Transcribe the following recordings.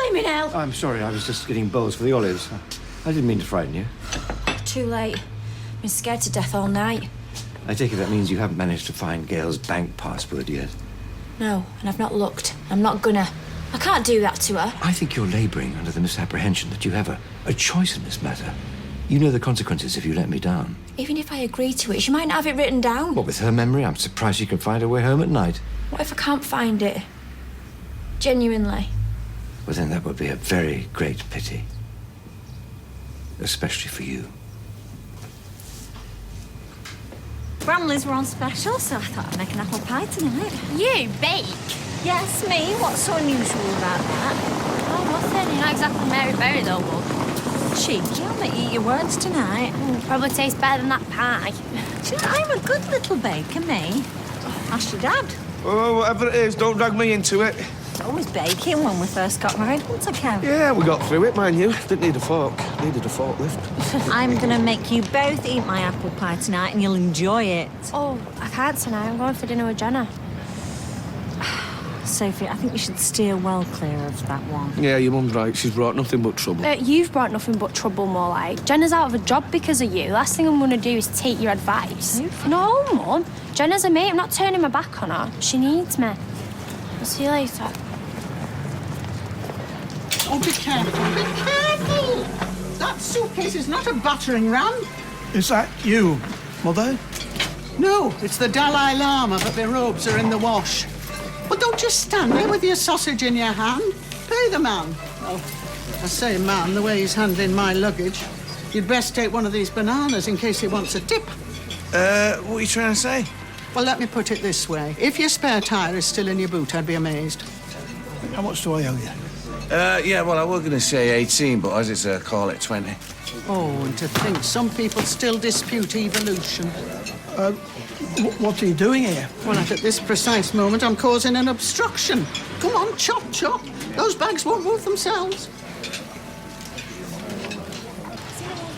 blimey hell! I'm sorry, I was just getting bowls for the olives. I didn't mean to frighten you. Too late. Been scared to death all night. I take it that means you haven't managed to find Gail's bank password yet. No, and I've not looked. I'm not gonna. I can't do that to her. I think you're labouring under the misapprehension that you have a choice in this matter. You know the consequences if you let me down. Even if I agree to it, she might not have it written down. What, with her memory? I'm surprised she can find her way home at night. What if I can't find it? Genuinely. Well, then that would be a very great pity. Especially for you. Bramleys were on special, so I thought I'd make an apple pie tonight. You bake? Yes, me. What's so unusual about that? Oh, nothing. You're not exactly Mary Berry, though, love. Cheeky, I'll make you eat your words tonight. Probably tastes better than that pie. Do you know, I'm a good little baker, me. Ask your dad. Oh, whatever it is, don't drag me into it. I was baking when we first got married, wasn't I, Kev? Yeah, we got through it, mind you. Didn't need a fork. Needed a forklift. I'm going to make you both eat my apple pie tonight and you'll enjoy it. Oh, I can't tonight. I'm going for dinner with Jenna. Sophie, I think you should steer well clear of that one. Yeah, your mum's right. She's brought nothing but trouble. You've brought nothing but trouble, more like. Jenna's out of a job because of you. Last thing I'm going to do is take your advice. No, Mum. Jenna's a mate. I'm not turning my back on her. She needs me. I'll see you later. Oh, be careful. Be careful! That suitcase is not a battering ram. Is that you, Mother? No, it's the Dalai Lama, but their robes are in the wash. Well, don't just stand there with your sausage in your hand. Pay the man. Oh, I say man, the way he's handling my luggage. You'd best take one of these bananas in case he wants a tip. What are you trying to say? Well, let me put it this way. If your spare tyre is still in your boot, I'd be amazed. How much do I owe you? Yeah, well, I was going to say 18, but as it's a call it 20. Oh, and to think some people still dispute evolution. What are you doing here? Well, at this precise moment, I'm causing an obstruction. Come on, chop, chop. Those bags won't move themselves.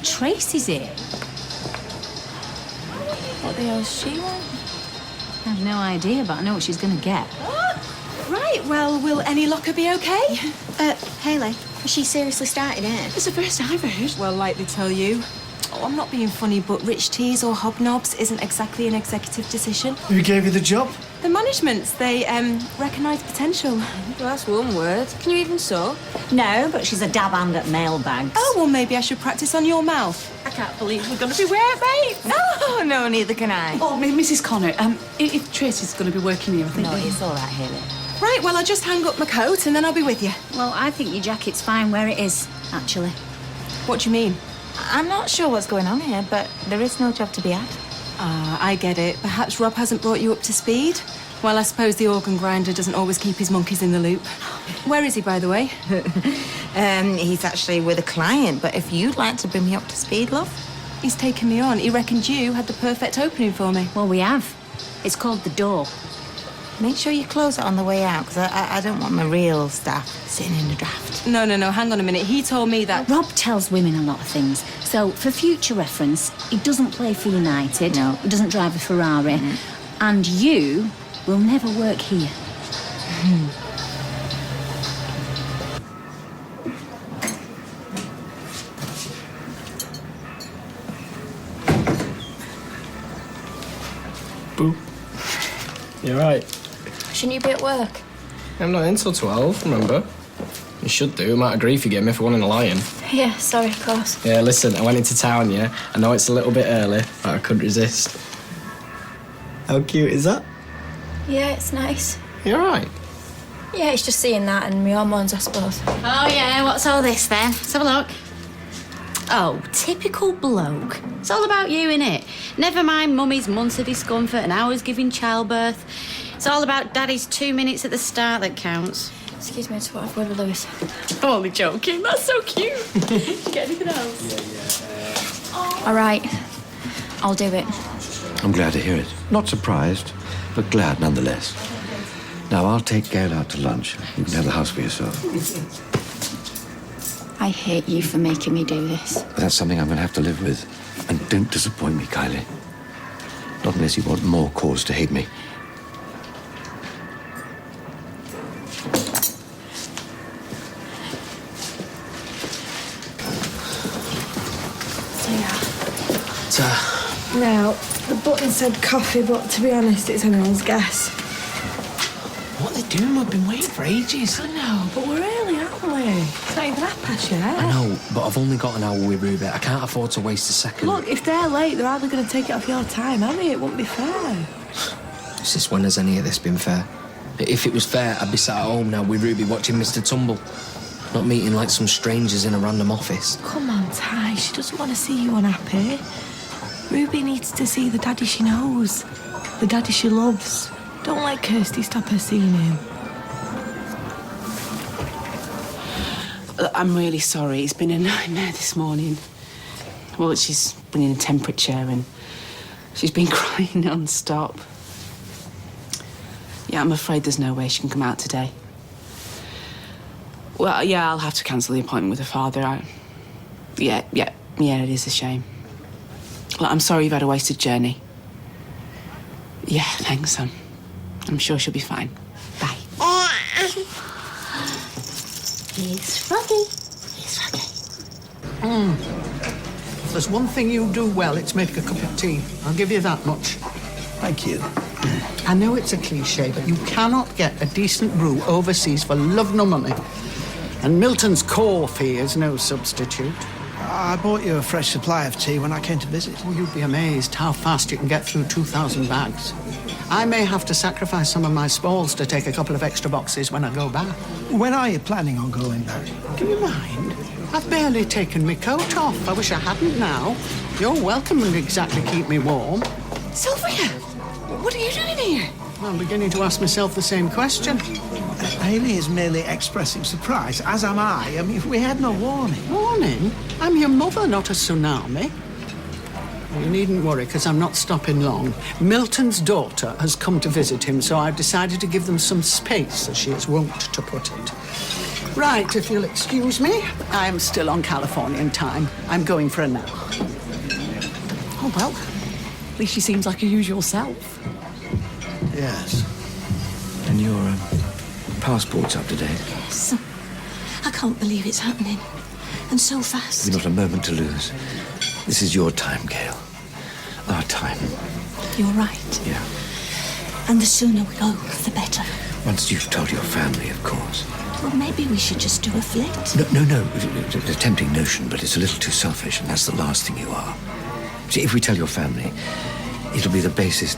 Tracy's here. What the hell's she want? I have no idea, but I know what she's going to get. Right, well, will any locker be okay? Hayley, has she seriously started it? It's the first I've heard. Well, like they tell you. Oh, I'm not being funny, but rich teas or hobnobs isn't exactly an executive decision. Who gave you the job? The managements, they recognise potential. Well, that's one word. Can you even sew? No, but she's a dab hand at mailbags. Oh, well, maybe I should practice on your mouth. I can't believe we're going to be workmates. Oh, no, neither can I. Oh, Mrs. Connor, if Tracy's going to be working here, I think... No, it's all right, Hayley. Right, well, I'll just hang up my coat and then I'll be with you. Well, I think your jacket's fine where it is, actually. What do you mean? I'm not sure what's going on here, but there is no job to be had. Ah, I get it. Perhaps Rob hasn't brought you up to speed? Well, I suppose the organ grinder doesn't always keep his monkeys in the loop. Where is he, by the way? He's actually with a client, but if you'd like to bring me up to speed, love. He's taken me on. He reckoned you had the perfect opening for me. Well, we have. It's called The Door. Make sure you close it on the way out, because I don't want my real staff sitting in the draft. No, hang on a minute. He told me that... Rob tells women a lot of things. So, for future reference, he doesn't play for United. No. He doesn't drive a Ferrari. And you will never work here. Boo. You're right. Shouldn't you be at work? I'm not in till 12, remember? You should do. Amount of grief you get me for wanting a lion. Yeah, sorry, of course. Yeah, listen, I went into town, yeah? I know it's a little bit early, but I couldn't resist. How cute is that? Yeah, it's nice. You're right. Yeah, it's just seeing that and my hormones, I suppose. Oh, yeah, what's all this then? Let's have a look. Oh, typical bloke. It's all about you, innit? Never mind mummy's months of discomfort and hours giving childbirth. It's all about daddy's 2 minutes at the start that counts. Excuse me, to have a word with Lewis. I'm only joking, that's so cute. Get anything else? All right, I'll do it. I'm glad to hear it. Not surprised, but glad nonetheless. Now, I'll take Gail out to lunch. You can have the house for yourself. I hate you for making me do this. But that's something I'm going to have to live with. And don't disappoint me, Kylie. Not unless you want more cause to hate me. Now, the button said coffee, but to be honest, it's anyone's guess. What are they doing? We've been waiting for ages. I know, but we're early, aren't we? It's not even 1:30 yet. I know, but I've only got an hour with Ruby. I can't afford to waste a second. Look, if they're late, they're hardly going to take it off your time, are they? It wouldn't be fair. Since when has any of this been fair? If it was fair, I'd be sat at home now with Ruby watching Mr. Tumble. Not meeting like some strangers in a random office. Come on, Ty. She doesn't want to see you unhappy. Ruby needs to see the daddy she knows. The daddy she loves. Don't let Kirsty stop her seeing him. I'm really sorry. It's been a nightmare this morning. Well, she's been in a temperature and she's been crying non-stop. Yeah, I'm afraid there's no way she can come out today. Well, yeah, I'll have to cancel the appointment with her father. Yeah, it is a shame. Well, I'm sorry you've had a wasted journey. Yeah, thanks, I'm sure she'll be fine. Bye. He's froggy. If there's one thing you do well, it's make a cup of tea. I'll give you that much. Thank you. I know it's a cliche, but you cannot get a decent brew overseas for love nor money. And Milton's coffee is no substitute. I bought you a fresh supply of tea when I came to visit. Oh, you'd be amazed how fast you can get through 2,000 bags. I may have to sacrifice some of my spoils to take a couple of extra boxes when I go back. When are you planning on going back? Do you mind? I've barely taken my coat off. I wish I hadn't now. You're welcome and exactly keep me warm. Sylvia, what are you doing here? I'm beginning to ask myself the same question. Hayley is merely expressing surprise, as am I. I mean, we had no warning. Warning? I'm your mother, not a tsunami. You needn't worry, because I'm not stopping long. Milton's daughter has come to visit him, so I've decided to give them some space, as she is wont to put it. Right, if you'll excuse me, I am still on Californian time. I'm going for a nap. Oh, well, at least she seems like her usual self. Yes. And your passport's up to date? Yes. I can't believe it's happening. And so fast. We've not a moment to lose. This is your time, Gail. Our time. You're right. Yeah. And the sooner we go, the better. Once you've told your family, of course. Well, maybe we should just do a flit. No. It's a tempting notion, but it's a little too selfish, and that's the last thing you are. See, if we tell your family, it'll be the basis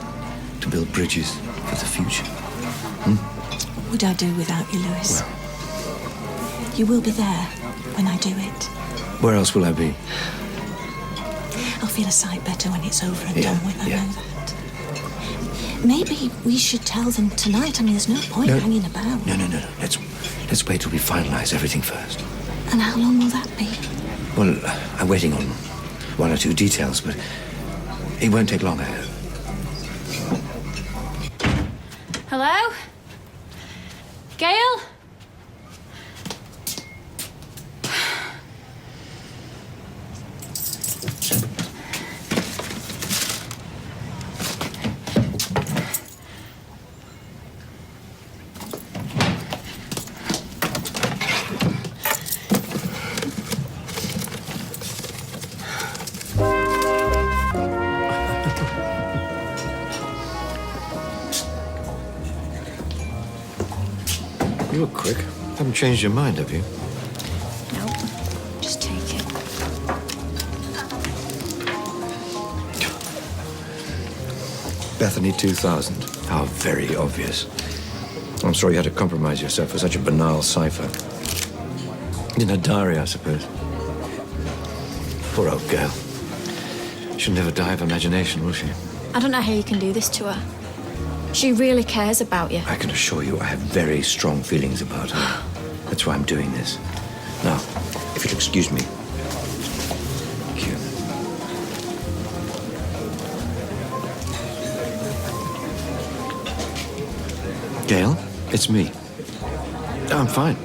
to build bridges for the future. What would I do without you, Lewis? Well, you will be there when I do it. Where else will I be? I'll feel a sight better when it's over and done with, I know that. Maybe we should tell them tonight. I mean, there's no point hanging about. No. Let's wait till we finalise everything first. And how long will that be? Well, I'm waiting on one or two details, but it won't take long, I hope. Hello? Gail? You look quick. Haven't changed your mind, have you? No. Just take it. Bethany 2000. How very obvious. I'm sorry you had to compromise yourself for such a banal cipher. In a diary, I suppose. Poor old girl. She'll never die of imagination, will she? I don't know how you can do this to her. She really cares about you. I can assure you I have very strong feelings about her. That's why I'm doing this. Now, if you'll excuse me. Thank you. Gail, it's me. Oh, I'm fine.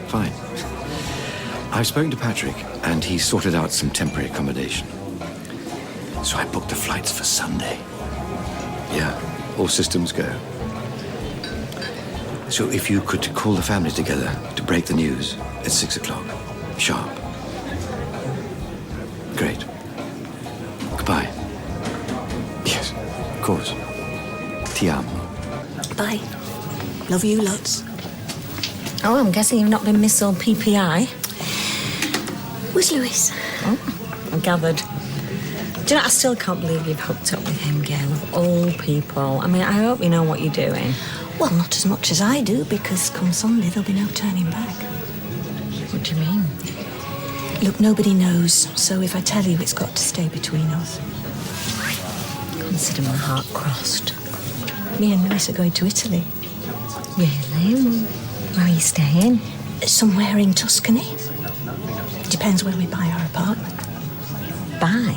I've spoken to Patrick, and he sorted out some temporary accommodation. So I booked the flights for Sunday. Yeah, all systems go. So if you could call the family together to break the news at 6 o'clock, sharp. Great. Goodbye. course. Ti amo. Bye. Love you lots. Oh, I'm guessing you've not been Miss or PPI. Where's Lewis? Oh, I gathered. Do you know, I still can't believe you've hooked up with him, Gail, of all people. I mean, I hope you know what you're doing. Well, not as much as I do, because come Sunday there'll be no turning back. What do you mean? Look, nobody knows, so if I tell you, it's got to stay between us. Consider my heart crossed. Me and Lewis are going to Italy. Really? Where are you staying? Somewhere in Tuscany. Depends when we buy our apartment. Buy?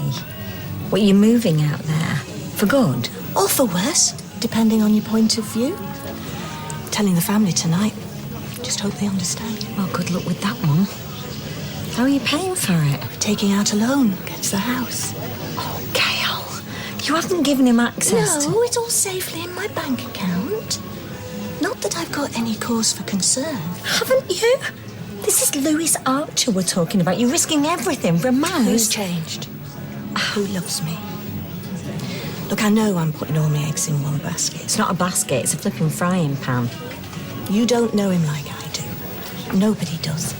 What, are you moving out there? For good? Or for worse, depending on your point of view. Telling the family tonight. Just hope they understand. Well, good luck with that one. How are you paying for it? Taking out a loan against the house. Oh, Gail, you haven't given him access No, it's all safely in my bank account. Not that I've got any cause for concern. Haven't you? This is Louis Archer we're talking about. You're risking everything for a man Who's changed? Who loves me? Look, I know I'm putting all my eggs in one basket. It's not a basket, it's a flipping frying pan. You don't know him like I do. Nobody does.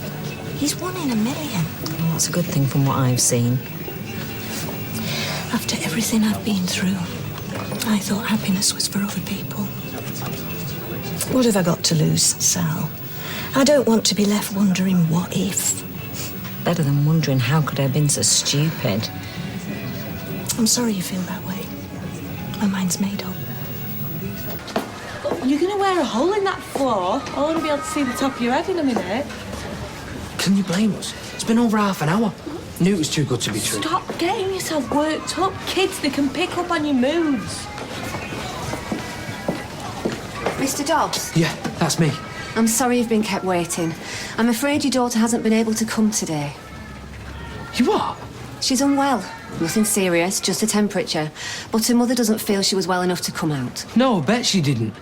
He's 1 in a million. Well, that's a good thing from what I've seen. After everything I've been through, I thought happiness was for other people. What have I got to lose, Sal? I don't want to be left wondering what if. Better than wondering how could I have been so stupid. I'm sorry you feel that way. My mind's made up. You're going to wear a hole in that floor. I want to be able to see the top of your head in a minute. Can you blame us? It's been over half an hour. Knew it was too good to be true. Stop getting yourself worked up. Kids, they can pick up on your moves. Mr. Dobbs? Yeah, that's me. I'm sorry you've been kept waiting. I'm afraid your daughter hasn't been able to come today. You are? She's unwell. Nothing serious, just a temperature. But her mother doesn't feel she was well enough to come out. No, I bet she didn't.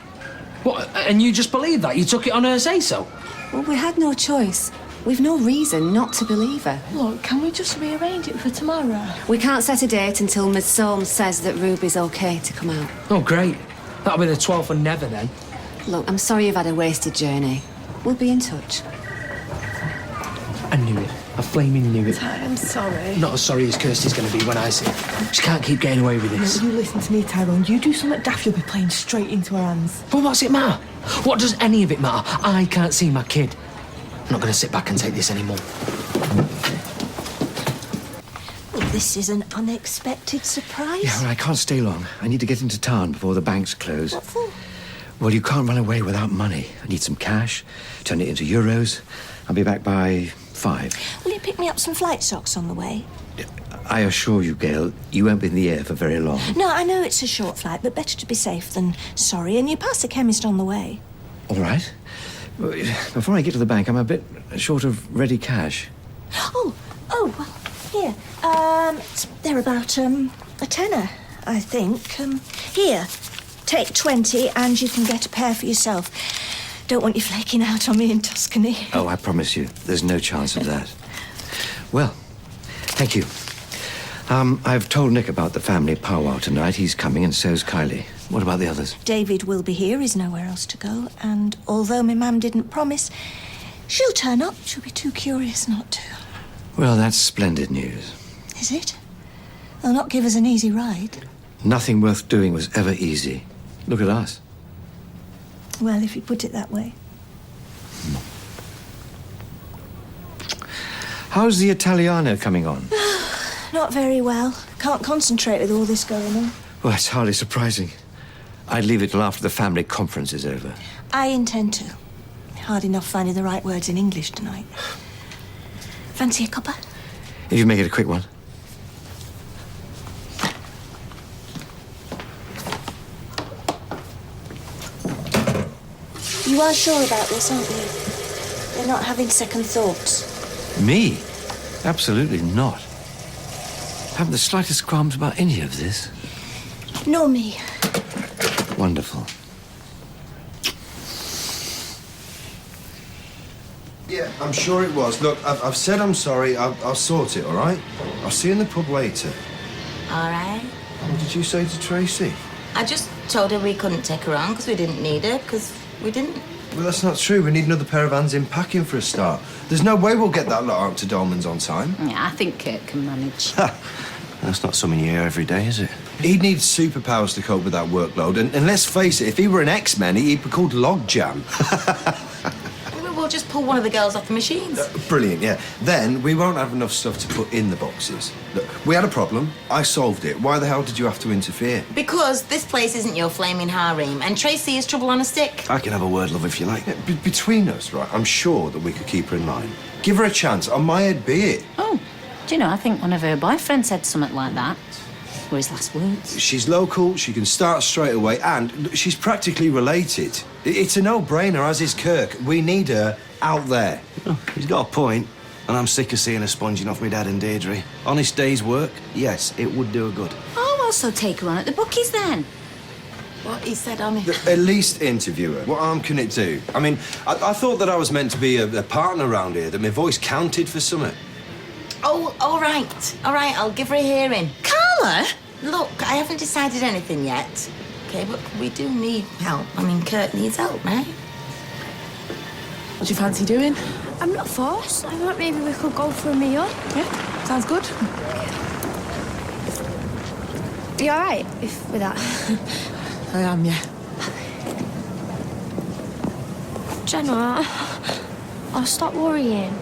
What, and you just believe that? You took it on her say-so? Well, we had no choice. We've no reason not to believe her. Look, can we just rearrange it for tomorrow? We can't set a date until Miss Soames says that Ruby's OK to come out. Oh, great. That'll be the 12th and never then. Look, I'm sorry you've had a wasted journey. We'll be in touch. I knew it. I flaming knew it. I'm sorry. Not as sorry as Kirsty's going to be when I see her. She can't keep getting away with this. No, you listen to me, Tyrone. You do something daft, you'll be playing straight into her hands. Well, what's it matter? What does any of it matter? I can't see my kid. I'm not going to sit back and take this anymore. Well, this is an unexpected surprise. Yeah, well, I can't stay long. I need to get into town before the banks close. What for? Well, you can't run away without money. I need some cash, turn it into euros. I'll be back by 5. Will you pick me up some flight stocks on the way? I assure you, Gail, you won't be in the air for very long. No, I know it's a short flight, but better to be safe than sorry. And you pass the chemist on the way. All right. Before I get to the bank, I'm a bit short of ready cash. Oh, well, here. They're about, a tenner, I think. Here, take 20 and you can get a pair for yourself. Don't want you flaking out on me in Tuscany. Oh, I promise you, there's no chance of that. Well, thank you. I've told Nick about the family powwow tonight. He's coming, and so's Kylie. What about the others? David will be here. He's nowhere else to go. And although my mum didn't promise, she'll turn up. She'll be too curious not to. Well, that's splendid news. Is it? They'll not give us an easy ride. Nothing worth doing was ever easy. Look at us. Well, if you put it that way. How's the Italiano coming on? Not very well. Can't concentrate with all this going on. Well, it's hardly surprising. I'd leave it till after the family conference is over. I intend to. Hard enough finding the right words in English tonight. Fancy a cuppa? If you make it a quick one. You are sure about this, aren't you? You're not having second thoughts. Me? Absolutely not. Haven't the slightest qualms about any of this. Nor me. Wonderful. Yeah, I'm sure it was. Look, I've said I'm sorry. I'll sort it, all right? I'll see you in the pub later. All right. What did you say to Tracy? I just told her we couldn't take her on because we didn't need her, because we didn't. Well, that's not true. We need another pair of hands in packing for a start. There's no way we'll get that lot out to Dolman's on time. Yeah, I think Kurt can manage. That's not something you hear every day, is it? He'd need superpowers to cope with that workload. And let's face it, if he were an X-Men, he'd be called Logjam. We'll just pull one of the girls off the machines. Brilliant, yeah. Then we won't have enough stuff to put in the boxes. Look, we had a problem. I solved it. Why the hell did you have to interfere? Because this place isn't your flaming harem, and Tracy is trouble on a stick. I can have a word, love, if you like. Yeah, between us, right, I'm sure that we could keep her in line. Give her a chance. On my head be it. Oh, do you know, I think one of her boyfriends said something like that. Were his last words. She's local, she can start straight away, and she's practically related. It's a no-brainer, as is Kirk. We need her out there. Oh, he's got a point, and I'm sick of seeing her sponging off my dad and Deirdre. Honest day's work, yes, it would do her good. I'll also take her on at the bookies then. What he said on it. At least interview her. What harm can it do? I mean, I thought that I was meant to be a partner around here, that my voice counted for something. Oh, all right. All right, I'll give her a hearing. Carla? Look, I haven't decided anything yet. OK, but we do need help. I mean, Kurt needs help, right? What do you fancy doing? I'm not forced. I thought maybe we could go for a meal. Yeah, sounds good. Are you all right with that? I am, yeah. Jenna, oh, stop worrying.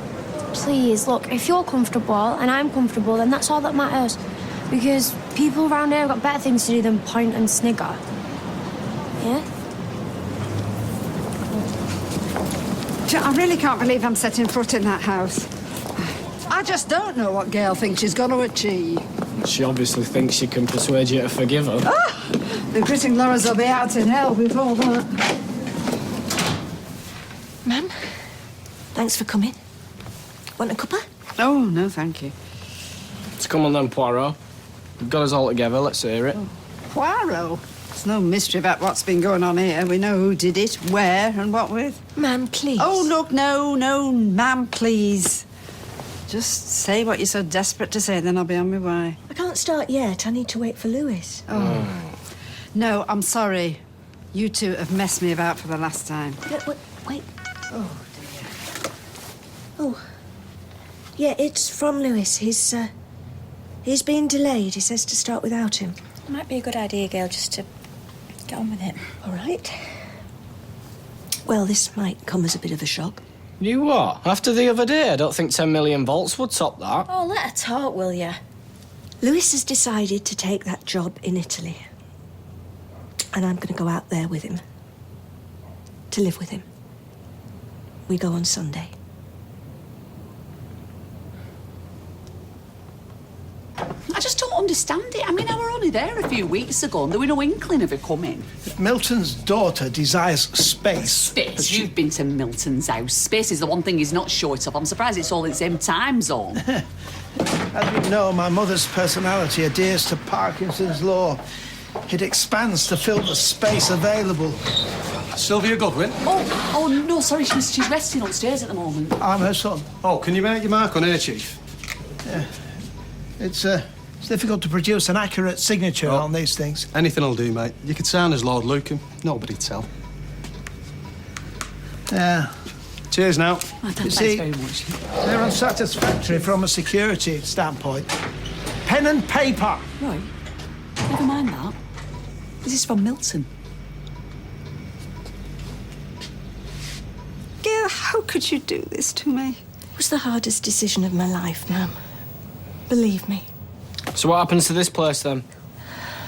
Please, look, if you're comfortable and I'm comfortable, then that's all that matters. Because people around here have got better things to do than point and snigger. Yeah? I really can't believe I'm setting foot in that house. I just don't know what Gail thinks she's going to achieve. She obviously thinks she can persuade you to forgive her. Ah! The gritting Laura's will be out in hell before that. Ma'am, thanks for coming. Want a cuppa? Oh, no, thank you. So come on then, Poirot. We've got us all together, let's hear it. Poirot? There's no mystery about what's been going on here. We know who did it, where, and what with. Ma'am, please. Oh, look, no, ma'am, please. Just say what you're so desperate to say, then I'll be on my way. I can't start yet. I need to wait for Lewis. Oh. No, I'm sorry. You two have messed me about for the last time. Wait. Oh, dear. Oh. Yeah, it's from Lewis. He's been delayed. He says to start without him. Might be a good idea, Gail, just to get on with it. All right. Well, this might come as a bit of a shock. You what? After the other day, I don't think 10 million volts would top that. Oh, let her talk, will you? Lewis has decided to take that job in Italy. And I'm going to go out there with him. To live with him. We go on Sunday. I just don't understand it. I mean, I were only there a few weeks ago and there were no inkling of it coming. Milton's daughter desires space. Space? You've been to Milton's house. Space is the one thing he's not short of. I'm surprised it's all in the same time zone. As you know, my mother's personality adheres to Parkinson's law. It expands to fill the space available. Sylvia Godwin? Oh, no, sorry, she's resting upstairs at the moment. I'm her son. Oh, can you make your mark on her, Chief? Yeah. It's difficult to produce an accurate signature on these things. Anything will do, mate. You could sign as Lord Lucan. Nobody'd tell. Yeah. Cheers now. Thanks very much. They're unsatisfactory from a security standpoint. Pen and paper. Right. Never mind that. This is from Milton. Gail, how could you do this to me? It was the hardest decision of my life, ma'am. Believe me. So what happens to this place, then?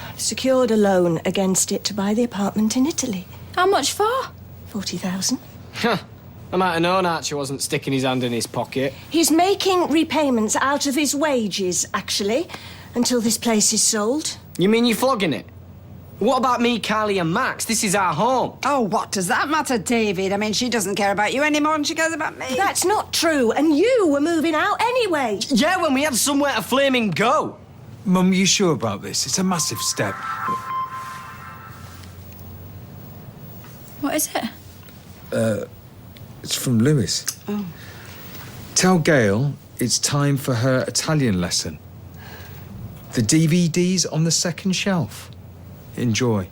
I've secured a loan against it to buy the apartment in Italy. How much for? 40,000. I might have known Archie wasn't sticking his hand in his pocket. He's making repayments out of his wages, actually, until this place is sold. You mean you're flogging it? What about me, Carly and Max? This is our home. Oh, what does that matter, David? I mean, she doesn't care about you any more than she cares about me. That's not true, and you were moving out anyway. Yeah, when we had somewhere to flaming go. Mum, you sure about this? It's a massive step. What is it? It's from Lewis. Oh. Tell Gail it's time for her Italian lesson. The DVD's on the second shelf. Enjoy.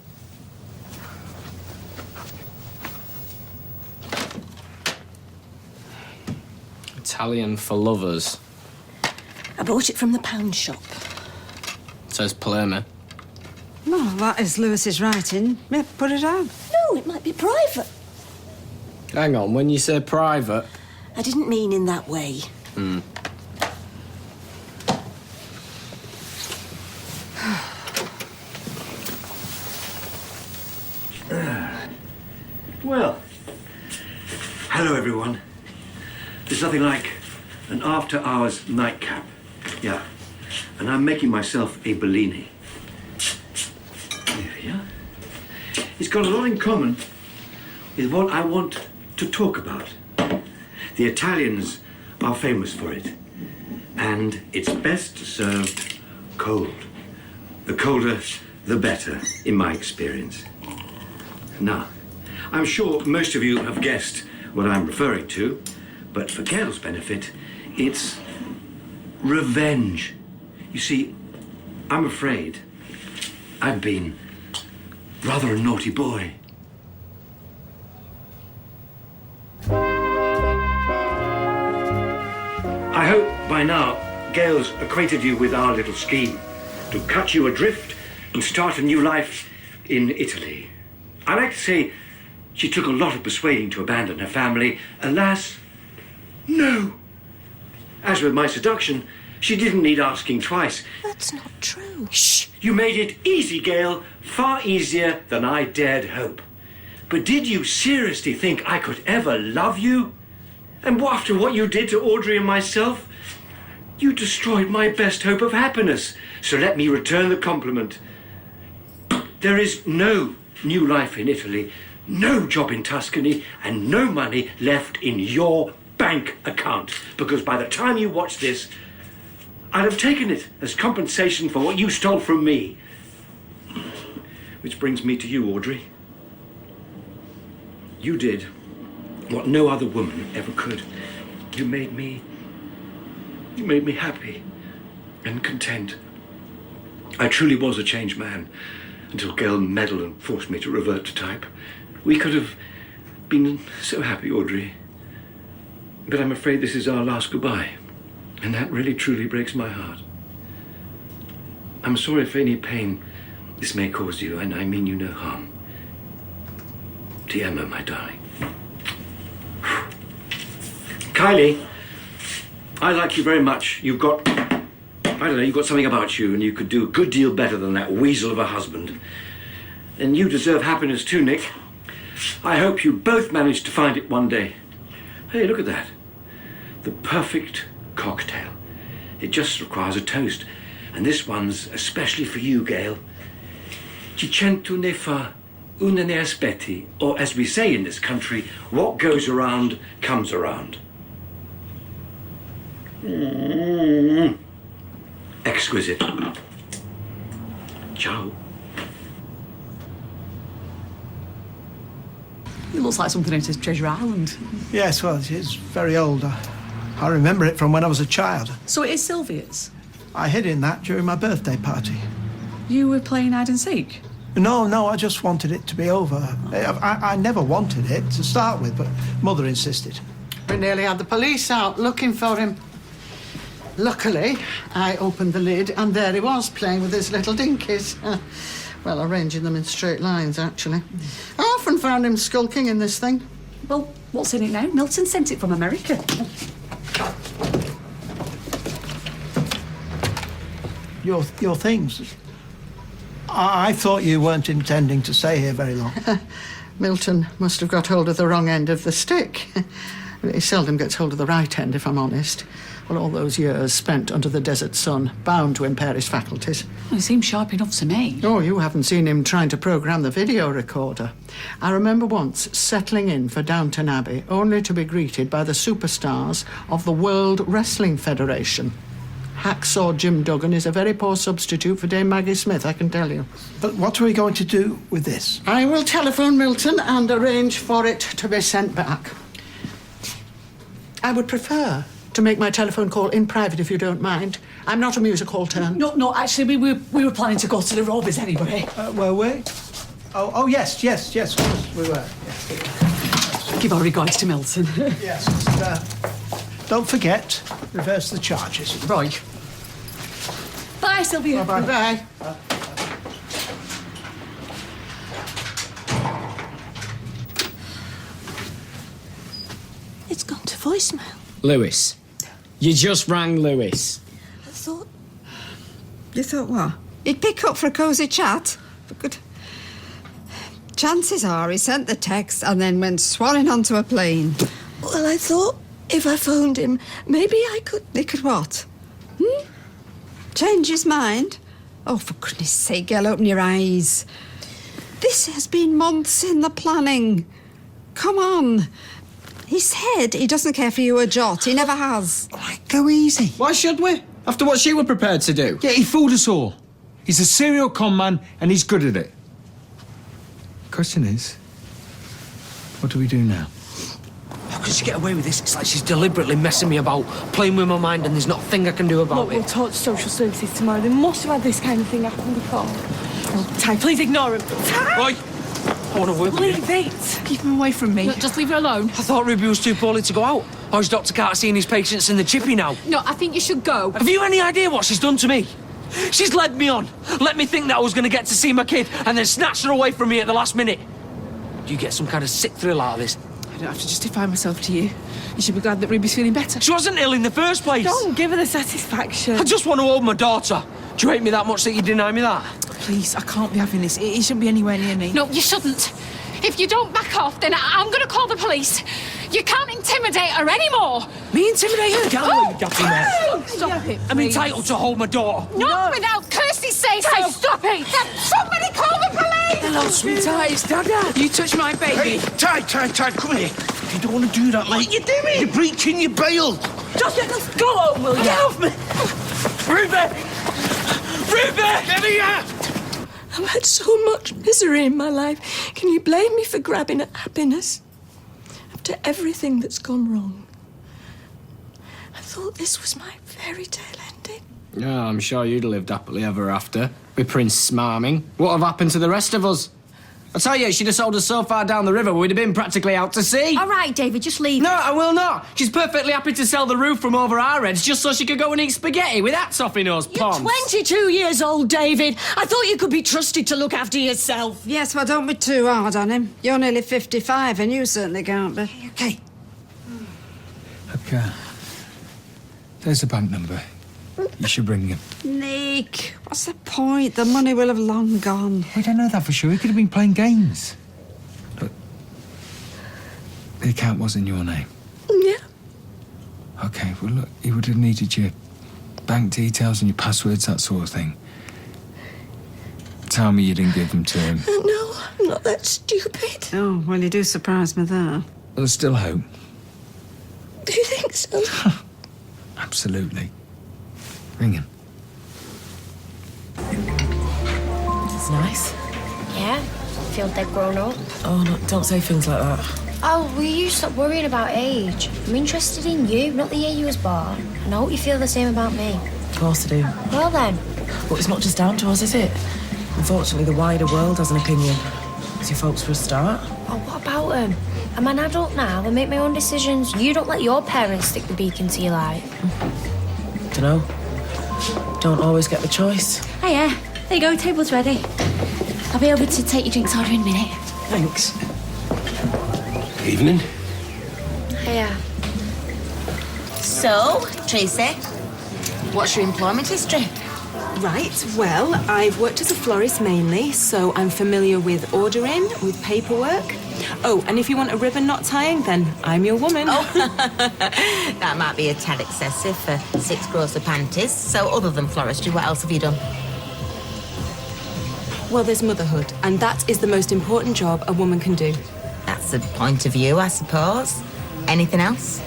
Italian for lovers. I bought it from the pound shop. Says Palermo. No, that is Lewis's writing. Yeah, put it down. No, it might be private. Hang on, when you say private... I didn't mean in that way. Well, hello everyone. There's nothing like an after-hours nightcap. Yeah, and I'm making myself a Bellini. There we are. It's got a lot in common with what I want to talk about. The Italians are famous for it, and it's best served cold. The colder, the better, in my experience. Now, I'm sure most of you have guessed what I'm referring to, but for Gail's benefit, it's revenge. You see, I'm afraid I've been rather a naughty boy. I hope by now Gail's acquainted you with our little scheme to cut you adrift and start a new life in Italy. I like to say she took a lot of persuading to abandon her family. Alas, no. As with my seduction, she didn't need asking twice. That's not true. Shh! You made it easy, Gail. Far easier than I dared hope. But did you seriously think I could ever love you? And after what you did to Audrey and myself, you destroyed my best hope of happiness. So let me return the compliment. There is no new life in Italy, no job in Tuscany, and no money left in your bank account. Because by the time you watch this, I'd have taken it as compensation for what you stole from me. Which brings me to you, Audrey. You did what no other woman ever could. You made me happy and content. I truly was a changed man until Gail meddled and forced me to revert to type. We could have been so happy, Audrey. But I'm afraid this is our last goodbye. And that really truly breaks my heart. I'm sorry for any pain this may cause you, and I mean you no harm. Ti amo, my darling. Kylie, I like you very much. You've got something about you, and you could do a good deal better than that weasel of a husband. And you deserve happiness too, Nick. I hope you both manage to find it one day. Hey, look at that. The perfect cocktail. It just requires a toast. And this one's especially for you, Gail. Ci cento ne fa, una ne aspetti. Or as we say in this country, what goes around comes around. Exquisite. Ciao. It looks like something out of Treasure Island. Yes, well, it's very old. I remember it from when I was a child. So it is Sylvia's? I hid in that during my birthday party. You were playing hide and seek? No, I just wanted it to be over. I never wanted it to start with, but Mother insisted. We nearly had the police out looking for him. Luckily, I opened the lid and there he was, playing with his little dinkies. Well, arranging them in straight lines, actually. I often found him skulking in this thing. Well, what's in it now? Milton sent it from America. Your things. I thought you weren't intending to stay here very long. Milton must have got hold of the wrong end of the stick. He seldom gets hold of the right end, if I'm honest. Well, all those years spent under the desert sun, bound to impair his faculties. Well, he seems sharp enough to me. Oh, you haven't seen him trying to program the video recorder. I remember once settling in for Downton Abbey, only to be greeted by the superstars of the World Wrestling Federation. Hacksaw Jim Duggan is a very poor substitute for Dame Maggie Smith, I can tell you. But what are we going to do with this? I will telephone Milton and arrange for it to be sent back. I would prefer to make my telephone call in private, if you don't mind. I'm not a music hall turn. No, actually, we were planning to go to the Robbers anyway. Were we? Oh, yes, of course we were. Yes. Give our regards to Milton. Yes. Don't forget, reverse the charges. Right. Bye, Sylvia. Bye-bye. It's gone to voicemail. Lewis. You just rang Lewis. I thought... You thought what? He'd pick up for a cosy chat? But good. Chances are he sent the text and then went swanning onto a plane. Well, I thought if I phoned him, maybe I could... He could what? Change his mind? Oh, for goodness sake, Gail, open your eyes. This has been months in the planning. Come on. He said he doesn't care for you a jot. He never has. Go easy. Why should we? After what she were prepared to do. Yeah, he fooled us all. He's a serial con man, and he's good at it. Question is, what do we do now? How can she get away with this? It's like she's deliberately messing me about, playing with my mind, and there's not a thing I can do about Look, we'll talk to social services tomorrow. They must have had this kind of thing happen before. Oh, Ty, please ignore him. Ty! Right. I want to work with you. Leave it. Keep him away from me. Look, just leave her alone. I thought Ruby was too poorly to go out. Or is Dr. Carter seeing his patients in the chippy now? No, I think you should go. Have you any idea what she's done to me? She's led me on. Let me think that I was going to get to see my kid and then snatched her away from me at the last minute. Do you get some kind of sick thrill out of this? I don't have to justify myself to you. You should be glad that Ruby's feeling better. She wasn't ill in the first place. Don't give her the satisfaction. I just want to hold my daughter. Do you hate me that much that you deny me that? Please, I can't be having this. He shouldn't be anywhere near me. No, you shouldn't. If you don't back off, then I'm going to call the police. You can't intimidate her anymore. Me intimidate her? Get away with that, man. Stop it, I'm entitled to hold my daughter. Not without Kirsty say so. Stop it. Somebody call the police. Hello, sweetheart. It's Dada. You touch my baby. Ty, come here. You don't want to do that, mate. What are you doing? You're breaching your bail. Just let us go home, will you? Get off me. Ruby! Ruby! Get here! I've had so much misery in my life. Can you blame me for grabbing at happiness? After everything that's gone wrong. I thought this was my fairy tale ending. Yeah, I'm sure you'd have lived happily ever after. With Prince Smarming. What have happened to the rest of us? I tell you, she'd have sold us so far down the river, we'd have been practically out to sea. All right, David, just leave. No, I will not. She's perfectly happy to sell the roof from over our heads just so she could go and eat spaghetti with hats off in those ponds. You're 22 years old, David. I thought you could be trusted to look after yourself. Yes, well, don't be too hard on him. You're nearly 55 and you certainly can't be. Okay. Okay. There's the bank number. You should ring him. Nick, what's the point? The money will have long gone. We don't know that for sure. He could have been playing games. Look, the account was in your name. Yeah. Okay, well, look, he would have needed your bank details and your passwords, that sort of thing. Tell me you didn't give them to him. No, I'm not that stupid. Oh, well, you do surprise me there. Well, there's still hope. Do you think so? Absolutely. Ring him. It's nice. Yeah, feel dead grown up. Oh, no, don't say things like that. Oh, will you stop worrying about age? I'm interested in you, not the year you was born. And I hope you feel the same about me. Of course I do. Well then. But it's not just down to us, is it? Unfortunately, the wider world has an opinion. It's your folks for a start. Oh, what about them? I'm an adult now. I make my own decisions. You don't let your parents stick the beacon to your life. Dunno. Don't always get the choice. Hiya. There you go, table's ready. I'll be over to take your drinks order in a minute. Thanks. Evening. Yeah. So, Tracy, what's your employment history? Right, well, I've worked as a florist mainly, so I'm familiar with ordering, with paperwork. Oh, and if you want a ribbon knot tying, then I'm your woman. Oh, that might be a tad excessive for 6 gross of panties. So, other than floristry, what else have you done? Well, there's motherhood, and that is the most important job a woman can do. That's a point of view, I suppose. Anything else?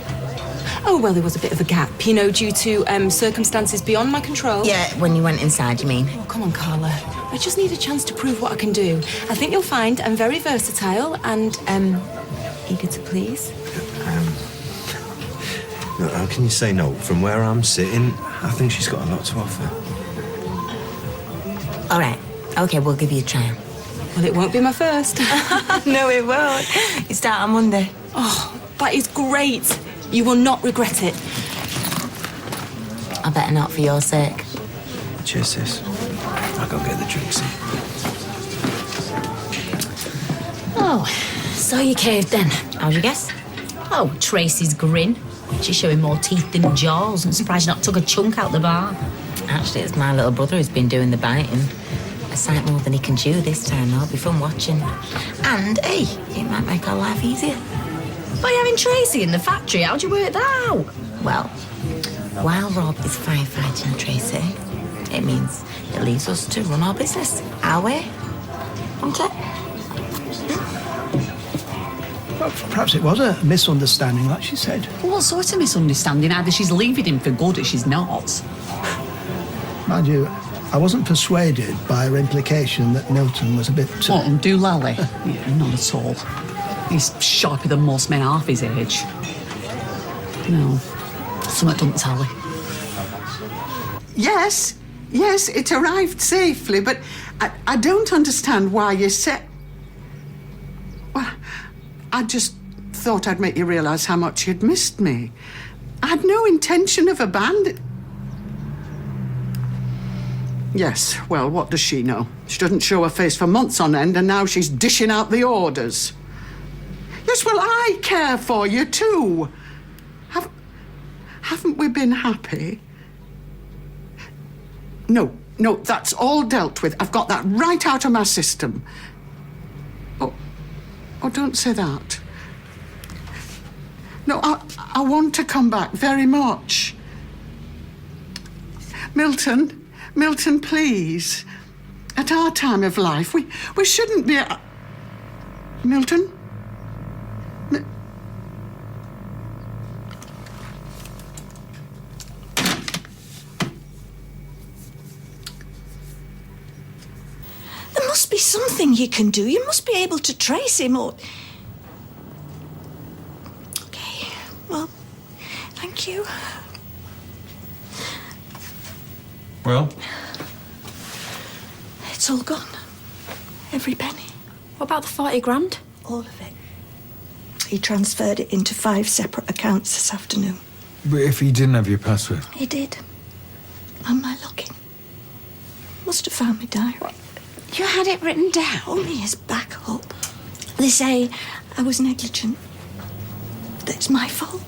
Oh, well, there was a bit of a gap, due to circumstances beyond my control. Yeah, when you went inside, you mean? Oh, come on, Carla. I just need a chance to prove what I can do. I think you'll find I'm very versatile and, eager to please. No, how can you say no? From where I'm sitting, I think she's got a lot to offer. All right. OK, we'll give you a try. Well, it won't be my first. No, it won't. You start on Monday. Oh, that is great. You will not regret it. I better not for your sake. Cheers, sis. I'll go get the drinks in. Oh, so you caved then? How'd you guess? Oh, Tracy's grin. She's showing more teeth than jaws. I'm surprised you not took a chunk out the bar. Actually, it's my little brother who's been doing the biting. A sight more than he can chew this time, though. It'll be fun watching. And, hey, it might make our life easier. By having Tracy in the factory, how'd you work that out? Well, while Rob is firefighting Tracy, it means it leaves us to run our business our way. Okay? Well, perhaps it was a misunderstanding, like she said. What sort of misunderstanding? Either she's leaving him for good or she's not. Mind you, I wasn't persuaded by her implication that Milton was a bit... What, doolally? Yeah, not at all. He's sharper than most men half his age. No, something doesn't tally. Yes, it arrived safely, but I don't understand why you said... Well, I just thought I'd make you realise how much you'd missed me. I had no intention of abandoning... Yes, well, what does she know? She doesn't show her face for months on end, and now she's dishing out the orders. Yes, well, I care for you, too. Haven't we been happy? No, that's all dealt with. I've got that right out of my system. Oh, don't say that. No, I want to come back very much. Milton, please. At our time of life, we shouldn't be... Milton? There must be something you can do. You must be able to trace him or... OK, well, thank you. Well? It's all gone. Every penny. What about the 40 grand? All of it. He transferred it into 5 separate accounts this afternoon. But if he didn't have your password? He did. And my login. Must have found my diary. You had it written down? Only his backup. They say I was negligent. That it's my fault.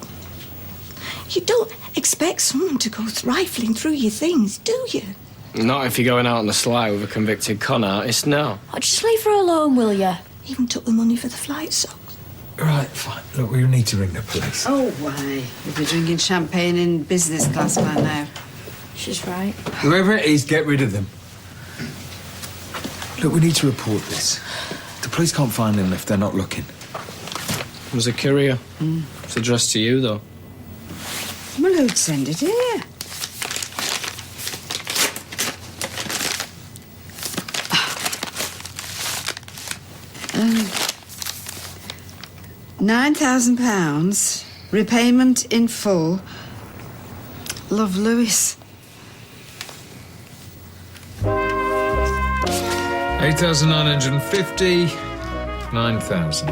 You don't expect someone to go rifling through your things, do you? Not if you're going out on the sly with a convicted con artist, no. Oh, just leave her alone, will you? Even took the money for the flight socks. Right, fine. Look, we need to ring the police. Oh, why? We'll be drinking champagne in business class by now. She's right. Whoever it is, get rid of them. Look, we need to report this. The police can't find them if they're not looking. It was a courier. It's addressed to you, though. Well, who'd send it here? £9,000, repayment in full. Love, Lewis. 8,950, 9,000.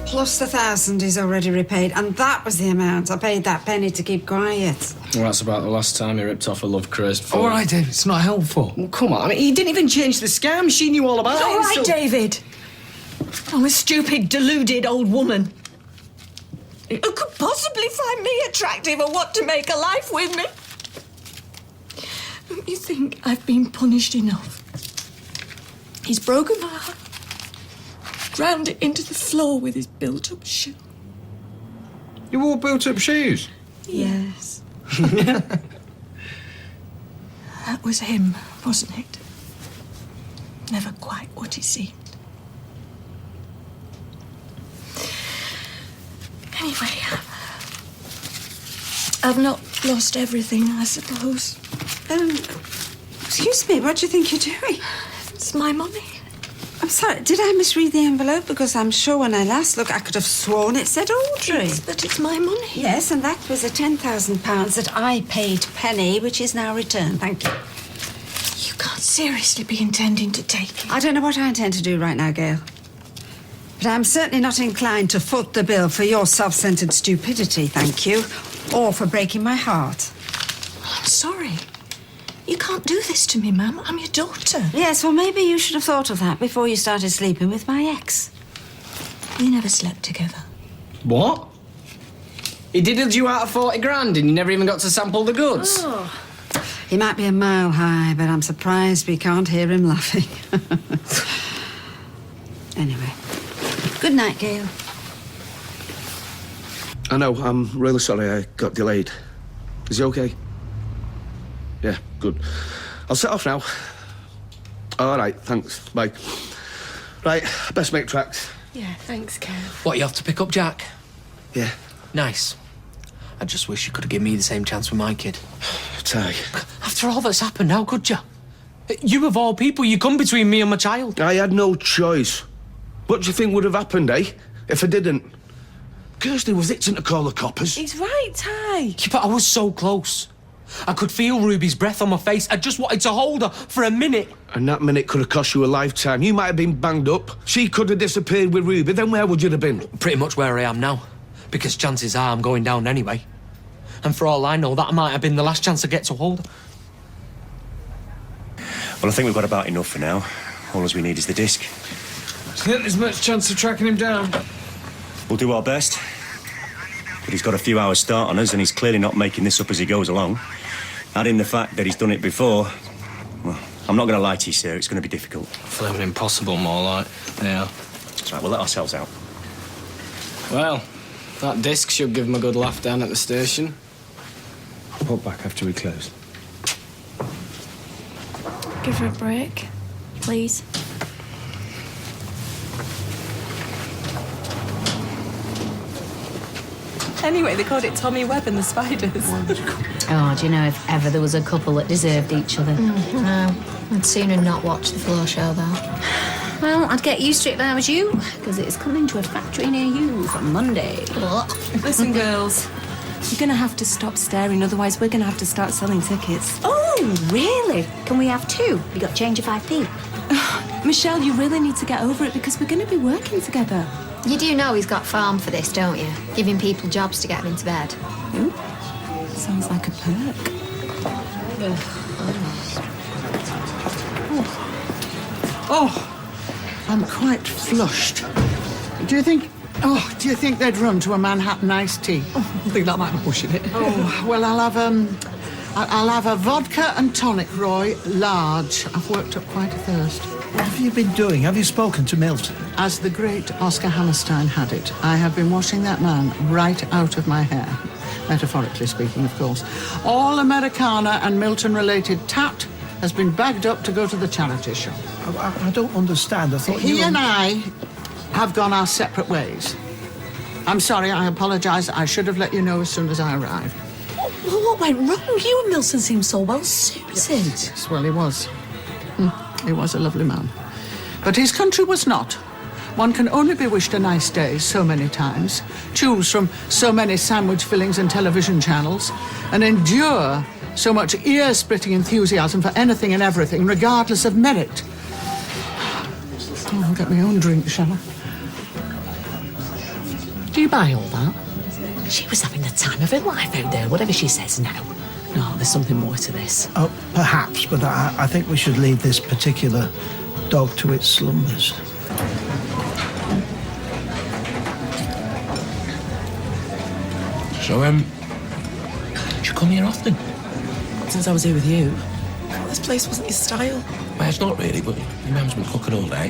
Plus the 1,000 is already repaid, and that was the amount I paid that penny to keep quiet. Well, that's about the last time he ripped off a love-crazed fool. All right, Dave, it's not helpful. Well, come on, I mean, he didn't even change the scam. She knew all about it. All right, David. I'm a stupid, deluded old woman. Who could possibly find me attractive or want to make a life with me? Don't you think I've been punished enough? He's broken my heart, ground it into the floor with his built-up shoe. You wore built-up shoes? Yes. That was him, wasn't it? Never quite what he seemed. Anyway, I've not lost everything, I suppose. Excuse me, what do you think you're doing? It's my money. I'm sorry, did I misread the envelope? Because I'm sure when I last looked, I could have sworn it said Audrey. But it's my money. Yes, and that was the £10,000 that I paid Penny, which is now returned. Thank you. You can't seriously be intending to take it. I don't know what I intend to do right now, Gail. But I'm certainly not inclined to foot the bill for your self-centred stupidity, thank you, or for breaking my heart. I'm sorry. You can't do this to me, ma'am. I'm your daughter. Yes, well, maybe you should have thought of that before you started sleeping with my ex. We never slept together. What? He diddled you out of 40 grand and you never even got to sample the goods? Oh. He might be a mile high, but I'm surprised we can't hear him laughing. Anyway, good night, Gail. I know, I'm really sorry I got delayed. Is he okay? Yeah, good. I'll set off now. All right, thanks. Bye. Right, best make tracks. Yeah, thanks, Kev. What, you have to pick up Jack? Yeah. Nice. I just wish you could have given me the same chance with my kid. Ty. After all that's happened, how could you? You of all people, you come between me and my child. I had no choice. What do you think would have happened, eh? If I didn't? Kirsty was itching to call the coppers. He's right, Ty. Yeah, but I was so close. I could feel Ruby's breath on my face. I just wanted to hold her for a minute. And that minute could have cost you a lifetime. You might have been banged up. She could have disappeared with Ruby. Then where would you have been? Pretty much where I am now. Because chances are I'm going down anyway. And for all I know, that might have been the last chance I get to hold her. Well, I think we've got about enough for now. All we need is the disc. Isn't there's much chance of tracking him down? We'll do our best. But he's got a few hours start on us, and he's clearly not making this up as he goes along. Add in the fact that he's done it before, well, I'm not going to lie to you, sir, it's going to be difficult. Flavor impossible, more like. Yeah. Right, we'll let ourselves out. Well, that disc should give him a good laugh down at the station. I'll pop back after we close. Give her a break, please. Anyway, they called it Tommy Webb and the Spiders. Oh, do you know, if ever there was a couple that deserved each other? No, I'd sooner not watch the floor show, though. Well, I'd get used to it if I was you, because it's coming to a factory near you from Monday. Listen, girls, you're going to have to stop staring, otherwise we're going to have to start selling tickets. Oh, really? Can we have two? You got change of 5p? Michelle, you really need to get over it because we're going to be working together. You do know he's got farm for this, don't you? Giving people jobs to get them into bed. Ooh, sounds like a perk. Oh, I'm quite flushed. Do you think they'd run to a Manhattan iced tea? Oh, I think that might be pushing it. Oh, well, I'll have a vodka and tonic, Roy, large. I've worked up quite a thirst. What have you been doing? Have you spoken to Milton? As the great Oscar Hammerstein had it, I have been washing that man right out of my hair. Metaphorically speaking, of course. All Americana and Milton-related tat has been bagged up to go to the charity shop. I don't understand. I thought He and I have gone our separate ways. I'm sorry, I apologise. I should have let you know as soon as I arrived. Well, what went wrong? You and Milton seemed so well suited. Yes, well, he was. He was a lovely man. But his country was not. One can only be wished a nice day so many times, choose from so many sandwich fillings and television channels, and endure so much ear-splitting enthusiasm for anything and everything, regardless of merit. Oh, I'll get my own drink, shall I? Do you buy all that? She was having the time of her life out there, whatever she says now. No, there's something more to this. Oh, perhaps, but I think we should leave this particular dog to its slumbers. So, do you come here often? Since I was here with you. This place wasn't your style. Well, it's not really, but your mum's been cooking all day.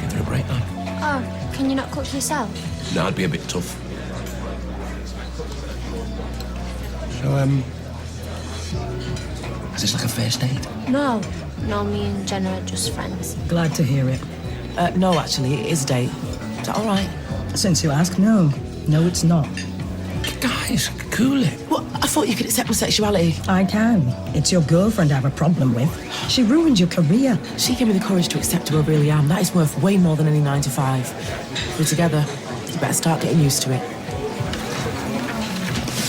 Give her a break, like. Oh, can you not cook yourself? No, it'd be a bit tough. So, is this like a first date? No. No, me and Jenna are just friends. Glad to hear it. No, actually, it is a date. Is that all right? Since you ask, no. No, it's not. Guys, cool it. Well, I thought you could accept my sexuality. I can. It's your girlfriend I have a problem with. She ruined your career. She gave me the courage to accept who I really am. That is worth way more than any 9 to 5. We're together. You better start getting used to it.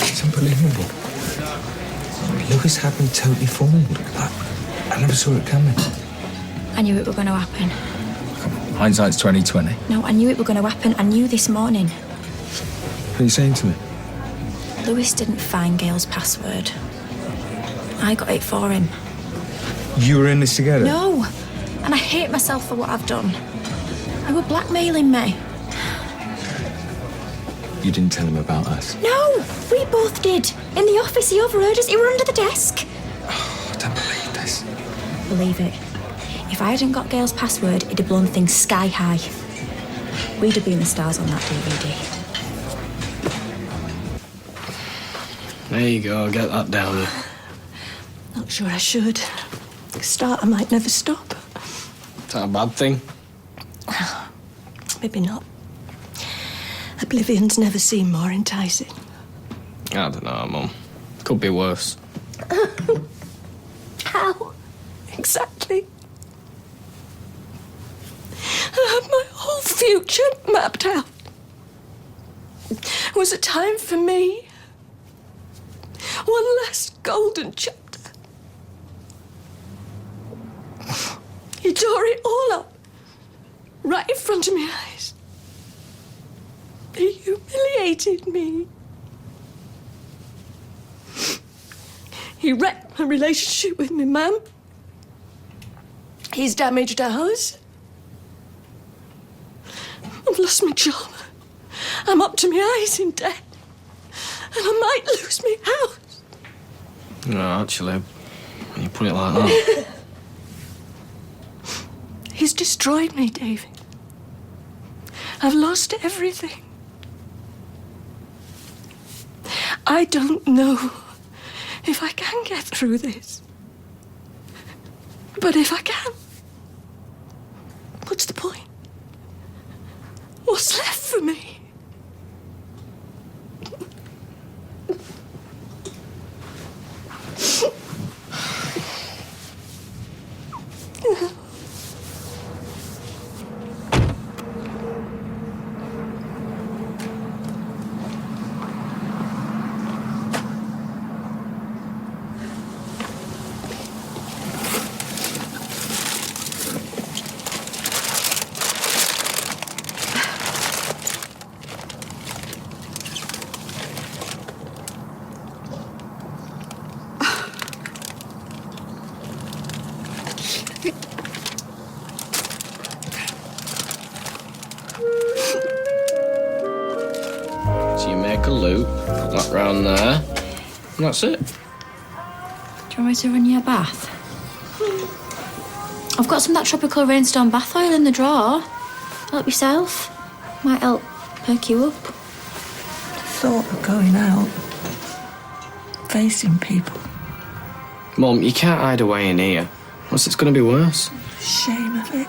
It's unbelievable. Lewis had me totally fooled. I never saw it coming. I knew it were going to happen. Hindsight's 20/20. No, I knew it were going to happen. I knew this morning. What are you saying to me? Lewis didn't find Gail's password. I got it for him. You were in this together? No, and I hate myself for what I've done. You were blackmailing me. You didn't tell him about us? No, we both did. In the office, he overheard us. He were under the desk. Oh, I don't believe this. Believe it. If I hadn't got Gail's password, it'd have blown things sky high. We'd have been the stars on that DVD. There you go, get that down. Not sure I should. Start, I might never stop. Is that a bad thing? Maybe not. Oblivion's never seemed more enticing. I don't know, Mum. Could be worse. How? Exactly. I had my whole future mapped out. It was a time for me. One last golden chapter. You tore it all up. Right in front of my eyes. He humiliated me. He wrecked my relationship with my mum. He's damaged ours. I've lost my job. I'm up to my eyes in debt. And I might lose my house. No, actually, when you put it like that. He's destroyed me, David. I've lost everything. I don't know if I can get through this. But if I can, what's the point? What's left for me? So you make a loop, put that round there, and that's it. Do you want me to run you a bath? I've got some of that tropical rainstorm bath oil in the drawer. Help yourself. Might help perk you up. Thought of going out, facing people. Mum, you can't hide away in here. What's it's going to be worse? Shame of it.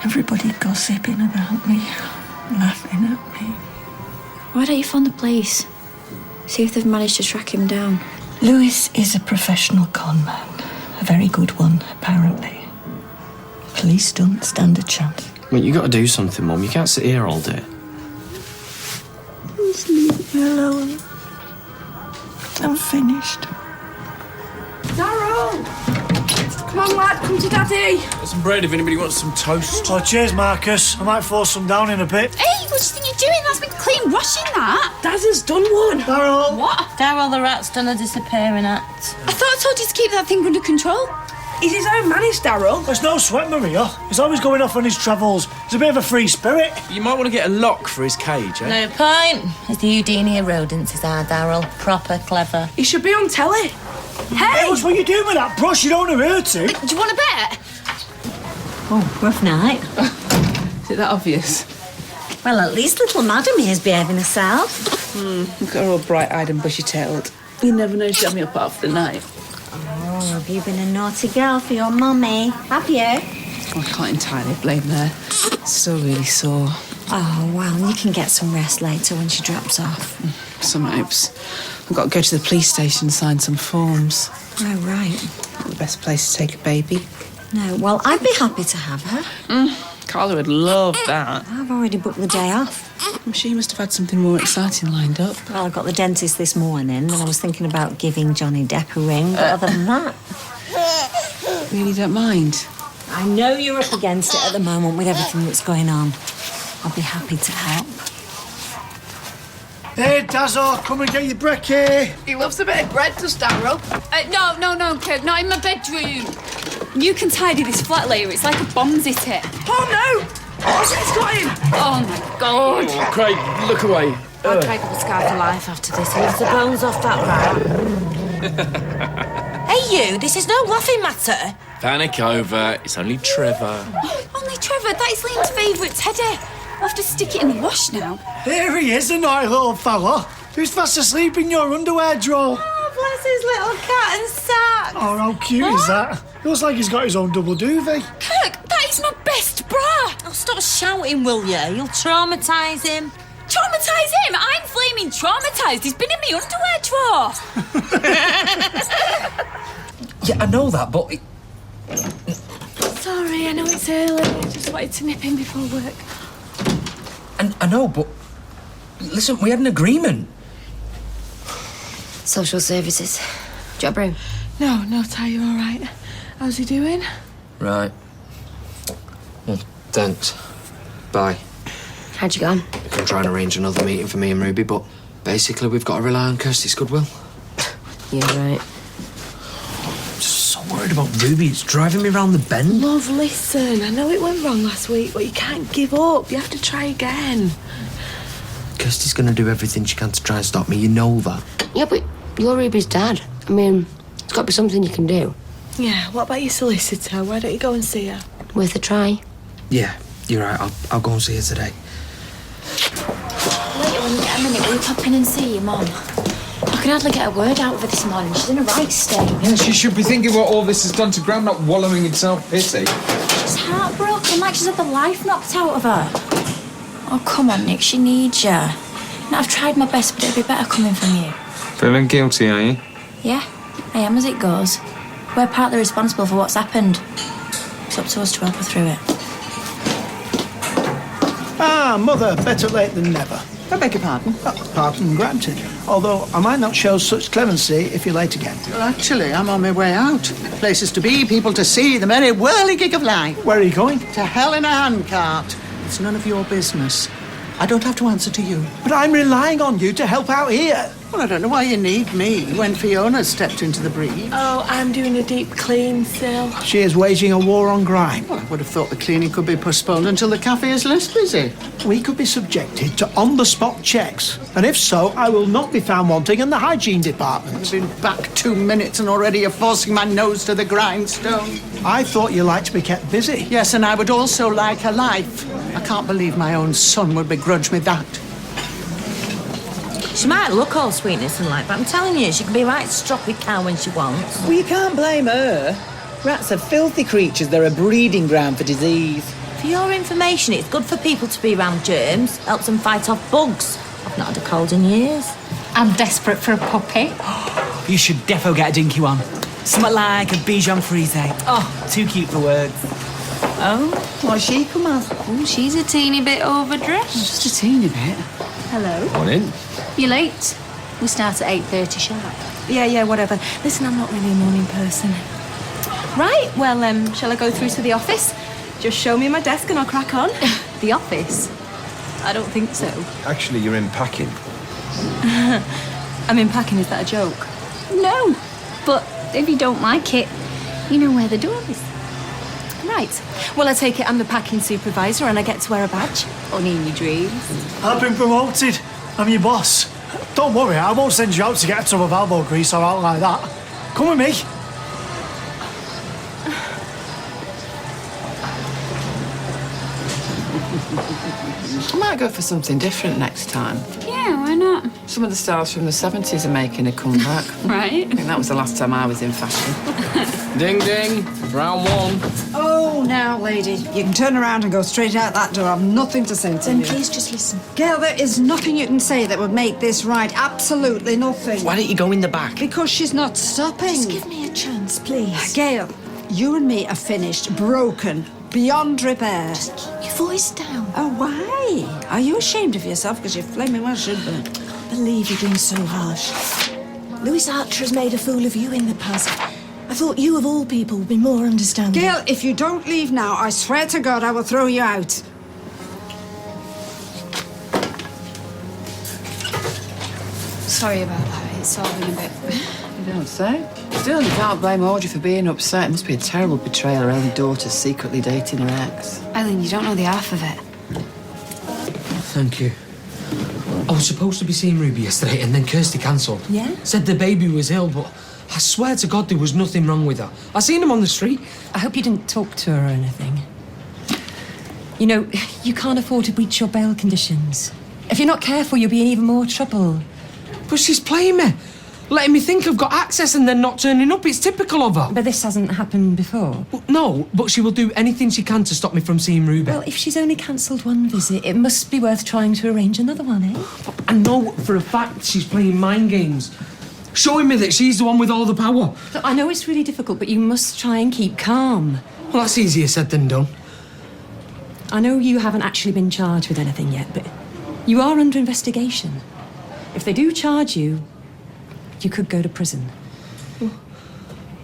Everybody gossiping about me, laughing at me. Why don't you phone the police? See if they've managed to track him down. Lewis is a professional con man. A very good one, apparently. Police don't stand a chance. Well, you got to do something, Mum. You can't sit here all day. Just leave me alone. I'm finished. Tyrone! Come on, lad, come to Daddy. Got some bread if anybody wants some toast. Oh, cheers, Marcus. I might force some down in a bit. Hey, what do you think you're doing? That's been clean washing, that. Dad has done one. Daryl. What? Daryl the rat's done a disappearing act. I thought I told you to keep that thing under control. He's his own man, is Daryl. There's no sweat, Maria. He's always going off on his travels. He's a bit of a free spirit. You might want to get a lock for his cage, eh? No point. It's the Houdini of rodents, is our Daryl. Proper clever. He should be on telly. Hey, what's what you doing with that brush? You don't want to hurt him. Do you want to bet? Oh, rough night. Is it that obvious? Well, at least little madam here's behaving herself. Look at her all bright-eyed and bushy-tailed. You never know she'll have me up half the night. Oh, have you been a naughty girl for your mummy? Have you? Oh, I can't entirely blame her. Still really sore. Oh, well, you can get some rest later when she drops off. Some hopes. I've got to go to the police station and sign some forms. Oh, right. Not the best place to take a baby. No, well, I'd be happy to have her. Carla would love that. I've already booked the day off. I'm sure you must have had something more exciting lined up. Well, I got the dentist this morning and I was thinking about giving Johnny Depp a ring, but other than that... Really don't mind? I know you're up against it at the moment with everything that's going on. I'll be happy to help. Hey, Dazzle, come and get your brekkie. He loves a bit of bread, does Daryl? No, Kirk, not in my bedroom. You can tidy this flat layer. It's like a bomb's hit it. Oh, no! Oh, it's got him! Oh, my God. Oh, Craig, look away. I'll Craig will scar for life after this. He lives the bones off that rat. Hey, you, this is no laughing matter. Panic over. It's only Trevor. Only Trevor. That is Liam's favourite teddy. I'll have to stick it in the wash now. Here he is, a naughty little fella. Who's fast asleep in your underwear drawer? Oh, bless his little cat and sack. Oh, how cute is that? Looks like he's got his own double duvet. Kirk, that is my best bra. Oh, stop shouting, will you? You'll traumatise him. Traumatise him? I'm flaming traumatised. He's been in my underwear drawer. Yeah, I know that, but... Sorry, I know it's early. I just wanted to nip in before work. And I know, but... Listen, we had an agreement. Social services. Job room. No, Ty, you all right? How's he doing? Right. Well, thanks. Bye. How'd you go on? We can try and arrange another meeting for me and Ruby, but basically we've got to rely on Kirsty's goodwill. You're right. I'm just so worried about Ruby. It's driving me round the bend. Love, listen. I know it went wrong last week, but you can't give up. You have to try again. Kirsty's going to do everything she can to try and stop me. You know that. Yeah, but you're Ruby's dad. I mean, it's got to be something you can do. Yeah, what about your solicitor? Why don't you go and see her? Worth a try. Yeah, you're right. I'll go and see her today. Later, when you get a minute, will you pop in and see your mum? I can hardly get a word out of her this morning. She's in a right state. Yeah, she should be thinking what all this has done to Gran, not wallowing in self-pity. She's heartbroken, like she's had the life knocked out of her. Oh, come on, Nick, she needs you. Now, I've tried my best, but it'd be better coming from you. Feeling guilty, are you? Yeah, I am as it goes. We're partly responsible for what's happened. It's up to us to help her through it. Ah, Mother, better late than never. I beg your pardon? Pardon granted. Although I might not show such clemency if you're late again. Well, actually, I'm on my way out. Places to be, people to see, the merry whirligig of life. Where are you going? To hell in a handcart. It's none of your business. I don't have to answer to you. But I'm relying on you to help out here. Well, I don't know why you need me when Fiona stepped into the breach. Oh, I'm doing a deep clean still. She is waging a war on grime. Well, I would have thought the cleaning could be postponed until the cafe is less busy. We could be subjected to on-the-spot checks. And if so, I will not be found wanting in the hygiene department. I've been back 2 minutes and already you're forcing my nose to the grindstone. I thought you liked to be kept busy. Yes, and I would also like a life. I can't believe my own son would begrudge me that. She might look all sweetness and like, but I'm telling you, she can be a right stroppy cow when she wants. Well, you can't blame her. Rats are filthy creatures. They're a breeding ground for disease. For your information, it's good for people to be around germs, helps them fight off bugs. I've not had a cold in years. I'm desperate for a puppy. You should defo get a dinky one. Something like a Bichon Frise. Oh, too cute for words. Oh, what's she come as? Oh, she's a teeny bit overdressed. Just a teeny bit. Hello. Morning. You late? We start at 8:30 sharp. Yeah, whatever. Listen, I'm not really a morning person. Right, well, shall I go through to the office? Just show me my desk and I'll crack on. The office? I don't think so. Actually, you're in packing. I'm in packing, is that a joke? No, but if you don't like it, you know where the door is. Right. Well, I take it I'm the packing supervisor and I get to wear a badge. Only in your dreams. I've been promoted. I'm your boss. Don't worry, I won't send you out to get a tub of elbow grease or out like that. Come with me. I might go for something different next time. Yeah, why not? Some of the stars from the 70s are making a comeback. Right. I think that was the last time I was in fashion. Ding, ding. Round one. Oh, Oh, now, lady, you can turn around and go straight out that door. I've nothing to say to Then you. please just listen. Gail, there is nothing you can say that would make this right. Absolutely nothing. Why don't you go in the back? Because she's not stopping. Just give me a chance, please. Gail, you and me are finished, broken, beyond repair. Just keep your voice down. Oh, why? Are you ashamed of yourself? Because you flaming well should be. I can't believe you're being so harsh. Lewis Archer has made a fool of you in the past. I thought you, of all people, would be more understanding. Gail, if you don't leave now, I swear to God I will throw you out. Sorry about that. It's all been a bit... You don't say. Still, you can't blame Audrey for being upset. It must be a terrible betrayal, her own daughter secretly dating her ex. Eileen, you don't know the half of it. Thank you. I was supposed to be seeing Ruby yesterday, and then Kirsty cancelled. Yeah? Said the baby was ill, but I swear to God there was nothing wrong with her. I seen him on the street. I hope you didn't talk to her or anything. You know, you can't afford to breach your bail conditions. If you're not careful, you'll be in even more trouble. But she's playing me. Letting me think I've got access and then not turning up. It's typical of her. But this hasn't happened before. No, but she will do anything she can to stop me from seeing Ruby. Well, if she's only cancelled one visit, it must be worth trying to arrange another one, eh? I know for a fact she's playing mind games. Showing me that she's the one with all the power. Look, I know it's really difficult, but you must try and keep calm. Well, that's easier said than done. I know you haven't actually been charged with anything yet, but you are under investigation. If they do charge you, you could go to prison.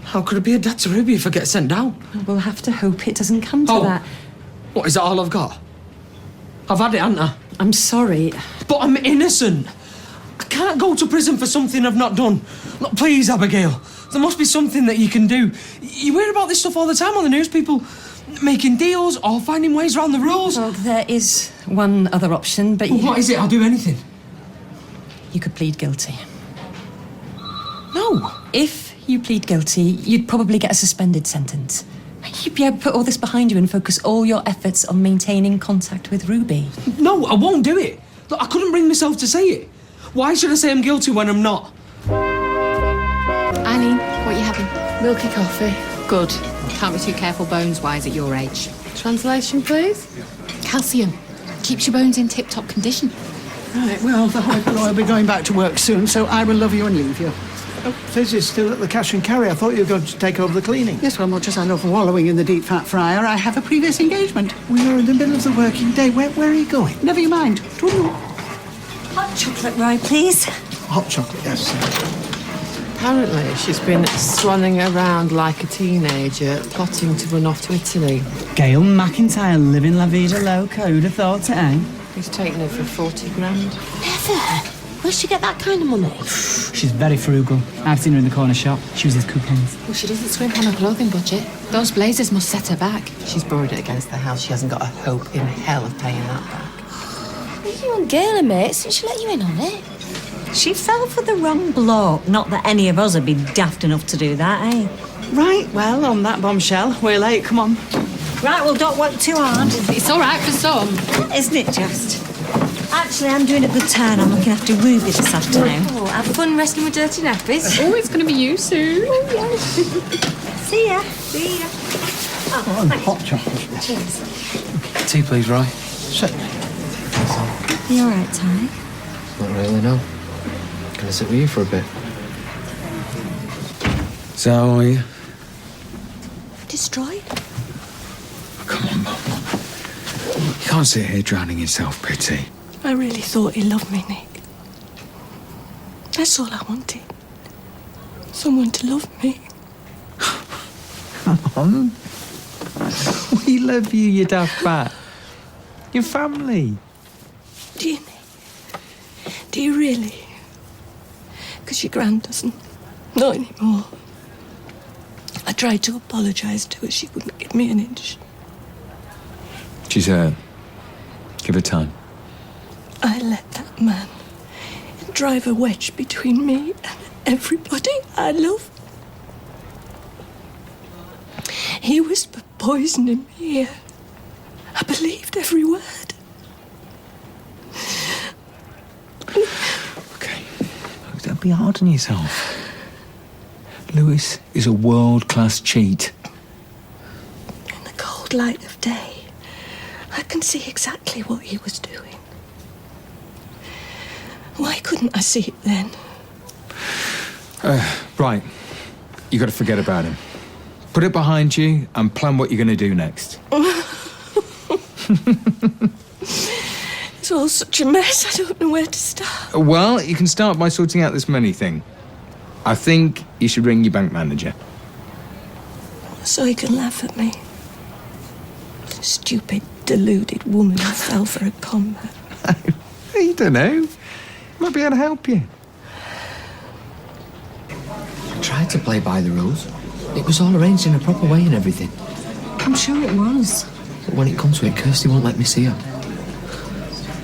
How could I be a dad to Ruby if I get sent down? We'll have to hope it doesn't come to that. What, is that all I've got? I've had it, haven't I? I'm sorry. But I'm innocent. I can't go to prison for something I've not done. Look, please, Abigail. There must be something that you can do. You hear about this stuff all the time on the news, people making deals or finding ways around the rules. Well, there is one other option, but... What is it? I'll do anything. You could plead guilty. No. If you plead guilty, you'd probably get a suspended sentence. You'd be able to put all this behind you and focus all your efforts on maintaining contact with Ruby. No, I won't do it. Look, I couldn't bring myself to say it. Why should I say I'm guilty when I'm not? Eileen, what are you having? Milky coffee. Good. Can't be too careful bones-wise at your age. Translation, please? Calcium. Keeps your bones in tip-top condition. Right, well, the I'll be going back to work soon, so I will love you and leave you. Liz is still at the cash and carry. I thought you were going to take over the cleaning. Yes, well, much as I love wallowing in the deep fat fryer, I have a previous engagement. We are in the middle of the working day. Where are you going? Never you mind. Toodaloo. Hot chocolate rye, please. Hot chocolate, yes. Apparently, she's been swanning around like a teenager, plotting to run off to Italy. Gail McIntyre living La Vida Loca. Who'd have thought it, eh? He's taken her for 40 grand. Never. Where'd she get that kind of money? She's very frugal. I've seen her in the corner shop. She uses coupons. Well, she doesn't scrimp on her clothing budget. Those blazers must set her back. She's borrowed it against the house. She hasn't got a hope in hell of paying that back. You and Gail are mates, and she let you in on it. She fell for the wrong bloke. Not that any of us would be daft enough to do that, eh? Right, well, on that bombshell, we're late. Come on. Right, well, don't work too hard. It's all right for some. Isn't it just? Actually, I'm doing a good turn. I'm looking after Ruby this afternoon. Oh, have fun resting with dirty nappies. Oh, it's going to be you soon. Oh, yes. See ya. See ya. Oh, and hot chocolate. Cheers. Tea, please, Roy. Certainly. You all right, Ty? Not really, no. Can I sit with you for a bit? So how are you? Destroyed? Come on, Mum. You can't sit here drowning in self-pity. I really thought he loved me, Nick. That's all I wanted. Someone to love me. Come on. We love you, you daft bat. Your family. Do you, Nick? Do you really? Because your gran doesn't. Not anymore. I tried to apologise to her. She wouldn't give me an inch. She's hurt. Give her time. I let that man drive a wedge between me and everybody I love. He whispered poison in my ear. I believed every word. Okay. Don't be hard on yourself. Lewis is a world-class cheat. In the cold broad light of day, I can see exactly what he was doing. Why couldn't I see it then? Right. You got to forget about him. Put it behind you and plan what you're going to do next. It's all such a mess, I don't know where to start. Well, you can start by sorting out this money thing. I think you should ring your bank manager. So he can laugh at me. Stupid, deluded woman who fell for a con man. You don't know. Might be able to help you. I tried to play by the rules. It was all arranged in a proper way and everything. I'm sure it was. But when it comes to it, Kirsty won't let me see her.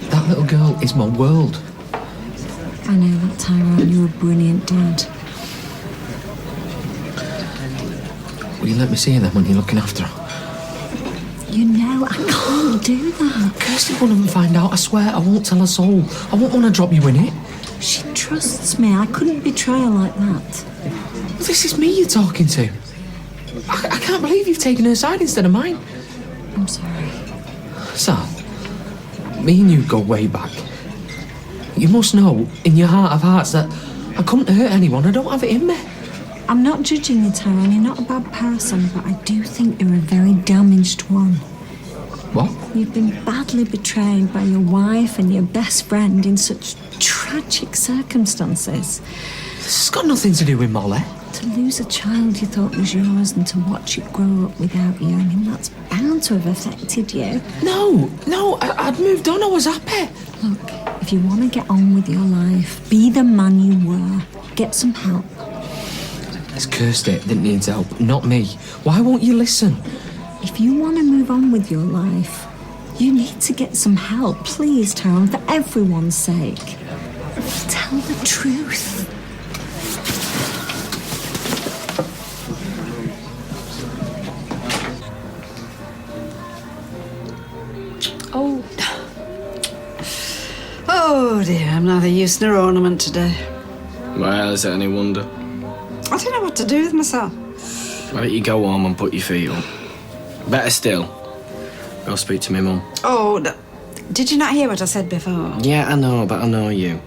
That little girl is my world. I know that, Tyrone. You're a brilliant dad. Will you let me see her then when you're looking after her? You know, I can't do that. Kirsty won't even find out, I swear. I won't tell her soul. I won't want to drop you in it. She trusts me. I couldn't betray her like that. This is me you're talking to. I can't believe you've taken her side instead of mine. I'm sorry. Sal, me and you go way back. You must know, in your heart of hearts, that I couldn't hurt anyone. I don't have it in me. I'm not judging you, Tyrone. You're not a bad person, but I do think you're a very damaged one. What? You've been badly betrayed by your wife and your best friend in such tragic circumstances. This has got nothing to do with Molly. To lose a child you thought was yours and to watch it grow up without you, I mean, that's bound to have affected you. No, I'd moved on. I was happy. Look, if you want to get on with your life, be the man you were. Get some help. It's Kirsty that needs help, not me. Why won't you listen? If you want to move on with your life, you need to get some help. Please, Tyrone, for everyone's sake. Tell the truth. Oh dear, I'm neither use nor ornament today. Well, is it any wonder? I don't know what to do with myself. Why don't you go home and put your feet up? Better still, go speak to my mum. Oh, did you not hear what I said before? Yeah, I know, but I know you.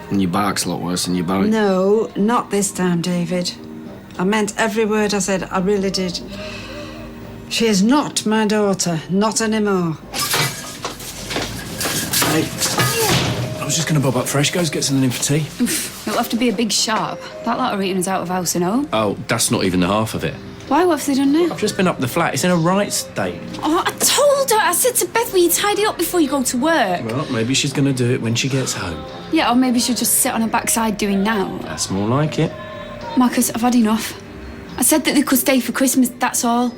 And your bark's a lot worse than your bite. No, not this time, David. I meant every word I said, I really did. She is not my daughter, not anymore. Hey, I was just going to bob up Freshco's, get something in for tea. It'll have to be a big sharp. That lot of eating is out of house and home. Oh, that's not even the half of it. Why? What have they done now? I've just been up the flat. It's in a right state. Oh, I told her. I said to Beth, will you tidy up before you go to work? Well, maybe she's going to do it when she gets home. Yeah, or maybe she'll just sit on her backside doing now. That's more like it. Marcus, I've had enough. I said that they could stay for Christmas, that's all.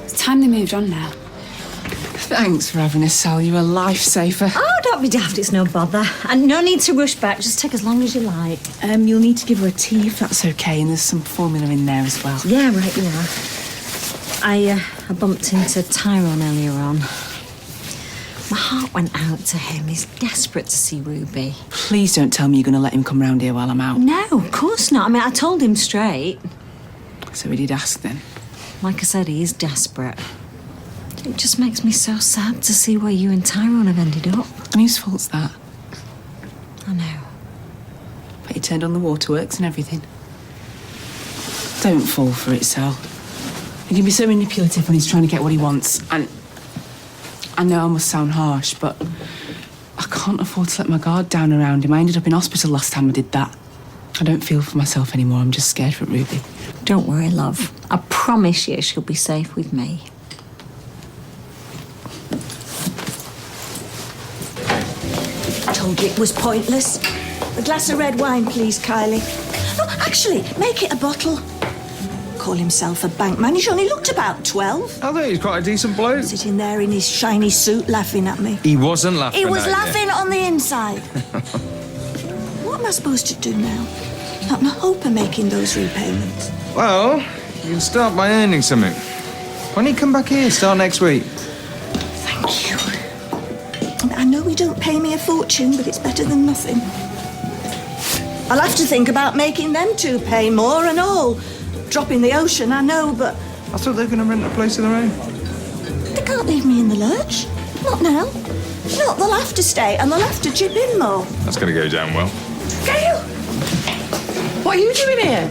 It's time they moved on now. Thanks for having us, Sal. You're a lifesaver. Oh, don't be daft, it's no bother. And no need to rush back, just take as long as you like. You'll need to give her a tea if that's okay, and there's some formula in there as well. Yeah, right, you are. I bumped into Tyrone earlier on. My heart went out to him. He's desperate to see Ruby. Please don't tell me you're going to let him come round here while I'm out. No, of course not. I mean, I told him straight. So he did ask then? Like I said, he is desperate. It just makes me so sad to see where you and Tyrone have ended up. And whose fault's that? I know. But he turned on the waterworks and everything. Don't fall for it, Sal. He can be so manipulative when he's trying to get what he wants. And I know I must sound harsh, but I can't afford to let my guard down around him. I ended up in hospital last time I did that. I don't feel for myself anymore. I'm just scared for Ruby. Don't worry, love. I promise you she'll be safe with me. Told you it was pointless. A glass of red wine, please, Kylie. Oh, actually, make it a bottle. Call himself a bank man. He's only looked about 12. I think he's quite a decent bloke. Sitting there in his shiny suit laughing at me. He wasn't laughing He was at laughing you. on the inside. What am I supposed to do now? Not in the hope of making those repayments. Well, you can start by earning something. Why don't you come back here, start next week? Thank you. I know we don't pay me a fortune, but it's better than nothing. I'll have to think about making them two pay more and all. Drop in the ocean, I know, but... I thought they were going to rent a place of their own. They can't leave me in the lurch. Not now. Not they'll have to stay and they'll have to chip in more. That's going to go down well. Gail! What are you doing here?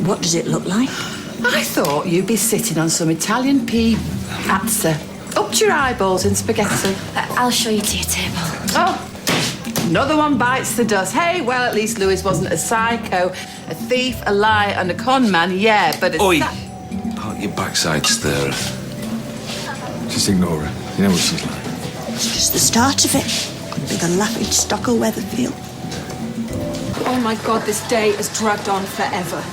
What does it look like? I thought you'd be sitting on some Italian pea pizza. Up to your eyeballs in spaghetti. I'll show you to your table. Oh, another one bites the dust. Hey, well, at least Lewis wasn't a psycho, a thief, a liar, and a con man, yeah, but... Oi! Park your backside, stirrer. Just ignore her. You know what she's like. It's just the start of it. Could be the laughing stock of Weatherfield. Oh my God, this day has dragged on forever.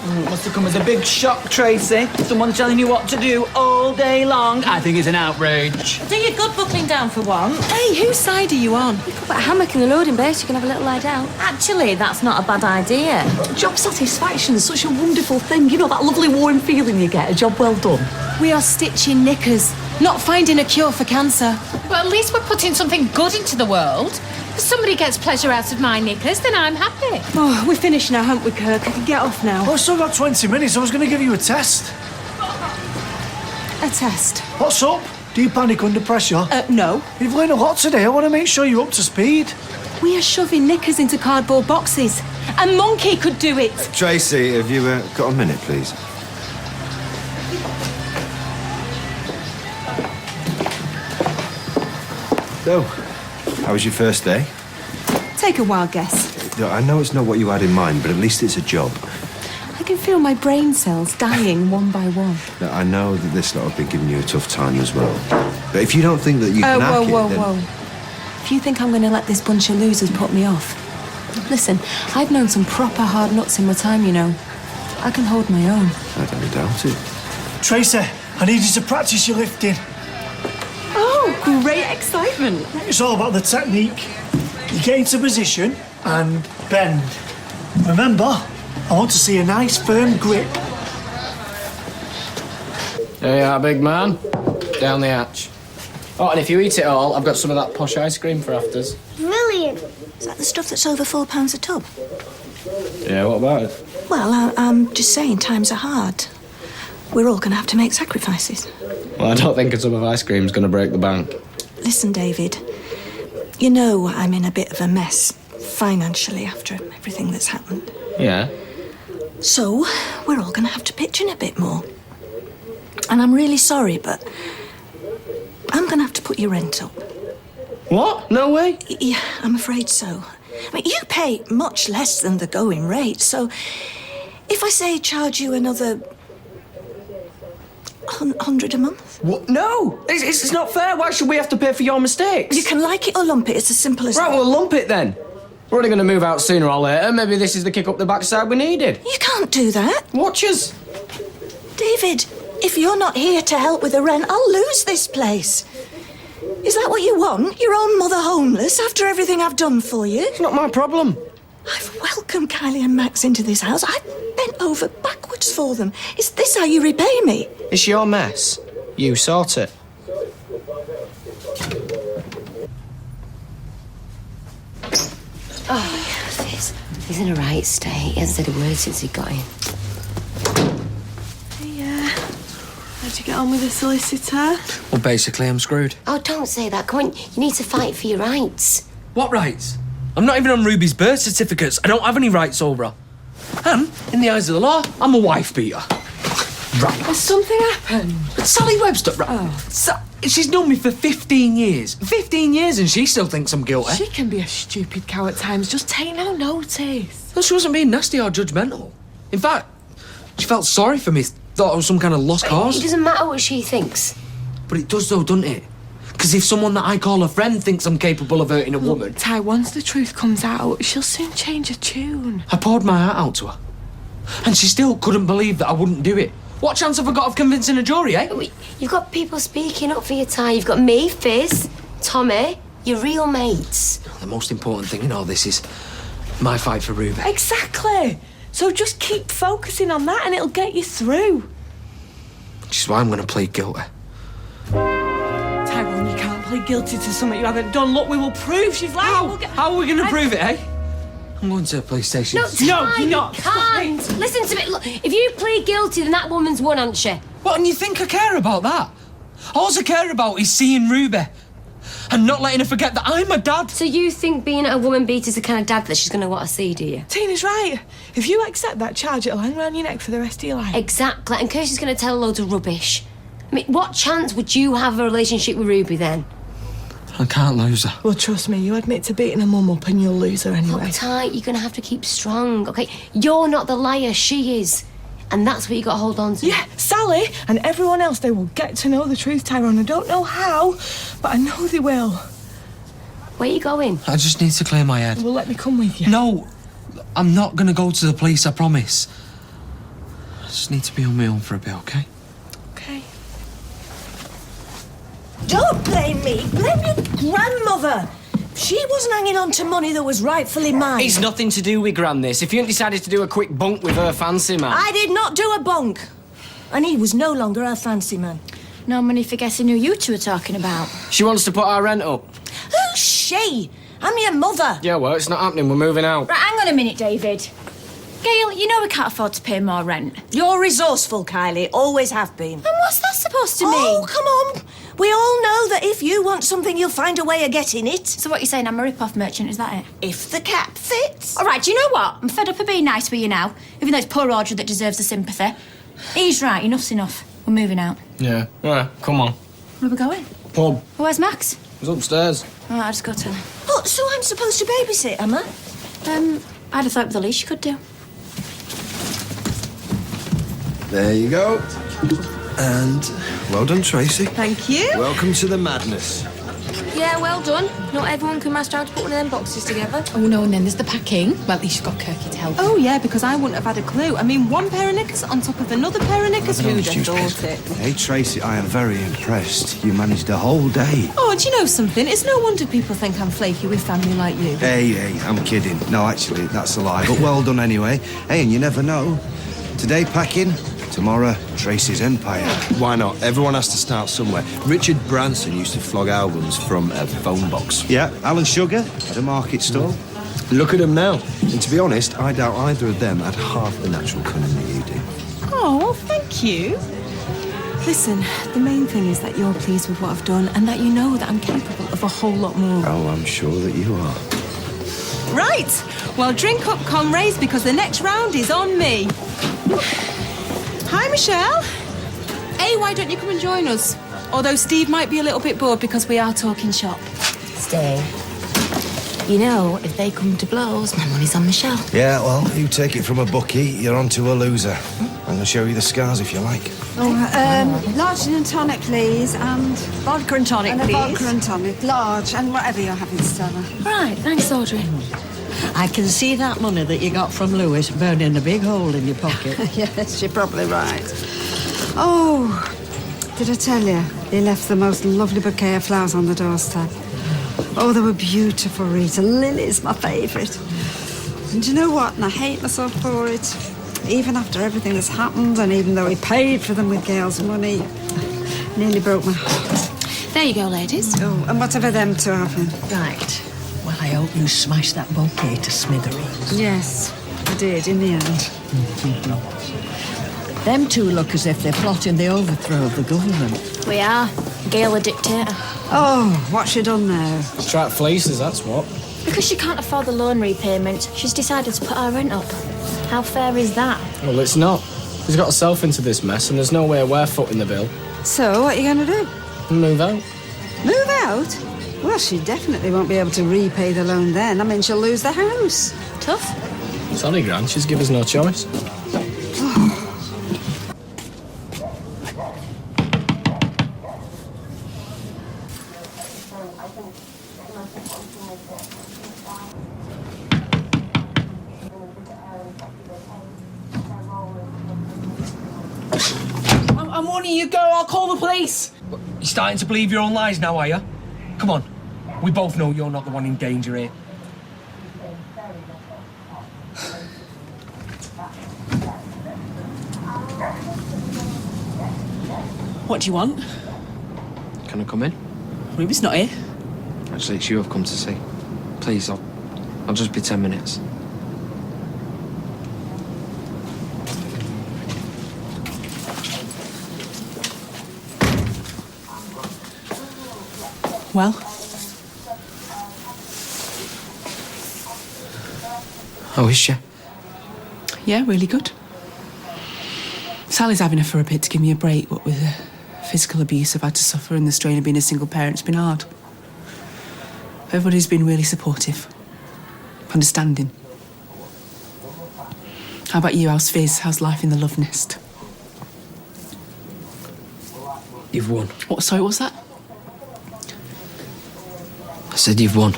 It must have come as a big shock, Tracy. Someone telling you what to do all day long. I think it's an outrage. Do you good buckling down for once? Hey, whose side are you on? You could put a hammock in the loading bay so you can have a little lie down. Actually, that's not a bad idea. Job satisfaction is such a wonderful thing. You know, that lovely warm feeling you get, a job well done. We are stitching knickers, not finding a cure for cancer. Well, at least we're putting something good into the world. If somebody gets pleasure out of my knickers, then I'm happy. Oh, we're finished now, haven't we, Kirk? I can get off now. Oh, I've still got 20 minutes. I was going to give you a test. A test? What's up? Do you panic under pressure? No. You've learned a lot today. I want to make sure you're up to speed. We are shoving knickers into cardboard boxes. A monkey could do it. Tracy, have you got a minute, please? So, how was your first day? Take a wild guess. I know it's not what you had in mind, but at least it's a job. I can feel my brain cells dying one by one. Now, I know that this lot have been giving you a tough time as well. But if you don't think that you can hack it, then... Whoa. If you think I'm going to let this bunch of losers put me off... Listen, I've known some proper hard nuts in my time, you know. I can hold my own. I don't doubt it. Tracy, I need you to practice your lifting. Oh, great excitement. It's all about the technique. You get into position and bend. Remember, I want to see a nice firm grip. There you are, big man. Down the hatch. Oh, and if you eat it all, I've got some of that posh ice cream for afters. Brilliant. Is that the stuff that's over £4 a tub? Yeah, what about it? Well, I'm just saying times are hard. We're all going to have to make sacrifices. Well, I don't think a tub of ice cream's going to break the bank. Listen, David, you know I'm in a bit of a mess financially after everything that's happened. Yeah. So, we're all going to have to pitch in a bit more. And I'm really sorry, but I'm going to have to put your rent up. What? No way? Yeah, I'm afraid so. I mean, you pay much less than the going rate, so if I say charge you another 100 a month? What? No! It's not fair. Why should we have to pay for your mistakes? You can like it or lump it. It's as simple as Right, that. well, lump it then. We're only going to move out sooner or later. Maybe this is the kick up the backside we needed. You can't do that. Watch us. David, if you're not here to help with the rent, I'll lose this place. Is that what you want? Your own mother homeless after everything I've done for you? It's not my problem. I've welcomed Kylie and Max into this house. I've bent over backwards for them. Is this how you repay me? It's your mess. You sort it. Oh, he's in a right state. He hasn't said a word since he got in. Yeah. How'd you get on with the solicitor? Well, basically, I'm screwed. Oh, don't say that. Come on, you need to fight for your rights. What rights? I'm not even on Ruby's birth certificates. I don't have any rights over her. And, in the eyes of the law, I'm a wife beater. Right. Has something happened? Sally Webster, right? Oh. She's known me for 15 years. 15 years and she still thinks I'm guilty. She can be a stupid cow at times. Just take no notice. Well, she wasn't being nasty or judgmental. In fact, she felt sorry for me, thought I was some kind of lost cause. It doesn't matter what she thinks. But it does though, doesn't it? Because if someone that I call a friend thinks I'm capable of hurting a woman... Ty, once the truth comes out, she'll soon change her tune. I poured my heart out to her. And she still couldn't believe that I wouldn't do it. What chance have I got of convincing a jury, eh? You've got people speaking up for you, Ty. You've got me, Fizz, Tommy, your real mates. The most important thing in all this is my fight for Ruby. Exactly. So just keep focusing on that and it'll get you through. Which is why I'm going to plead guilty. Tyrone, you can't plead guilty to something you haven't done. Look, we will prove she's lying. How are we going to prove it, eh? I'm going to the police station. No, you're not. Can't. Listen to me. Look, if you plead guilty, then that woman's won, hasn't she? What, and you think I care about that? All I care about is seeing Ruby and not letting her forget that I'm a dad. So you think being a woman beater's the kind of dad that she's going to want to see, do you? Tina's right. If you accept that charge, it'll hang around your neck for the rest of your life. Exactly, and Kirsty's going to tell loads of rubbish. I mean, what chance would you have of a relationship with Ruby then? I can't lose her. Well, trust me, you admit to beating her mum up and you'll lose her anyway. Look tight, you're going to have to keep strong, OK? You're not the liar, she is. And that's what you got to hold on to. Yeah, Sally and everyone else, they will get to know the truth, Tyrone. I don't know how, but I know they will. Where are you going? I just need to clear my head. Well, let me come with you. No, I'm not going to go to the police, I promise. I just need to be on my own for a bit, OK? OK. Don't blame me. Blame your grandmother. She wasn't hanging on to money that was rightfully mine. It's nothing to do with Gran, this. If you hadn't decided to do a quick bunk with her fancy man. I did not do a bunk. And he was no longer her fancy man. No money for guessing who you two are talking about. She wants to put our rent up. Who's she? I'm your mother. Yeah, well, it's not happening. We're moving out. Right, hang on a minute, David. Gail, you know we can't afford to pay more rent. You're resourceful, Kylie. Always have been. And what's that supposed to mean? Oh, come on. We all know that if you want something, you'll find a way of getting it. So what you're saying, I'm a rip-off merchant, is that it? If the cap fits. All right, do you know what? I'm fed up of being nice with you now, even though it's poor Audrey that deserves the sympathy. He's right, enough's enough. We're moving out. Yeah, come on. Where are we going? Pub. Where's Max? He's upstairs. All right, I'll just go tell him. Oh, so I'm supposed to babysit, am I? I'd have thought with the least you could do. There you go. And well done, Tracy. Thank you. Welcome to the madness. Yeah, well done. Not everyone can master how to put one of them boxes together. Oh, no, and then there's the packing. Well, at least you've got Kirky to help. Oh, yeah, because I wouldn't have had a clue. I mean, one pair of knickers on top of another pair of knickers. Who'd have thought it? Hey, Tracy, I am very impressed. You managed a whole day. Oh, do you know something? It's no wonder people think I'm flaky with family like you. Hey, I'm kidding. No, actually, that's a lie. But well done anyway. Hey, and you never know. Today packing, tomorrow Tracy's empire. Why not? Everyone has to start somewhere. Richard Branson used to flog albums from a phone box. Yeah, Alan Sugar at a market stall. Look at them now. And to be honest, I doubt either of them had half the natural cunning that you do. Oh, well, thank you. Listen, the main thing is that you're pleased with what I've done and that you know that I'm capable of a whole lot more. Oh, I'm sure that you are. Right. Well, drink up, comrades, because the next round is on me. Hi, Michelle. Hey, why don't you come and join us? Although Steve might be a little bit bored because we are talking shop. Stay. You know, if they come to blows, my money's on Michelle. Yeah, well, you take it from a bookie, you're on to a loser. I'm going to show you the scars if you like. Large gin and tonic, please, and vodka and tonic, and please. a vodka and tonic, large, and whatever you're having, Stella. Right, thanks, Audrey. I can see that money that you got from Lewis burning a big hole in your pocket. Yes, you're probably right. Oh, did I tell you? He left the most lovely bouquet of flowers on the doorstep. Oh, they were beautiful, Rita. Lily's my favourite. And do you know what? And I hate myself for it. Even after everything that's happened, and even though he paid for them with Gail's money, nearly broke my heart. There you go, ladies. Oh, and whatever them two having. Right. Well, I hope you smashed that bouquet to smithereens. Yes, I did, in the end. Them two look as if they're plotting the overthrow of the government. We are. Gail, a dictator. Oh, what's she done now? Strap fleeces, that's what. Because she can't afford the loan repayment, she's decided to put our rent up. How fair is that? Well, it's not. He's got herself into this mess, and there's no way we're footing the bill. So, what are you going to do? Move out. Move out? Well, she definitely won't be able to repay the loan then. I mean, she'll lose the house. Tough. Sorry, Gran, she's give us no choice. I'm warning you, girl. I'll call the police. You're starting to believe your own lies now, are you? Come on. We both know you're not the one in danger here. What do you want? Can I come in? Ruby's not here. Actually, it's you I've come to see. Please, I'll just be 10 minutes. Well? How is she? Yeah, really good. Sally's having her for a bit to give me a break, what with the physical abuse I've had to suffer and the strain of being a single parent, it's been hard. Everybody's been really supportive, understanding. How about you? How's Fizz? How's life in the love nest? You've won. What? Sorry, what's that? I said you've won.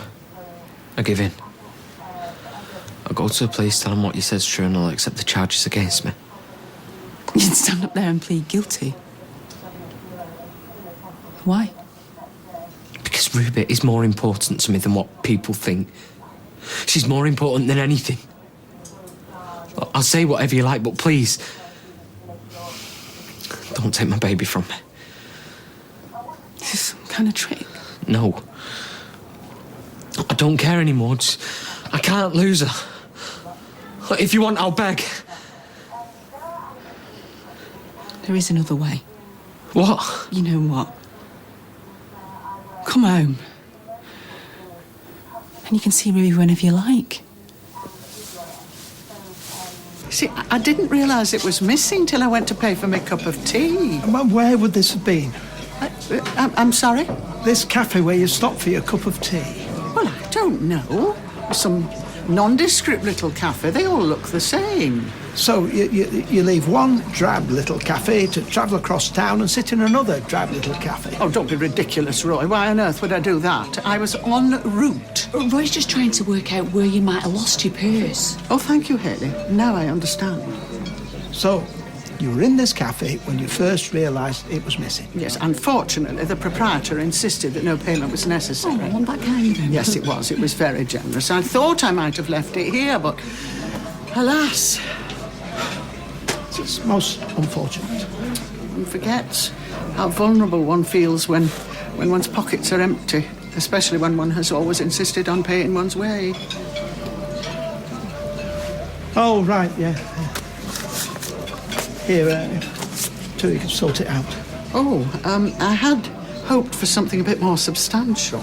I give in. I'll go to the police, tell them what you said's true, and I'll accept the charges against me. You'd stand up there and plead guilty. Why? Because Ruby is more important to me than what people think. She's more important than anything. I'll say whatever you like, but please, don't take my baby from me. Is this some kind of trick? No. I don't care anymore. I can't lose her. If you want, I'll beg. There is another way. What? You know what? Come home. And you can see Ruby whenever you like. See, I didn't realise it was missing till I went to pay for my cup of tea. Well, where would this have been? I'm sorry? This cafe where you stopped for your cup of tea. Well, I don't know. Some nondescript little cafe. They all look the same. So you leave one drab little cafe to travel across town and sit in another drab little cafe? Oh, don't be ridiculous, Roy. Why on earth would I do that? I was en route. Roy's just trying to work out where you might have lost your purse. Oh, thank you, Hayley. Now I understand. So, you were in this cafe when you first realised it was missing? Yes, unfortunately, the proprietor insisted that no payment was necessary. Oh, wasn't that kind of him? Yes, it was. It was very generous. I thought I might have left it here, but alas. It's most unfortunate. One forgets how vulnerable one feels when one's pockets are empty, especially when one has always insisted on paying one's way. Oh, right, yeah. Here, so you can sort it out. Oh, I had hoped for something a bit more substantial.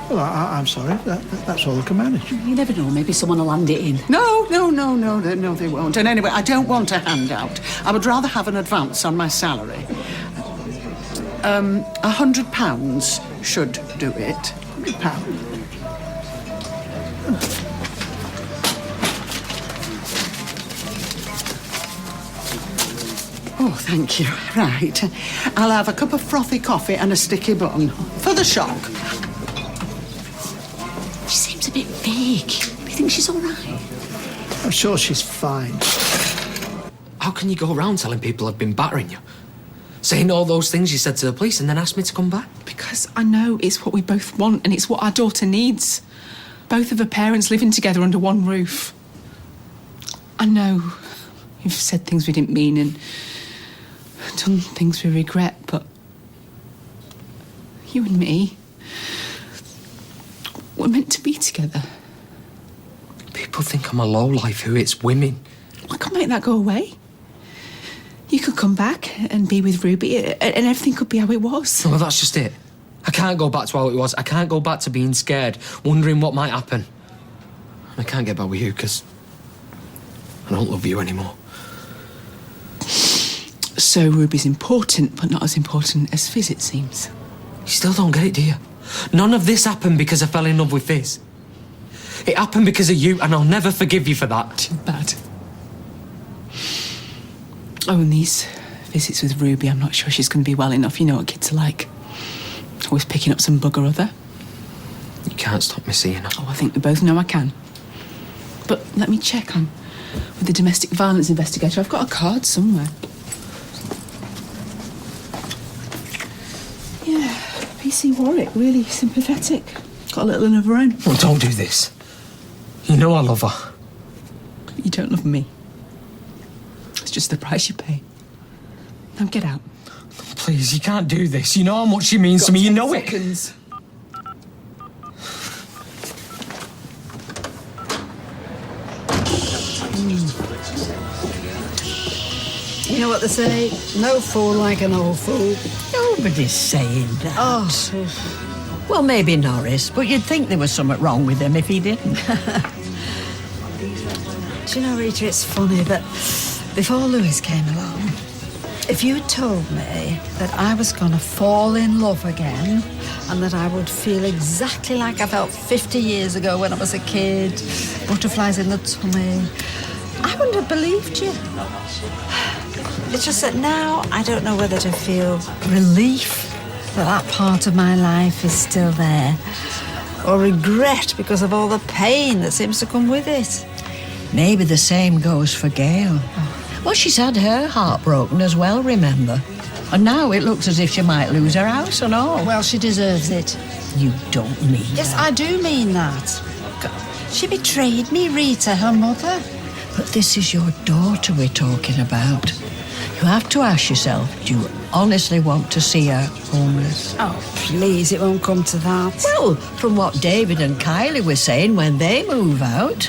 Well, I'm sorry. That's all I can manage. You never know, maybe someone will hand it in. No, they won't. And anyway, I don't want a handout. I would rather have an advance on my salary. £100 should do it. £100? Oh, thank you. Right. I'll have a cup of frothy coffee and a sticky bun. For the shock. She seems a bit vague. Do you think she's all right? I'm sure she's fine. How can you go around telling people I've been battering you? Saying all those things you said to the police and then ask me to come back? Because I know it's what we both want and it's what our daughter needs. Both of her parents living together under one roof. I know you've said things we didn't mean and done things we regret, but you and me, we're meant to be together. People think I'm a lowlife who hits women. I can't make that go away. You could come back and be with Ruby and everything could be how it was. Well, that's just it. I can't go back to how it was. I can't go back to being scared, wondering what might happen. I can't get back with you because I don't love you anymore. So Ruby's important, but not as important as Fizz, it seems. You still don't get it, do you? None of this happened because I fell in love with Fizz. It happened because of you, and I'll never forgive you for that. Too bad. Oh, and these visits with Ruby, I'm not sure she's going to be well enough. You know what kids are like. Always picking up some bug or other. You can't stop me seeing her. Oh, I think we both know I can. But let me check on with the domestic violence investigator. I've got a card somewhere. Yeah, PC Warwick, really sympathetic. Got a little of her own. Well, don't do this. You know I love her. You don't love me. It's just the price you pay. Now get out. Please, you can't do this. You know how much she means to me. You know seconds. it. You know what they say? No fool like an old fool. Nobody's saying that. Oh, Well, maybe Norris, but you'd think there was something wrong with him if he didn't. Do you know, Rita, it's funny that before Lewis came along, if you had told me that I was going to fall in love again and that I would feel exactly like I felt 50 years ago when I was a kid, butterflies in the tummy, I wouldn't have believed you. It's just that now I don't know whether to feel relief that that part of my life is still there, or regret because of all the pain that seems to come with it. Maybe the same goes for Gail. Well, she's had her heart broken as well, remember? And now it looks as if she might lose her house and all. Well, she deserves it. You don't mean Yes, that. I do mean that. She betrayed me, Rita, her mother. But this is your daughter we're talking about. You have to ask yourself, do you honestly want to see her homeless? Oh, please, it won't come to that. Well, from what David and Kylie were saying when they move out,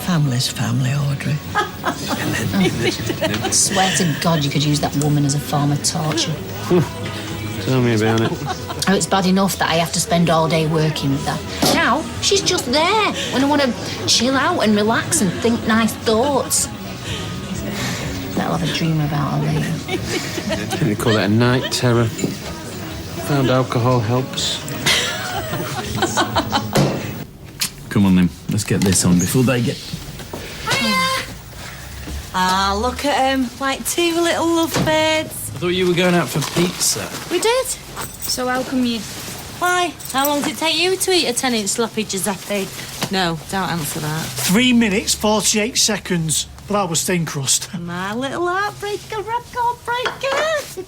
family's family, Audrey. I swear to God you could use that woman as a form of torture. Tell me about it. Oh, it's bad enough that I have to spend all day working with her. Now, she's just there when I want to chill out and relax and think nice thoughts. Bet I'll have a dream about her later. They call it a night terror. Found alcohol helps. Come on then, let's get this on before they get... Ah, look at them, like two little lovebirds. I thought you were going out for pizza. We did. So how come you... Why? How long did it take you to eat a 10-inch sloppy Giuseppe? No, don't answer that. 3 minutes, 48 seconds. But that was thin crust. My little heartbreaker, record breaker.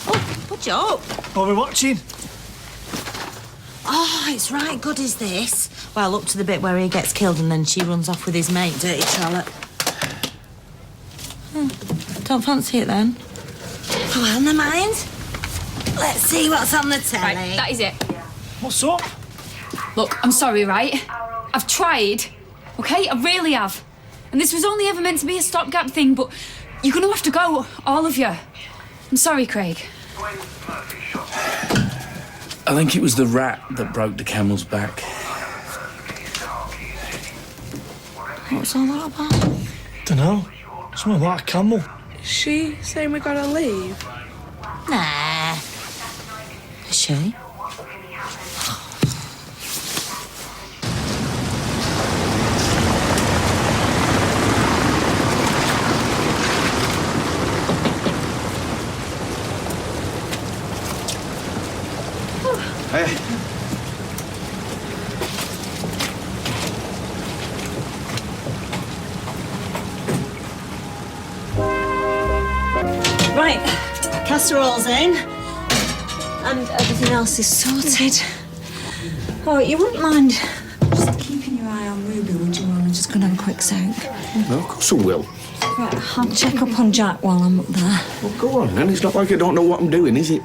Oh, put you up. What are we watching? Oh, it's right good, is this? Well, up to the bit where he gets killed and then she runs off with his mate, dirty Charlotte. Don't fancy it then? Well, never mind. Let's see what's on the telly. Right, that is it. What's up? Look, I'm sorry, right? I've tried, okay? I really have. And this was only ever meant to be a stopgap thing, but you're going to have to go, all of you. I'm sorry, Craig. I think it was the rat that broke the camel's back. What's all that about? Dunno. Something like a camel. Is she saying we gotta leave? Nah. Is she? Hey. Right, casserole's in. And everything else is sorted. Oh, you wouldn't mind just keeping your eye on Ruby, would you? I'm just going to have a quick soak. No, of course I will. Right, I'll check up on Jack while I'm up there. Well, go on, then. It's not like I don't know what I'm doing, is it?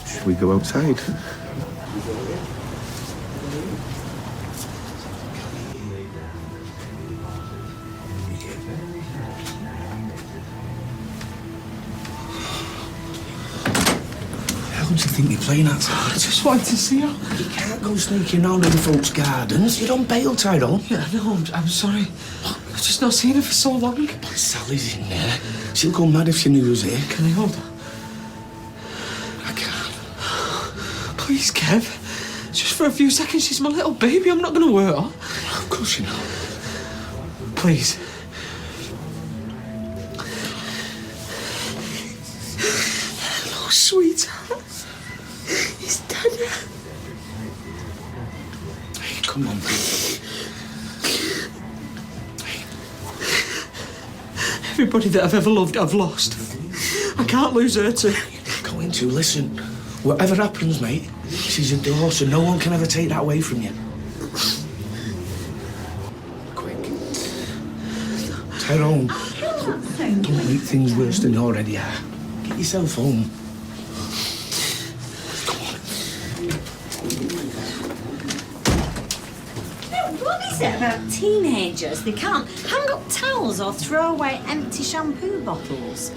Should we go outside? How do you think you're playing outside? I just wanted to see her. You can't go sneaking round other folks' gardens. You're on bail, Tyrone. Yeah, no, I'm sorry. I've just not seen her for so long. Sally's in there. She'll go mad if she knew you was here. Can I hold her? I can't. Please, Kev. Just for a few seconds, she's my little baby. I'm not going to hurt her. Of course you know. Please. Hello, sweetheart. It's Daniel. Hey, come on. Everybody that I've ever loved, I've lost. I can't lose her too. Going to listen. Whatever happens, mate, she's your daughter. No one can ever take that away from you. Quick. Tyrone, don't make things worse than they already are. Get yourself home. What is it about teenagers? They can't hang up towels or throw away empty shampoo bottles.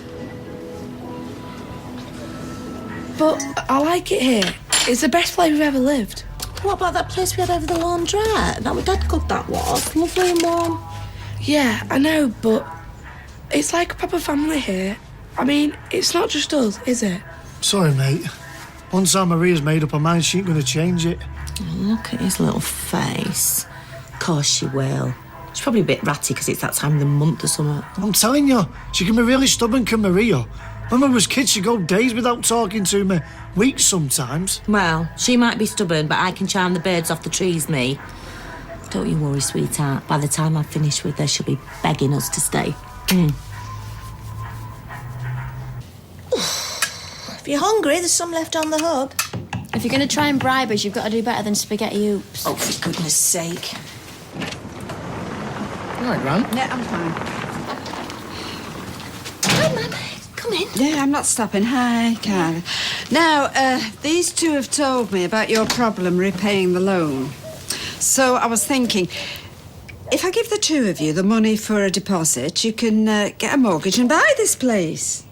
But I like it here. It's the best place we've ever lived. What about that place we had over the laundrette? That was Dad cooked that was. Lovely and warm. Yeah, I know, but it's like a proper family here. I mean, it's not just us, is it? Sorry, mate. Once Aunt Maria's made up her mind, she ain't going to change it. Look at his little face. Of course she will. She's probably a bit ratty because it's that time of the month or something. I'm telling you, she can be really stubborn, can Maria. When we was kids, she'd go days without talking to me. Weeks sometimes. Well, she might be stubborn, but I can charm the birds off the trees, me. Don't you worry, sweetheart. By the time I've finished with her, she'll be begging us to stay. If you're hungry, there's some left on the hob. If you're going to try and bribe us, you've got to do better than spaghetti hoops. Oh, for goodness sake. All right, Gran. Yeah, I'm fine. Hi, Mum. Come in. Yeah, I'm not stopping. Hi, Karen. Now, these two have told me about your problem repaying the loan. So I was thinking, if I give the two of you the money for a deposit, you can get a mortgage and buy this place.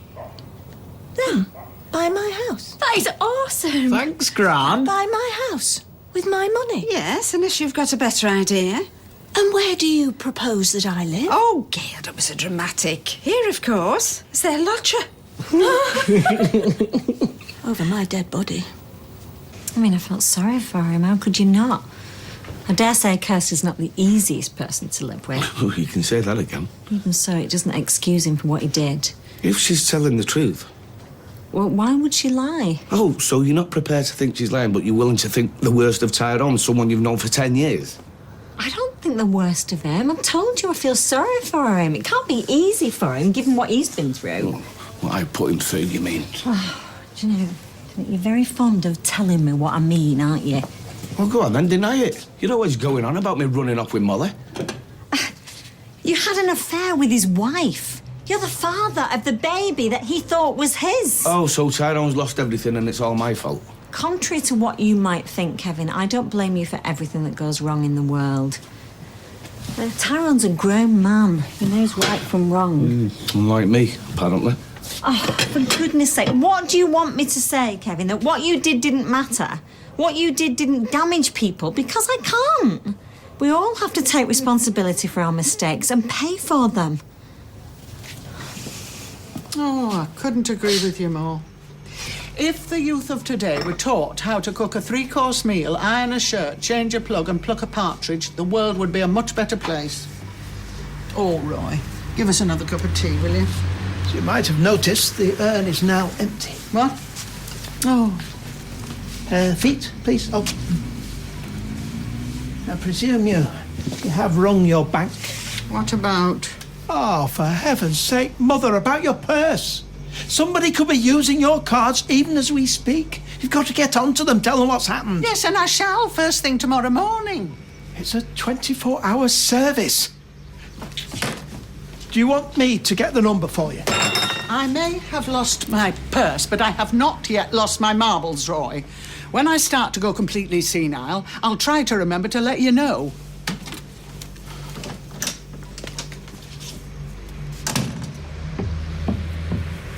Then, buy my house. That is awesome. Thanks, Gran. Buy my house with my money. Yes, unless you've got a better idea. And where do you propose that I live? Oh, Gail, that was so dramatic. Here, of course, as their lodger. Over my dead body. I mean, I felt sorry for him. How could you not? I dare say Kirsty's not the easiest person to live with. Oh, you can say that again. Even so, it doesn't excuse him for what he did. If she's telling the truth. Well, why would she lie? Oh, so you're not prepared to think she's lying, but you're willing to think the worst of Tyrone, someone you've known for 10 years? I don't think the worst of him. I've told you I feel sorry for him. It can't be easy for him, given what he's been through. What I put him through, you mean? Oh, do you know, you're very fond of telling me what I mean, aren't you? Well, go on then, deny it. You're always going on about me running off with Molly. You had an affair with his wife. You're the father of the baby that he thought was his. Oh, so Tyrone's lost everything and it's all my fault? Contrary to what you might think, Kevin, I don't blame you for everything that goes wrong in the world. Tyrone's a grown man. He knows right from wrong. Unlike me, apparently. Oh, for goodness sake, what do you want me to say, Kevin? That what you did didn't matter? What you did didn't damage people? Because I can't. We all have to take responsibility for our mistakes and pay for them. Oh, I couldn't agree with you more. If the youth of today were taught how to cook a three-course meal, iron a shirt, change a plug and pluck a partridge, the world would be a much better place. Oh, Roy, give us another cup of tea, will you? As you might have noticed, the urn is now empty. What? Oh. Feet, please. Oh. I presume you have rung your bank. What about? Oh, for heaven's sake, Mother, about your purse. Somebody could be using your cards even as we speak. You've got to get on to them, tell them what's happened. Yes, and I shall first thing tomorrow morning. It's a 24-hour service. Do you want me to get the number for you? I may have lost my purse, but I have not yet lost my marbles, Roy. When I start to go completely senile, I'll try to remember to let you know.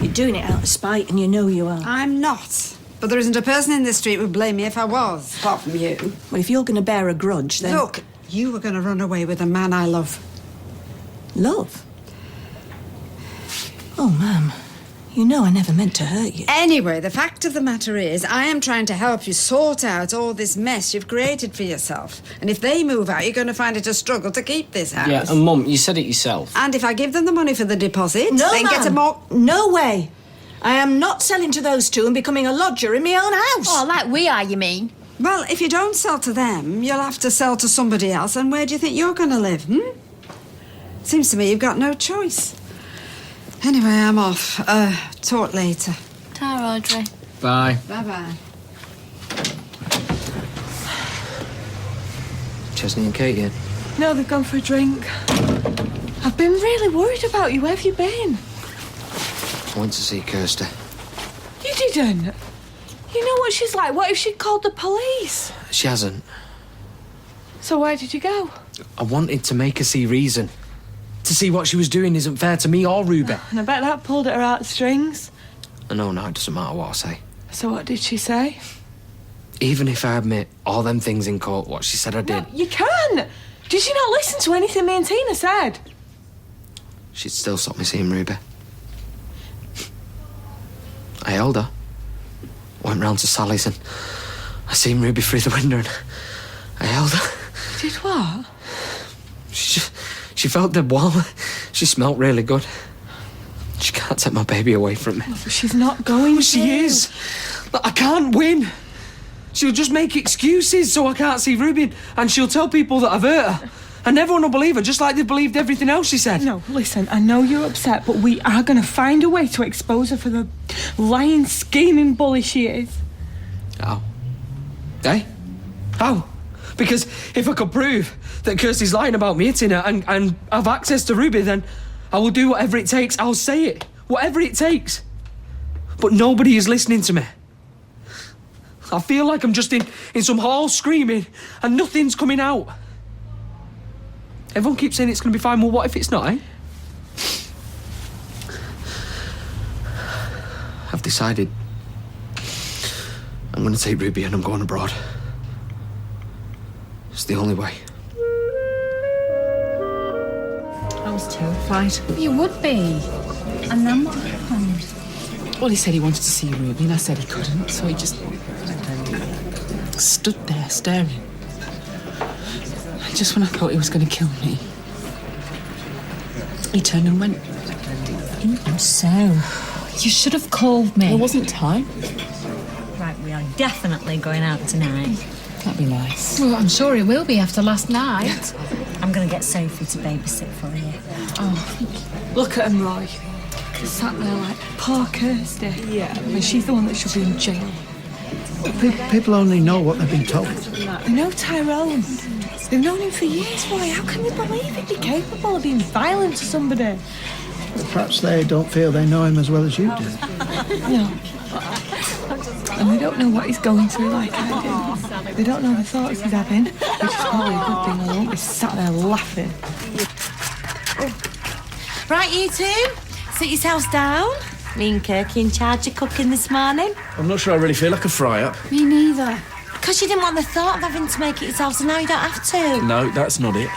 You're doing it out of spite, and you know you are. I'm not. But there isn't a person in this street who would blame me if I was, apart from you. Well, if you're going to bear a grudge, then... Look, you were going to run away with a man I love. Love? Oh, Mum, you know I never meant to hurt you. Anyway, the fact of the matter is, I am trying to help you sort out all this mess you've created for yourself. And if they move out, you're going to find it a struggle to keep this house. Yeah, and Mum, you said it yourself. And if I give them the money for the deposit, No, then get a Mum. more... No way. I am not selling to those two and becoming a lodger in my own house. Oh, like we are, you mean? Well, if you don't sell to them, you'll have to sell to somebody else. And where do you think you're going to live, Seems to me you've got no choice. Anyway, I'm off. Talk later. Ta, Audrey. Bye. Bye-bye. Chesney and Kate yet? No, they've gone for a drink. I've been really worried about you. Where have you been? I went to see Kirsty. You didn't. You know what she's like. What if she'd called the police? She hasn't. So where did you go? I wanted to make her see reason. To see what she was doing isn't fair to me or Ruby. And I bet that pulled at her heartstrings. I know now, it doesn't matter what I say. So what did she say? Even if I admit all them things in court, what she said I did, You can! Did you not listen to anything me and Tina said? she'd still stop me seeing Ruby. I held her. Went round to Sally's and I seen Ruby through the window and I held her. Did what? She felt dead warm. She smelt really good. She can't take my baby away from me. But she's not going to. She is. But I can't win. She'll just make excuses so I can't see Ruby, and she'll tell people that I've hurt her. And everyone will believe her, just like they believed everything else she said. No, listen, I know you're upset, but we are going to find a way to expose her for the lying, scheming bully she is. How? Eh? How? Because if I could prove that Kirsty's lying about me hitting her and have access to Ruby, then I will do whatever it takes. I'll say it. Whatever it takes. But nobody is listening to me. I feel like I'm just in some hall screaming and nothing's coming out. Everyone keeps saying it's going to be fine. Well, what if it's not, eh? I've decided I'm going to take Ruby and I'm going abroad. It's the only way. I was terrified. You would be. And then what happened? Well, he said he wanted to see Ruby, and I said he couldn't, so he just stood there staring. Just when I thought he was going to kill me, he turned and went. Even so, you should have called me. There wasn't time. Right, we are definitely going out tonight. That'd be nice. Well, I'm sure it will be after last night. I'm going to get Sophie to babysit for you. Oh, look at him, Roy. Sat there like poor Kirsty. Yeah. And she's the one that should be in jail. People only know what they've been told. They know Tyrone. They've known him for years, Roy. How can you believe he'd be capable of being violent to somebody? Perhaps they don't feel they know him as well as you do. No. And they don't know what he's going through like I do. They don't know the thoughts he's having, which is probably a good thing. I won't be sat there laughing. Right, you two, sit yourselves down. Me and Kirky in charge of cooking this morning. I'm not sure I really feel like a fry-up. Me neither. Because you didn't want the thought of having to make it yourself, so now you don't have to. No, that's not it.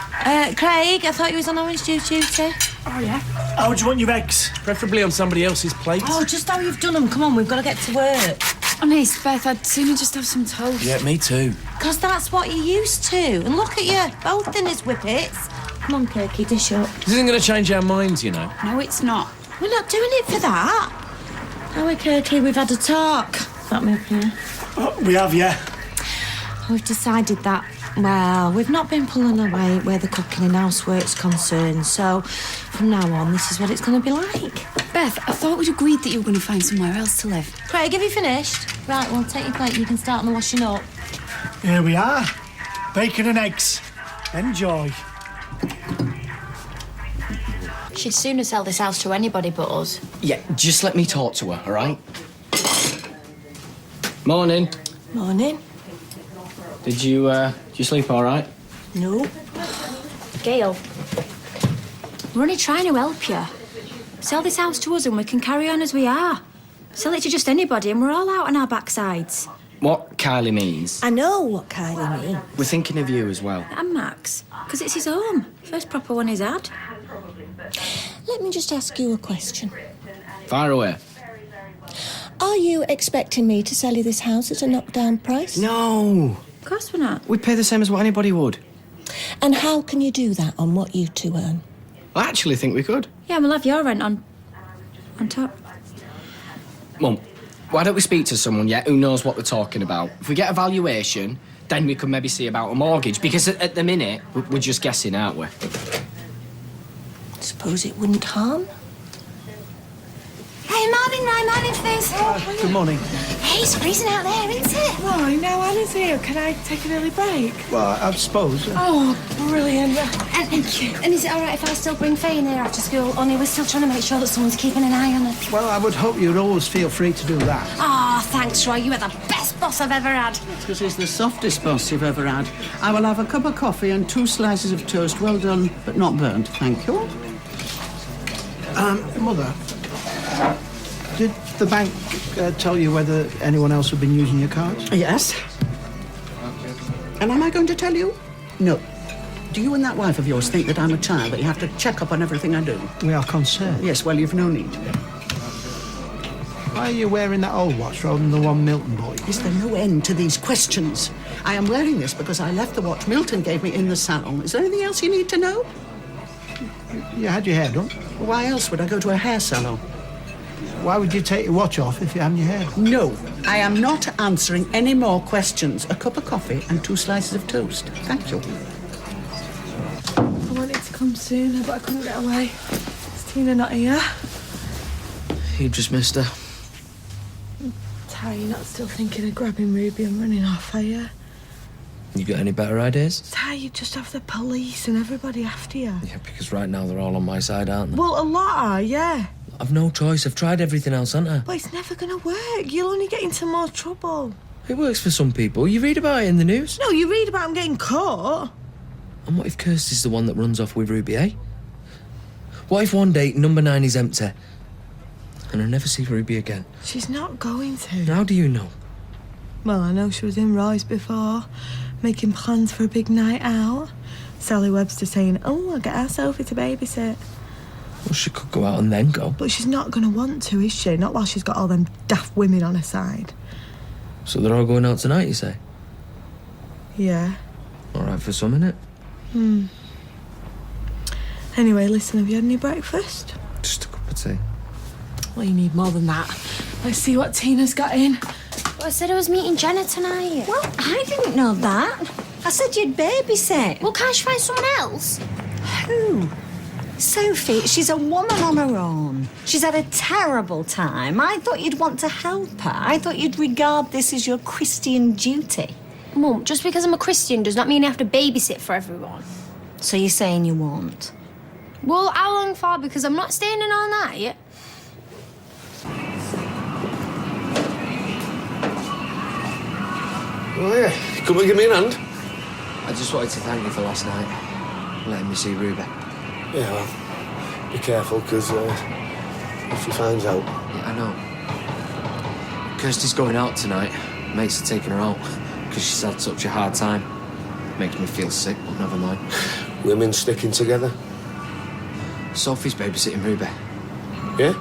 Craig, I thought you was on orange juice duty. Oh, yeah? How do you want your eggs? Preferably on somebody else's plate. Oh, just how you've done them. Come on, we've got to get to work. Honest, Beth, I'd sooner just have some toast. Yeah, me too. Because that's what you're used to. And look at you, both in his whippets. Come on, Kirky, dish up. This isn't going to change our minds, you know. No, it's not. We're not doing it for that. Now, Kirky, we've had a talk. That me up here. Oh, we have, yeah. We've decided that, well, we've not been pulling away where the cooking and housework's concerned, so from now on, this is what it's going to be like. Beth, I thought we'd agreed that you were going to find somewhere else to live. Craig, have you finished? Right, well, take your plate. You can start on the washing up. Here we are. Bacon and eggs. Enjoy. She'd sooner sell this house to anybody but us. Yeah, just let me talk to her, all right? Morning. Morning. Did you sleep all right? No. Gail, we're only trying to help you. Sell this house to us and we can carry on as we are. Sell it to just anybody and we're all out on our backsides. What Kylie means, I know what Kylie means. we're thinking of you as well. And Max, because it's his home. First proper one he's had. Let me just ask you a question. Fire away. Are you expecting me to sell you this house at a knockdown price? No. Of course we're not. We'd pay the same as what anybody would. And how can you do that on what you two earn? I actually think we could. Yeah, we'll have your rent on top. Mum, why don't we speak to someone yet who knows what they're talking about? If we get a valuation, then we could maybe see about a mortgage, because at the minute, we're just guessing, aren't we? Suppose it wouldn't harm. Hey, morning, Ryan. Morning, Fizz. Good morning. Hey, it's freezing out there, isn't it? Roy, now Anna's here. Can I take an early break? Well, I suppose. Oh, brilliant. And is it all right if I still bring Faye in here after school? Only we're still trying to make sure that someone's keeping an eye on her. Well, I would hope you'd always feel free to do that. Oh, thanks, Roy. You are the best boss I've ever had. Because he's the softest boss you've ever had. I will have a cup of coffee and 2 slices of toast, well done, but not burnt, thank you. Mother, Did the bank tell you whether anyone else had been using your cards? Yes. And am I going to tell you? No. Do you and that wife of yours think that I'm a child, that you have to check up on everything I do? We are concerned. Yes, well, you've no need. Why are you wearing that old watch rather than the one Milton bought you? Is there no end to these questions? I am wearing this because I left the watch Milton gave me in the salon. Is there anything else you need to know? You had your hair done. Why else would I go to a hair salon? Why would you take your watch off if you hadn't your hair done? No, I am not answering any more questions. A cup of coffee and 2 slices of toast. Thank you. I wanted to come sooner, but I couldn't get away. Is Tina not here? You just missed her. Ty, you're not still thinking of grabbing Ruby and running off, are you? You got any better ideas? Ty, you just have the police and everybody after you. Yeah, because right now they're all on my side, aren't they? Well, a lot are, yeah. I've no choice. I've tried everything else, haven't I? But it's never going to work. You'll only get into more trouble. It works for some people. You read about it in the news. No, you read about them getting caught. And what if Kirsty's the one that runs off with Ruby, eh? What if one day number 9 is empty and I never see Ruby again? She's not going to. How do you know? Well, I know she was in Roy's before, making plans for a big night out. Sally Webster saying, oh, I'll get our Sophie to babysit. Well, she could go out and then go. But she's not going to want to, is she? Not while she's got all them daft women on her side. So they're all going out tonight, you say? Yeah. All right for some, innit? Anyway, listen, have you had any breakfast? Just a cup of tea. Well, you need more than that. Let's see what Tina's got in. Well, I said I was meeting Jenna tonight. Well, I didn't know that. I said you'd babysit. Well, can't you find someone else? Who? Sophie, she's a woman on her own. She's had a terrible time. I thought you'd want to help her. I thought you'd regard this as your Christian duty. Mum, just because I'm a Christian does not mean I have to babysit for everyone. So you're saying you won't? Well, how long for? Because I'm not staying in all night. Oh, yeah. Come and give me an hand. I just wanted to thank you for last night. Letting me see Ruby. Yeah, well, be careful, because if she finds out... Yeah, I know. Kirsty's going out tonight. Mates are taking her out because she's had such a hard time. Makes me feel sick, but never mind. Women sticking together? Sophie's babysitting Ruby. Yeah?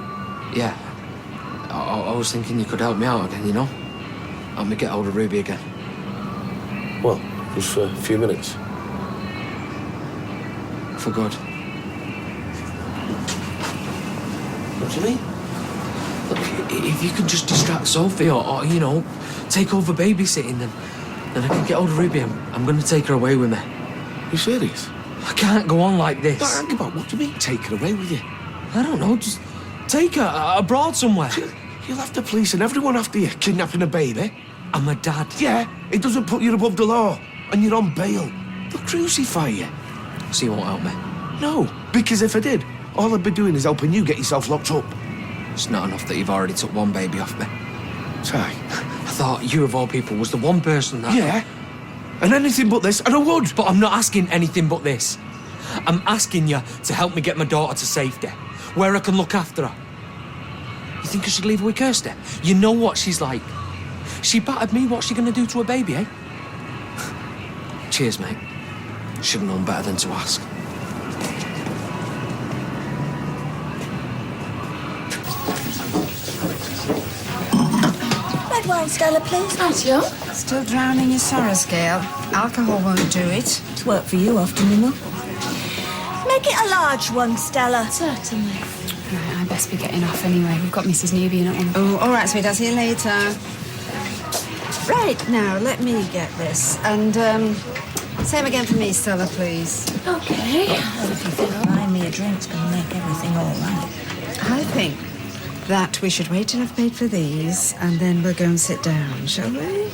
Yeah. I was thinking you could help me out again, you know? Help me get hold of Ruby again. Well, just for a few minutes. For good. What do you mean? Look, if you could just distract Sophie or you know, take over babysitting, then I can get hold of Ruby. I'm going to take her away with me. You serious? I can't go on like this. Don't hang about. What do you mean, take her away with you? I don't know, just take her abroad somewhere. You'll have the police and everyone after you, kidnapping a baby. I'm a dad. Yeah, it doesn't put you above the law. And you're on bail. They'll crucify you. So you won't help me? No, because if I did, all I'd be doing is helping you get yourself locked up. It's not enough that you've already took one baby off me. Ty. I thought you, of all people, was the one person that... Yeah, and anything but this, and I would. But I'm not asking anything but this. I'm asking you to help me get my daughter to safety, where I can look after her. You think I should leave her with Kirsty? You know what she's like. She battered me, what's she going to do to her baby, eh? Cheers, mate. Should have known better than to ask. Red wine, Stella, please. Thank you. Still drowning your sorrows, Gail. Alcohol won't do it. It's worked for you often enough. Make it a large one, Stella. Certainly. Right, I best be getting off anyway. We've got Mrs. Newby in at 1. Oh, all right, sweetheart. See you later. Right, now, let me get this. And, same again for me, Stella, please. Okay. Well, if you think buying me a drink's going to make everything all right. I think that we should wait till I've paid for these, and then we'll go and sit down, shall we?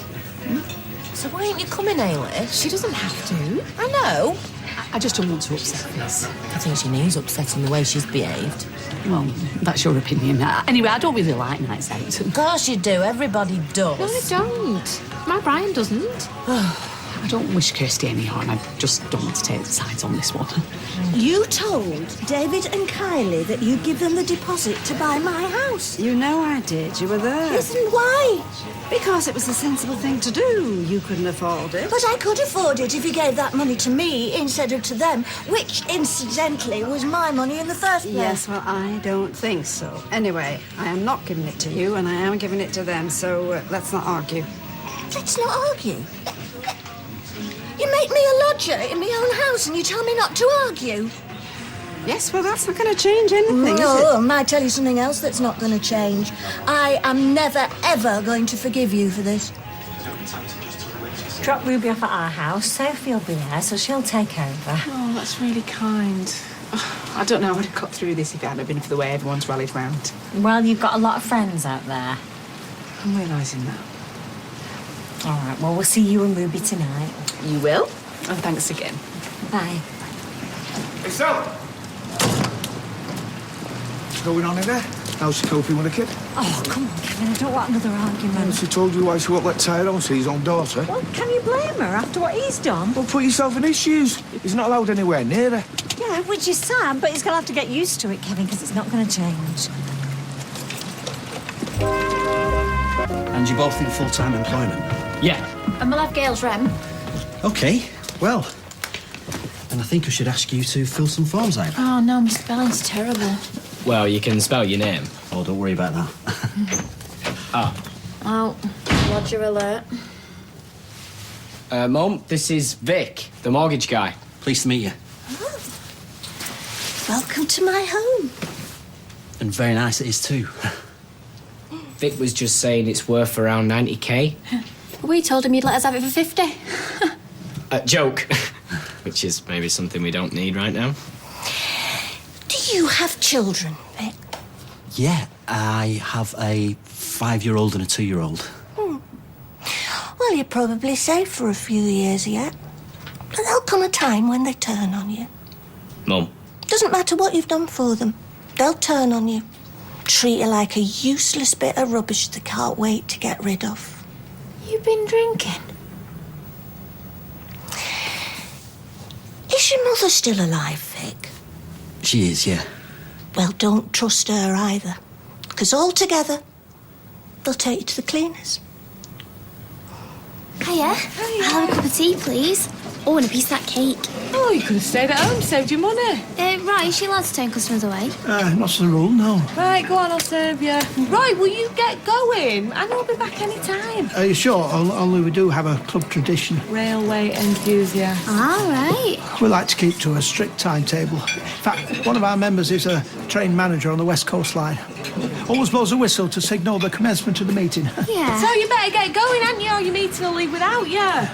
So why ain't you coming, Ailey? She doesn't have to. I know. I just don't want to upset this. I think she needs upsetting the way she's behaved. Well, that's your opinion. Anyway, I don't really like nights out. Of course you do. Everybody does. No, I don't. My Brian doesn't. I don't wish Kirsty any harm. I just don't want to take sides on this one. You told David and Kylie that you'd give them the deposit to buy my house. You know I did. You were there. Yes, and why? Because it was the sensible thing to do. You couldn't afford it. But I could afford it if you gave that money to me instead of to them, which, incidentally, was my money in the first place. Yes, well, I don't think so. Anyway, I am not giving it to you, and I am giving it to them, so let's not argue. Let's not argue. You make me a lodger in my own house and you tell me not to argue. Yes, well, that's not going to change anything, is it? No, I might tell you something else that's not going to change. I am never, ever going to forgive you for this. Drop Ruby off at our house. Sophie will be there, so she'll take over. Oh, that's really kind. I don't know how I'd have got through this if it hadn't been for the way everyone's rallied round. Well, you've got a lot of friends out there. I'm realising that. All right, well, we'll see you and Ruby tonight. You will? And thanks again. Bye. Hey, Sal! What's going on in there? How's she coping with the kid? Oh, come on, Kevin, I don't want another argument. She told you why she won't let Tyrone see his own daughter. Well, can you blame her after what he's done? Well, put yourself in his shoes. He's not allowed anywhere near her. Yeah, which is sad, but he's going to have to get used to it, Kevin, because it's not going to change. And you're both in full-time employment? Yeah. And we'll have Gail's rem. OK, well, then I think I should ask you to fill some forms out. Oh, no, my spelling's terrible. Well, you can spell your name. Oh, don't worry about that. Oh, lodger alert. Mum, this is Vic, the mortgage guy. Pleased to meet you. Oh. Welcome to my home. And very nice it is, too. Vic was just saying it's worth around 90k. We told him you'd let us have it for 50. Joke. Which is maybe something we don't need right now. Do you have children, Vic? Yeah, I have a 5-year-old and a 2-year-old. Well, you're probably safe for a few years yet. But there'll come a time when they turn on you. Mum. Doesn't matter what you've done for them. They'll turn on you. Treat you like a useless bit of rubbish they can't wait to get rid of. You've been drinking? Is your mother still alive, Vic? She is, yeah. Well, don't trust her either. Because altogether, they'll take you to the cleaners. Hiya. I'll have a cup of tea, please. Oh, and a piece of that cake. Oh, you could have stayed at home, saved your money. Right, is she allowed to turn customers away? Not the rule, no. Right, go on, I'll serve you. Right, will you get going? I know I'll be back any time. Are you sure? Only we do have a club tradition. Railway enthusiast. All right. We like to keep to a strict timetable. In fact, one of our members is a train manager on the West Coast Line. Always blows a whistle to signal the commencement of the meeting. Yeah. So you better get going, hadn't you, or your meeting will leave without you.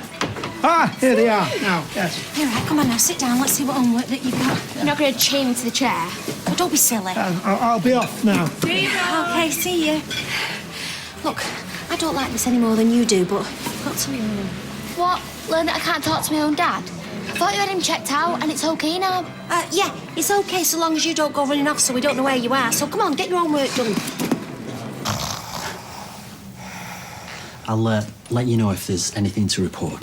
Here they are now, yes. All right, come on now, sit down. Let's see what homework that you've got. You're not going to chain me to the chair. Oh, don't be silly. I'll be off now. Okay, see you. Look, I don't like this any more than you do, but I've got to be real. What? Learn that I can't talk to my own dad? I thought you had him checked out, and it's okay now. Yeah, it's okay so long as you don't go running off so we don't know where you are. So come on, get your homework done. I'll let you know if there's anything to report.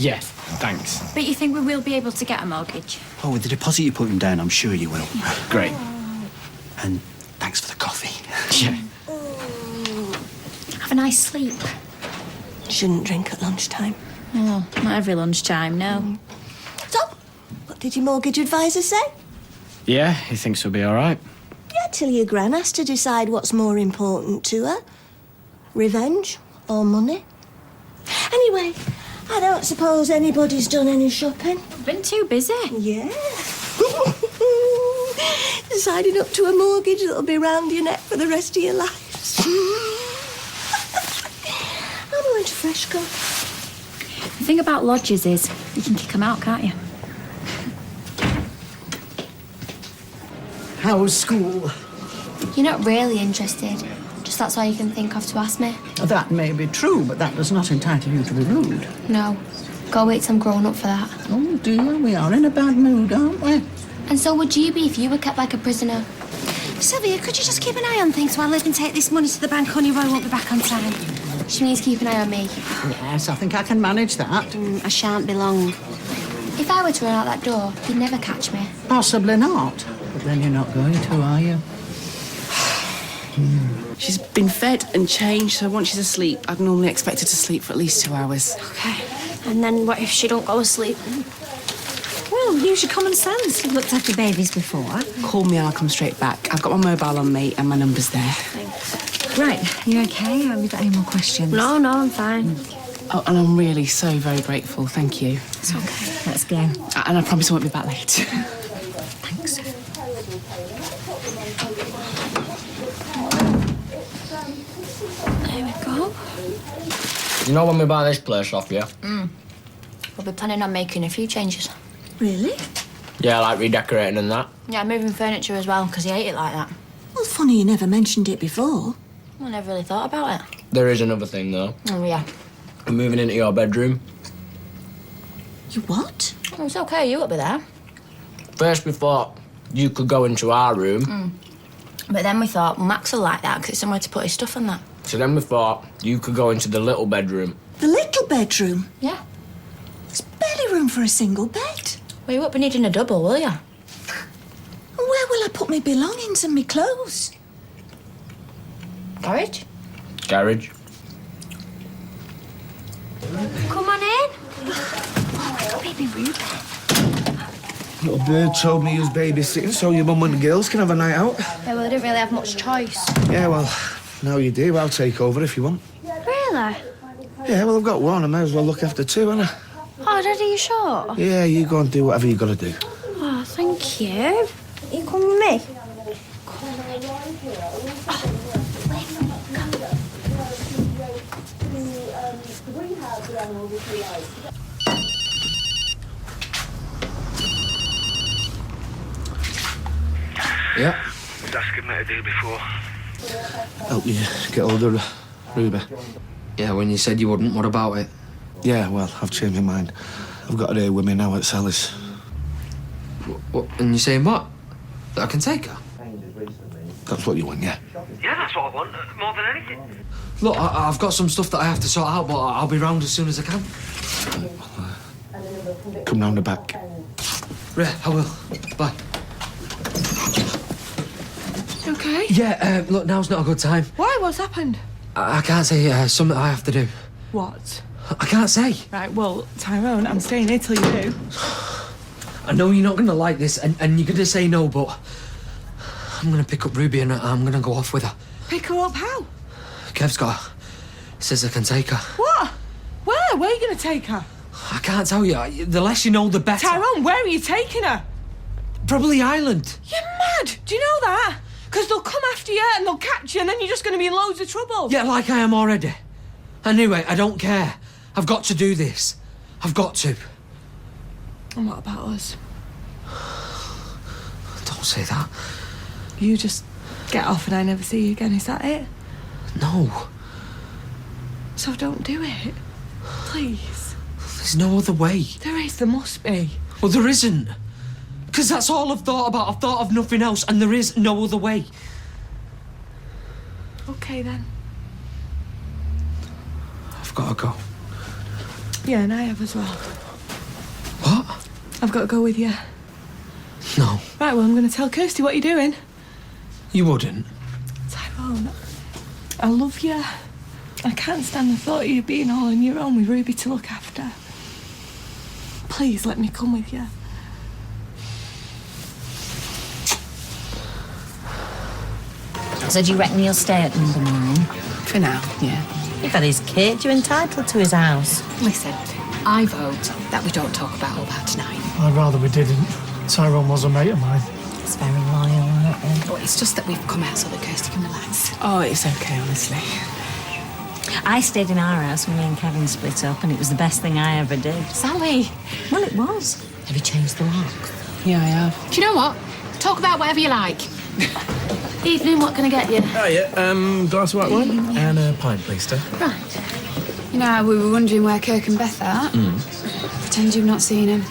Yeah, thanks. But you think we will be able to get a mortgage? Oh, with the deposit you're putting down, I'm sure you will. Great. And thanks for the coffee. Yeah. Have a nice sleep. Shouldn't drink at lunchtime. Oh, not every lunchtime, no. So, what did your mortgage advisor say? Yeah, he thinks we'll be all right. Yeah, till your gran has to decide what's more important to her. Revenge or money. Anyway, I don't suppose anybody's done any shopping. I've been too busy. Yeah. Deciding up to a mortgage that'll be round your neck for the rest of your lives. I'm going to Fresco. The thing about lodgers is you can kick them out, can't you? How's school? You're not really interested. Just that's all you can think of to ask me. That may be true, but that does not entitle you to be rude. No. Go wait till I'm grown up for that. Oh dear, we are in a bad mood, aren't we? And so would you be if you were kept like a prisoner. Sylvia, could you just keep an eye on things while I can take this money to the bank? Honey Roy won't be back on time. She needs to keep an eye on me. Yes, I think I can manage that. I shan't be long. If I were to run out that door, you'd never catch me. Possibly not. But then you're not going to, are you? She's been fed and changed, so once she's asleep, I'd normally expect her to sleep for at least 2 hours. Okay. And then what if she don't go to sleep? Well, use your common sense. You've looked after babies before. Call me and I'll come straight back. I've got my mobile on me and my number's there. Thanks. Right, you okay? Have you got any more questions? No, I'm fine. Oh, and I'm really so very grateful. Thank you. It's okay. Let's go. And I promise I won't be back late. Thanks. There we go. You know when we buy this place off you? We'll be planning on making a few changes. Really? Yeah, like redecorating and that. Yeah, moving furniture as well, because he ate it like that. Well, funny you never mentioned it before. I never really thought about it. There is another thing, though. Oh, yeah. I'm moving into your bedroom. You what? Oh, it's okay, you'll be there. First, we thought you could go into our room. But then we thought, well, Max will like that, because it's somewhere to put his stuff on that. So then we thought you could go into the little bedroom. The little bedroom? Yeah. There's barely room for a single bed. Well, you won't be needing a double, will you? And where will I put my belongings and my clothes? Garage? Garage. Come on in. Oh, baby Ruby. Little bird told me he was babysitting so your mum and the girls can have a night out. Yeah, well, I didn't really have much choice. Yeah, well, now you do. I'll take over if you want. Really? Yeah, well, I've got one. I may as well look after two, haven't I? Oh, Daddy, you sure? Yeah, you go and do whatever you got to do. Oh, thank you. You come with me? Yeah. Was asking me to do before. Help you get older, Ruby. Yeah, when you said you wouldn't, what about it? Yeah, well, I've changed my mind. I've got her here with me now at Sally's. What? And you're saying what? That I can take her? That's what you want, yeah? Yeah, that's what I want, more than anything. Look, I've got some stuff that I have to sort out, but I'll be round as soon as I can. Come round the back. Yeah, I will. Bye. Okay? Yeah, look, now's not a good time. Why? What's happened? I can't say something I have to do. What? I can't say. Right, well, Tyrone, I'm staying here till you do. I know you're not going to like this, and you're going to say no, but I'm going to pick up Ruby and I'm going to go off with her. Pick her up how? Kev's got her. Says I can take her. What? Where? Where are you going to take her? I can't tell you. The less you know, the better. Tyrone, where are you taking her? Probably Ireland. You're mad! Do you know that? Because they'll come after you and they'll catch you and then you're just going to be in loads of trouble. Yeah, like I am already. Anyway, I don't care. I've got to do this. I've got to. And what about us? Don't say that. You just get off and I never see you again, is that it? No. So don't do it. Please. There's no other way. There is, there must be. Well, there isn't. Because that's all I've thought about. I've thought of nothing else, and there is no other way. Okay, then. I've got to go. Yeah, and I have as well. What? I've got to go with you. No. Right, well, I'm going to tell Kirsty what you're doing. You wouldn't. Tyrone, I love you. I can't stand the thought of you being all on your own with Ruby to look after. Please let me come with you. So do you reckon you'll stay at number 9? For now, yeah. You've had his kid, you're entitled to his house. Listen, I vote that we don't talk about all that tonight. I'd rather we didn't. Tyrone was a mate of mine. It's very loyal, isn't it? But it's just that we've come out so that Kirsty can relax. Oh, it's okay, honestly. I stayed in our house when me and Kevin split up, and it was the best thing I ever did. Sally! Well, it was. Have you changed the lock? Yeah, I have. Do you know what? Talk about whatever you like. Evening, what can I get you? Oh, yeah. Glass of white wine and a pint, please, sir. Right. You know how we were wondering where Kirk and Beth are? Pretend you've not seen him.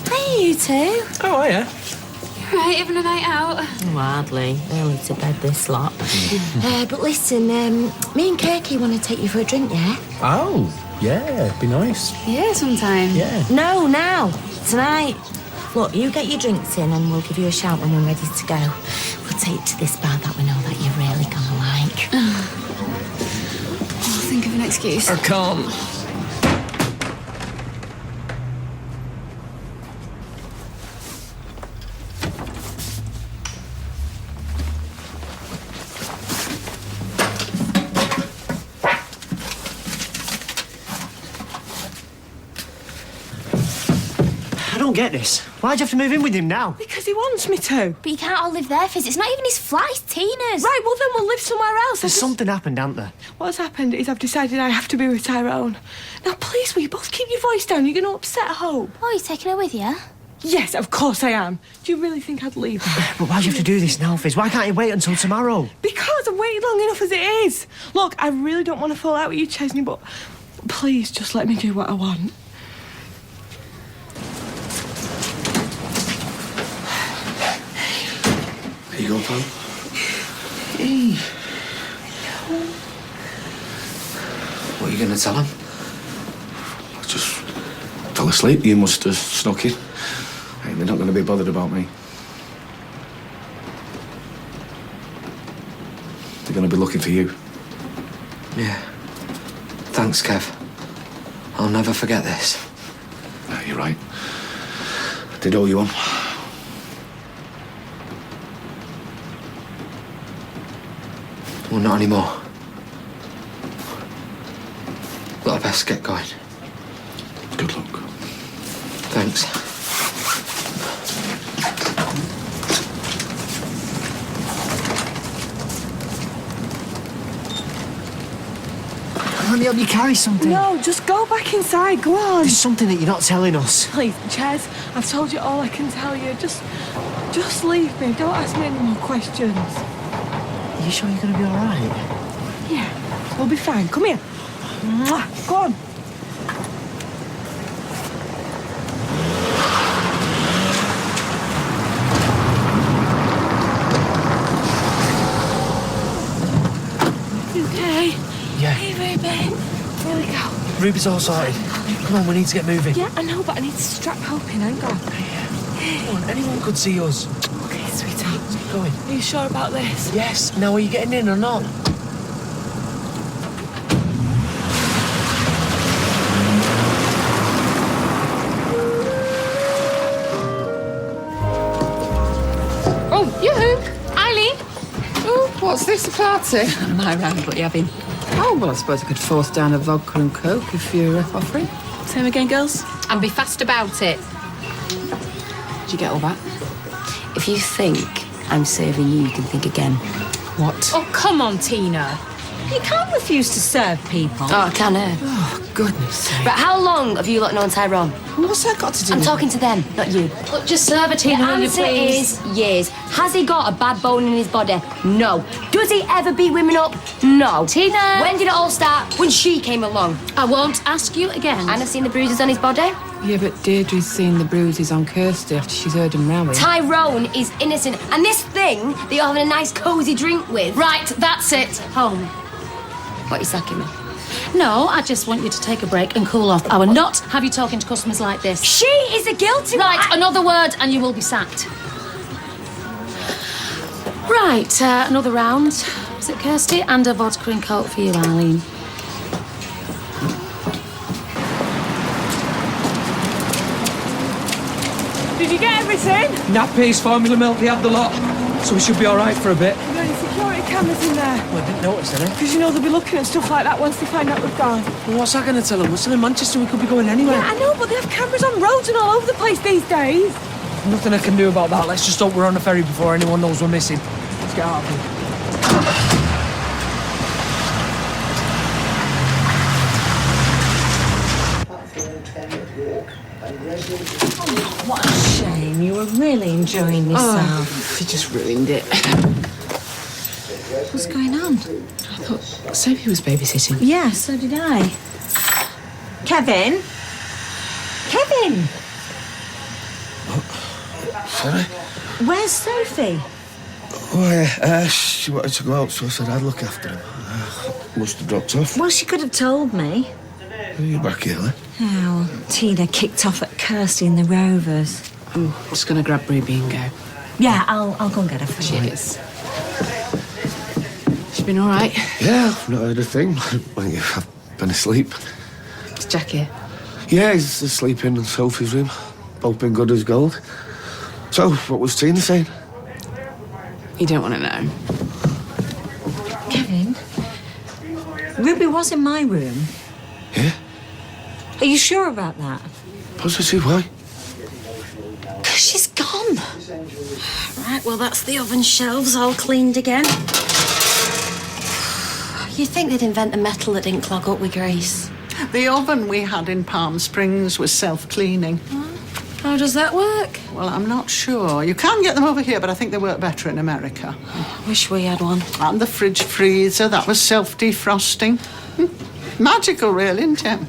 Hey, you two. Oh, yeah. Right, having a night out? Hardly. Early to bed, this lot. But listen, me and Kirky want to take you for a drink, yeah? Oh, yeah, be nice. Yeah, sometime. Yeah. No, now. Tonight. Look, you get your drinks in and we'll give you a shout when we're ready to go. We'll take you to this bar that we know that you're really gonna like. I'll think of an excuse. I can't. I don't get this. Why'd you have to move in with him now? Because he wants me to. But you can't all live there, Fizz. It's not even his flat, it's Tina's. Right, well then we'll live somewhere else. There's something happened, hasn't there? What's happened is I've decided I have to be with Tyrone. Now, please, will you both keep your voice down? You're going to upset Hope. Oh, you're taking her with you? Yes, of course I am. Do you really think I'd leave her? But why'd you have to do this now, Fizz? Why can't you wait until tomorrow? Because I've waited long enough as it is. Look, I really don't want to fall out with you, Chesney, but please just let me do what I want. There you go, pal. Hey. What are you going to tell him? I just fell asleep. You must have snuck in. Hey, they're not going to be bothered about me. They're going to be looking for you. Yeah. Thanks, Kev. I'll never forget this. No, you're right. I did owe you one. Well, not anymore. But I best get going. Good luck. Thanks. Let me help you carry something. No, just go back inside. Go on. There's something that you're not telling us. Please, Ches, I've told you all I can tell you. Just leave me. Don't ask me any more questions. Are you sure you're going to be all right? Yeah, we'll be fine. Come here. Mwah. Go on. Okay. Yeah. Hey, Ruby. Here we go. Ruby's all sorted. Come on, we need to get moving. Yeah, I know, but I need to strap Hope in. Hang on. Come on, anyone could see us. Okay, sweetheart. Keep going. Are you sure about this? Yes. Now, are you getting in or not? Oh, yoo-hoo! Eileen! Oh, what's this, a party? My round, what you having? Oh, well, I suppose I could force down a vodka and coke if you're offering. Same again, girls? And be fast about it. Did you get all that? If you think I'm serving you, you can think again. What? Oh, come on, Tina. You can't refuse to serve people. Oh, I can, Oh, goodness sake. But how long have you lot known Tyrone? What's that got to do I'm with talking to them, not you. Look, just serve a Tina, The will you, answer please? is years. Has he got a bad bone in his body? No. Does he ever beat women up? No. Tina! When did it all start? When she came along. I won't ask you again. And I've seen the bruises on his body. Yeah, but Deirdre's seen the bruises on Kirsty after she's heard him rowing. Tyrone is innocent. And this thing that you're having a nice cosy drink with. Right, that's it. Home. What are you sacking me? No, I just want you to take a break and cool off. I will not have you talking to customers like this. She is a guilty one. Right, another word and you will be sacked. Right, another round. Is it Kirsty? And a vodka and coke for you, Eileen. Did you get everything? Nappies, formula milk, they had the lot. So we should be all right for a bit. Are there any security cameras in there? Well, I didn't notice any. Because you know they'll be looking at stuff like that once they find out we've gone. Well, what's that going to tell them? We're still in Manchester, we could be going anywhere. Yeah, I know, but they have cameras on roads and all over the place these days. Nothing I can do about that. Let's just hope we're on a ferry before anyone knows we're missing. Let's get out of here. Oh, what a shame. You were really enjoying yourself. You just ruined it. What's going on? I thought Sophie was babysitting. Yeah, so did I. Kevin? Kevin! Sorry? Where's Sophie? Oh, she wanted to go out, so I said I'd look after him. Must have dropped off. Well, she could have told me. Are you back here, then? Oh, Tina kicked off at Kirsty and the Rovers. I'm just going to grab Ruby and go. Yeah, I'll go and get her for you. Cheers. She's been all right? Yeah, I've not heard a thing. I've been asleep. Is Jack here? Yeah, he's asleep in Sophie's room. Both been good as gold. So, what was Tina saying? You don't want to know. Kevin, Ruby was in my room. Yeah? Are you sure about that? Positive, why? She's gone. Right, well, that's the oven shelves all cleaned again. You'd think they'd invent a metal that didn't clog up with grease. The oven we had in Palm Springs was self-cleaning. How does that work? Well, I'm not sure. You can get them over here, but I think they work better in America. Wish we had one. And the fridge freezer, that was self-defrosting. Magical, really, isn't it?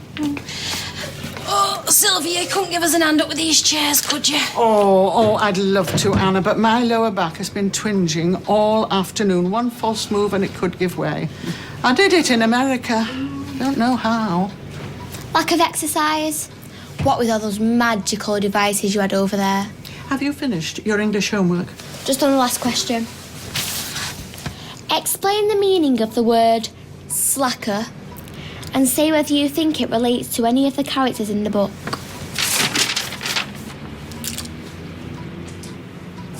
Oh, Sylvia, you couldn't give us an hand up with these chairs, could you? Oh, I'd love to, Anna, but my lower back has been twinging all afternoon. One false move and it could give way. I did it in America. Don't know how. Lack of exercise. What with all those magical devices you had over there? Have you finished your English homework? Just on the last question. Explain the meaning of the word slacker and say whether you think it relates to any of the characters in the book.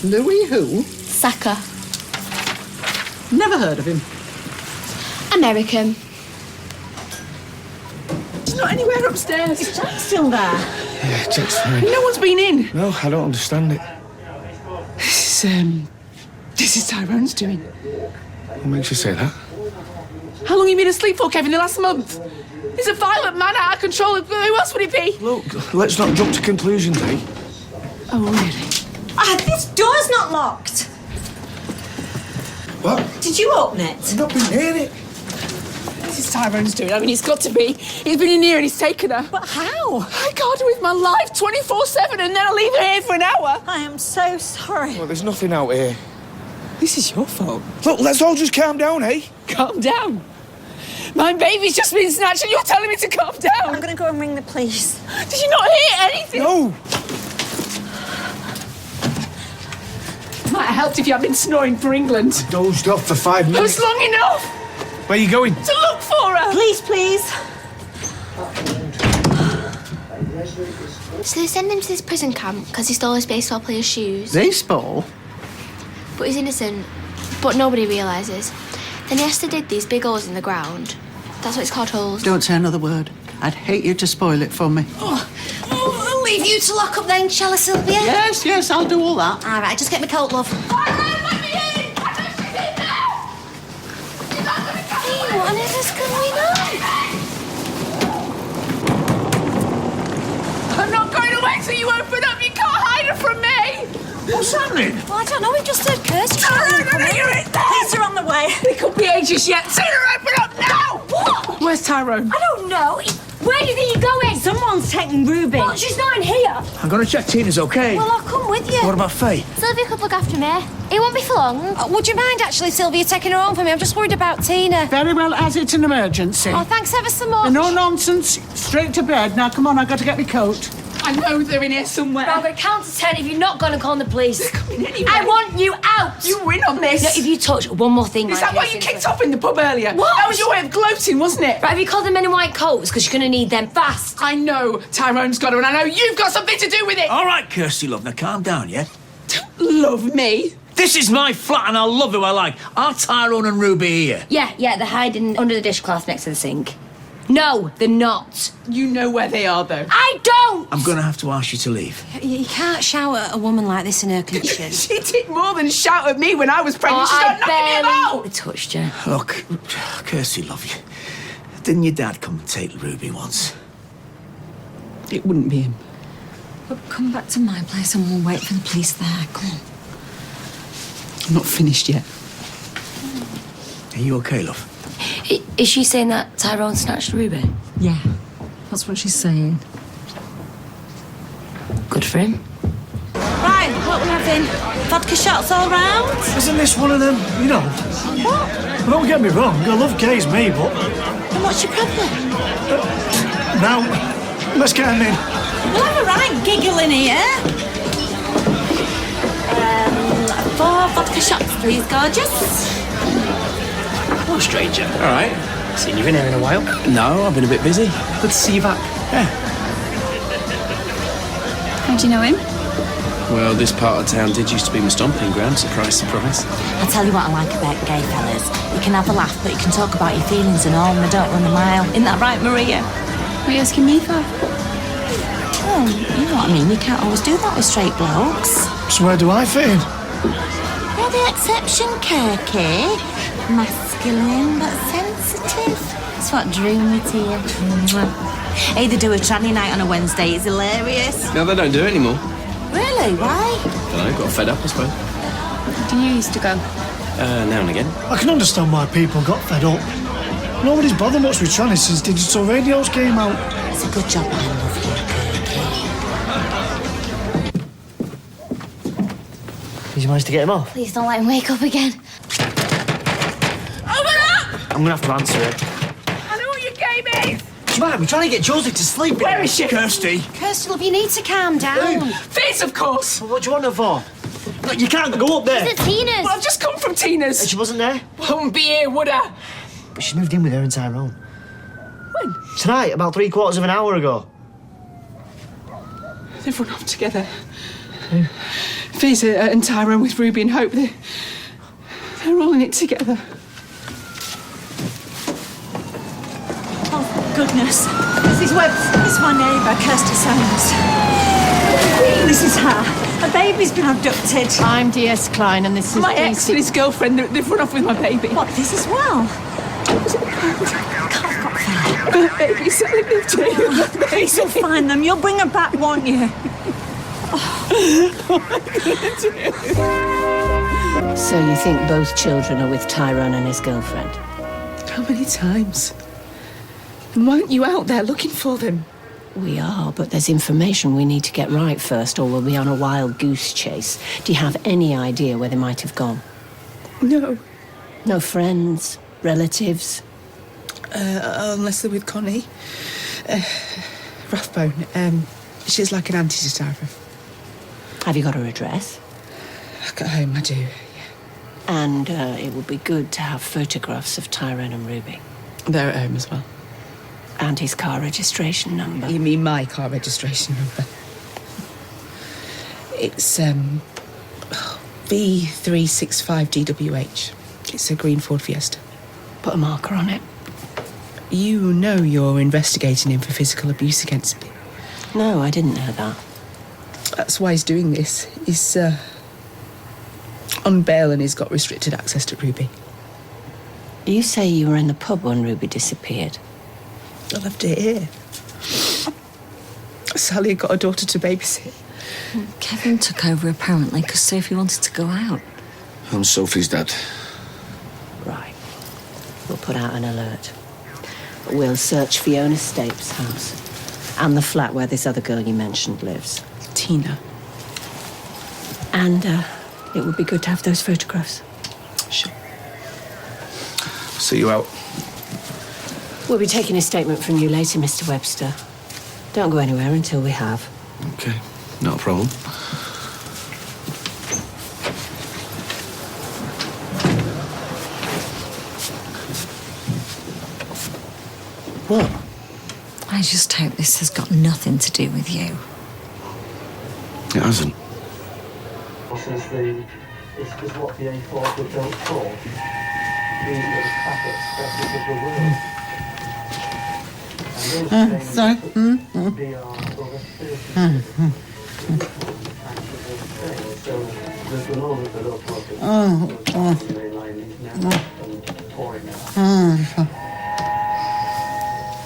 Louis who? Sacker. Never heard of him. American. He's not anywhere upstairs. Is Jack still there? Yeah, Jack's fine. No one's been in. No, I don't understand it. This is Tyrone's doing. What makes you say that? How long have you been asleep for, Kevin? The last month? He's a violent man out of control. Who else would it be? Look, let's not jump to conclusions, eh? Oh, really? This door's not locked. What? Did you open it? I've not been near it. This is Tyrone's doing. I mean, it's got to be. He's been in here and he's taken her. But how? I guard her with my life 24/7 and then I leave her here for an hour. I am so sorry. Well, there's nothing out here. This is your fault. Look, let's all just calm down, eh? Calm down. My baby's just been snatched and you're telling me to calm down. I'm going to go and ring the police. Did you not hear anything? No. Might have helped if you had been snoring for England. I dozed off for 5 It minutes. was long enough Where are you going? to look for her. Please, please. So they send him to this prison camp because he stole his baseball player's shoes. Baseball? But he's innocent. But nobody realises. Then he has to dig these big holes in the ground. That's what it's called, holes. Don't say another word. I'd hate you to spoil it for me. I'll leave you to lock up then, shall I, Sylvia? Yes, I'll do all that. All right, just get my coat, love. Let me in! I know she's in there! You're not going to come Hey, what on earth is going on? I'm not going away till you open up. You can't hide her from me. What's happening? Well, I don't know, we've just heard Kirsty. You're in there. Police are on the way. It could be ages yet. Tina, open up now! What? Where's Tyrone? I don't know. Where do you think you're going? Someone's taking Ruby. Well, she's not in here. I'm going to check Tina's okay. Well, I'll come with you. What about Faye? Sylvia could look after me. It won't be for long. Would you mind, actually, Sylvia, taking her home for me? I'm just worried about Tina. Very well, as it's an emergency. Oh, thanks ever so much. No nonsense. Straight to bed. Now, come on, I've got to get my coat. I know they're in here somewhere. I'm going to count to 10 if you're not going to call the police. They're coming anyway. I want you out. You win on this. No, if you touch one more thing, Is that why you kicked off in the pub earlier? What? That was your way of gloating, wasn't it? Right, have you called the men in white coats? Because you're going to need them fast. I know Tyrone's got her, and I know you've got something to do with it. All right, Kirsty, love, now calm down, yeah? Love me. This is my flat and I'll love who I like. Are Tyrone and Ruby here? Yeah, they're hiding under the dishcloth next to the sink. No, they're not. You know where they are, though. I don't! I'm going to have to ask you to leave. You can't shout at a woman like this in her condition. She did more than shout at me when I was pregnant. She started knocking me about. I touched her. Look, Kirsty, love you. Didn't your dad come and take Ruby once? It wouldn't be him. Look, come back to my place and we'll wait for the police there. Come on. I'm not finished yet. Are you okay, love? Is she saying that Tyrone snatched Ruby? Yeah, that's what she's saying. Good for him. Right, what we have anything? Vodka shots all round? Isn't this one of them, you know? What? Well, don't get me wrong, I love gays, me, but... And what's your problem? Now, let's get him in. We'll have a right giggle in here. 4 vodka shots, please, gorgeous. Hello, stranger. All right. Seen you in here in a while. No, I've been a bit busy. Good to see you back. Yeah. How do you know him? Well, this part of town did used to be my stomping ground. Surprise, surprise. I'll tell you what I like about gay fellas. You can have a laugh, but you can talk about your feelings and all, and they don't run a mile. Isn't that right, Maria? What are you asking me for? Oh, you know what I mean. You can't always do that with straight blokes. So where do I fit in? You're the exception, Kirky. Masculine but sensitive. That's what drew me to you. Hey, they do a tranny night on a Wednesday. It's hilarious. No, they don't do it anymore. Really? Why? Don't know, got fed up, I suppose. Do you used to go? Now and again. I can understand why people got fed up. Nobody's bothered much with trannies since digital radios came out. It's a good job I love you, Kirky. Did you manage to get him off? Please don't let him wake up again. I'm gonna have to answer it. I know what your game is. Right, we're trying to get Josie to sleep. Where is she? Kirsty. Kirsty, love, you need to calm down. Fizz, of course. What do you want her for? Look, you can't go up there. Is it Tina's? Well, I've just come from Tina's. And she wasn't there? Wouldn't be here, would I? But she moved in with her and Tyrone. When? Tonight, about 3/4 of an hour ago. They've run off together. Fizz and Tyrone with Ruby and Hope. They're all in it together. Oh, goodness. Mrs. Webster is my neighbour, Kirsty Sanders. This is her. A baby's been abducted. I'm DS Klein, and this is My ex and his girlfriend, they've run off with my baby. What, this as well? My baby's selling them to you. Please, you'll find them. You'll bring her back, won't you? So you think both children are with Tyrone and his girlfriend? How many times? And why aren't you out there looking for them? We are, but there's information we need to get right first, or we'll be on a wild goose chase. Do you have any idea where they might have gone? No. No friends, relatives? Unless they're with Connie. Rathbone. She's like an auntie to Tyrone. Have you got her address? Back at home, I do, yeah. And it would be good to have photographs of Tyrone and Ruby. They're at home as well. And his car registration number. You mean my car registration number? It's B365DWH. It's a green Ford Fiesta. Put a marker on it. You know you're investigating him for physical abuse against me. No, I didn't know that. That's why he's doing this. He's on bail and he's got restricted access to Ruby. You say you were in the pub when Ruby disappeared. I left it here. Sally had got a daughter to babysit. Kevin took over apparently because Sophie wanted to go out. I'm Sophie's dad. Right. We'll put out an alert. We'll search Fiona Stapes' house and the flat where this other girl you mentioned lives. Tina. And it would be good to have those photographs. Sure. See you out. We'll be taking a statement from you later, Mr. Webster. Don't go anywhere until we have. Okay, not a problem. What? I just hope this has got nothing to do with you. It hasn't. This is what the A4 were built for. The traffic stresses of the world. Sorry.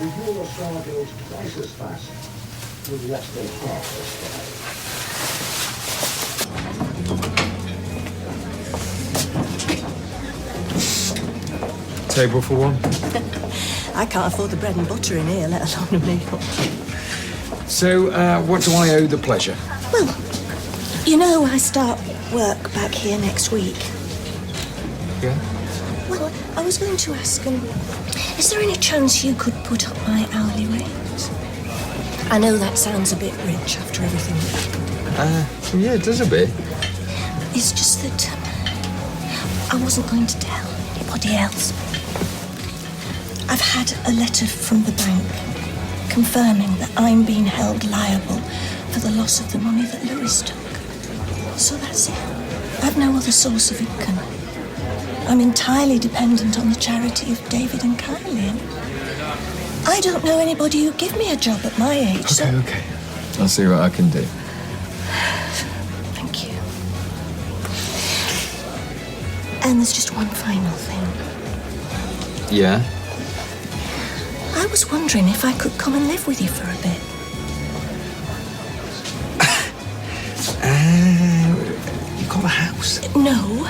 Review your star goes twice as fast with less than half the space. Table for one. I can't afford the bread and butter in here, let alone a meal. So, what do I owe the pleasure? Well, You know, I start work back here next week. Yeah? Well, I was going to ask, is there any chance you could put up my hourly rate? I know that sounds a bit rich after everything that happened. Yeah, it does a bit. It's just that I wasn't going to tell anybody else. I've had a letter from the bank confirming that I'm being held liable for the loss of the money that Lewis took. So that's it. I've no other source of income. I'm entirely dependent on the charity of David and Kylie. And I don't know anybody who'd give me a job at my age, so... Okay. I'll see what I can do. Thank you. And there's just one final thing. Yeah? I was wondering if I could come and live with you for a bit. You got a house? No.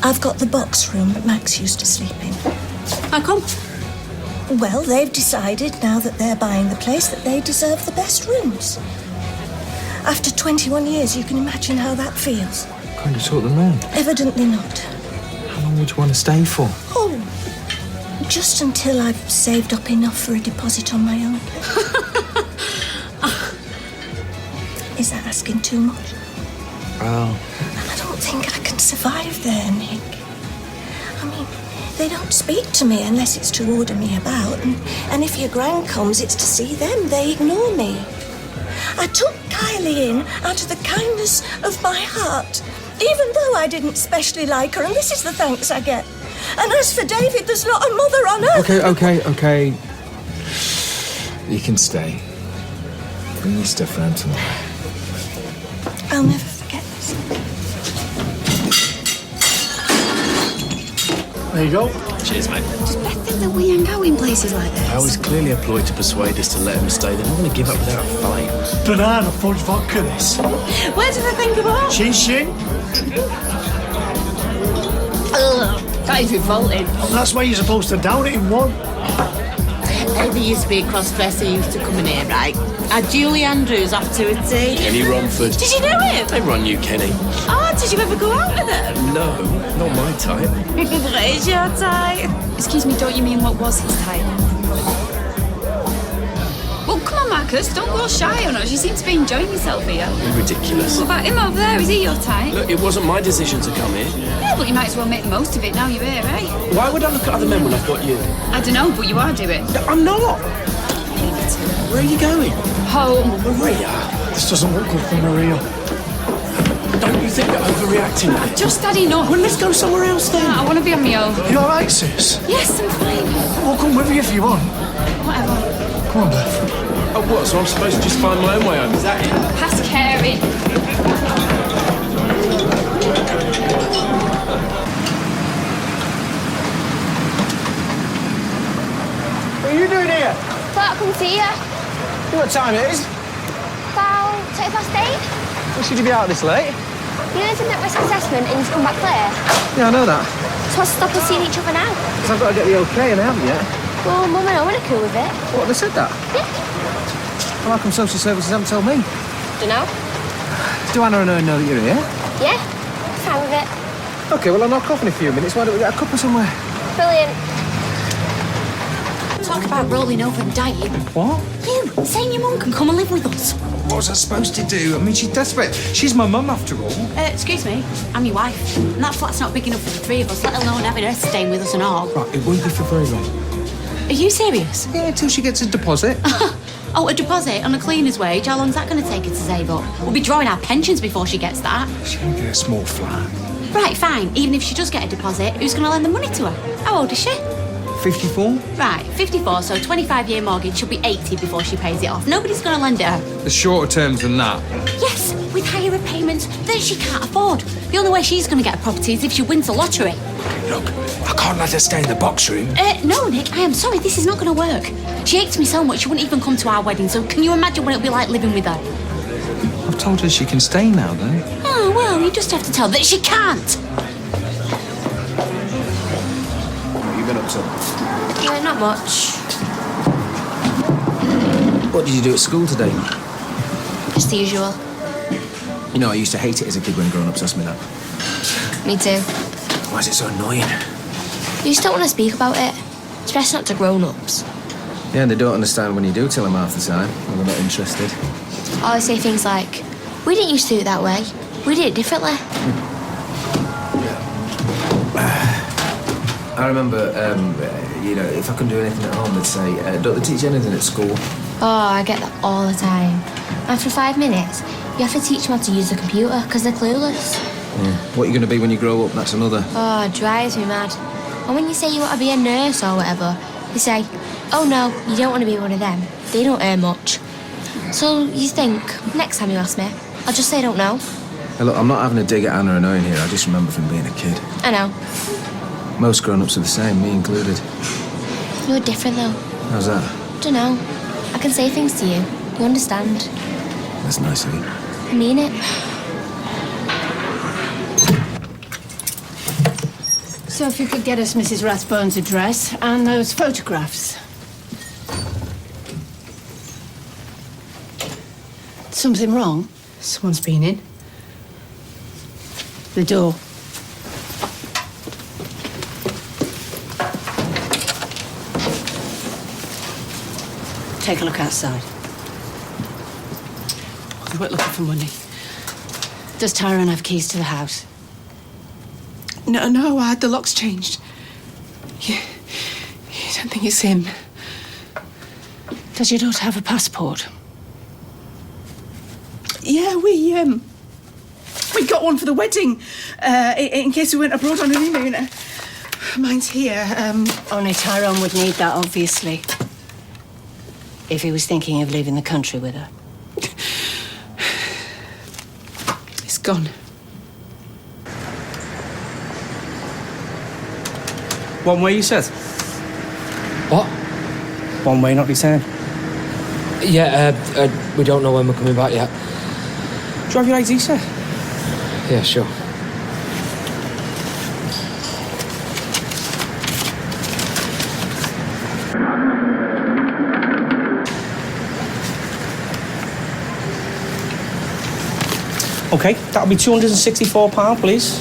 I've got the box room that Max used to sleep in. How come? Well, they've decided, now that they're buying the place, that they deserve the best rooms. After 21 years, you can imagine how that feels. Can't you sort them out? Evidently not. How long would you want to stay for? Oh, just until I've saved up enough for a deposit on my own place. Is that asking too much? Well... I don't think I can survive there, Nick. I mean, they don't speak to me unless it's to order me about, and if your gran comes, it's to see them. They ignore me. I took Kylie in out of the kindness of my heart, even though I didn't specially like her, and this is the thanks I get. And as for David, there's not a mother on earth... Okay. You can stay. Bring your stuff round tomorrow. I'll never forget this. There you go. Cheers, mate. Does Beth think that we hang out in places like this? I was clearly a ploy to persuade us to let him stay. They're not going to give up without a fight. Banana fudge vodka, this. Where do they think about? Chin chin. Ugh, that is revolting. That's why you're supposed to down it in one. There used to be a cross-dresser who used to come in here, right? Julie Andrews off to a tea. Kenny Romford. Did you know him? They run you, Kenny. Oh, did you ever go out with him? No, not my type. What is your type? Excuse me, don't you mean what was his type? Well, come on, Marcus, don't go shy on us. You seem to be enjoying yourself here. You're ridiculous. What about him over there? Is he your type? Look, it wasn't my decision to come here. Yeah, but you might as well make the most of it now you're here, eh? Why would I look at other men when I've got you? I don't know, but you are doing. No, I'm not. Where are you going? Home. Maria. This doesn't look good for Maria. Don't you think you're overreacting? I've just had enough. Well, let's go somewhere else then. I want to be on my own. You alright, sis? Yes, I'm fine. I'll come with you if you want. Whatever. Come on, Beth. Oh, what? So I'm supposed to just find my own way home? Is that it? Past caring. What are you doing here? Thought I'd come see you. You know what time it is? About 8:20. Why should you be out this late? You know, it's a risk assessment and you come back clear. Yeah, I know that. So what's to stop us seeing each other now? Because I've got to get the okay and I haven't yet. Well, Mum and I are cool with it. What, they said that? Yeah. Well, how come social services haven't told me? Dunno. Do Anna and Owen know that you're here? Yeah. Fine with it. Okay, well, I'll knock off in a few minutes. Why don't we get a cuppa somewhere? Brilliant. Talk about rolling over and dying. What? You, saying your mum can come and live with us. What was I supposed to do? I mean, she's desperate. She's my mum, after all. Excuse me, I'm your wife. And that flat's not big enough for the three of us, let alone having her staying with us and all. Right, it won't be for very long. Are you serious? Yeah, until she gets a deposit. Oh, a deposit on a cleaner's wage? How long's that going to take her to save up? We'll be drawing our pensions before she gets that. She can get a small flat. Right, fine. Even if she does get a deposit, who's going to lend the money to her? How old is she? 54? Right, 54, so 25-year mortgage, she'll be 80 before she pays it off. Nobody's going to lend it her. There's shorter terms than that. Yes, with higher repayments that she can't afford. The only way she's going to get a property is if she wins the lottery. Okay, look, I can't let her stay in the box room. No, Nick, I am sorry, this is not going to work. She hates me so much she wouldn't even come to our wedding, so can you imagine what it'll be like living with her? I've told her she can stay now, though. Oh, well, you just have to tell her that she can't. What have you been up to? Not much. What did you do at school today? Just the usual. You know, I used to hate it as a kid when grown-ups asked me that. Me too. Why is it so annoying? You just don't want to speak about it, especially not to grown-ups. Yeah, and they don't understand when you do tell them half the time, when they're not interested. Or they say things like, we didn't used to do it that way. We did it differently. I remember, you know, if I couldn't do anything at home, they'd say, don't they teach you anything at school? Oh, I get that all the time. After 5 minutes, you have to teach them how to use the computer because they're clueless. Yeah. What are you going to be when you grow up? That's another. Oh, it drives me mad. And when you say you want to be a nurse or whatever, they say, oh no, you don't want to be one of them. They don't earn much. So you think, next time you ask me, I'll just say I don't know. Hey, look, I'm not having a dig at Anna and Owen here. I just remember from being a kid. I know. Most grown-ups are the same, me included. You're different though. How's that? Dunno. I can say things to you. You understand. That's nice of you. I mean it. So if you could get us Mrs. Rathbone's address and those photographs. Something wrong? Someone's been in. The door. Take a look outside. They weren't looking for money. Does Tyrone have keys to the house? No, I had the locks changed. You don't think it's him? Does your daughter have a passport? Yeah, we got one for the wedding, in case we went abroad on honeymoon. Mine's here. Only Tyrone would need that, obviously. If he was thinking of leaving the country with her. It's gone. One way, you said? What? One way, not return. Yeah, we don't know when we're coming back yet. Do you have your ID, sir? Yeah, sure. OK, that'll be £264, please.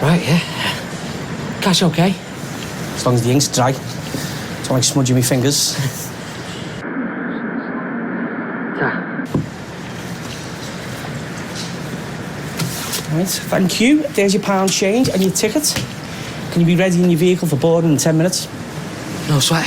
Right, yeah. Cash OK? As long as the ink's dry. Don't like smudging my fingers. Right, thank you. There's your pound change and your ticket. Can you be ready in your vehicle for boarding in 10 minutes? No sweat.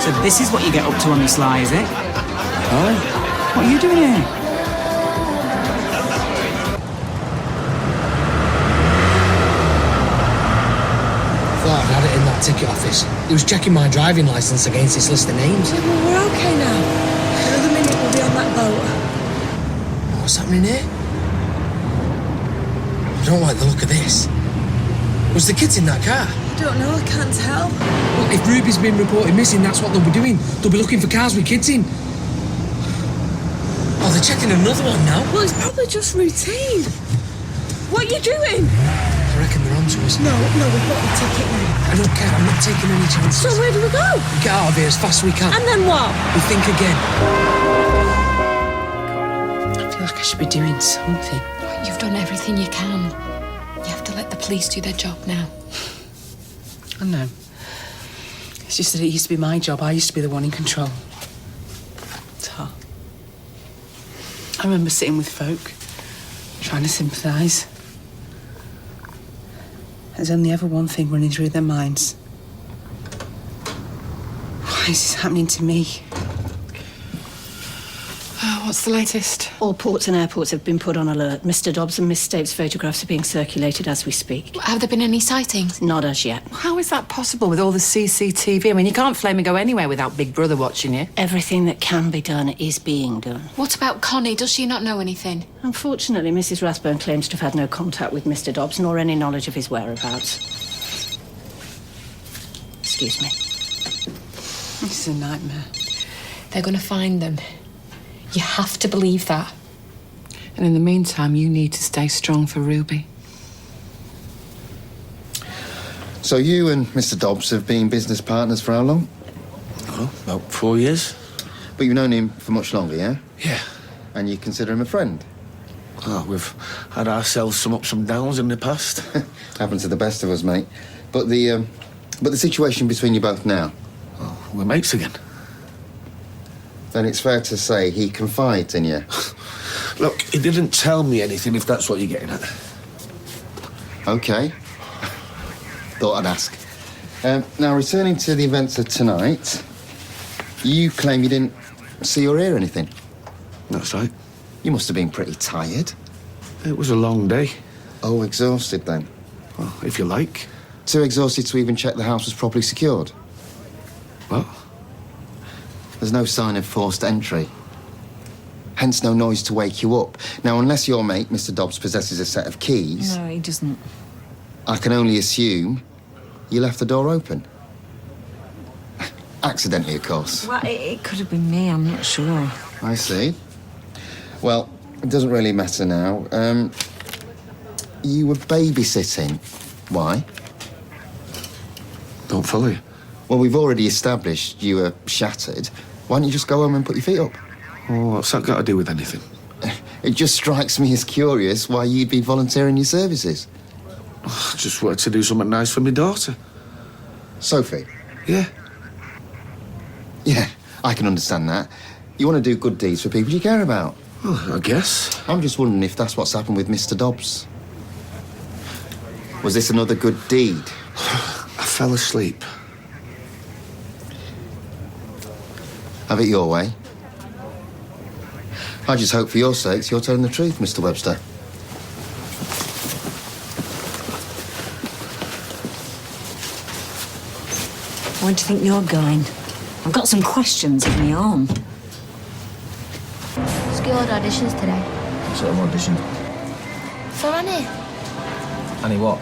So this is what you get up to on the sly, is it? Aye. What are you doing here? Thought I'd had it in that ticket office. He was checking my driving licence against this list of names. Yeah, well, we're okay now. Another minute we'll be on that boat. What's happening here? I don't like the look of this. Was the kids in that car? I don't know, I can't tell. Well, if Ruby's been reported missing, that's what they'll be doing. They'll be looking for cars with kids in. Oh, they're checking another one now. Well, it's probably just routine. What are you doing? I reckon they're onto us. No, we've got the ticket now. I don't care, I'm not taking any chances. So where do we go? We get out of here as fast as we can. And then what? We think again. I feel like I should be doing something. You've done everything you can. You have to let the police do their job now. I know. It's just that it used to be my job. I used to be the one in control. It's hard. I remember sitting with folk, trying to sympathise. There's only ever one thing running through their minds. Why is this happening to me? What's the latest? All ports and airports have been put on alert. Mr. Dobbs and Miss Stapes' photographs are being circulated as we speak. Have there been any sightings? Not as yet. How is that possible with all the CCTV? I mean, you can't flame and go anywhere without Big Brother watching you. Everything that can be done is being done. What about Connie? Does she not know anything? Unfortunately, Mrs. Rathbone claims to have had no contact with Mr. Dobbs nor any knowledge of his whereabouts. Excuse me. This is a nightmare. They're going to find them. You have to believe that. And in the meantime, you need to stay strong for Ruby. So you and Mr. Dobbs have been business partners for how long? Oh, about 4 years. But you've known him for much longer, yeah? Yeah. And you consider him a friend? Oh, we've had ourselves some ups and downs in the past. Happens to the best of us, mate. But the situation between you both now? Oh, we're mates again. Then it's fair to say he confides in you. Look, he didn't tell me anything, if that's what you're getting at. OK. Thought I'd ask. Now, returning to the events of tonight, you claim you didn't see or hear anything. That's right. You must have been pretty tired. It was a long day. Oh, exhausted then? Well, if you like. Too exhausted to even check the house was properly secured? What? There's no sign of forced entry. Hence no noise to wake you up. Now, unless your mate, Mr. Dobbs, possesses a set of keys... No, he doesn't. I can only assume you left the door open. Accidentally, of course. Well, it could have been me, I'm not sure. I see. Well, it doesn't really matter now. You were babysitting. Why? Don't follow you. Well, we've already established you were shattered. Why don't you just go home and put your feet up? Oh, what's that got to do with anything? It just strikes me as curious why you'd be volunteering your services. Oh, I just wanted to do something nice for my daughter. Sophie? Yeah. Yeah, I can understand that. You want to do good deeds for people you care about. Well, I guess. I'm just wondering if that's what's happened with Mr. Dobbs. Was this another good deed? I fell asleep. Have it your way. I just hope for your sakes you're telling the truth, Mr. Webster. Where do you think you're going? I've got some questions of my own. Skilled auditions today. What sort of audition? For Annie. Annie what?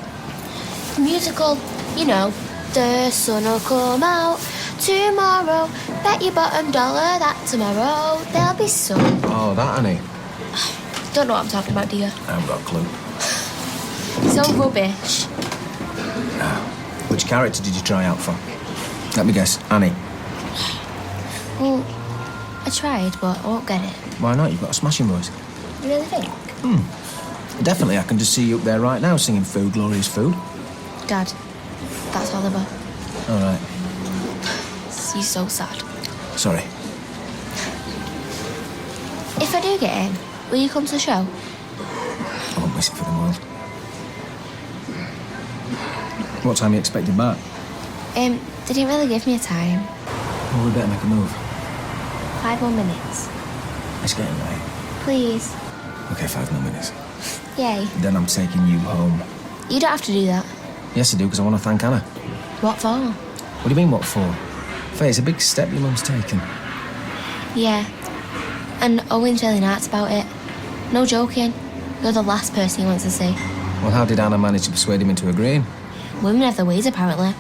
Musical. You know, the sun'll come out tomorrow. Bet your bottom dollar that tomorrow there'll be sun. Oh, that Annie. Don't know what I'm talking about, do you? I haven't got a clue. So rubbish. Which character did you try out for? Let me guess, Annie. Well, I tried, but I won't get it. Why not? You've got a smashing voice. You really think? Definitely, I can just see you up there right now singing Food, Glorious Food. Dad, that's Oliver. All right. He's so sad. Sorry. If I do get in, will you come to the show? I won't miss it for the world. What time are you expected back? They didn't really give me a time. Well, we better make a move. 5 more minutes. It's getting late. Please. Okay, 5 more minutes. Yay. Then I'm taking you home. You don't have to do that. Yes, I do, because I want to thank Anna. What for? What do you mean, what for? Faye, it's a big step your mum's taken. Yeah. And Owen's really nice about it. No joking. You're the last person he wants to see. Well, how did Anna manage to persuade him into agreeing? Women have their ways, apparently.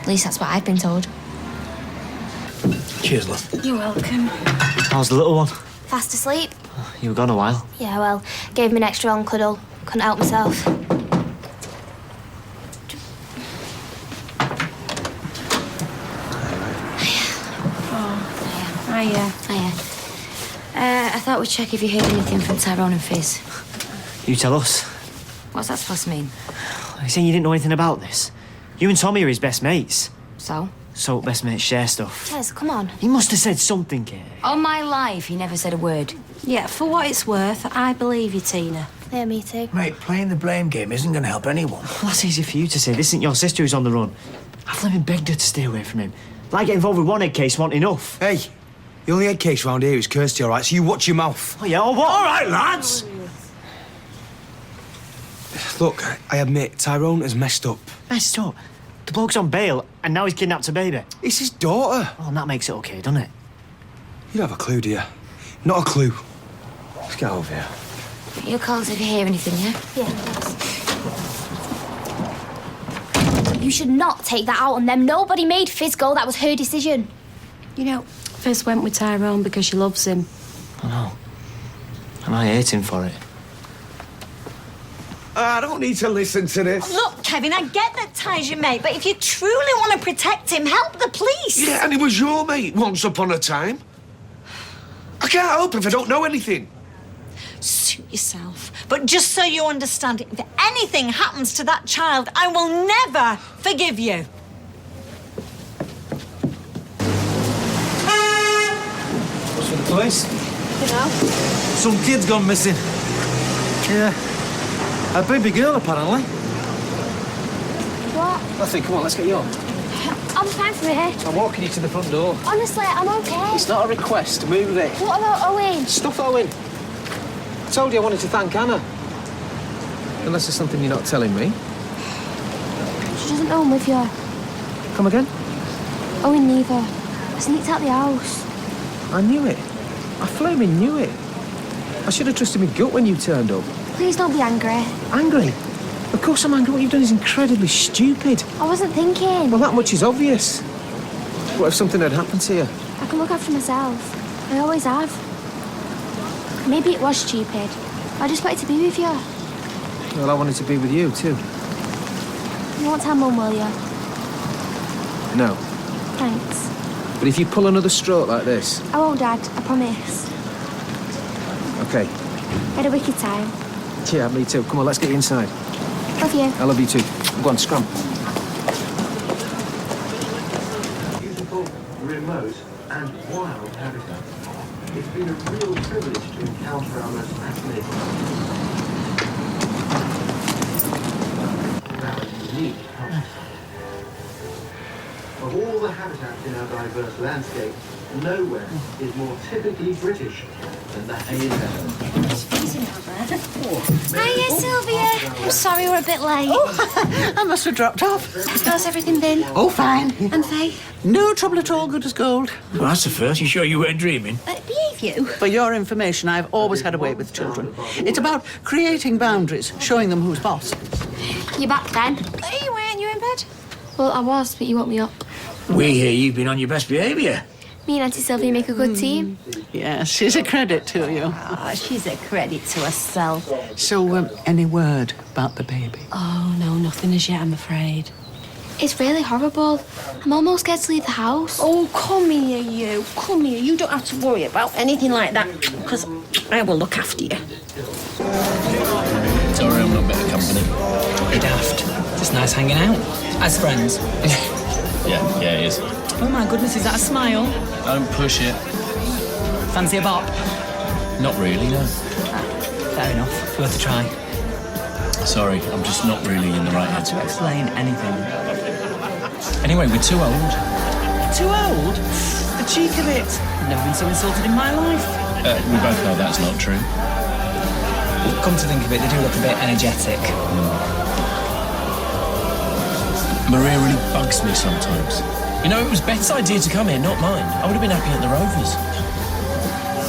At least that's what I've been told. Cheers, love. You're welcome. How's the little one? Fast asleep? You were gone a while. Yeah, well, gave him an extra long cuddle. Couldn't help myself. Hiya. I thought we'd check if you heard anything from Tyrone and Fizz. You tell us. What's that supposed to mean? You're saying you didn't know anything about this? You and Tommy are his best mates. So? So best mates share stuff. Tez, come on. He must have said something, Kate. All my life, he never said a word. Yeah, for what it's worth, I believe you, Tina. Yeah, me too. Mate, playing the blame game isn't going to help anyone. Well, that's easy for you to say. This isn't your sister who's on the run. I've living begged her to stay away from him. Like getting involved with one head case wasn't enough. Hey, the only head case round here is Kirsty, all right? So you watch your mouth. Oh, yeah, or what? All right, lads. Look, I admit, Tyrone has messed up. Messed up? The bloke's on bail, and now he's kidnapped a baby. It's his daughter. Well, and that makes it okay, doesn't it? You don't have a clue, do you? Not a clue. Let's get over here. You'll call us if you hear anything, yeah? Yeah, yes. You should not take that out on them. Nobody made Fizz go. That was her decision. You know, Fizz went with Tyrone because she loves him. I know. And I hate him for it. I don't need to listen to this. Look, Kevin, I get that Ty's your mate, but if you truly want to protect him, help the police. Yeah, and he was your mate once upon a time. I can't help if I don't know anything. Suit yourself. But just so you understand, if anything happens to that child, I will never forgive you. What's for the police? You know? Some kid's gone missing. Yeah. A baby girl, apparently. What? Nothing, come on, let's get you on. I'm fine for it. I'm walking you to the front door. Honestly, I'm okay. It's not a request, move it. What about Owen? Stuff Owen. I told you I wanted to thank Anna. Unless there's something you're not telling me. She doesn't know I'm with you. Come again? Owen neither. I sneaked out the house. I knew it. I flaming knew it. I should have trusted my gut when you turned up. Please don't be angry. Angry? Of course I'm angry. What you've done is incredibly stupid. I wasn't thinking. Well, that much is obvious. What if something had happened to you? I can look after myself. I always have. Maybe it was stupid. I just wanted to be with you. Well, I wanted to be with you, too. You won't tell Mum, will you? No. Thanks. But if you pull another stroke like this... I won't, Dad. I promise. OK. I had a wicked time. Yeah, me too. Come on, let's get you inside. Love you. I love you too. Go on, scrum. Beautiful, remote, and wild habitat. It's been a real privilege to encounter our most fascinating unique habitat. Of all the habitats in our diverse landscape, nowhere is more typically British than the hay meadow. Hiya, Sylvia. I'm sorry we're a bit late. I must have dropped off. How's everything been? Oh, fine. And Faye? No trouble at all, good as gold. Well, that's the first. You sure you weren't dreaming? Behave you. For your information, I've always had a way with children. It's about creating boundaries, showing them who's boss. You back then? Hey, weren't you in bed? Well, I was, but you woke me up. We hear you've been on your best behaviour. Me and Auntie Sylvia make a good team. Yes, she's a credit to you. She's a credit to herself. So, any word about the baby? Oh, no, nothing as yet, I'm afraid. It's really horrible. I'm almost scared to leave the house. Oh, come here, you. Come here. You don't have to worry about anything like that, because I will look after you. Sorry, I'm not better company. Hey, Daft. It's nice hanging out. As friends. Yeah, it is. Oh my goodness, is that a smile? Don't push it. Fancy a bop? Not really, no. Fair enough. Worth a try. Sorry, I'm just not really in the right How to explain anything. Anyway, we're too old. Too old? The cheek of it. Never been so insulted in my life. We both know that's not true. Come to think of it, they do look a bit energetic. Maria really bugs me sometimes. You know, it was Beth's idea to come here, not mine. I would have been happy at the Rovers.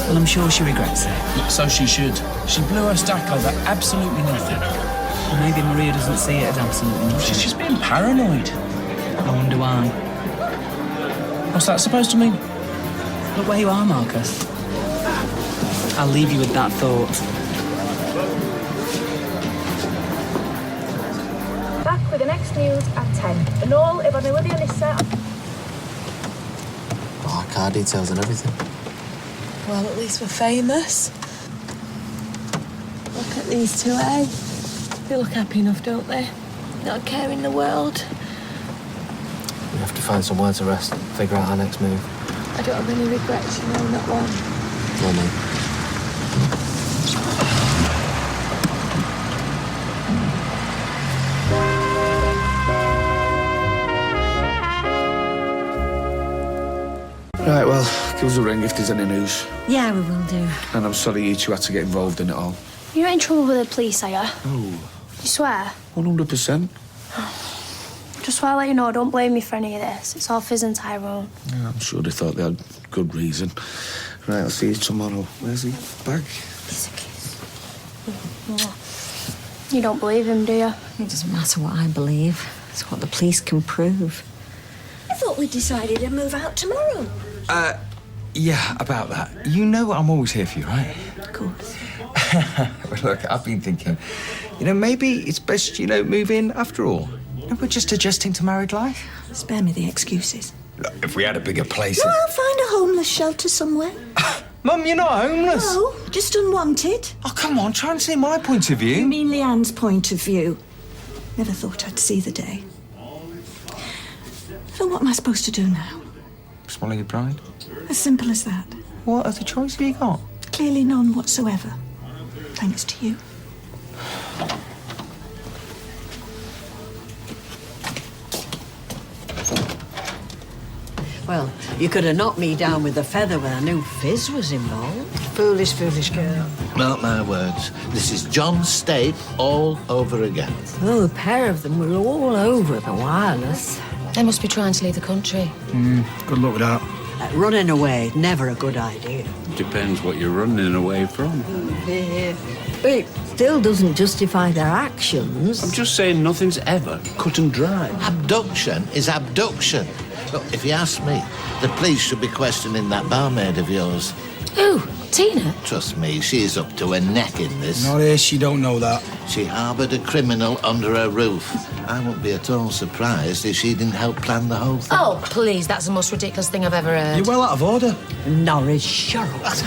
Well, I'm sure she regrets it. So she should. She blew her stack over absolutely nothing. Well, maybe Maria doesn't see it as absolutely nothing. She's just being paranoid. I wonder why. What's that supposed to mean? Look where you are, Marcus. I'll leave you with that thought. Back with the next news at 10. And all, if I know the Anissa. Oh, car details and everything. Well, at least we're famous. Look at these two, eh? They look happy enough, don't they? Not a care in the world. We have to find somewhere to rest, figure out our next move. I don't have any regrets, you know, not one. No, mate. Right, well, give us a ring if there's any news. Yeah, we will do. And I'm sorry you two had to get involved in it all. You're not in trouble with the police, are you? Oh, You swear? 100%. Just so I let you know, don't blame me for any of this. It's all Fizz and Tyrone. Yeah, I'm sure they thought they had good reason. Right, I'll see you tomorrow. Where's he? Bag? You don't believe him, do you? It doesn't matter what I believe. It's what the police can prove. I thought we decided to move out tomorrow. Yeah, about that. You know I'm always here for you, right? Of course. Well, look, I've been thinking, You know, maybe it's best, move in after all. We're just adjusting to married life. Spare me the excuses. Look, if we had a bigger place... No, I'll find a homeless shelter somewhere. Mum, you're not homeless. No, just unwanted. Oh, come on, try and see my point of view. You mean Leanne's point of view? Never thought I'd see the day. So what am I supposed to do now? Swallow your pride. As simple as that. What other choice have you got? Clearly none whatsoever. Thanks to you. Well, you could have knocked me down with a feather when I knew Fizz was involved. Foolish, foolish girl. Mark my words, this is John State all over again. Oh, the pair of them were all over the wireless. They must be trying to leave the country. Good luck with that. Running away, never a good idea. Depends what you're running away from. It still doesn't justify their actions. I'm just saying nothing's ever cut and dry. Abduction is abduction. Look, if you ask me, the police should be questioning that barmaid of yours. Who? Tina? Trust me, she's up to her neck in this. Not here, she don't know that. She harboured a criminal under her roof. I wouldn't be at all surprised if she didn't help plan the whole thing. Oh, please, that's the most ridiculous thing I've ever heard. You're well out of order. Norris, shut up.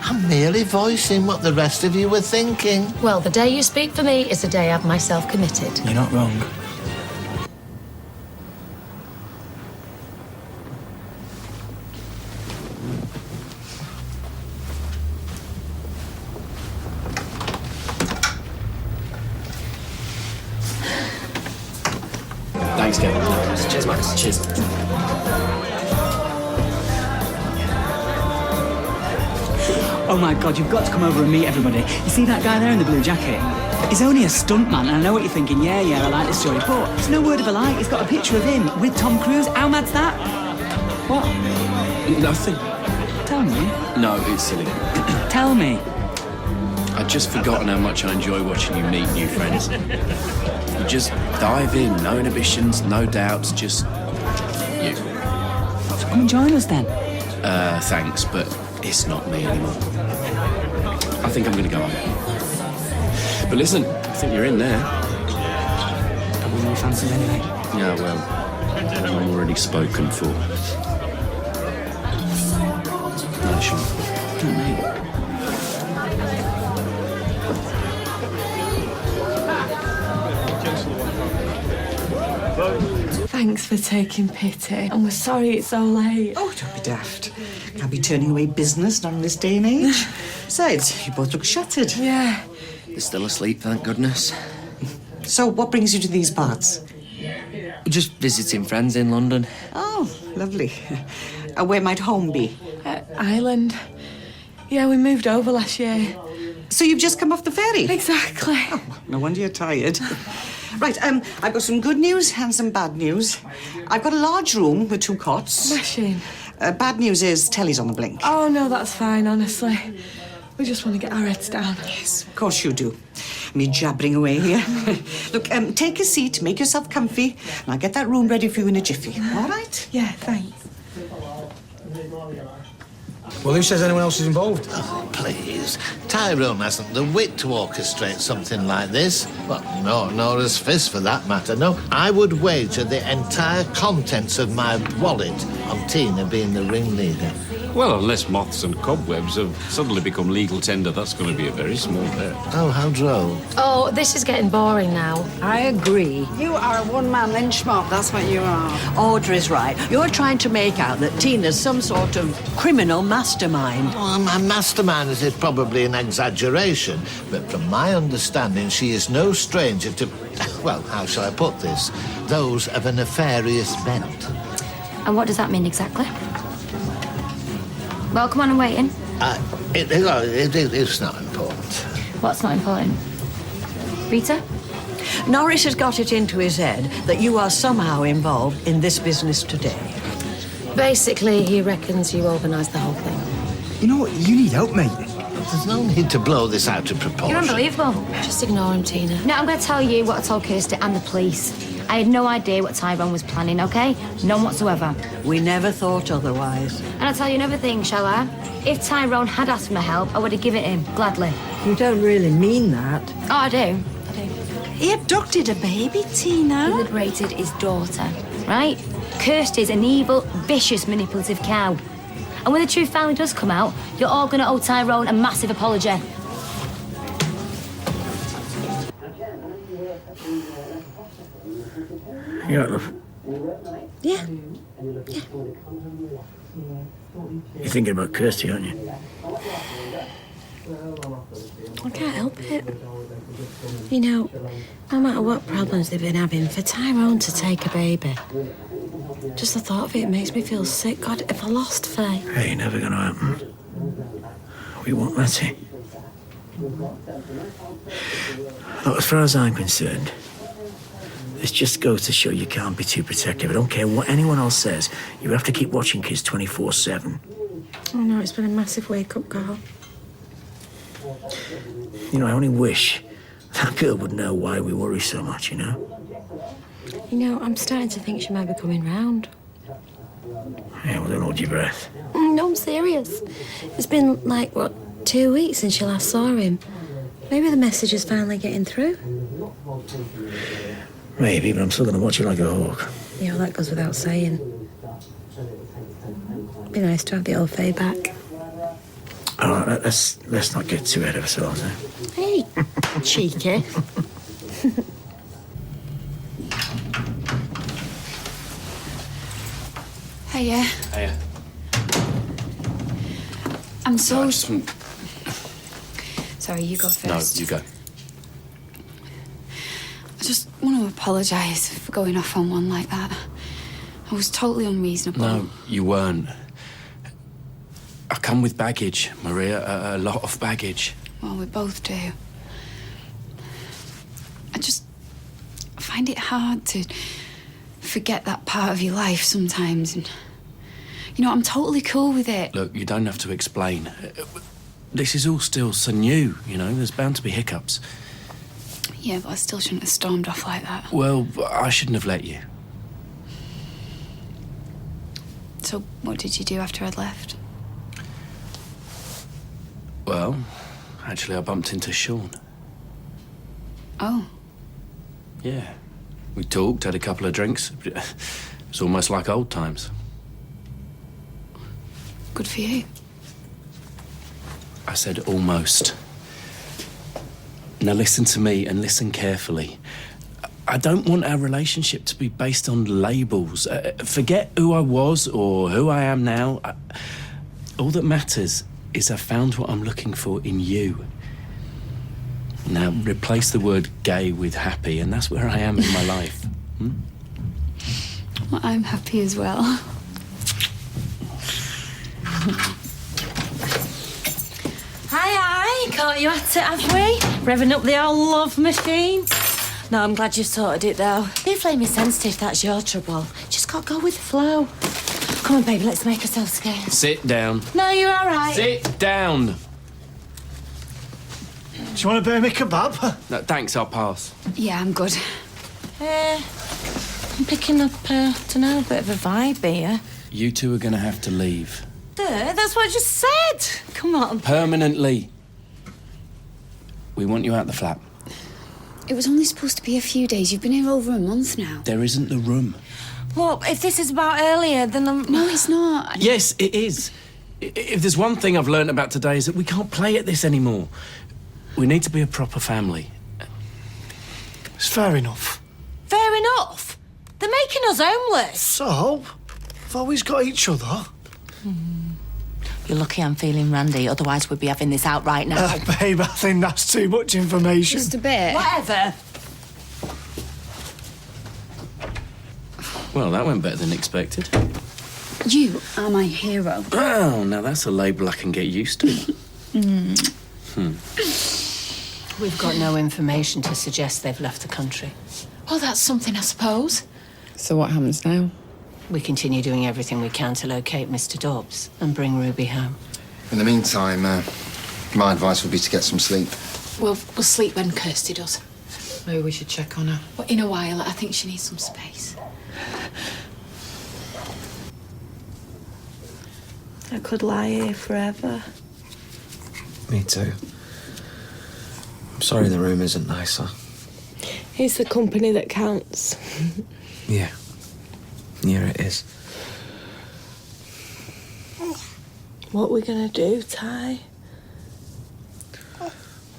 I'm merely voicing what the rest of you were thinking. Well, the day you speak for me is the day I've myself committed. You're not wrong. Thanks, Gail. Cheers, Max. Cheers. Oh my God, you've got to come over and meet everybody. You see that guy there in the blue jacket? He's only a stuntman, and I know what you're thinking. Yeah, I like this story. But it's no word of a lie. He's got a picture of him with Tom Cruise. How mad's that? What? Nothing. Tell me. No, it's silly. Tell me. I'd just forgotten how much I enjoy watching you meet new friends. You just dive in, no inhibitions, no doubts, just you. So come and join us then. Thanks, but it's not me anymore. I think I'm going to go home. But listen, I think you're in there. Don't want any fancies anyway. Yeah, well, I'm already spoken for. No, sure. Don't mate. Thanks for taking pity. And we're sorry it's so late. Oh, don't be daft. Can't be turning away business, not in this day and age. Besides, you both look shattered. Yeah. They're still asleep, thank goodness. So, what brings you to these parts? Just visiting friends in London. Oh, lovely. Where might home be? Ireland. Yeah, we moved over last year. So you've just come off the ferry? Exactly. Oh, no wonder you're tired. Right, I've got some good news and some bad news. I've got a large room with 2 cots. Smashing. Bad news is Telly's on the blink. Oh, no, that's fine, honestly. We just want to get our heads down. Yes, of course you do. Me jabbering away here. Look, take a seat, make yourself comfy, and I'll get that room ready for you in a jiffy. All right? Yeah, thanks. Well, who says anyone else is involved? Oh, please. Tyrone hasn't the wit to orchestrate something like this. Well, no, nor has Fizz for that matter. No, I would wager the entire contents of my wallet on Tina being the ringleader. Well, unless moths and cobwebs have suddenly become legal tender, that's going to be a very small bet. Oh, how droll. Oh, this is getting boring now. I agree. You are a one-man lynch mob, that's what you are. Audrey's right. You're trying to make out that Tina's some sort of criminal mastermind. Well, a mastermind is probably an exaggeration, but from my understanding, she is no stranger to, well, how shall I put this? Those of a nefarious bent. And what does that mean exactly? Well, come on, I'm waiting. It's not important. What's not important? Rita? Norris has got it into his head that you are somehow involved in this business today. Basically, he reckons you organised the whole thing. You know what? You need help, mate. There's no need to blow this out of proportion. You're unbelievable. Just ignore him, Tina. No, I'm going to tell you what I told Kirsty and the police. I had no idea what Tyrone was planning, OK? None whatsoever. We never thought otherwise. And I'll tell you another thing, shall I? If Tyrone had asked for my help, I would have given it him, gladly. You don't really mean that. Oh, I do. He abducted a baby, Tina. He liberated his daughter, right? Kirsty's an evil, vicious, manipulative cow. And when the truth finally does come out, you're all going to owe Tyrone a massive apology. You right, love? Yeah. You're thinking about Kirsty, aren't you? I can't help it. You know, no matter what problems they've been having, for Tyrone to take a baby, just the thought of it makes me feel sick. God, if I lost Faye. Hey, never gonna happen. We won't let it. Look, as far as I'm concerned, this just goes to show you can't be too protective. I don't care what anyone else says. You have to keep watching kids 24/7. Oh no, it's been a massive wake-up call. You know, I only wish that girl would know why we worry so much, you know? You know, I'm starting to think she might be coming round. Yeah, well, don't hold your breath. No, I'm serious. It's been, like, what, 2 weeks since you last saw him. Maybe the message is finally getting through. Maybe, but I'm still gonna watch you like a hawk. Yeah, well, that goes without saying. Be nice to have the old Faye back. All right, let's not get too ahead of ourselves, eh? Hey, cheeky. Hiya. Hiya. I'm so... I just want... Sorry, you go first. No, you go. I just want to apologise for going off on one like that. I was totally unreasonable. No, you weren't. I come with baggage, Maria, a lot of baggage. Well, we both do. I just find it hard to forget that part of your life sometimes. And, you know, I'm totally cool with it. Look, you don't have to explain. This is all still so new, you know. There's bound to be hiccups. Yeah, but I still shouldn't have stormed off like that. Well, I shouldn't have let you. So what did you do after I'd left? Well, actually, I bumped into Sean. Oh. Yeah. We talked, had a couple of drinks. It was almost like old times. Good for you. I said almost. Now listen to me and listen carefully. I don't want our relationship to be based on labels. Forget who I was or who I am now. All that matters is I found what I'm looking for in you. Now replace the word gay with happy, and that's where I am in my life. Well, I'm happy as well. Hi, caught you at it, have we? Revving up the old love machine. No, I'm glad you've sorted it, though. You're flaming sensitive, that's your trouble. Just got to go with the flow. Come on, baby, let's make ourselves scarce. Sit down. No, you're all right. Sit down. Do you want a bit of me kebab? No, thanks, I'll pass. Yeah, I'm good. I'm picking up, dunno, a bit of a vibe here. You two are going to have to leave. That's what I just said. Come on. Permanently. We want you out the flat. It was only supposed to be a few days. You've been here over a month now. There isn't the room. Well, if this is about earlier, then I'm... No, it's not. Yes, it is. If there's one thing I've learned about today is that we can't play at this anymore. We need to be a proper family. It's fair enough. Fair enough. They're making us homeless. So, we've always got each other. You're lucky I'm feeling randy, otherwise we'd be having this out right now. Babe, I think that's too much information. Just a bit. Whatever. Well, that went better than expected. You are my hero. Oh, now that's a label I can get used to. We've got no information to suggest they've left the country. Well, that's something, I suppose. So what happens now? We continue doing everything we can to locate Mr. Dobbs and bring Ruby home. In the meantime, my advice would be to get some sleep. We'll sleep when Kirsty does. Maybe we should check on her. But in a while, I think she needs some space. I could lie here forever. Me too. I'm sorry the room isn't nicer. It's the company that counts. Yeah. Yeah, it is. What are we gonna do, Ty?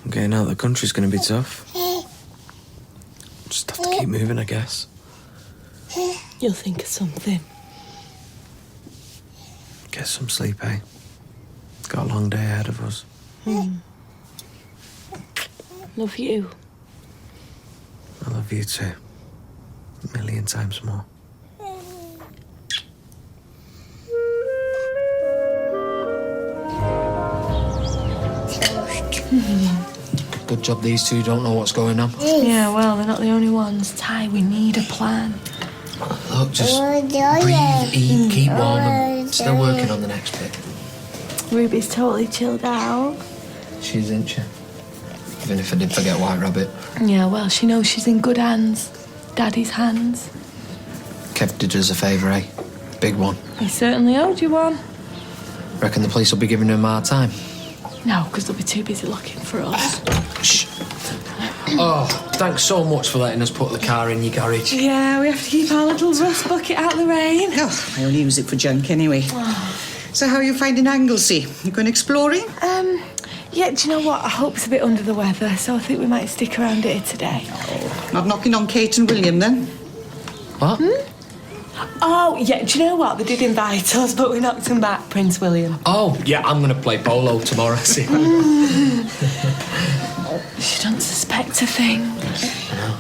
Getting out of the country's gonna be tough. Just have to keep moving, I guess. You'll think of something. Get some sleep, eh? Got a long day ahead of us. Love you. I love you too. A million times more. Good job these two don't know what's going on. Yeah, well, they're not the only ones. Ty, we need a plan. Look, just breathe, eat, keep warm. I'm still working on the next bit. Ruby's totally chilled out. She isn't she? Even if I did forget White Rabbit. Yeah, well, she knows she's in good hands. Daddy's hands. Kev did us a favour, eh? Big one. He certainly owed you one. Reckon the police will be giving him a hard time? No, because they'll be too busy looking for us. Shh. Oh, thanks so much for letting us put the car in your garage. Yeah, we have to keep our little rust bucket out of the rain. Oh, I only use it for junk anyway. So how are you finding Anglesey? You going exploring? Yeah, do you know what? I hope it's a bit under the weather, so I think we might stick around here today. Not knocking on Kate and William, then? What? Oh, yeah, do you know what? They did invite us, but we knocked them back, Prince William. Oh, yeah, I'm going to play polo tomorrow, see. She doesn't suspect a thing. I know.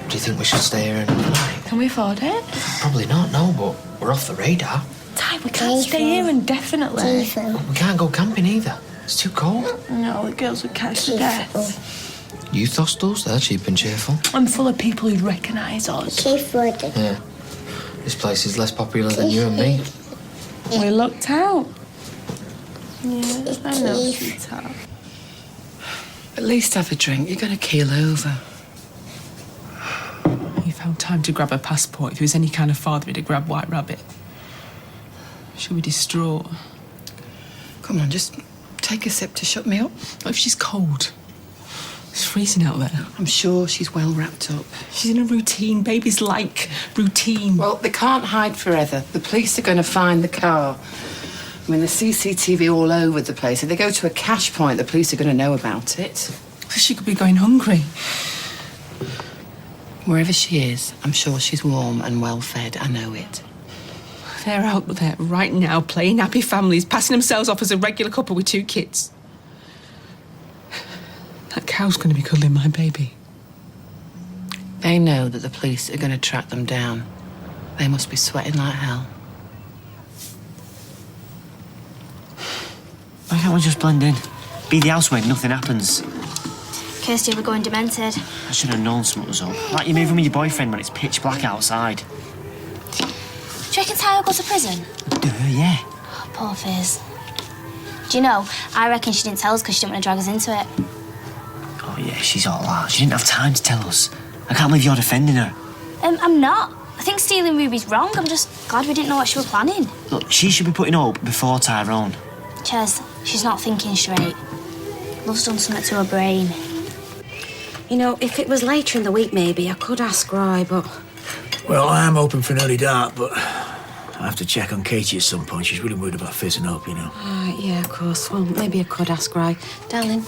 Do you think we should stay here another night? Can we afford it? Probably not, no, but we're off the radar. Ty, we can't stay here indefinitely. We can't go camping either. It's too cold. No, the girls would catch the death. Youth hostels, they're cheap and cheerful. I'm full of people who'd recognise us. Yeah. This place is less popular than you and me. We lucked out. Yeah, I know, sweetheart. At least have a drink. You're going to keel over. He found time to grab her passport. If he was any kind of father, he'd have grabbed White Rabbit. She'll be distraught. Come on, just take a sip to shut me up. What if she's cold? It's freezing out there. I'm sure she's well wrapped up. She's in a routine. Babies like routine. Well, they can't hide forever. The police are going to find the car. I mean, there's CCTV all over the place. If they go to a cash point, the police are going to know about it. So she could be going hungry. Wherever she is, I'm sure she's warm and well fed. I know it. They're out there right now playing happy families, passing themselves off as a regular couple with 2 kids. That cow's going to be cuddling my baby. They know that the police are going to track them down. They must be sweating like hell. Why can't we just blend in? Be the housemaid, nothing happens. Kirsty, we're going demented. I should have known something was up. Like you moving with your boyfriend when it's pitch black outside. Do you reckon Ty will go to prison? Yeah. Oh, poor Fizz. Do you know, I reckon she didn't tell us because she didn't want to drag us into it. Oh, yeah, she's all that. She didn't have time to tell us. I can't believe you're defending her. I'm not. I think stealing Ruby's wrong. I'm just glad we didn't know what she was planning. Look, she should be putting up before Tyrone. Ches, she's not thinking straight. Love's done something to her brain. You know, if it was later in the week, maybe I could ask Roy, but... Well, I am hoping for an early dart, but I have to check on Katie at some point. She's really worried about fizzing up, you know. Yeah, of course. Well, maybe I could ask Roy. Darling.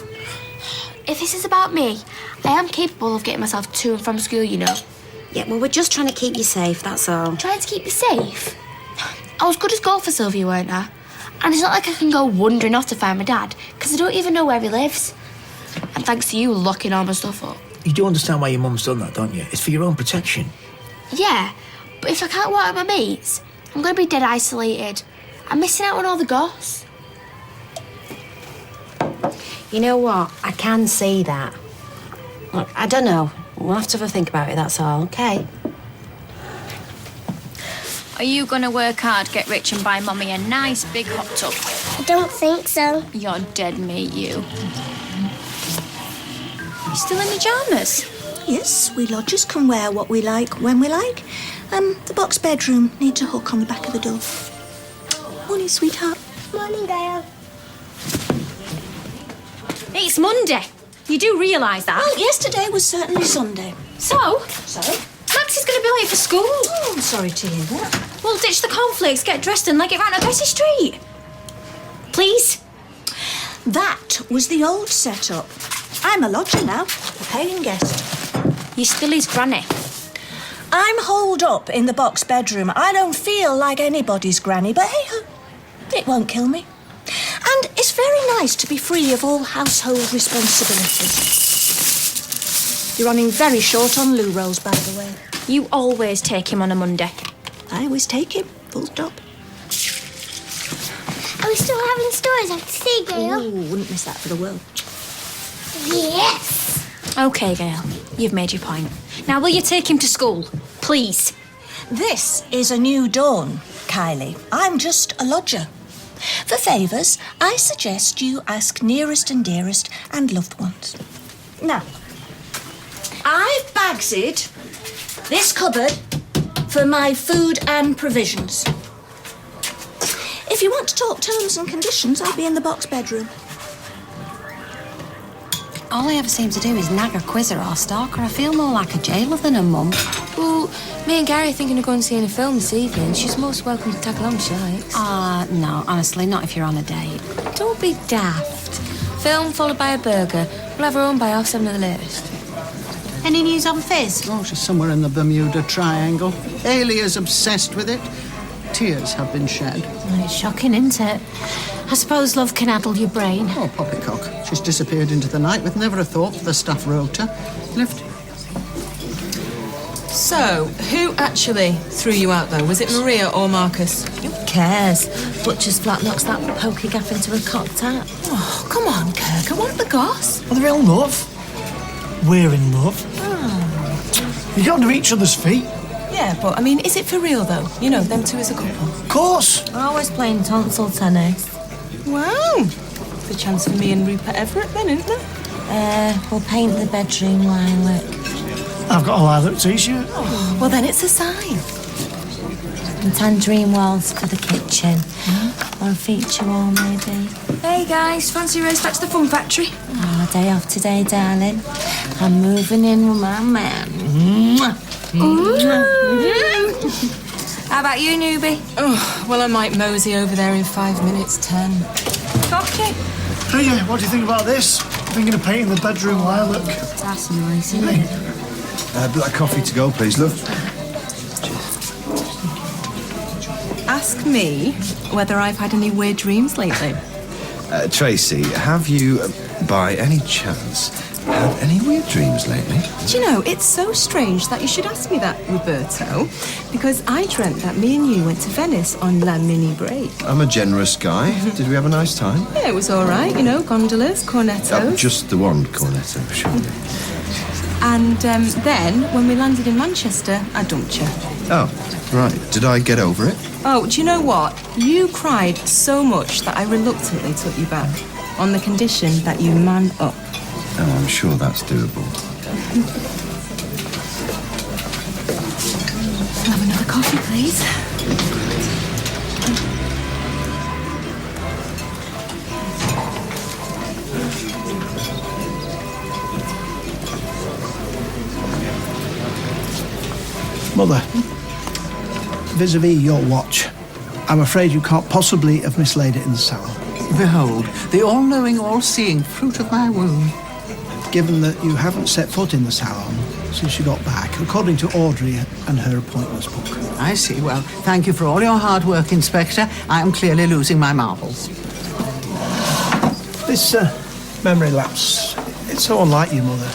If this is about me, I am capable of getting myself to and from school, you know. Yeah, well, we're just trying to keep you safe, that's all. Trying to keep you safe? I was good as gold for Sylvia, weren't I? And it's not like I can go wandering off to find my dad, because I don't even know where he lives. And thanks to you locking all my stuff up. You do understand why your mum's done that, don't you? It's for your own protection. Yeah, but if I can't walk with my mates, I'm going to be dead isolated. I'm missing out on all the goss. You know what? I can see that. Look, I don't know. We'll have to have a think about it, that's all, OK? Are you going to work hard, get rich and buy Mummy a nice big hot tub? I don't think so. You're dead, mate, you. You still in pyjamas? Yes, we lodgers can wear what we like when we like. The box bedroom needs a hook on the back of the door. Morning, sweetheart. Morning, Gail. It's Monday. You do realise that? Well, yesterday was certainly Sunday. So? Max is going to be late for school. Oh, I'm sorry to hear that. We'll ditch the cornflakes, get dressed and leg it round to Bessie Street. Please? That was the old setup. I'm a lodger now, a paying guest. You're still his granny. I'm holed up in the box bedroom. I don't feel like anybody's granny, but hey-ho, it won't kill me. And it's very nice to be free of all household responsibilities. You're running very short on loo rolls, by the way. You always take him on a Monday. I always take him, full stop. Are we still having stories after tea, Gail? Ooh, wouldn't miss that for the world. Yes! OK, Gail, you've made your point. Now, will you take him to school? Please. This is a new dawn, Kylie. I'm just a lodger. For favours, I suggest you ask nearest and dearest and loved ones. Now, I've bagsed this cupboard for my food and provisions. If you want to talk terms and conditions, I'll be in the box bedroom. All I ever seem to do is nag or quiz her or stalk her. I feel more like a jailer than a mum. Well, me and Gary are thinking of going and seeing a film this evening. She's most welcome to tag along if she likes. No, honestly, not if you're on a date. Don't be daft. Film followed by a burger. We'll have our own by 7:30 at the latest. Any news on Fizz? Oh, she's somewhere in the Bermuda Triangle. Ailey is obsessed with it. Tears have been shed. It's shocking, isn't it? I suppose love can addle your brain. Oh, poppycock. She's disappeared into the night with never a thought for the staff rota. Lift. So, who actually threw you out, though? Was it Maria or Marcus? Who cares? Butcher's flat knocks that pokey gaff into a cocked hat. Oh, come on, Kirk. I want the goss. Well, they're in love. We're in love. You got under each other's feet. Yeah, but, I mean, is it for real, though? You know, them two as a couple. Of course. Always playing tonsil tennis. Wow. The chance for me and Rupert Everett, then, isn't there? We'll paint the bedroom lilac. I've got a lilac t-shirt. Oh, well, then it's a sign. And tangerine walls for the kitchen. Or a feature wall, maybe. Hey, guys, fancy a race back to the fun factory? Oh, day off today, darling. I'm moving in with my man. How about you, newbie? Oh, well, I might mosey over there in 5 minutes, 10. Okay. Hey, what do you think about this? Thinking of painting the bedroom lilac. That's nice, isn't it? Black coffee to go, please, love. Ask me whether I've had any weird dreams lately. Tracy, have you, by any chance, had any weird dreams lately? Do you know, it's so strange that you should ask me that, Roberto, because I dreamt that me and you went to Venice on La Mini Break. I'm a generous guy. Did we have a nice time? Yeah, it was all right, you know, gondolas, cornettos. Just the one cornetto, surely. And then, when we landed in Manchester, I dumped you. Oh, right. Did I get over it? Oh, do you know what? You cried so much that I reluctantly took you back, on the condition that you man up. Oh, I'm sure that's doable. I'll have another coffee, please. Mother, vis-a-vis your watch, I'm afraid you can't possibly have mislaid it in the salon. Behold, the all-knowing, all-seeing fruit of my womb. Given that you haven't set foot in the salon since you got back, according to Audrey and her appointments book. I see. Well, thank you for all your hard work, Inspector. I am clearly losing my marbles. This memory lapse, it's so unlike you, Mother.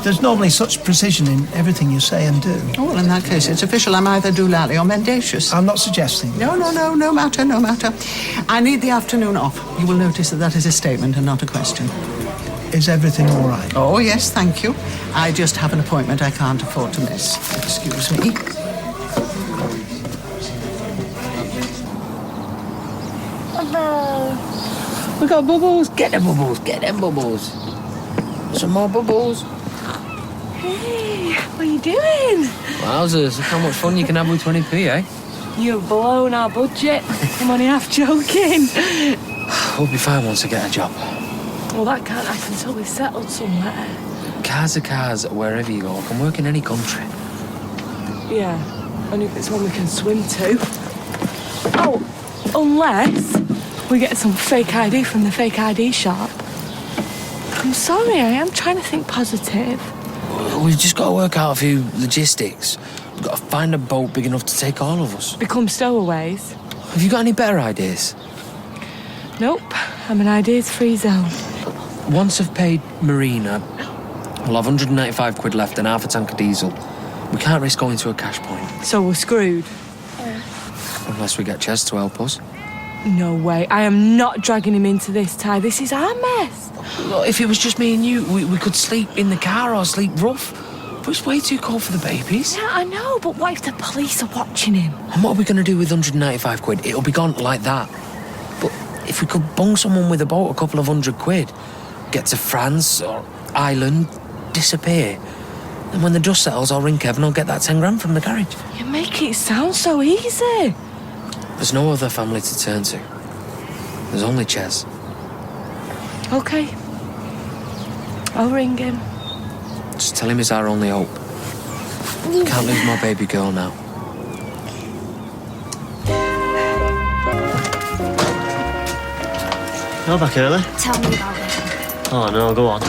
There's normally such precision in everything you say and do. Oh, well, in that case, it's official. I'm either doolally or mendacious. I'm not suggesting. No matter. I need the afternoon off. You will notice that that is a statement and not a question. Is everything all right? Oh, yes, thank you. I just have an appointment I can't afford to miss. Excuse me. We got bubbles. Get them bubbles. Get them bubbles. Some more bubbles. Hey, what are you doing? Wowzers, look how much fun you can have with 20p, eh? You've blown our budget. I'm only half joking. We'll be fine once I get a job. Well, that can't happen until we're settled somewhere. Cars are cars wherever you go. I can work in any country. Yeah, only if it's one we can swim to. Oh, unless we get some fake ID from the fake ID shop. I'm sorry, I am trying to think positive. We've just got to work out a few logistics. We've got to find a boat big enough to take all of us. Become stowaways. Have you got any better ideas? Nope, I'm an ideas-free zone. Once I've paid Marina, we'll have 195 quid left and half a tank of diesel. We can't risk going to a cash point. So we're screwed? Unless we get Ches to help us. No way, I am not dragging him into this, Ty. This is our mess. Look, if it was just me and you, we could sleep in the car or sleep rough. But it's way too cold for the babies. Yeah, I know, but what if the police are watching him? And what are we going to do with 195 quid? It'll be gone like that. But if we could bung someone with a boat a couple of £100, get to France or Ireland, disappear. And when the dust settles, I'll ring Kev and I'll get that 10 grand from the garage. You make it sound so easy. There's no other family to turn to. There's only Ches. OK. I'll ring him. Just tell him he's our only hope. Can't lose my baby girl now. You're back early. Tell me about it. Oh, no, go on.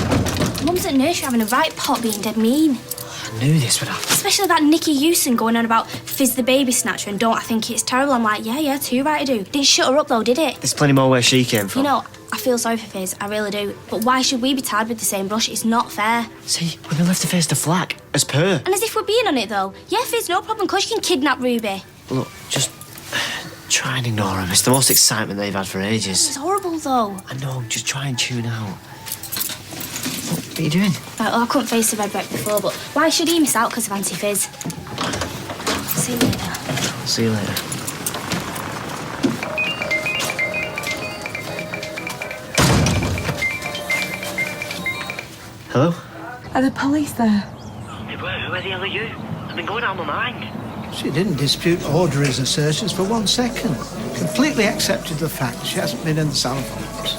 Mum's at nursery having a right pot being dead mean. I knew this would happen. Especially that Nicky Hewson going on about Fizz the baby snatcher and don't I think it's terrible. I'm like, yeah, too right to do. Didn't shut her up though, did it? There's plenty more where she came from. You know, I feel sorry for Fizz, I really do. But why should we be tied with the same brush? It's not fair. See, we've been left to face the flak, as per. And as if we're being on it though. Yeah, Fizz, no problem, cause you can kidnap Ruby. Look, just try and ignore them. It's the most excitement they've had for ages. It's horrible though. I know, just try and tune out. What are you doing? Right, well, I couldn't face the red wreck before, but why should he miss out because of anti-Fizz? See you later. See you later. Hello? Are the police there? They were. Where the hell are you? I've been going out of my mind. She didn't dispute Audrey's assertions for 1 second. Completely accepted the fact she hasn't been in the salon for months.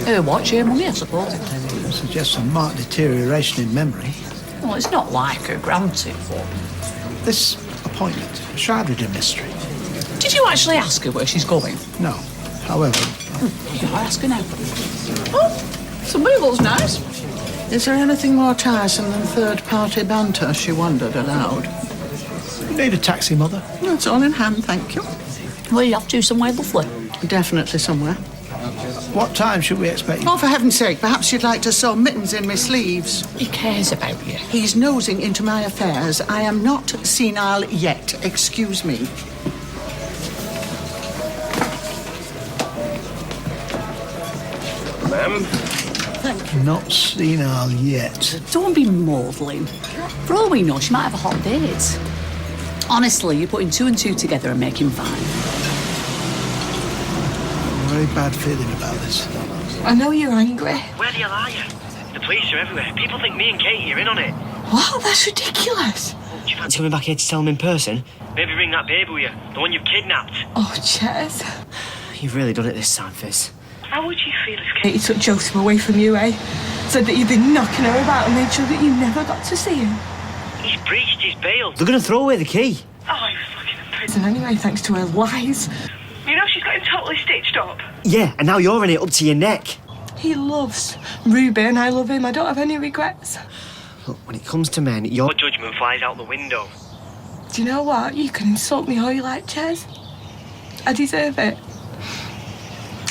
Her watch, her money, I suppose. Suggests a marked deterioration in memory. Well, it's not like her granted. This appointment, shrouded in mystery. Did you actually ask her where she's going? No. However... I ask her now. Oh, somebody looks nice. Is there anything more tiresome than third-party banter, she wondered aloud. You need a taxi, Mother? It's all in hand, thank you. Well, you have to somewhere lovely. Definitely somewhere. What time should we expect you? Oh, for heaven's sake, perhaps you'd like to sew mittens in my sleeves. He cares about you. He's nosing into my affairs. I am not senile yet. Excuse me. Ma'am? Thank you. Not senile yet. Don't be maudlin. For all we know, she might have a hot date. Honestly, you're putting 2 and 2 together and making 5. Very bad feeling about this. I know you're angry. Where the hell are you? The police are everywhere. People think me and Katie are in on it. What? That's ridiculous. Do you fancy coming back here to tell them in person? Maybe bring that baby with you, the one you've kidnapped. Oh, Ches. You've really done it this time, Fizz. How would you feel if Katie took Joseph away from you, eh? Said that you'd been knocking her about and made sure that you never got to see him. He's breached his bail. They're going to throw away the key. Oh, he was fucking in prison. Prison anyway, thanks to her lies. You know she's got him totally stitched up. Yeah, and now you're in it up to your neck. He loves Ruby and I love him. I don't have any regrets. Look, when it comes to men, your judgment flies out the window. Do you know what? You can insult me all you like, Ches. I deserve it.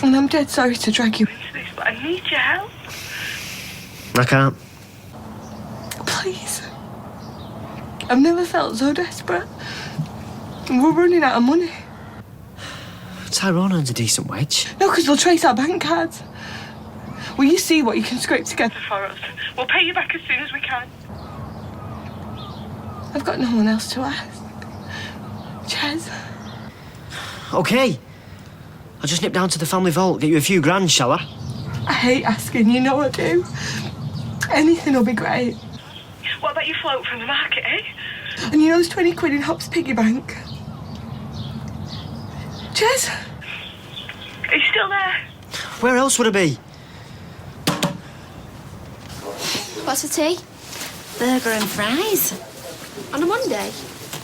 And I'm dead sorry to drag you into this, but I need your help. I can't. Please. I've never felt so desperate. We're running out of money. Tyrone earns a decent wage. No, because we'll trace our bank cards. Will you see what you can scrape together For us. We'll pay you back as soon as we can. I've got no one else to ask. Ches. OK. I'll just nip down to the family vault, get you a few grand, shall I? I hate asking, you know I do. Anything will be great. What about you float from the market, eh? And you know there's 20 quid in Hop's piggy bank? Ches? Are you still there? Where else would I be? What's for tea? Burger and fries. On a Monday?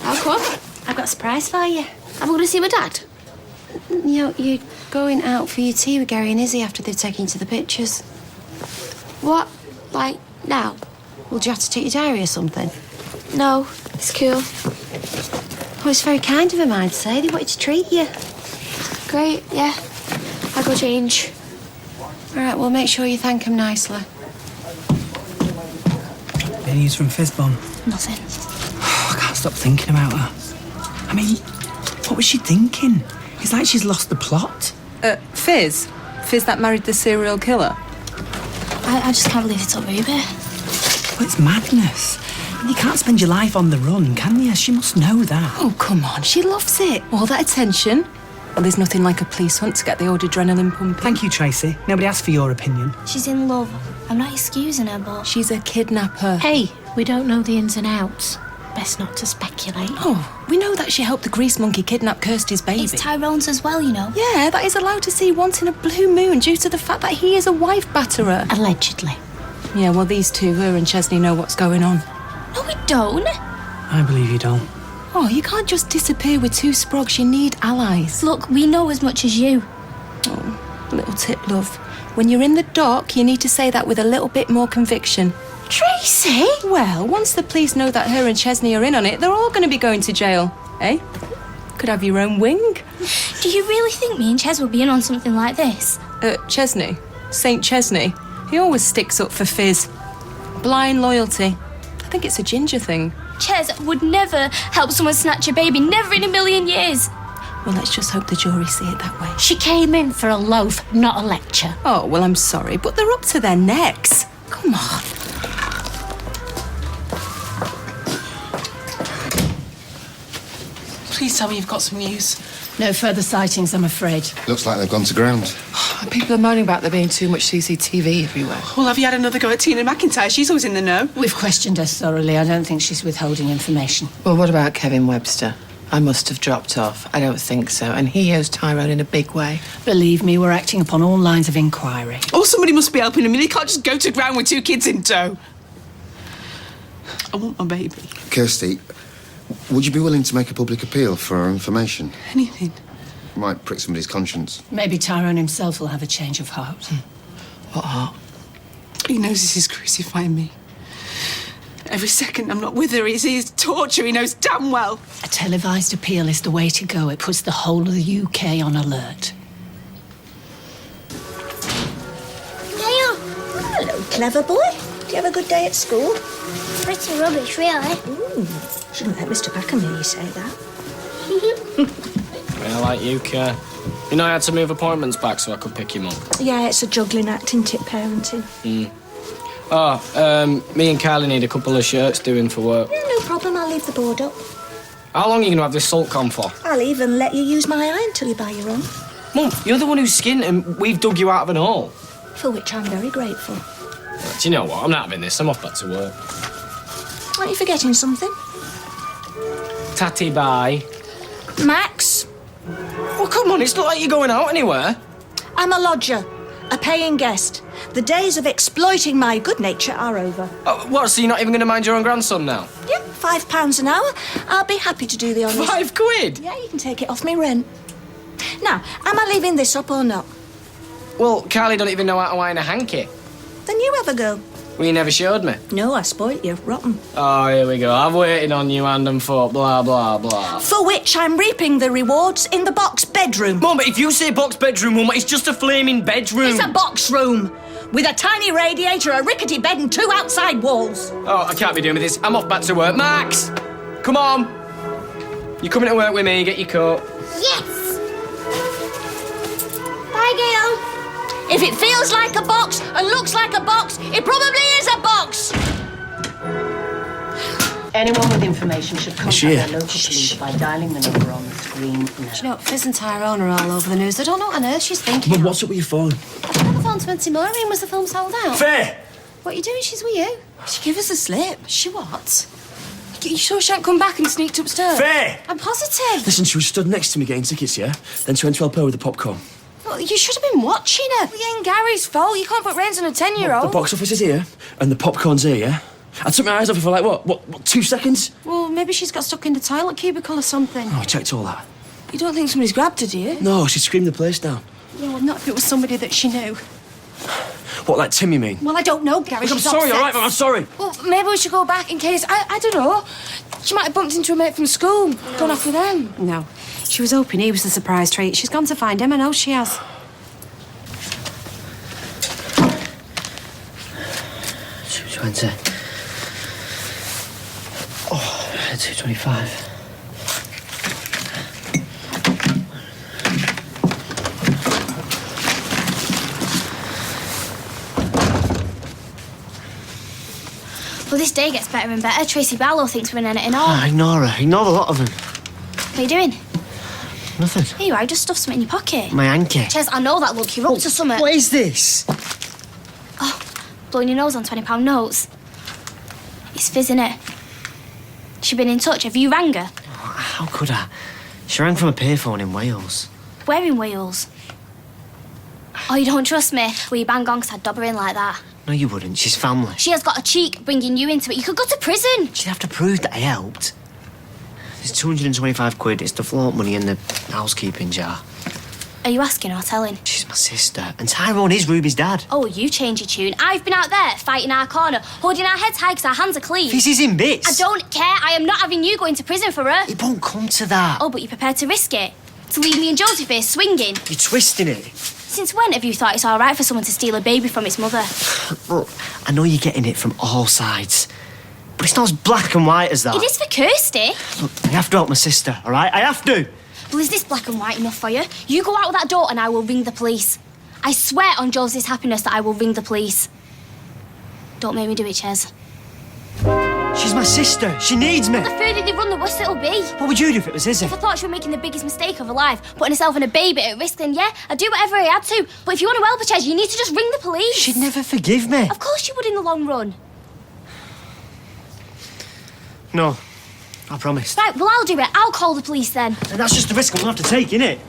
How come? I've got a surprise for you. Am I going to see my dad? You're going out for your tea with Gary and Izzy after they've taken you to the pictures. What? Like, now? Well, do you have to take your diary or something? No, it's cool. Oh, it's very kind of him, I'd say. They wanted to treat you. Great, yeah. I'll go change. All right, well, make sure you thank him nicely. Any news from Fizbon? Nothing. I can't stop thinking about her. I mean, what was she thinking? It's like she's lost the plot. Fizz? Fizz that married the serial killer? I just can't believe it's up Ruby. Well, it's madness. You can't spend your life on the run, can you? She must know that. Oh, come on. She loves it. All that attention. Well, there's nothing like a police hunt to get the old adrenaline pumping. Thank you, Tracy. Nobody asked for your opinion. She's in love. I'm not excusing her, but... She's a kidnapper. Hey, we don't know the ins and outs. Best not to speculate. Oh, we know that she helped the grease monkey kidnap Kirsty's baby. It's Tyrone's as well, you know. Yeah, that is allowed to see once in a blue moon due to the fact that he is a wife batterer. Allegedly. Yeah, well, these two, her and Chesney, know what's going on. No, we don't. I believe you don't. Oh, you can't just disappear with two sprogs. You need allies. Look, we know as much as you. Oh, little tip, love. When you're in the dock, you need to say that with a little bit more conviction. Tracy? Well, once the police know that her and Chesney are in on it, they're all going to be going to jail, eh? Could have your own wing. Do you really think me and Ches will be in on something like this? Chesney? St. Chesney? He always sticks up for Fizz. Blind loyalty. I think it's a ginger thing. Ches would never help someone snatch a baby, never in a million years. Well, let's just hope the jury see it that way. She came in for a loaf, not a lecture. Oh, well, I'm sorry, but they're up to their necks. Come on. Please tell me you've got some news. No further sightings, I'm afraid. Looks like they've gone to ground. People are moaning about there being too much CCTV everywhere. Well, have you had another go at Tina McIntyre? She's always in the know. We've questioned her thoroughly. I don't think she's withholding information. Well, what about Kevin Webster? I must have dropped off. I don't think so. And he owes Tyrone in a big way. Believe me, we're acting upon all lines of inquiry. Oh, somebody must be helping him. He can't just go to ground with two kids in tow. I want my baby. Kirsty, would you be willing to make a public appeal for our information? Anything. Might prick somebody's conscience. Maybe Tyrone himself will have a change of heart. What heart? He knows this is crucifying me. Every second I'm not with her, he sees torture. He knows damn well. A televised appeal is the way to go. It puts the whole of the UK on alert. Gail! Hello, clever boy. Do you have a good day at school? Pretty rubbish, really. Ooh, shouldn't let Mr. Packham hear you say that. Yeah, like you, Kerr. You know, I had to move appointments back so I could pick him up. Yeah, it's a juggling act, isn't it, parenting? Me and Kylie need a couple of shirts doing for work. Yeah, no problem, I'll leave the board up. How long are you going to have this salt con for? I'll even let you use my iron till you buy your own. Mum, you're the one who's skinned and we've dug you out of an hole. For which I'm very grateful. Do you know what? I'm not having this. I'm off back to work. Aren't you forgetting something? Tatty, bye. Max? Well, come on, it's not like you're going out anywhere. I'm a lodger, a paying guest. The days of exploiting my good nature are over. Oh, what, so you're not even going to mind your own grandson now? Yeah, £5 an hour. I'll be happy to do the honours. £5? Yeah, you can take it off me rent. Now, am I leaving this up or not? Well, Kylie don't even know how to iron a hanky. Then you have a go. Well, you never showed me. No, I spoilt you. Rotten. Oh, here we go. I've waited on you hand and foot, blah, blah, blah. For which I'm reaping the rewards in the box bedroom. Mum, if you say box bedroom, Mum, it's just a flaming bedroom. It's a box room. With a tiny radiator, a rickety bed and 2 outside walls. Oh, I can't be doing with this. I'm off back to work. Max! Come on. You coming to work with me? Get your coat. Yes! Bye, Gail. If it feels like a box and looks like a box, it probably is a box. Anyone with information should contact their local police by dialing the number on the screen now. Do you know what? Fizz and Tyrone are all over the news. I don't know what on earth she's thinking. But what's up with your phone? I put the phone to Auntie Maureen. Was the film sold out? Fair! What are you doing? She's with you. She gave us a slip. She what? You sure she hadn't come back and sneaked upstairs? Fair! I'm positive. Listen, she was stood next to me getting tickets, yeah? Then she went to help her with the popcorn. Well, you should have been watching her. Well, it ain't Gary's fault. You can't put reins on a 10-year-old. The box office is here, and the popcorn's here, yeah? I took my eyes off her for like, what, 2 seconds? Well, maybe she's got stuck in the toilet cubicle or something. Oh, I checked all that. You don't think somebody's grabbed her, do you? No, she screamed the place down. Yeah, well, not if it was somebody that she knew. What, like Tim, you mean? Well, I don't know, Gary. Look, I'm She's sorry, upset. all right, Mum, I'm sorry. Well, maybe we should go back in case... I don't know. She might have bumped into a mate from school, gone off with them. No. She was hoping he was the surprise treat. She's gone to find him, I know she has. $2.20. Oh, $2.25. Well, this day gets better and better. Tracy Barlow thinks we're in it and all. Oh, ignore her. Ignore the lot of them. What are you doing? Nothing. Here you are, just stuffed something in your pocket. My hanky. Ches, I know that look. You're up to something. What is this? Oh, blowing your nose on £20 notes. It's fizz, innit? She been in touch. Have you rang her? Oh, how could I? She rang from a payphone in Wales. Where in Wales? Oh, you don't trust me? Well, you bang on 'cause I'd dob her in like that. No, you wouldn't. She's family. She has got a cheek bringing you into it. You could go to prison. She'd have to prove that I helped. There's 225 quid. It's the float money in the housekeeping jar. Are you asking or telling? She's my sister. And Tyrone is Ruby's dad. Oh, you change your tune. I've been out there fighting our corner, holding our heads high 'cause our hands are clean. This is in bits. I don't care. I am not having you going to prison for her. It won't come to that. Oh, but you're prepared to risk it? To leave me and Joseph here swinging? You're twisting it. Since when have you thought it's all right for someone to steal a baby from its mother? Look, I know you're getting it from all sides. But it's not as black and white as that. It is for Kirsty. Look, I have to help my sister, all right? I have to. Well, is this black and white enough for you? You go out that door and I will ring the police. I swear on Josie's happiness that I will ring the police. Don't make me do it, Ches. She's my sister. She needs me. The further they run, the worse it'll be. What would you do if it was Izzy? If I thought she was making the biggest mistake of her life, putting herself and a baby at risk, then yeah, I'd do whatever I had to. But if you want to help her, Ches, you need to just ring the police. She'd never forgive me. Of course she would in the long run. No, I promise. Right, well, I'll do it. I'll call the police then. And that's just the risk I'm going to have to take, innit?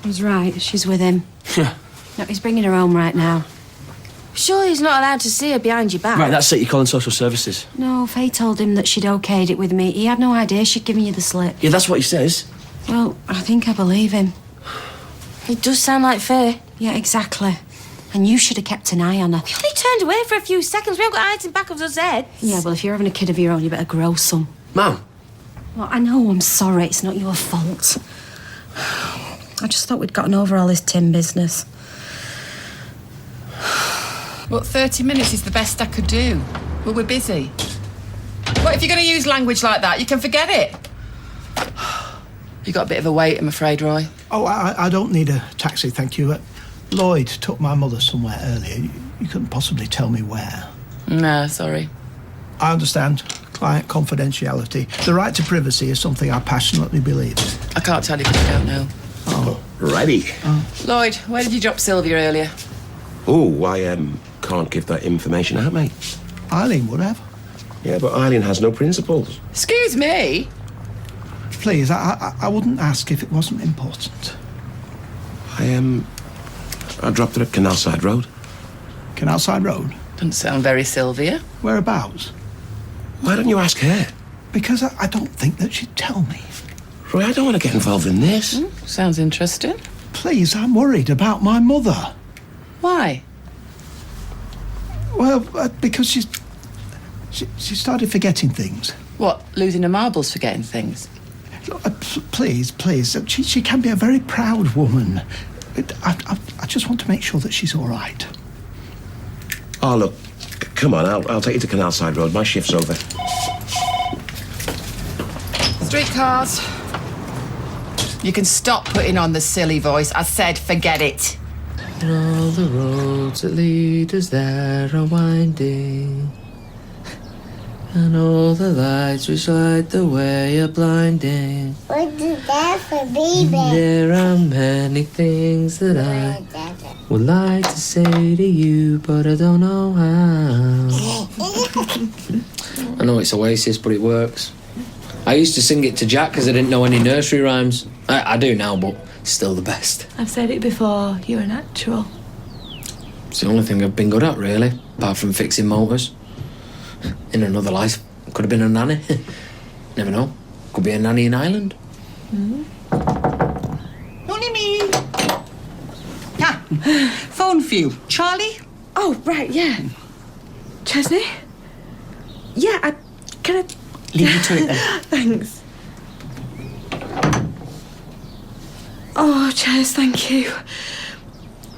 I was right. She's with him. Yeah. No, he's bringing her home right now. Surely he's not allowed to see her behind your back. Right, that's it. You're calling social services. No, Faye told him that she'd okayed it with me. He had no idea she'd given you the slip. Yeah, that's what he says. Well, I think I believe him. It does sound like Faye. Yeah, exactly. And you should have kept an eye on her. We only turned away for a few seconds. We haven't got eyes in the back of us heads. Yeah, well, if you're having a kid of your own, you better grow some. Mum. Well, I know, I'm sorry. It's not your fault. I just thought we'd gotten over all this Tim business. Well, 30 minutes is the best I could do. Well, we're busy. What if you're going to use language like that? You can forget it. You got a bit of a wait, I'm afraid, Roy. Oh, I don't need a taxi, thank you. Lloyd took my mother somewhere earlier. You couldn't possibly tell me where. No, sorry. I understand. Client confidentiality. The right to privacy is something I passionately believe in. I can't tell you because I don't know. Oh, righty. Lloyd, where did you drop Sylvia earlier? Oh, I can't give that information out, mate. Eileen would have. Yeah, but Eileen has no principles. Excuse me? Please, I wouldn't ask if it wasn't important. I dropped her at Canalside Road. Canalside Road? Doesn't sound very Sylvia. Whereabouts? Why don't you ask her? Because I don't think that she'd tell me. Roy, I don't want to get involved in this. Sounds interesting. Please, I'm worried about my mother. Why? Well, because she started forgetting things. What, losing her marbles, forgetting things? Please, she can be a very proud woman. I just want to make sure that she's all right. Oh, look, come on, I'll take you to Canalside Road. My shift's over. Streetcars. You can stop putting on the silly voice. I said forget it. All the roads that lead us there are winding, and all the lights which light the way are blinding. What is that for, baby? There are many things that I would like to say to you, but I don't know how. I know it's Oasis, but it works. I used to sing it to Jack because I didn't know any nursery rhymes. I do now, but still the best. I've said it before, you're a natural. It's the only thing I've been good at, really, apart from fixing motors. In another life, could have been a nanny. Never know. Could be a nanny in Ireland. Only me. Ah, phone for you. Charlie? Oh, right, yeah. Chesney? Yeah, can I... Leave you to it then. Thanks. Oh, Ches, thank you.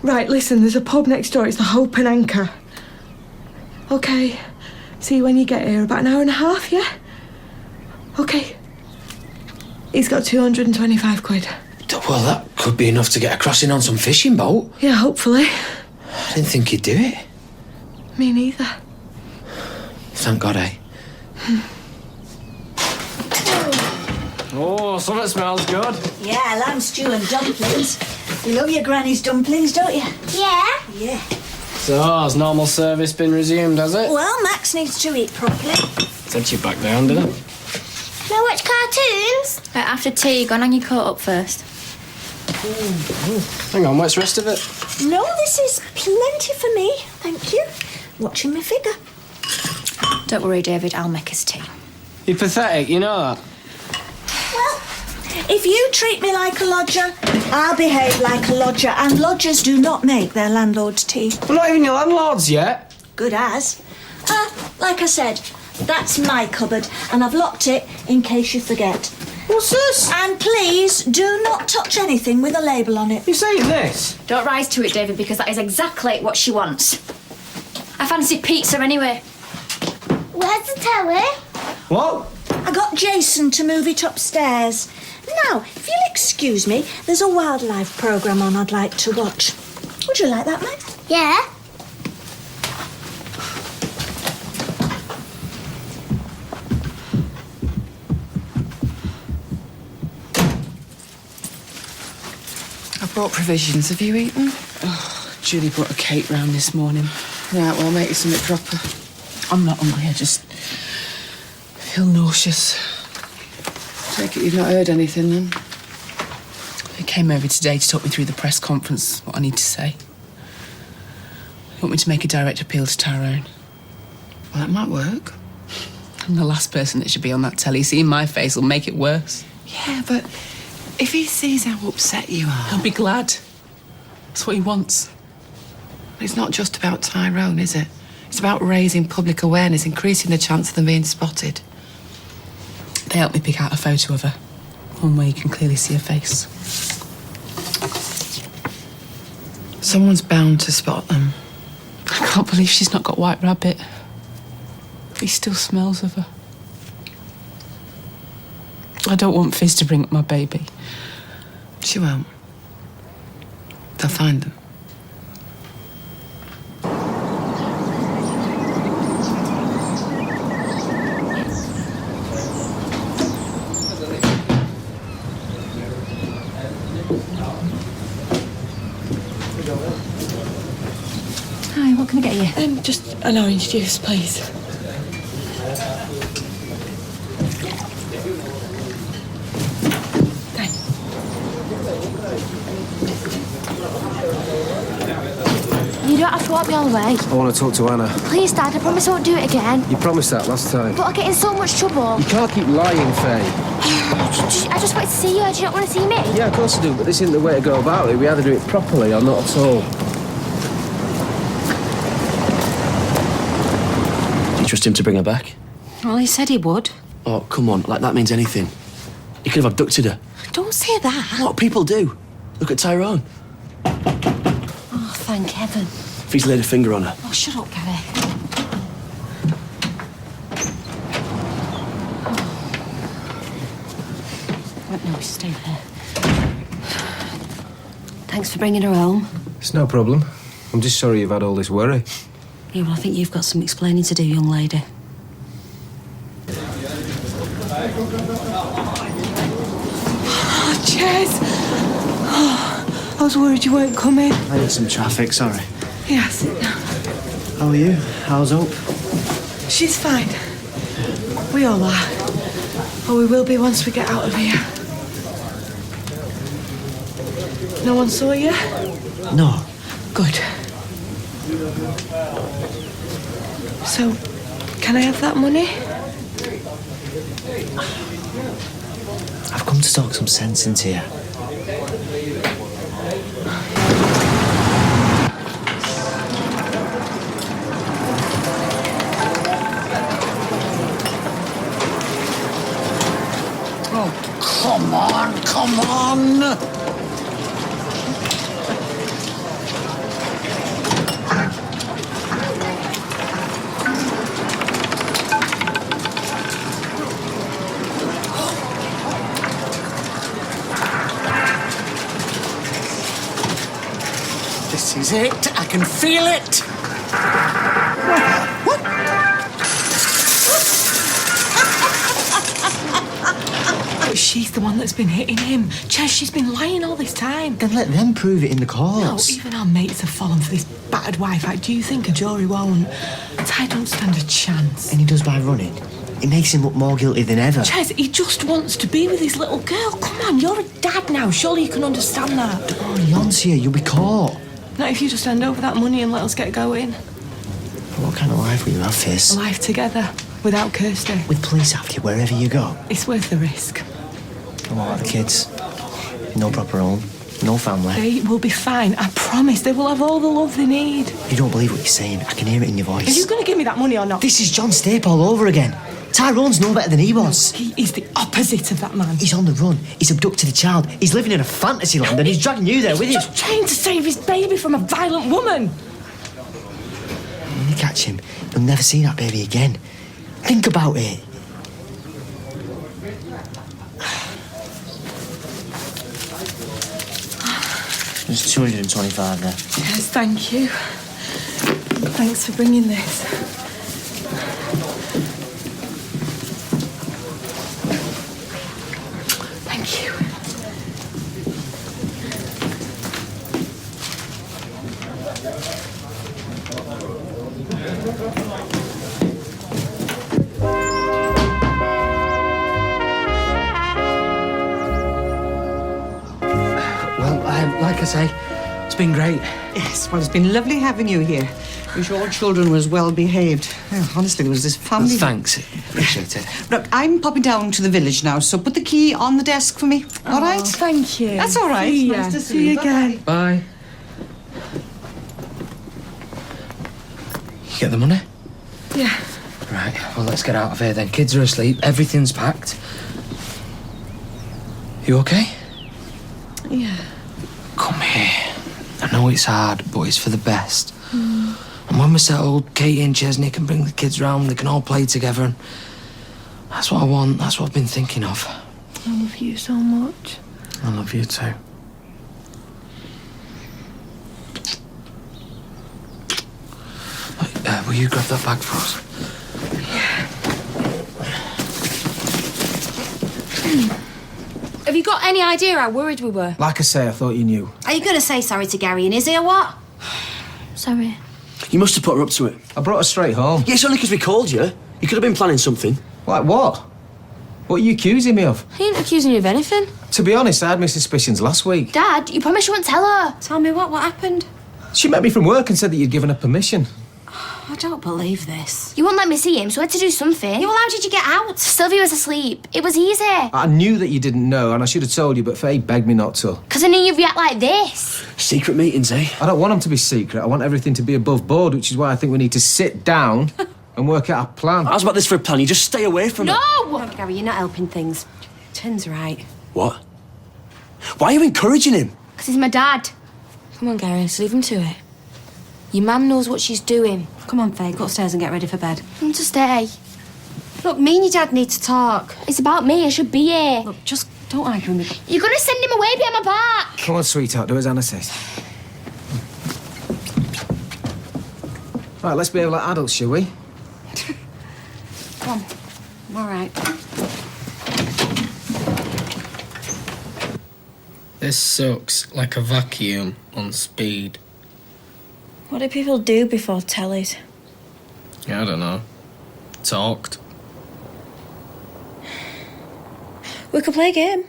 Right, listen, there's a pub next door. It's the Hope and Anchor. OK. See you when you get here. About an hour and a half, yeah? OK. He's got 225 quid. Well, that could be enough to get a crossing on some fishing boat. Yeah, hopefully. I didn't think he'd do it. Me neither. Thank God, eh? Oh, something smells good. Yeah, lamb stew and dumplings. You love your granny's dumplings, don't you? Yeah. Yeah. So, has normal service been resumed, has it? Well, Max needs to eat properly. Sent you back down, didn't it? No watch cartoons? After tea, go on hang your coat up first. Hang on, what's the rest of it? No, this is plenty for me, thank you. Watching my figure. Don't worry, David, I'll make us tea. You're pathetic, you know that. Well, if you treat me like a lodger, I'll behave like a lodger, and lodgers do not make their landlord's tea. We're not even your landlords yet. Good as. Like I said, that's my cupboard, and I've locked it in case you forget. What's this? And please do not touch anything with a label on it. You saying this? Don't rise to it, David, because that is exactly what she wants. I fancy pizza anyway. Where's the telly? What? I got Jason to move it upstairs. Now, if you'll excuse me, there's a wildlife programme on I'd like to watch. Would you like that, Max? Yeah. I brought provisions. Have you eaten? Oh, Julie brought a cake round this morning. Right, well, I'll make you something proper. I'm not hungry, I just feel nauseous. Take it you've not heard anything, then? He came over today to talk me through the press conference, what I need to say. He want me to make a direct appeal to Tyrone. Well, that might work. I'm the last person that should be on that telly. Seeing my face will make it worse. Yeah, but if he sees how upset you are... He'll be glad. That's what he wants. It's not just about Tyrone, is it? It's about raising public awareness, increasing the chance of them being spotted. They helped me pick out a photo of her. One where you can clearly see her face. Someone's bound to spot them. I can't believe she's not got White Rabbit. He still smells of her. I don't want Fizz to bring up my baby. She won't. They'll find them. Hi, what can I get you? Just an orange juice, please. You don't have to walk me all the way. I want to talk to Anna. Please, Dad, I promise I won't do it again. You promised that last time. But I'll get in so much trouble. You can't keep lying, Faye. I just want to see you. Do you not want to see me? Yeah, of course I do, but this isn't the way to go about it. We either do it properly or not at all. Do you trust him to bring her back? Well, he said he would. Oh, come on, like that means anything. He could have abducted her. Don't say that. What people do. Look at Tyrone. Oh, thank heaven. If he's laid a finger on her. Oh, shut up, Gary. Right, no, stay there. Thanks for bringing her home. It's no problem. I'm just sorry you've had all this worry. Yeah, well, I think you've got some explaining to do, young lady. Oh, Ches! Oh, I was worried you weren't coming. I had some traffic, sorry. Yeah, sit down. How are you? How's Hope? She's fine. We all are. Or we will be once we get out of here. No one saw you? No. Good. So, can I have that money? I've come to talk some sense into you. Oh, come on, come on! This is it. I can feel it. But she's the one that's been hitting him. Ches, she's been lying all this time. Then let them prove it in the No, courts. even our mates have fallen for this battered wife act. Do you think a jury won't? Ty don't stand a chance. And he does by running. It makes him look more guilty than ever. Ches, he just wants to be with his little girl. Come on, you're a dad now. Surely you can understand that. Oh, Leoncia, you'll be caught. Not if you just hand over that money and let us get going. What kind of life will you have, Fizz? A life together, without Kirsty. With police after you wherever you go. It's worth the risk. And what about the kids? No proper home, no family. They will be fine, I promise. They will have all the love they need. You don't believe what you're saying. I can hear it in your voice. Are you going to give me that money or not? This is John Stape all over again. Tyrone's no better than he was. He is the opposite of that man. He's on the run. He's abducted a child. He's living in a fantasy land and he's dragging you there with him. He's just trying to save his baby from a violent woman. When you catch him, you'll never see that baby again. Think about it. There's 225 there. Yes, thank you. Thanks for bringing this. Thank you. Well, like I say, it's been great. Yes, well, it's been lovely having you here. Wish all children was well behaved. Well, honestly, there was this family... Thanks, appreciate it. Look, I'm popping down to the village now, so put the key on the desk for me, all right? Thank you. That's all right. See ya. Nice to See you again. Bye. You get the money? Yeah. Right, well, let's get out of here then. Kids are asleep, everything's packed. You okay? Yeah. Come here. I know it's hard, but it's for the best. And when we're settled, Katie and Chesney can bring the kids round, they can all play together, and that's what I want, that's what I've been thinking of. I love you so much. I love you too. Will you grab that bag for us? Have you got any idea how worried we were? Like I say, I thought you knew. Are you going to say sorry to Gary and Izzy or what? Sorry. You must have put her up to it. I brought her straight home. Yeah, it's only because we called you. You could have been planning something. Like what? What are you accusing me of? I ain't accusing you of anything. To be honest, I had my suspicions last week. Dad, you promised you wouldn't tell her. Tell me what happened? She met me from work and said that you'd given her permission. I don't believe this. You wouldn't let me see him, so I had to do something. Yeah, well, how did you get out? Sylvia was asleep. It was easy. I knew that you didn't know, and I should have told you, but Faye begged me not to. Because I knew you'd react like this. Secret meetings, eh? I don't want them to be secret. I want everything to be above board, which is why I think we need to sit down and work out a plan. How's about this for a plan? You just stay away from it. No! No, Gary, you're not helping things. Tim's right. What? Why are you encouraging him? Because he's my dad. Come on, Gary, let's leave him to it. Your mum knows what she's doing. Come on, Faye, go upstairs and get ready for bed. I want to stay. Look, me and your dad need to talk. It's about me. I should be here. Look, just don't argue with me. You're going to send him away behind my back. Come on, sweetheart, do as Anna says. Right, let's behave like adults, shall we? Come on. I'm all right. This sucks like a vacuum on speed. What do people do before tellies? Yeah, I don't know. Talked. We could play a game.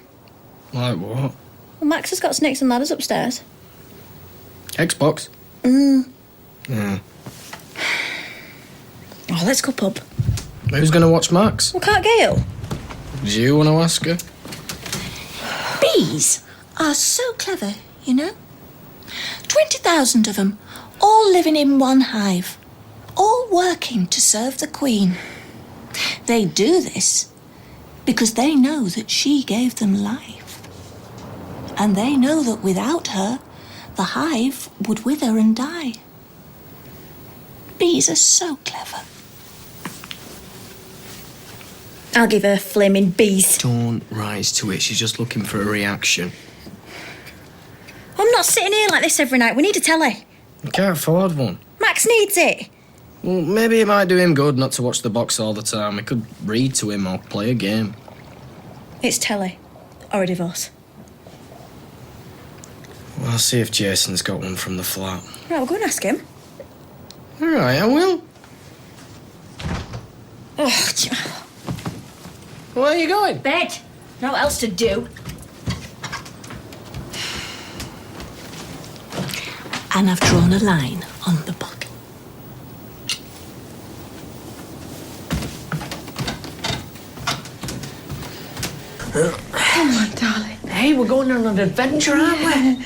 Like what? Well, Max has got snakes and ladders upstairs. Xbox? Yeah. Oh, let's go pub. Who's going to watch Max? Well, can't Gail? Do you want to ask her? Bees are so clever, you know. 20,000 of them, all living in one hive, all working to serve the queen. They do this because they know that she gave them life. And they know that without her, the hive would wither and die. Bees are so clever. I'll give her flaming bees. Don't rise to it. She's just looking for a reaction. I'm not sitting here like this every night. We need a telly. You can't afford one. Max needs it. Well, maybe it might do him good not to watch the box all the time. We could read to him or play a game. It's telly. Or a divorce. Well, I'll see if Jason's got one from the flat. Right, we'll go and ask him. All right, I will. Oh, where are you going? Bed. No else to do. And I've drawn a line on the bottle. Come on, darling. Hey, we're going on an adventure, aren't we?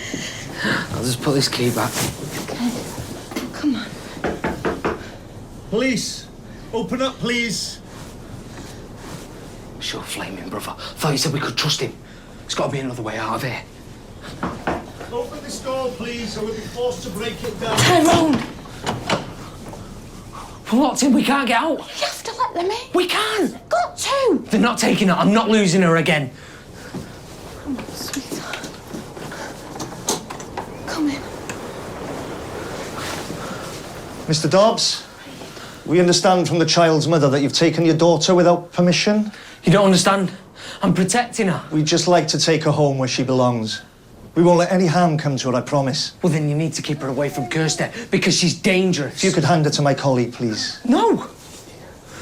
I'll just put this key back. Okay. Come on. Police, open up, please. Sure, flaming brother. Thought you said we could trust him. There's got to be another way out of here. Open this door, please, or we'll be forced to break it down. Tyrone! We're locked in, we can't get out. You have to let them in. We can. Got to. They're not taking her. I'm not losing her again. Come on, sweetheart. Come in. Mr. Dobbs, we understand from the child's mother that you've taken your daughter without permission. You don't understand. I'm protecting her. We'd just like to take her home where she belongs. We won't let any harm come to her, I promise. Well, then you need to keep her away from Kirsty, because she's dangerous. If you could hand her to my colleague, please. No!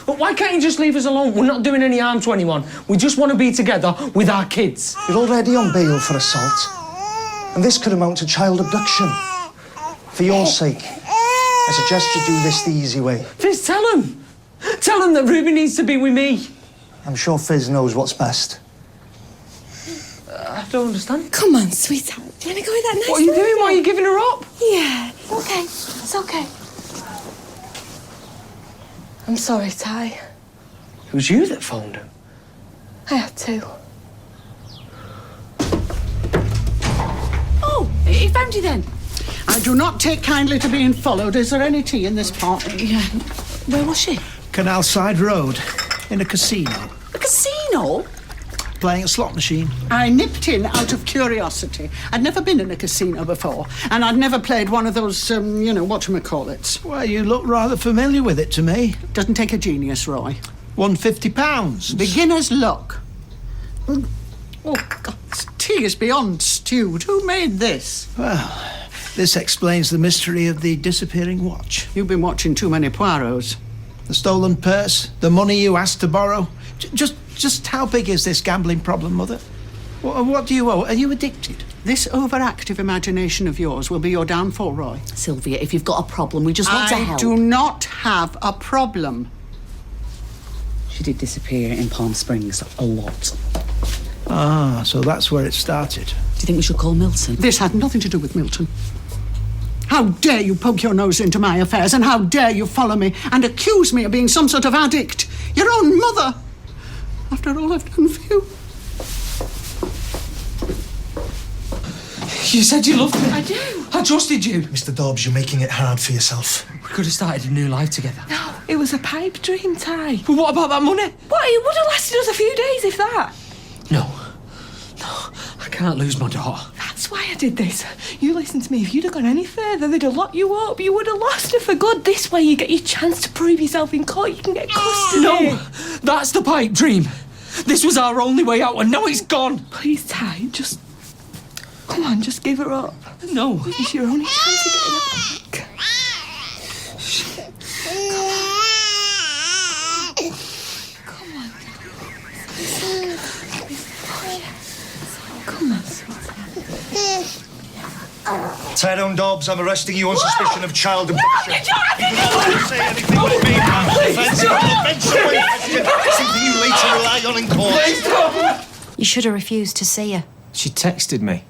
But why can't you just leave us alone? We're not doing any harm to anyone. We just want to be together with our kids. You're already on bail for assault. And this could amount to child abduction. For your sake, I suggest you do this the easy way. Fizz, tell him. Tell him that Ruby needs to be with me. I'm sure Fizz knows what's best. I don't understand. Come on, sweetheart. Do you want to go with that nice What are you doing? lady? Why are you giving her up? Yeah, it's okay. It's okay. I'm sorry, Ty. It was you that phoned him. I had to. Oh, he found you then. I do not take kindly to being followed. Is there any tea in this pot? Yeah. Where was she? Canal Side Road, in a casino, A casino? playing a slot machine. I nipped in out of curiosity. I'd never been in a casino before, and I'd never played one of those, whatchamacallits. Well, you look rather familiar with it to me. Doesn't take a genius, Roy. £150. Beginner's luck. Oh, God, this tea is beyond stewed. Who made this? Well, this explains the mystery of the disappearing watch. You've been watching too many Poirots. The stolen purse, the money you asked to borrow. Just how big is this gambling problem, Mother? What do you owe? Are you addicted? This overactive imagination of yours will be your downfall, Roy. Sylvia, if you've got a problem, we just want to help. I do not have a problem. She did disappear in Palm Springs a lot. Ah, so that's where it started. Do you think we should call Milton? This had nothing to do with Milton. How dare you poke your nose into my affairs, and how dare you follow me and accuse me of being some sort of addict? Your own mother! After all I've done for you. You said you loved me. I do. I trusted you. Mr. Dobbs, you're making it hard for yourself. We could have started a new life together. No, it was a pipe dream, Ty. But what about that money? What? It would have lasted us a few days, if that. No, I can't lose my daughter. That's why I did this. You listen to me. If you'd have gone any further, they'd have locked you up. You would have lost her for good. This way, you get your chance to prove yourself in court. You can get custody. No, that's the pipe dream. This was our only way out, and now it's gone. Please, Ty, just... Come on, just give her up. No. It's your only chance of getting her back. Come on, sweetheart. Tyrone Dobbs, I'm arresting you on suspicion of child abduction. You don't say anything but me, something you later rely on in court. You should have refused to see her. She texted me.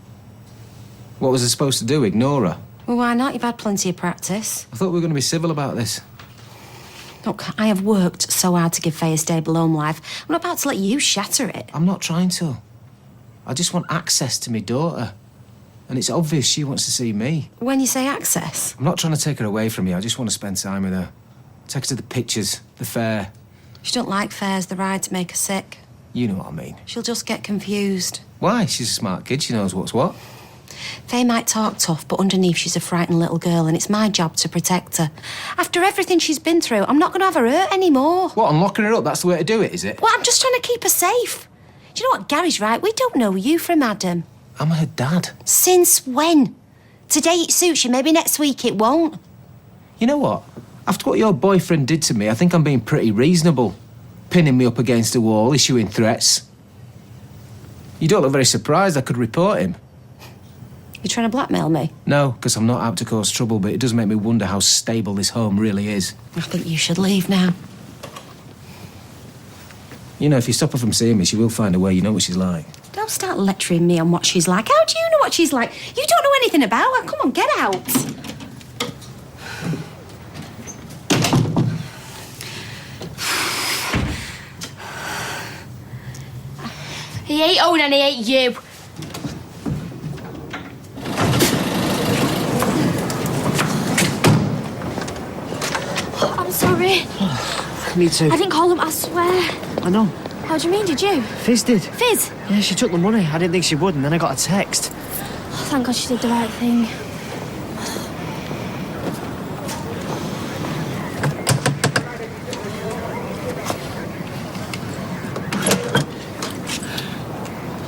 What was I supposed to do, ignore her? Well, why not? You've had plenty of practice. I thought we were going to be civil about this. Look, I have worked so hard to give Faye a stable home life. I'm not about to let you shatter it. I'm not trying to. I just want access to my daughter. And it's obvious she wants to see me. When you say access? I'm not trying to take her away from you. I just want to spend time with her. Take her to the pictures, the fair. She don't like fairs, the ride to make her sick. You know what I mean. She'll just get confused. Why? She's a smart kid. She knows what's what. Faye might talk tough, but underneath she's a frightened little girl, and it's my job to protect her. After everything she's been through, I'm not going to have her hurt anymore. What, I'm locking her up? That's the way to do it, is it? Well, I'm just trying to keep her safe. Do you know what? Gary's right. We don't know you from Adam. I'm her dad. Since when? Today it suits you, maybe next week it won't. You know what? After what your boyfriend did to me, I think I'm being pretty reasonable. Pinning me up against a wall, issuing threats. You don't look very surprised I could report him. You're trying to blackmail me? No, because I'm not out to cause trouble, but it does make me wonder how stable this home really is. I think you should leave now. You know, if you stop her from seeing me, she will find a way. You know what she's like. Don't start lecturing me on what she's like. How do you know what she's like? You don't know anything about her. Come on, get out. He ain't Owen and he ain't you. I'm sorry. Me too. I didn't call him, I swear. I know. How do you mean, did you? Fizz did. Fizz? Yeah, she took the money. I didn't think she would, and then I got a text. Oh, thank God she did the right thing.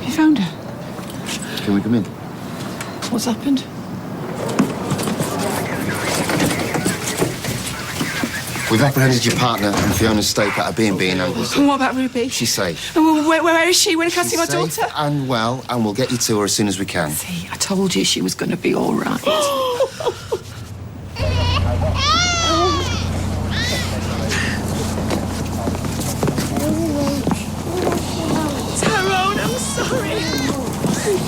You found her? Can we come in? What's happened? We've apprehended your partner and Fiona's stake at a B&B in Anglesey. What about Ruby? She's safe. Where is she? When can I see my Safe daughter? and well, and we'll get you to her as soon as we can. See, I told you she was going to be all right. Tyrone, I'm sorry.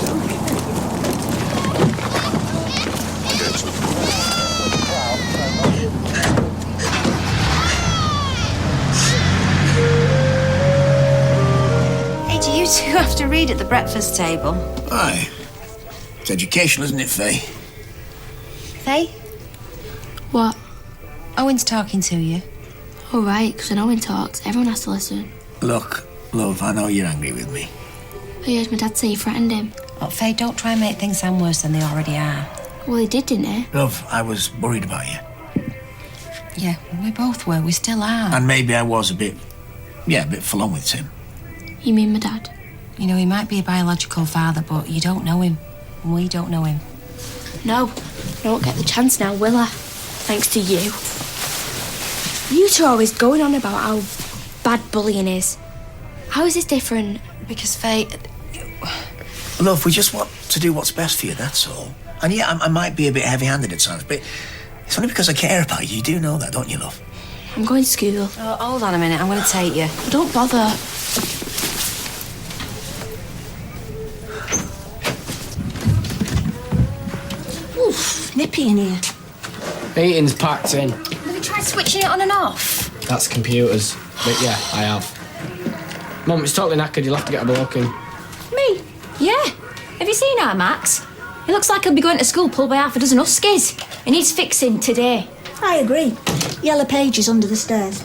Hey, do you two have to read at the breakfast table? Aye. It's educational, isn't it, Faye? Faye? What? Owen's talking to you. All right, because when Owen talks, everyone has to listen. Look, love, I know you're angry with me. I heard my dad say you threatened him. Oh, Faye, don't try and make things sound worse than they already are. Well, he did, didn't he? Love, I was worried about you. Yeah, we both were. We still are. And maybe I was a bit full on with Tim. You mean my dad? You know, he might be a biological father, but you don't know him. And we don't know him. No, I won't get the chance now, will I? Thanks to you. You two are always going on about how bad bullying is. How is this different? Because, Faye... Love, we just want to do what's best for you, that's all. And yeah, I might be a bit heavy-handed at times, but it's only because I care about you. You do know that, don't you, love? I'm going to school. Oh, hold on a minute. I'm going to take you. Don't bother. Oof, nippy in here. Meeting's packed in. Have you tried switching it on and off? That's computers. But yeah, I have. Mum, it's totally knackered. You'll have to get a bloke in. Me? Yeah. Have you seen our Max? He looks like he'll be going to school pulled by half a dozen huskies. He needs fixing today. I agree. Yellow pages under the stairs.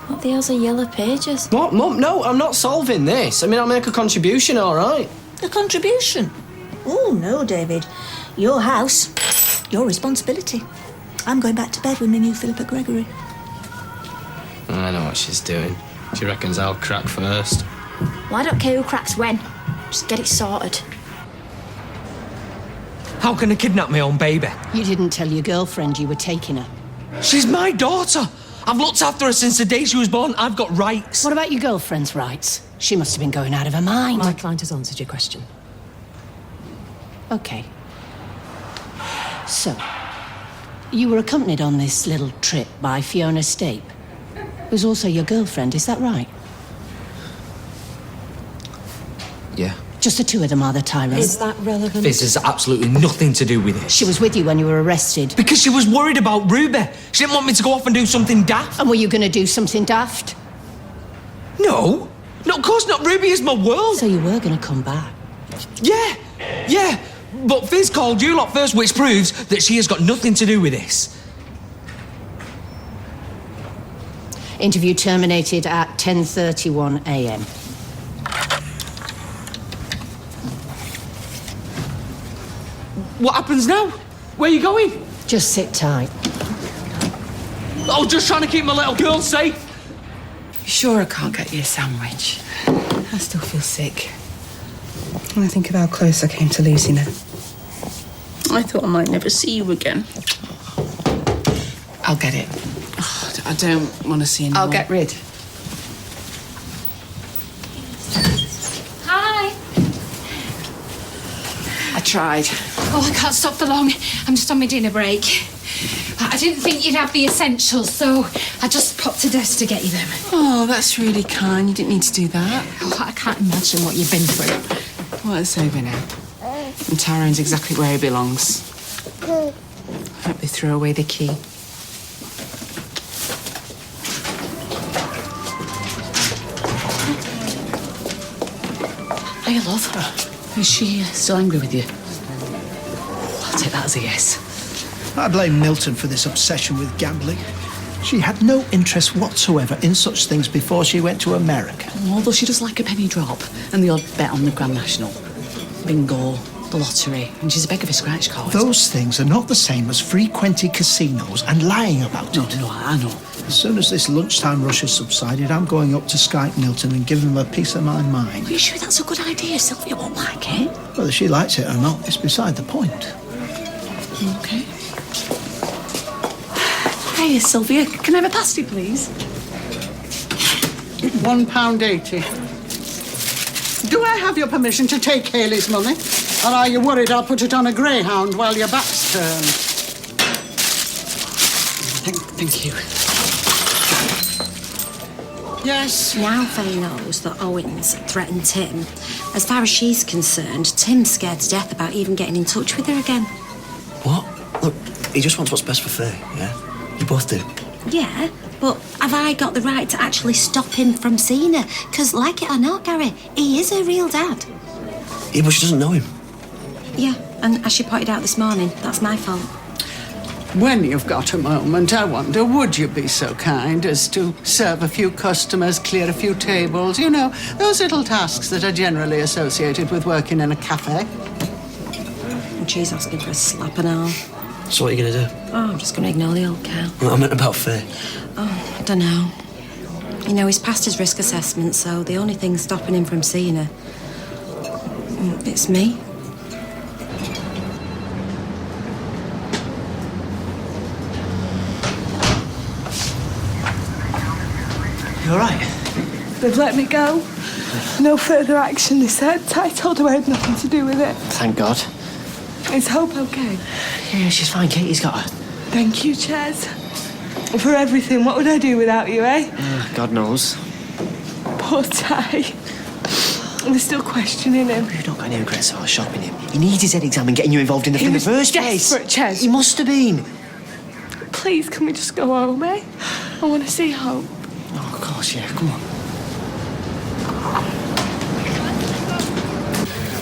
What the hell's a yellow pages? What, Mum? No, I'm not solving this. I mean, I'll make a contribution, all right? A contribution? Oh, no, David. Your house. Your responsibility. I'm going back to bed with my new Philippa Gregory. I know what she's doing. She reckons I'll crack first. Well, I don't care who cracks when. Just get it sorted. How can I kidnap my own baby? You didn't tell your girlfriend you were taking her. She's my daughter. I've looked after her since the day she was born. I've got rights. What about your girlfriend's rights? She must have been going out of her mind. My client has answered your question. Okay. So, you were accompanied on this little trip by Fiona Stape, who's also your girlfriend, is that right? Yeah. Just the two of them, are there, Tyrone? Is that relevant? This has absolutely nothing to do with it. She was with you when you were arrested. Because she was worried about Ruby. She didn't want me to go off and do something daft. And were you going to do something daft? No. No, of course not. Ruby is my world. So you were going to come back? Yeah. But Fizz called you lot first, which proves that she has got nothing to do with this. Interview terminated at 10:31 a.m. What happens now? Where are you going? Just sit tight. Oh, just trying to keep my little girl safe. You sure I can't get you a sandwich? I still feel sick. When I think of how close I came to losing her. I thought I might never see you again. I'll get it. Oh, I don't want to see anyone. I'll get rid. Hi. I tried. Oh, I can't stop for long. I'm just on my dinner break. I didn't think you'd have the essentials, so I just popped to desk to get you them. Oh, that's really kind. You didn't need to do that. Oh, I can't imagine what you've been through. Well, it's over now. And Tyrone's exactly where he belongs. I hope they throw away the key. Hey, love. Is she still angry with you? I'll take that as a yes. I blame Milton for this obsession with gambling. She had no interest whatsoever in such things before she went to America. Although she does like a penny drop and the odd bet on the Grand National. Bingo, the lottery, and she's a beg of a scratch card. Those things are not the same as frequenting casinos and lying about it. No, I know. As soon as this lunchtime rush has subsided, I'm going up to Skype Milton and give him a piece of my mind. Are you sure that's a good idea? Sylvia won't like it. Whether she likes it or not, it's beside the point. Okay. Hey, Sylvia, can I have a pasty, please? £1.80. Do I have your permission to take Hayley's money? Or are you worried I'll put it on a greyhound while your back's turned? Thank you. Yes? Now Faye knows that Owens threatened Tim. As far as she's concerned, Tim's scared to death about even getting in touch with her again. What? Look, he just wants what's best for Faye, yeah? You both do. Yeah, but have I got the right to actually stop him from seeing her? Because, like it or not, Gary, he is her real dad. Yeah, but she doesn't know him. Yeah, and as she pointed out this morning, that's my fault. When you've got a moment, I wonder, would you be so kind as to serve a few customers, clear a few tables, you know, those little tasks that are generally associated with working in a cafe? And she's asking for a slap and all. So what are you going to do? Oh, I'm just going to ignore the old cow. Well, I meant about Faye. Oh, I don't know. You know, he's passed his risk assessment, so the only thing stopping him from seeing her, it's me. You all right? They've let me go. No further action, they said. I told them I had nothing to do with it. Thank God. Is Hope okay? Yeah, she's fine. Katie's got her. Thank you, Ches. For everything. What would I do without you, eh? God knows. Poor Ty. They're still questioning him. You've not got any regrets about shopping him. He needs his head examined, getting you involved in the first place. Desperate, Ches. He must have been. Please, can we just go home, eh? I want to see Hope. Oh, of course, yeah. Come on.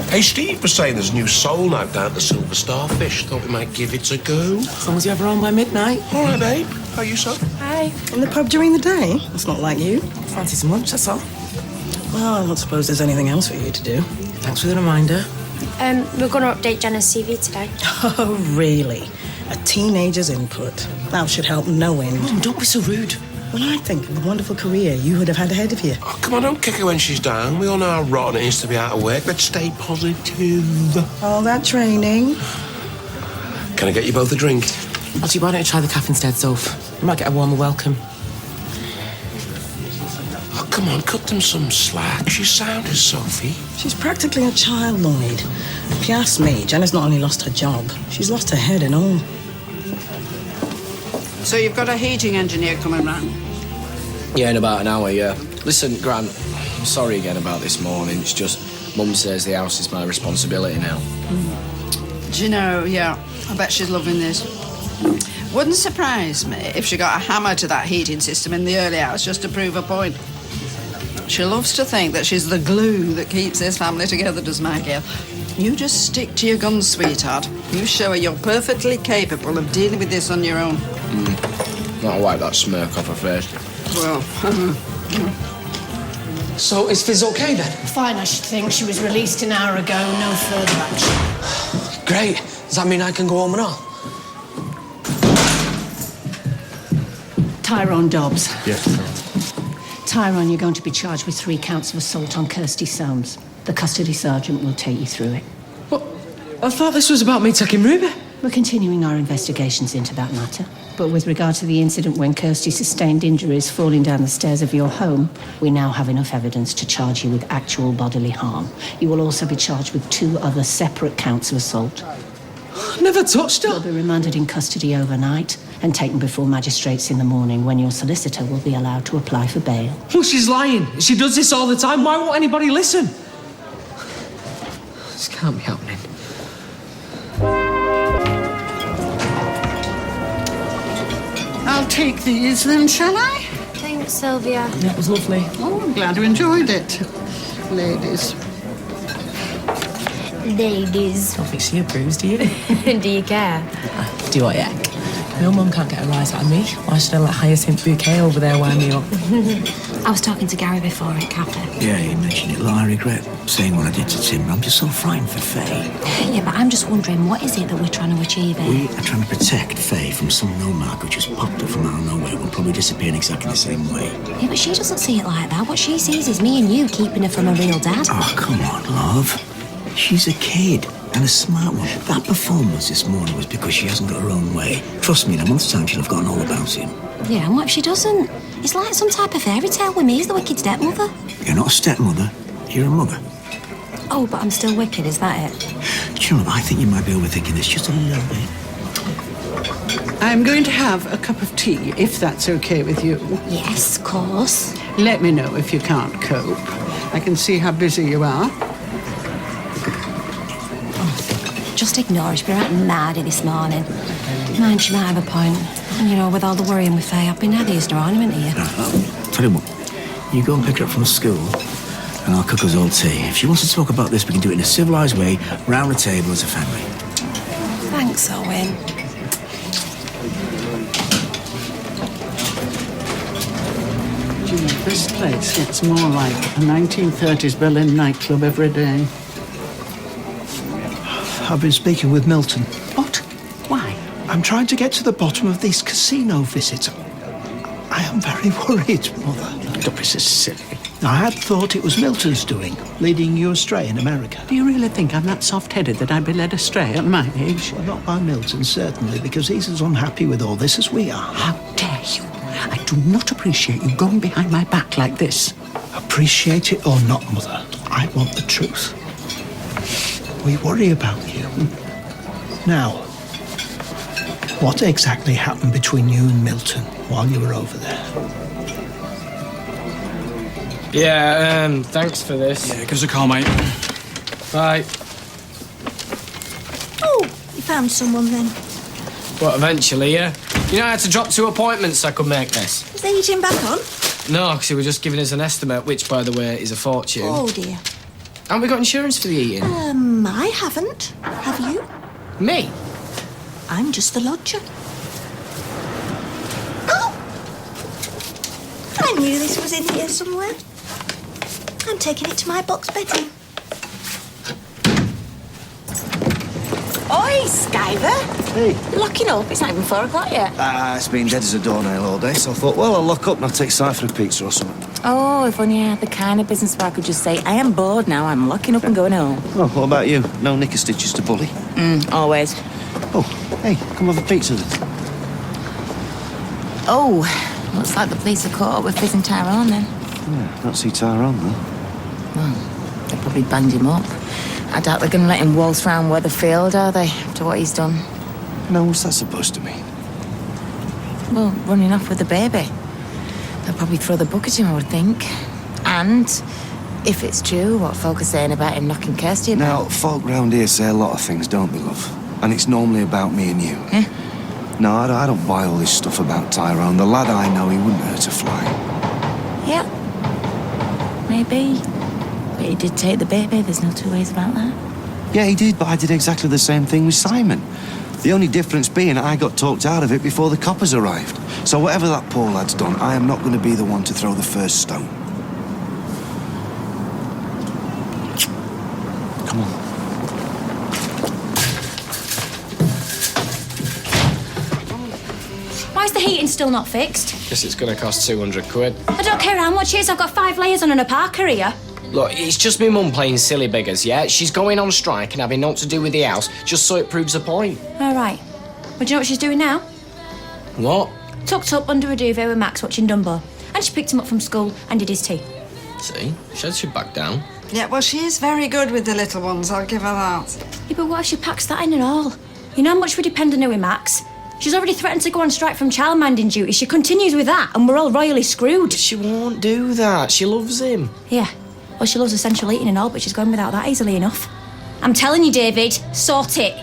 Hey, Steve was saying there's a new soul note down at the Silver Starfish. Thought we might give it a go. As long as you have her on by midnight. All right, babe. How are you, son? Hi. In the pub during the day? That's not like you. Fancy some lunch, that's all. Well, I don't suppose there's anything else for you to do. Thanks for the reminder. We're going to update Jenna's CV today. Oh, really? A teenager's input. That should help no end. Mum, don't be so rude. When I think of the wonderful career you would have had ahead of you. Oh, come on, don't kick her when she's down. We all know how rotten it is to be out of work. Let's stay positive. All that training. Can I get you both a drink? Actually, why don't you try the cafe instead, Soph? You might get a warmer welcome. Oh, come on, cut them some slack. She's sound as Sophie. She's practically a child, Lloyd. If you ask me, Jenna's not only lost her job, she's lost her head and all. So you've got a heating engineer coming round? Yeah, in about an hour, yeah. Listen, Grant, I'm sorry again about this morning. It's just Mum says the house is my responsibility now. Do you know, yeah, I bet she's loving this. Wouldn't surprise me if she got a hammer to that heating system in the early hours just to prove her point. She loves to think that she's the glue that keeps this family together, does my Gail. You just stick to your guns, sweetheart. You show her you're perfectly capable of dealing with this on your own. I'll wipe that smirk off her face. Well, So is Fizz okay then? Fine, I should think. She was released an hour ago. No further action. Great. Does that mean I can go home and all? Tyrone Dobbs. Yes. Tyrone, you're going to be charged with 3 counts of assault on Kirsty Soames. The custody sergeant will take you through it. I thought this was about me taking Ruby. We're continuing our investigations into that matter. But with regard to the incident when Kirsty sustained injuries falling down the stairs of your home, we now have enough evidence to charge you with actual bodily harm. You will also be charged with 2 other separate counts of assault. Never touched her. You'll be remanded in custody overnight and taken before magistrates in the morning, when your solicitor will be allowed to apply for bail. Well, she's lying. She does this all the time. Why won't anybody listen? This can't be happening. I'll take these then, shall I? Thanks, Sylvia. That was lovely. Oh, I'm glad you enjoyed it. Ladies. Ladies. I don't think she approves, do you? Do you care? Do I, yeah? No, Mum can't get a rise out of me. Why should I let Hyacinth Bouquet over there wind me up? I was talking to Gary before at cafe. Yeah, you mentioned it. Well, I regret saying what I did to Tim. I'm just so frightened for Faye. Yeah, but I'm just wondering, what is it that we're trying to achieve here? We are trying to protect Faye from some nomad who just popped up from out of nowhere. Will probably disappear in exactly the same way. Yeah, but she doesn't see it like that. What she sees is me and you keeping her from a real dad. Oh, come on, love. She's a kid. And a smart one. That performance this morning was because she hasn't got her own way. Trust me, in a month's time she'll have gotten all about him. Yeah, and what if she doesn't? It's like some type of fairy tale with me as the wicked stepmother. You're not a stepmother, you're a mother. Oh, but I'm still wicked, is that it? Do you know what? I think you might be overthinking this just a little bit. I'm going to have a cup of tea, if that's okay with you. Yes, of course. Let me know if you can't cope. I can see how busy you are. Just ignore her. She's been right mardy this morning. Mind, she might have a point. And, you know, with all the worrying with Faye, I've been had used her ornament here. Tell you what, you go and pick her up from school, and I'll cook us all tea. If she wants to talk about this, we can do it in a civilised way, round the table as a family. Thanks, Owen. Do you know, this place gets more like a 1930s Berlin nightclub every day. I've been speaking with Milton. What? Why? I'm trying to get to the bottom of these casino visits. I am very worried, Mother. Don't be so silly. I had thought it was Milton's doing, leading you astray in America. Do you really think I'm that soft-headed that I'd be led astray at my age? Well, not by Milton, certainly, because he's as unhappy with all this as we are. How dare you? I do not appreciate you going behind my back like this. Appreciate it or not, Mother, I want the truth. We worry about you. Now, what exactly happened between you and Milton while you were over there? Yeah, thanks for this. Yeah, give us a call, mate. Bye. Oh, you found someone then. Well, eventually, yeah. You know, I had to drop 2 appointments so I could make this. Is the heating back on? No, because he was just giving us an estimate, which, by the way, is a fortune. Oh, dear. Haven't we got insurance for the eating? I haven't. Have you? Me? I'm just the lodger. Oh! I knew this was in here somewhere. I'm taking it to my box bedroom. Oi, Skyver. Hey. You're locking up. It's not even 4 o'clock yet. It's been dead as a doornail all day, so I thought, well, I'll lock up and I'll take Si for a pizza or something. Oh, if only I had the kind of business where I could just say, I am bored now, I'm locking up and going home. Oh, what about you? No knicker stitches to bully? Always. Oh, hey, come have a pizza then. Oh, looks like the police are caught up with Fizz and Tyrone then. Yeah, don't see Tyrone, though. Well, they'll probably band him up. I doubt they're going to let him waltz round Weatherfield, are they, after what he's done? No, what's that supposed to mean? Well, running off with the baby. They'll probably throw the book at him, I would think. And if it's true, what folk are saying about him knocking Kirsty about. Now, folk round here say a lot of things, don't they, love? And it's normally about me and you. No, I don't buy all this stuff about Tyrone. The lad I know, he wouldn't hurt a fly. Yeah. Maybe. But he did take the baby, there's no two ways about that. Yeah, he did, but I did exactly the same thing with Simon. The only difference being I got talked out of it before the coppers arrived. So whatever that poor lad's done, I am not going to be the one to throw the first stone. Come on. Why's the heating still not fixed? Guess it's going to cost 200 quid. I don't care how much it is, I've got 5 layers on and a parker here. Look, it's just me mum playing silly beggars, yeah? She's going on strike and having naught to do with the house, just so it proves a point. All right. Well, do you know what she's doing now? What? Tucked up under a duvet with Max watching Dumbo. And she picked him up from school and did his tea. See? She should back down. Yeah, well, she is very good with the little ones, I'll give her that. Yeah, but what if she packs that in and all? You know how much we depend on her with Max? She's already threatened to go on strike from childminding duty. She continues with that and we're all royally screwed. She won't do that. She loves him. Yeah. Well, she loves essential eating and all, but she's going without that easily enough. I'm telling you, David, sort it.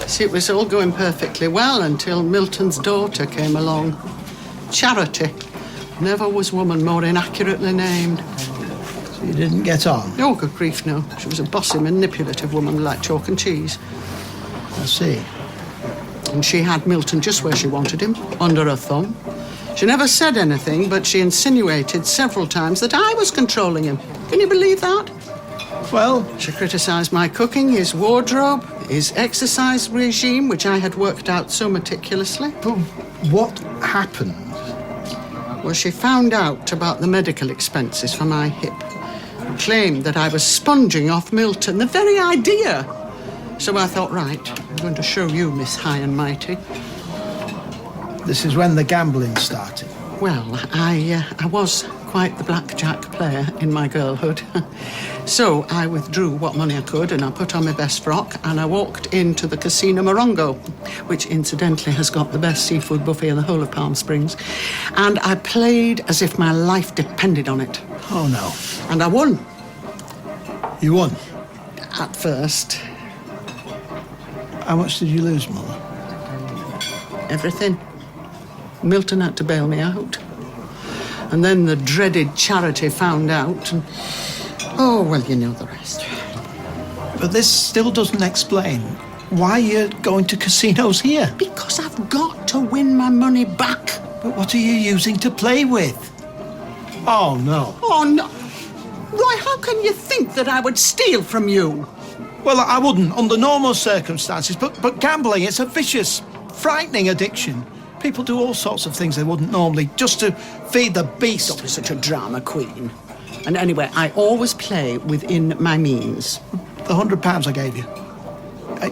See, it was all going perfectly well until Milton's daughter came along. Charity. Never was woman more inaccurately named. So you didn't get on? Oh, good grief, no. She was a bossy, manipulative woman like chalk and cheese. I see. And she had Milton just where she wanted him, under her thumb. She never said anything, but she insinuated several times that I was controlling him. Can you believe that? Well, she criticised my cooking, his wardrobe, his exercise regime, which I had worked out so meticulously. But what happened? Well, she found out about the medical expenses for my hip. Claimed that I was sponging off Milton, the very idea. So I thought, right, I'm going to show you, Miss High and Mighty. This is when the gambling started. Well, I was quite the blackjack player in my girlhood. So I withdrew what money I could and I put on my best frock and I walked into the Casino Morongo, which incidentally has got the best seafood buffet in the whole of Palm Springs. And I played as if my life depended on it. Oh, no. And I won. You won? At first. How much did you lose, Mother? Everything. Milton had to bail me out. And then the dreaded Charity found out. And, oh, well, you know the rest. But this still doesn't explain why you're going to casinos here. Because I've got to win my money back. But what are you using to play with? Oh, no. Oh, no. Roy, how can you think that I would steal from you? Well, I wouldn't under normal circumstances, but gambling, it's a vicious, frightening addiction. People do all sorts of things they wouldn't normally, just to feed the beast. Don't be such a drama queen. And anyway, I always play within my means. The £100 I gave you.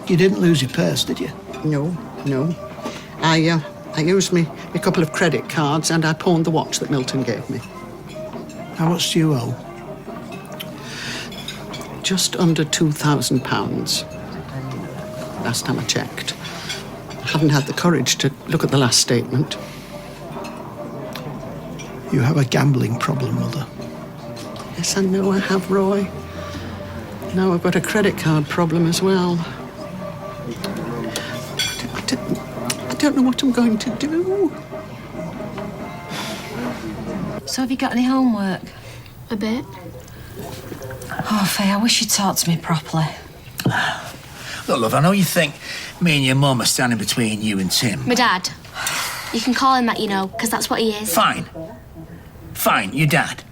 You didn't lose your purse, did you? No. I used me a couple of credit cards and I pawned the watch that Milton gave me. How much do you owe? Just under £2,000. Last time I checked. I haven't had the courage to look at the last statement. You have a gambling problem, Mother. Yes, I know I have, Roy. Now I've got a credit card problem as well. I don't know what I'm going to do. So have you got any homework? A bit. Oh, Faye, I wish you'd talk to me properly. Look, love, I know you think me and your mum are standing between you and Tim. My dad. You can call him that, you know, because that's what he is. Fine, your dad.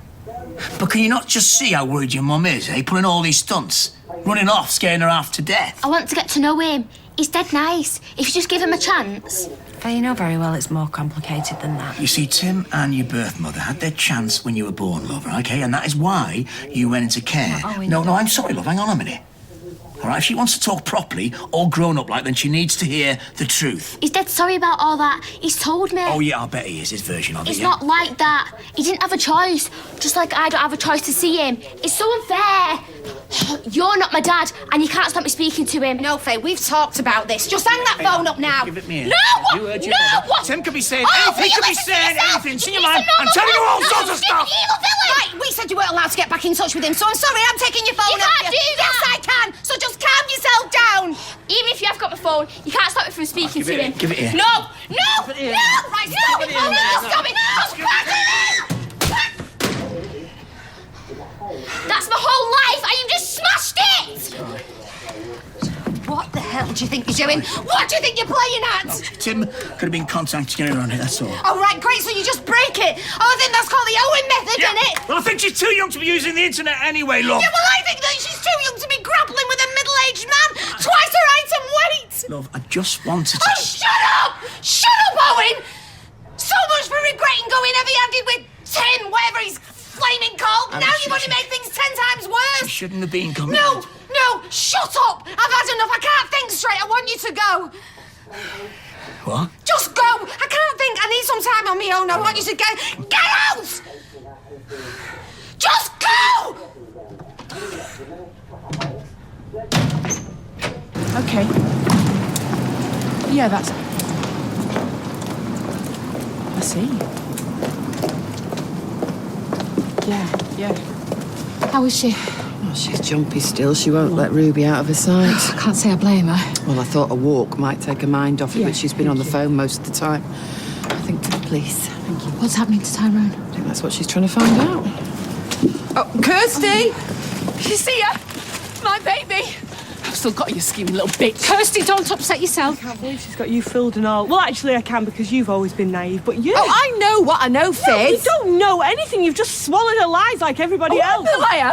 But can you not just see how worried your mum is, eh? Pulling all these stunts, running off, scaring her half to death. I want to get to know him. He's dead nice. If you just give him a chance. Faye, you know very well it's more complicated than that. You see, Tim and your birth mother had their chance when you were born, love, OK? And that is why you went into care. Oh, No, I'm sorry, love, hang on a minute. All right, if she wants to talk properly, all grown up like, then she needs to hear the truth. He's dead sorry about all that. He's told me. Oh, yeah, I bet he is, his version of it, It's yeah? not like that. He didn't have a choice. Just like I don't have a choice to see him. It's so unfair. You're not my dad, and you can't stop me speaking to him. No, Faye, we've talked about this. Just hang that phone up now. Give it me. No, what? You heard your No, mother. what? Tim could be saying Oh, anything, could be saying anything. See you, man. I'm telling you all sorts of stuff. Right, we said you weren't allowed to get back in touch with him, so I'm sorry, I'm taking your phone You off can't do that. Yes, I can. So just calm yourself down. Even if you have got my phone, you can't stop me from speaking to him. Give it here. No! No! Give it here. No! Right, stop it! No, stop it! Just back it in! That's my whole life, and you just smashed it! What the hell do you think you're doing? What do you think you're playing at? Tim could have been contacting her around it, that's all. Oh, right, great, so you just break it. Oh, I think that's called the Owen method, isn't it? Well, I think she's too young to be using the internet anyway, love. Yeah, well, I think that she's too young to be grappling with a middle-aged man twice her height and weight. Love, I just wanted to... Oh, shut up! Shut up, Owen! So much for regretting going heavy-handed with Tim, whatever he's flaming called. Now you've only made things 10 times worse. She shouldn't have been coming. No, shut up! I've had enough. I can't think straight. I want you to go. What? Just go. I can't think. I need some time on my own. I want you to get out! Just go! Okay. Yeah, that's... I see. Yeah. How is she? Oh, she's jumpy still. She won't let Ruby out of her sight. I can't say I blame her. Well, I thought a walk might take her mind off it, but she's been on the phone most of the time. I think to the police. Thank you. What's happening to Tyrone? I think that's what she's trying to find out. Oh, Kirsty! She's here! My baby! I've still got you, scheming little bitch. Kirsty, don't upset yourself. I can't believe she's got you filled and all. Well, actually, I can because you've always been naive, but you... Oh, I know what I know, Fizz. No, you don't know anything. You've just swallowed her lies like everybody else. I'm the liar.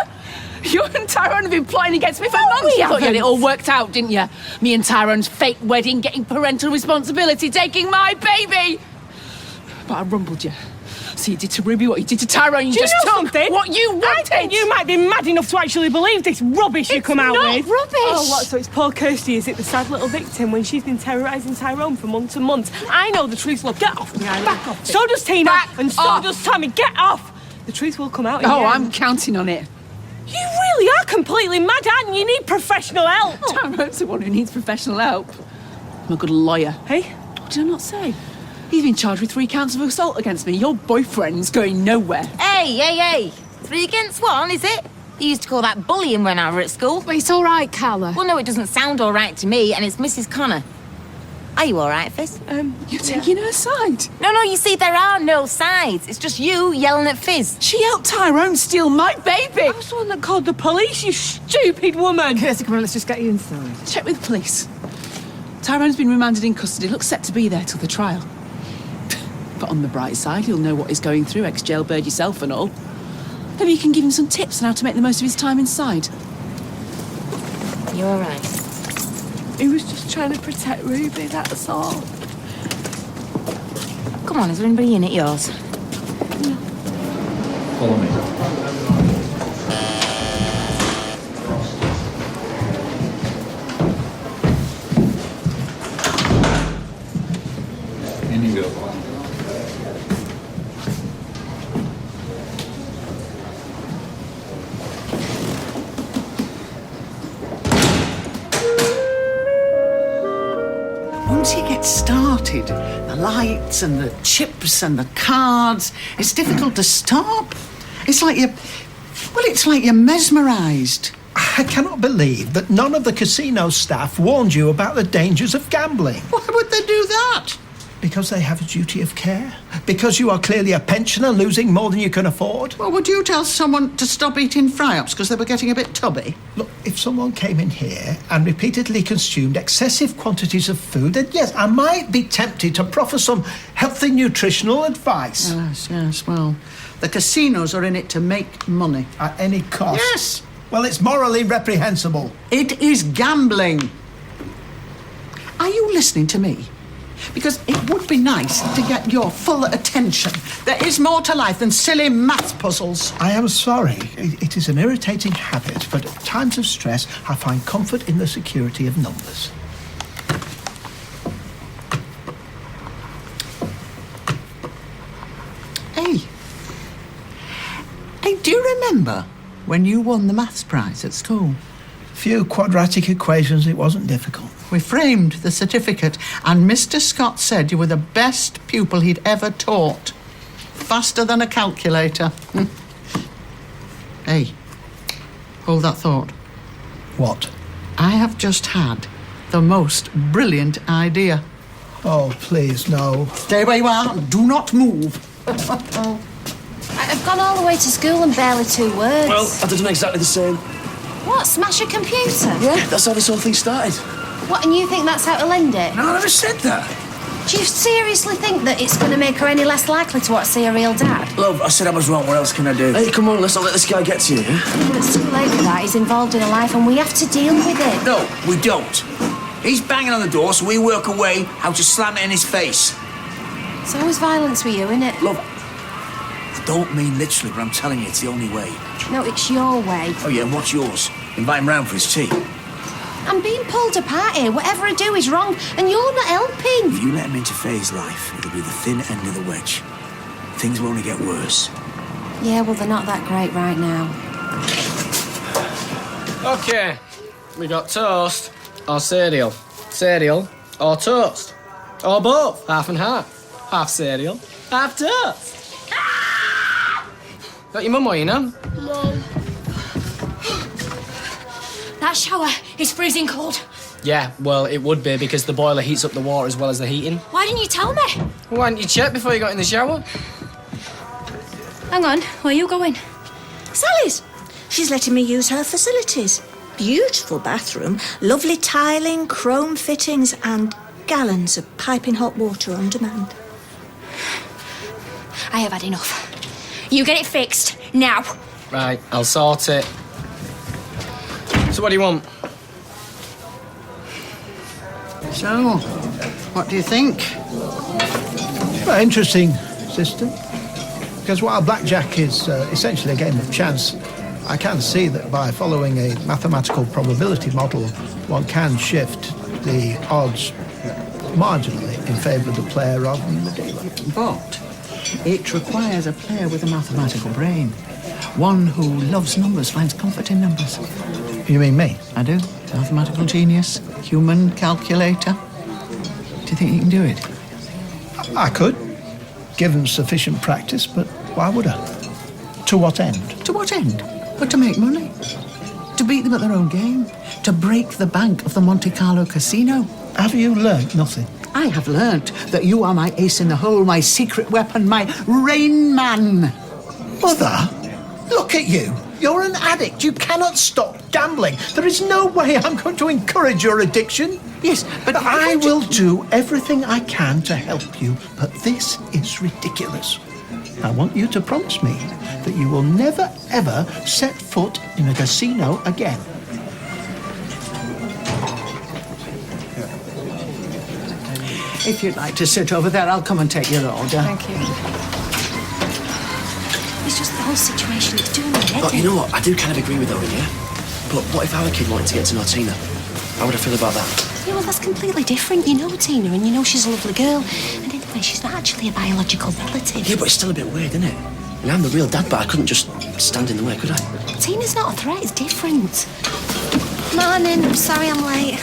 You and Tyrone have been plotting against me for months. You thought you had it all worked out, didn't you? Me and Tyrone's fake wedding, getting parental responsibility, taking my baby. But I rumbled you. So you did to Ruby what you did to Tyrone. You Do you just know took something? what you wanted. I think you might be mad enough to actually believe this rubbish you come out with. It's not rubbish. Oh, what? So it's poor Kirsty, is it, the sad little victim when she's been terrorising Tyrone for months and months? I know the truth. Look, get off me, Eileen. Back off it. So does Tina, and so off. does Tammy. Get off. The truth will come out in the Oh, end. I'm counting on it. You really are completely mad, aren't you? You need professional help. Tyrone's the one who needs professional help. I'm a good lawyer. Hey? What did I not say? He's been charged with 3 counts of assault against me. Your boyfriend's going nowhere. Hey. 3 against 1, is it? They used to call that bullying when I were at school. Well, it's all right, Carla. Well, no, it doesn't sound all right to me, and it's Mrs. Connor. Are you all right, Fizz? You're taking her side. No, you see, there are no sides. It's just you yelling at Fizz. She helped Tyrone steal my baby. I was the one that called the police, you stupid woman. Kirsty, come on, let's just get you inside. Check with the police. Tyrone's been remanded in custody. Looks set to be there till the trial. But on the bright side, you'll know what he's going through, ex-jailbird yourself and all. Maybe you can give him some tips on how to make the most of his time inside. You all right? He was just trying to protect Ruby, that's all. Come on, is there anybody in at yours? Follow me. In you go. Once you get started, the lights and the chips and the cards, it's difficult to stop. It's like you're mesmerised. I cannot believe that none of the casino staff warned you about the dangers of gambling. Why would they do that? Because they have a duty of care. Because you are clearly a pensioner losing more than you can afford. Well, would you tell someone to stop eating fry-ups because they were getting a bit tubby? Look, if someone came in here and repeatedly consumed excessive quantities of food, then yes, I might be tempted to proffer some healthy nutritional advice. Yes, well, the casinos are in it to make money. At any cost? Yes. Well, it's morally reprehensible. It is gambling. Are you listening to me? Because it would be nice to get your full attention. There is more to life than silly math puzzles. I am sorry. It is an irritating habit, but at times of stress, I find comfort in the security of numbers. Hey, do you remember when you won the maths prize at school? Few quadratic equations, it wasn't difficult. We framed the certificate, and Mr. Scott said you were the best pupil he'd ever taught. Faster than a calculator. Hey, hold that thought. What? I have just had the most brilliant idea. Oh, please, no. Stay where you are and do not move. I've gone all the way to school and barely 2 words. Well, I've done exactly the same. What, smash a computer? Yeah, that's how this whole thing started. What, and you think that's how to lend it? No, I never said that. Do you seriously think that it's going to make her any less likely to want to see her real dad? Love, I said I was wrong. What else can I do? Hey, come on, let's not let this guy get to you, yeah? It's too late for that. He's involved in a life and we have to deal with it. No, we don't. He's banging on the door, so we work away how to slam it in his face. It's always violence with you, isn't it? Love, I don't mean literally, but I'm telling you, it's the only way. No, it's your way. Oh, yeah, and what's yours? Invite him round for his tea. I'm being pulled apart here. Whatever I do is wrong, and you're not helping. If you let him interfere his life, it'll be the thin end of the wedge. Things will only get worse. Yeah, well, they're not that great right now. OK, we got toast or cereal. Cereal or toast. Or both, half and half. Half cereal, half toast. Got your mum or your nan? Mum. That shower is freezing cold. Yeah, well, it would be because the boiler heats up the water as well as the heating. Why didn't you tell me? Well, why didn't you check before you got in the shower? Hang on, where are you going? Sally's. She's letting me use her facilities. Beautiful bathroom, lovely tiling, chrome fittings, and gallons of piping hot water on demand. I have had enough. You get it fixed, now. Right, I'll sort it. So what do you want? So, what do you think? Well, interesting system. Because while blackjack is essentially a game of chance, I can see that by following a mathematical probability model, one can shift the odds marginally in favour of the player rather than the dealer. But it requires a player with a mathematical brain. One who loves numbers, finds comfort in numbers. You mean me? I do. Mathematical genius, human calculator. Do you think you can do it? I could, given sufficient practice, but why would I? To what end? To what end? But to make money. To beat them at their own game. To break the bank of the Monte Carlo casino. Have you learnt nothing? I have learnt that you are my ace in the hole, my secret weapon, my Rain Man. Mother, look at you. You're an addict. You cannot stop gambling. There is no way I'm going to encourage your addiction. Yes, but I will do everything I can to help you, but this is ridiculous. I want you to promise me that you will never, ever set foot in a casino again. If you'd like to sit over there, I'll come and take your order. Thank you. It's just the whole situation. It's doing my head But in. you know what? I do kind of agree with Owen, yeah? But what if our kid wanted to get to know Tina? How would I feel about that? Yeah, well, that's completely different. You know Tina, and you know she's a lovely girl. And anyway, she's not actually a biological relative. Yeah, but it's still a bit weird, isn't it? I mean, I'm the real dad, but I couldn't just stand in the way, could I? Tina's not a threat. It's different. Morning. I'm sorry I'm late.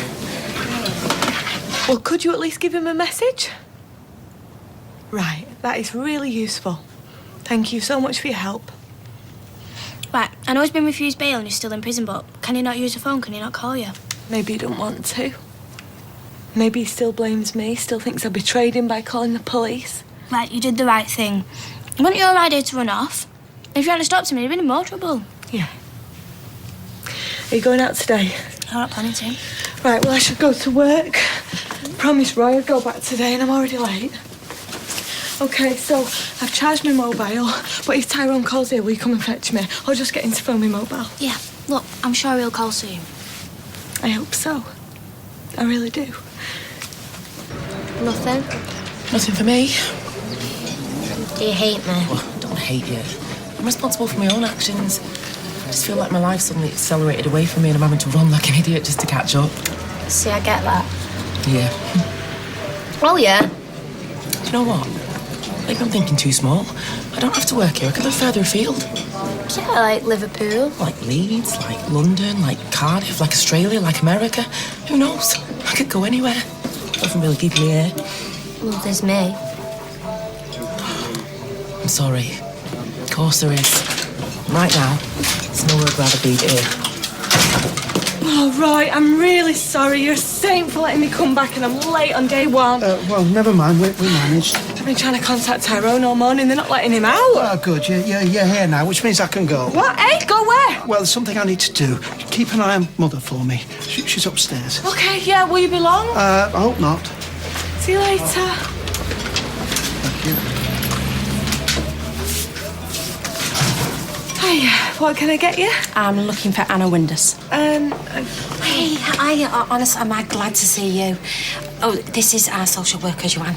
Well, could you at least give him a message? Right, that is really useful. Thank you so much for your help. Right, I know he's been refused bail and he's still in prison, but can he not use the phone? Can he not call you? Maybe he don't want to. Maybe he still blames me, still thinks I betrayed him by calling the police. Right, you did the right thing. It wasn't your idea to run off. If you hadn't stopped him, he'd have been in more trouble. Yeah. Are you going out today? I'm not planning to. Right, well, I should go to work. Promise Roy I'd go back today and I'm already late. OK, so I've charged my mobile, but if Tyrone calls here, will you come and fetch me? Or just get him to phone me mobile? Yeah, look, I'm sure he'll call soon. I hope so. I really do. Nothing? Nothing for me. Do you hate me? Well, I don't hate you. I'm responsible for my own actions. I just feel like my life suddenly accelerated away from me and I'm having to run like an idiot just to catch up. See, I get that. Yeah. Oh, yeah? Do you know what? Maybe I'm thinking too small. I don't have to work here. I could live further afield. Yeah, like Liverpool. Like Leeds, like London, like Cardiff, like Australia, like America. Who knows? I could go anywhere. Nothing really keeping me here. Well, there's me. I'm sorry. Of course there is. Right now, there's nowhere I'd rather be here. Oh, right, I'm really sorry. You're a saint for letting me come back and I'm late on day one. Well, never mind. We managed. I've been trying to contact Tyrone all morning. They're not letting him out. Oh, good. You're here now, which means I can go. What, eh? Go where? Well, there's something I need to do. Keep an eye on Mother for me. She's upstairs. Okay, yeah, will you be long? I hope not. See you later. Thank you. Hey, what can I get you? I'm looking for Anna Windus. Hey, honestly, I'm glad to see you. Oh, this is our social worker, Joanne.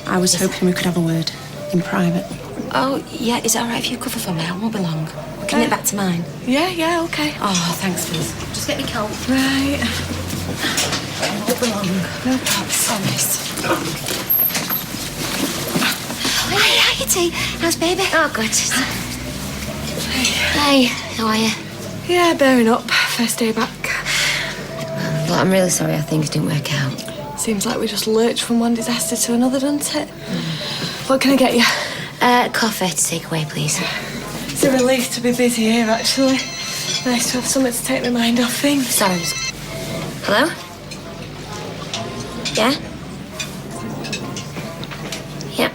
I was hoping we could have a word in private. Oh, yeah, is it all right if you cover for me? I won't be long. We can nip back to mine. Yeah, okay. Oh, thanks, Liz. Just get me coat. Right. I won't be long. No problems. Promise. Hi, Kitty. How's baby? Oh, good. Hey, how are you? Yeah, bearing up. First day back. Well, I'm really sorry how things didn't work out. Seems like we just lurched from one disaster to another, doesn't it? What can I get you? Coffee to take away, please. It's a relief to be busy here, actually. Nice to have something to take my mind off things. Sorry. Hello? Yeah? Yep.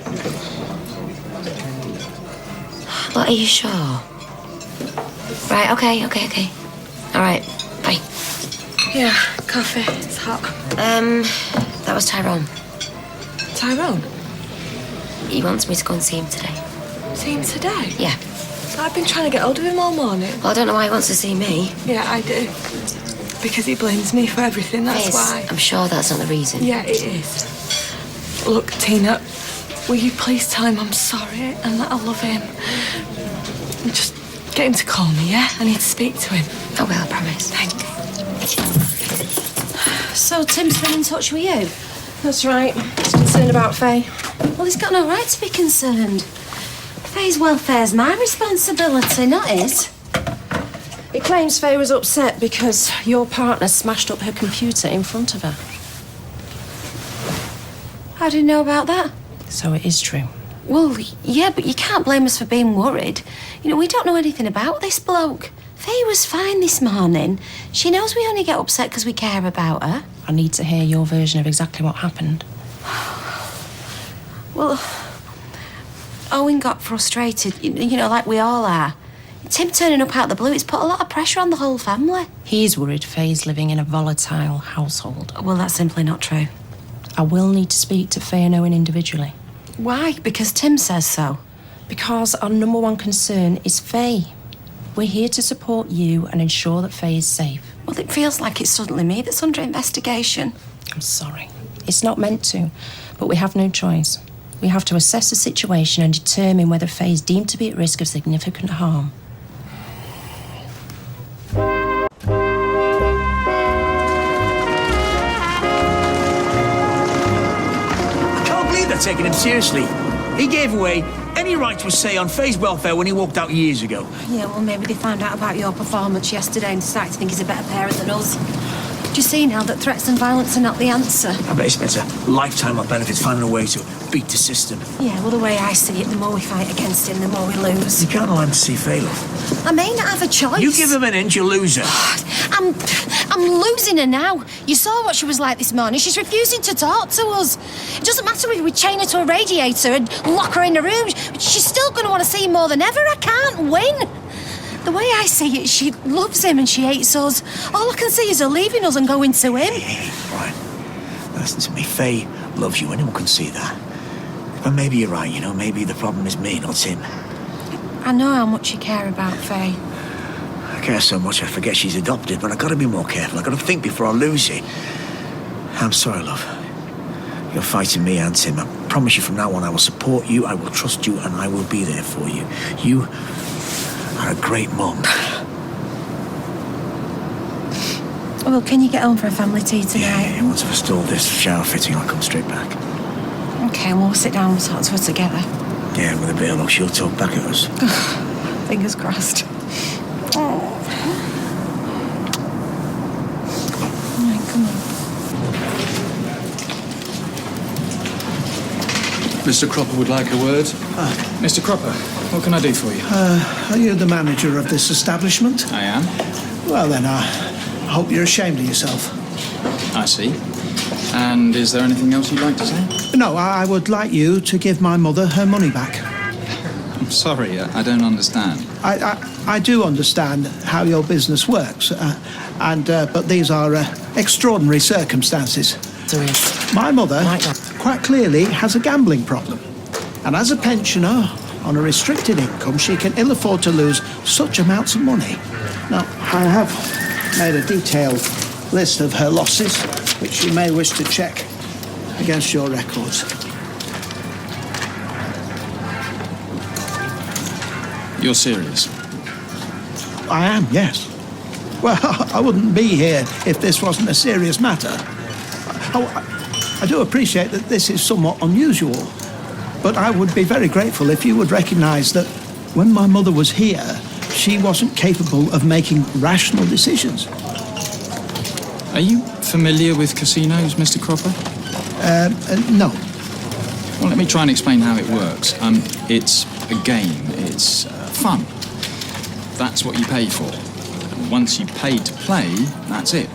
Well, are you sure? Right, okay. All right, bye. Yeah, coffee. It's hot. That was Tyrone. Tyrone? He wants me to go and see him today. See him today? Yeah. I've been trying to get hold of him all morning. Well, I don't know why he wants to see me. Yeah, I do. Because he blames me for everything, that's why. I'm sure that's not the reason. Yeah, it is. Look, Tina, will you please tell him I'm sorry and that I love him? And just get him to call me, yeah? I need to speak to him. I will, I promise. Thanks. So Tim's been in touch with you? That's right. He's concerned about Faye. Well, he's got no right to be concerned. Faye's welfare's my responsibility, not his. He claims Faye was upset because your partner smashed up her computer in front of her. How do you know about that? So it is true. Well, yeah, but you can't blame us for being worried. You know, we don't know anything about this bloke. Faye was fine this morning. She knows we only get upset because we care about her. I need to hear your version of exactly what happened. Well, Owen got frustrated, you know, like we all are. Tim turning up out of the blue, it's put a lot of pressure on the whole family. He's worried Faye's living in a volatile household. Well, that's simply not true. I will need to speak to Faye and Owen individually. Why? Because Tim says so. Because our number one concern is Faye. We're here to support you and ensure that Faye is safe. Well, it feels like it's suddenly me that's under investigation. I'm sorry. It's not meant to, but we have no choice. We have to assess the situation and determine whether Faye is deemed to be at risk of significant harm. I can't believe they're taking him seriously. He gave away any right to a say on Faye's welfare when he walked out years ago. Yeah, well, maybe they found out about your performance yesterday and decided to think he's a better parent than us. Do you see now that threats and violence are not the answer? I bet he spends a lifetime of benefits finding a way to beat the system. Yeah, well, the way I see it, the more we fight against him, the more we lose. You can't allow him to see Faye, love. I may not have a choice. You give him an inch, you lose her. I'm losing her now. You saw what she was like this morning. She's refusing to talk to us. It doesn't matter if we chain her to a radiator and lock her in a room. She's still going to want to see him more than ever. I can't win. The way I see it, she loves him and she hates us. All I can see is her leaving us and going to him. Hey, right. Now listen to me. Faye loves you. Anyone can see that. But maybe you're right, you know. Maybe the problem is me, not him. I know how much you care about Faye. I care so much I forget she's adopted, but I've got to be more careful. I've got to think before I lose it. I'm sorry, love. You're fighting me and Tim. I promise you from now on I will support you, I will trust you, and I will be there for you. You are a great mum. Well, can you get home for a family tea tonight? Yeah, once I've installed this shower fitting, I'll come straight back. Okay, well, we'll sit down and talk to her together. Yeah, with a bit of luck, she'll talk back at us. Fingers crossed. Oh. Right, come on. Mr. Cropper would like a word. Mr. Cropper, what can I do for you? Are you the manager of this establishment? I am. Well, then, I hope you're ashamed of yourself. I see. And is there anything else you'd like to say? No, I would like you to give my mother her money back. I'm sorry, I don't understand. I do understand how your business works, but these are extraordinary circumstances. There is. My mother quite clearly has a gambling problem, and as a pensioner on a restricted income, she can ill afford to lose such amounts of money. Now, I have made a detailed list of her losses, which you may wish to check against your records. You're serious? I am, yes. Well, I wouldn't be here if this wasn't a serious matter. I do appreciate that this is somewhat unusual, but I would be very grateful if you would recognise that when my mother was here, she wasn't capable of making rational decisions. Are you familiar with casinos, Mr. Cropper? No. Well, let me try and explain how it works. It's a game. It's fun. That's what you pay for. And once you pay to play, that's it.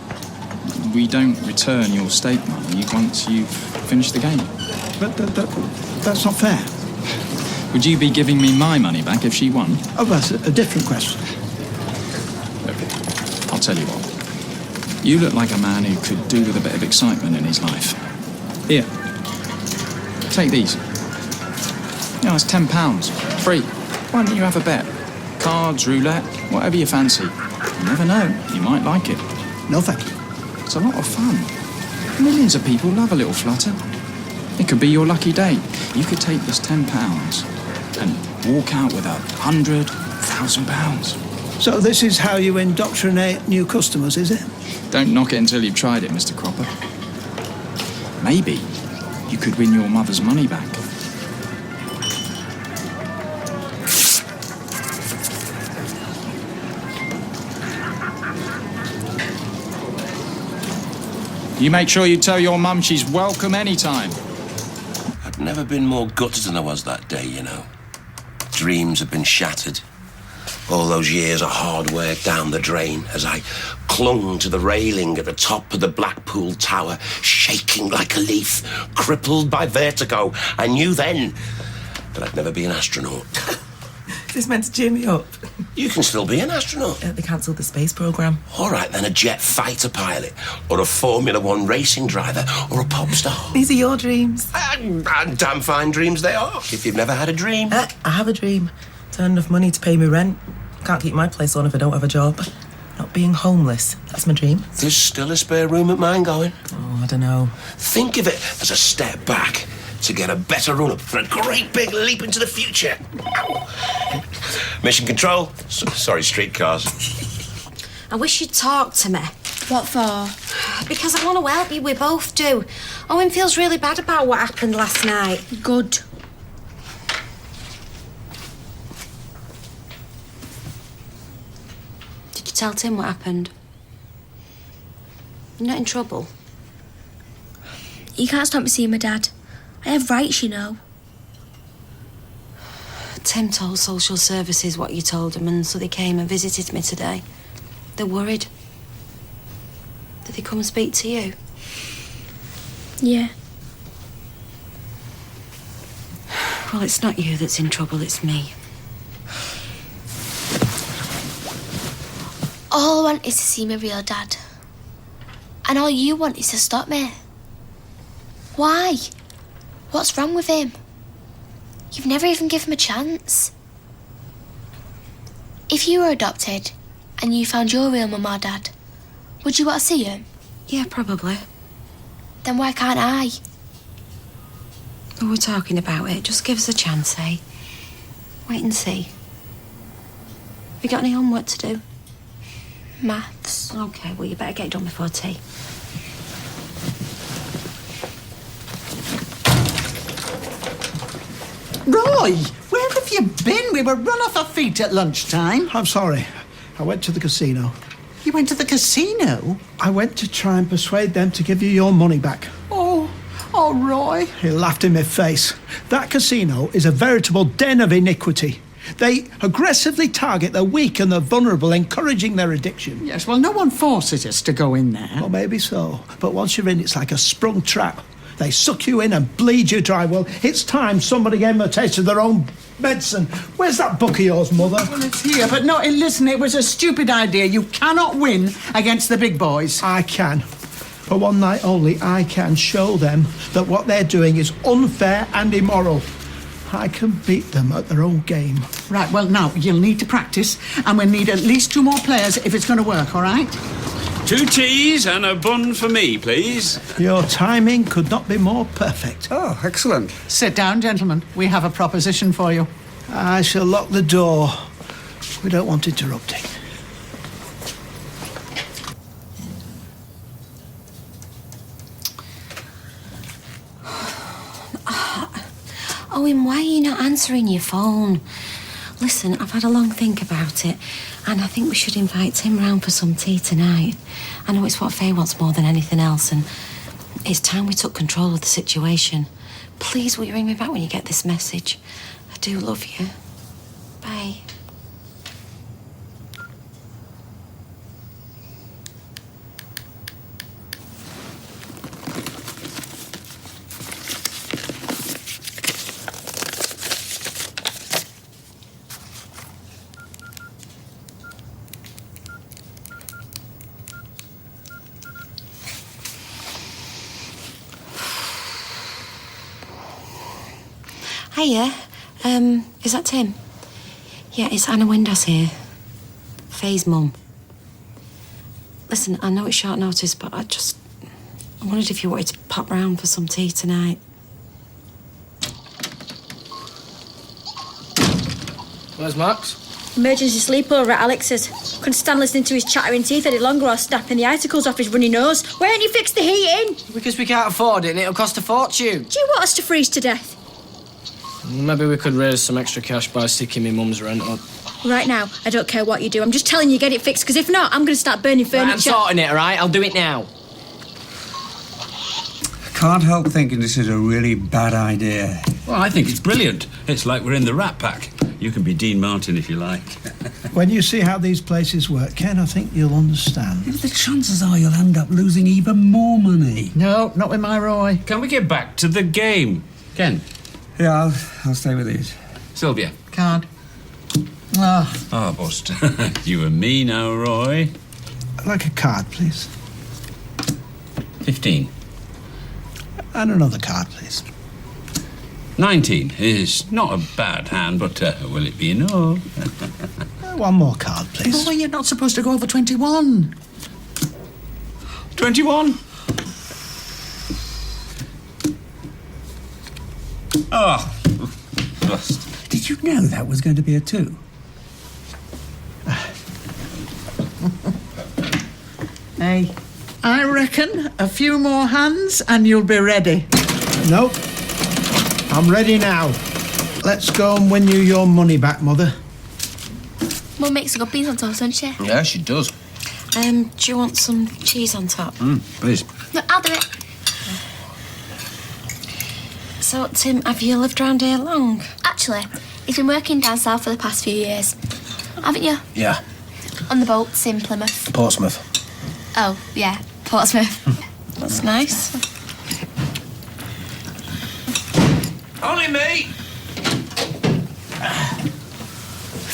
We don't return your stake money once you've finished the game. But that's not fair. Would you be giving me my money back if she won? Oh, that's a different question. Okay. I'll tell you what. You look like a man who could do with a bit of excitement in his life. Here. Take these. You know, it's £10. Free. Why don't you have a bet? Cards, roulette, whatever you fancy. You never know. You might like it. No, thank you. It's a lot of fun. Millions of people love a little flutter. It could be your lucky day. You could take this £10 and walk out with £100,000. So this is how you indoctrinate new customers, is it? Don't knock it until you've tried it, Mr. Cropper. Maybe you could win your mother's money back. You make sure you tell your mum she's welcome anytime. I'd never been more gutted than I was that day, you know. Dreams had been shattered. All those years of hard work down the drain as I clung to the railing at the top of the Blackpool Tower, shaking like a leaf, crippled by vertigo. I knew then that I'd never be an astronaut. Is this meant to cheer me up? You can still be an astronaut. They cancelled the space programme. All right, then a jet fighter pilot, or a Formula One racing driver, or a pop star. These are your dreams. And damn fine dreams they are, if you've never had a dream. I have a dream. To earn enough money to pay me rent. Can't keep my place on if I don't have a job. Not being homeless. That's my dream. There's still a spare room at mine going. Oh, I don't know. Think of it as a step back to get a better run-up for a great big leap into the future. Mission control. Sorry, streetcars. I wish you'd talk to me. What for? Because I want to help you, we both do. Owen feels really bad about what happened last night. Good. Did you tell Tim what happened? You're not in trouble? You can't stop me seeing my dad. I have rights, you know. Tim told social services what you told him, and so they came and visited me today. They're worried. Did they come and speak to you? Yeah. Well, it's not you that's in trouble, it's me. All I want is to see my real dad. And all you want is to stop me. Why? What's wrong with him? You've never even given him a chance. If you were adopted and you found your real mum or dad, would you want to see him? Yeah, probably. Then why can't I? Oh, we're talking about it. Just give us a chance, eh? Wait and see. Have you got any homework to do? Maths. Okay, well, you better get it done before tea. Roy, where have you been? We were run off our feet at lunchtime. I'm sorry. I went to the casino. You went to the casino? I went to try and persuade them to give you your money back. Oh, Roy. He laughed in my face. That casino is a veritable den of iniquity. They aggressively target the weak and the vulnerable, encouraging their addiction. Yes, well, no one forces us to go in there. Well, maybe so. But once you're in, it's like a sprung trap. They suck you in and bleed you dry. Well, it's time somebody gave them a taste of their own medicine. Where's that book of yours, Mother? Well, it's here, but no, listen, it was a stupid idea. You cannot win against the big boys. I can. For one night only, I can show them that what they're doing is unfair and immoral. I can beat them at their own game. Right, well, now, you'll need to practice, and we'll need at least 2 more players if it's going to work, all right? 2 teas and a bun for me, please. Your timing could not be more perfect. Oh, excellent. Sit down, gentlemen. We have a proposition for you. I shall lock the door. We don't want interrupting. Owen, why are you not answering your phone? Listen, I've had a long think about it, and I think we should invite Tim round for some tea tonight. I know it's what Faye wants more than anything else, and it's time we took control of the situation. Please, will you ring me back when you get this message? I do love you. Bye. Hiya, is that Tim? Yeah, it's Anna Windass here. Faye's mum. Listen, I know it's short notice, but I wondered if you wanted to pop round for some tea tonight. Where's Max? Emergency sleepover at Alex's. Couldn't stand listening to his chattering teeth any longer or snapping the icicles off his runny nose. Why don't you fix the heating? Because we can't afford it and it'll cost a fortune. Do you want us to freeze to death? Maybe we could raise some extra cash by sticking my mum's rent up. Right now, I don't care what you do. I'm just telling you, get it fixed, because if not, I'm going to start burning furniture. Right, I'm sorting it, all right? I'll do it now. Can't help thinking this is a really bad idea. Well, I think it's brilliant. It's like we're in the Rat Pack. You can be Dean Martin if you like. When you see how these places work, Ken, I think you'll understand. The chances are you'll end up losing even more money. No, not with my Roy. Can we get back to the game? Ken? Yeah, I'll stay with these. Sylvia? Card. Ah. Ah, bust. You and me now, Roy. I'd like a card, please. 15. And another card, please. 19 is not a bad hand, but will it be enough? One more card, please. Boy, you're not supposed to go over 21. 21? Oh, rust. Did you know that was going to be a 2? Hey, I reckon a few more hands and you'll be ready. Nope. I'm ready now. Let's go and win you your money back, Mother. Mum makes a good beans on toast, doesn't she? Yeah, she does. Do you want some cheese on top? Please. No, I'll do it. So, Tim, have you lived around here long? Actually, he's been working down south for the past few years. Haven't you? Yeah, On the boats in Plymouth. Portsmouth. Oh, yeah, Portsmouth. That's nice. Only me.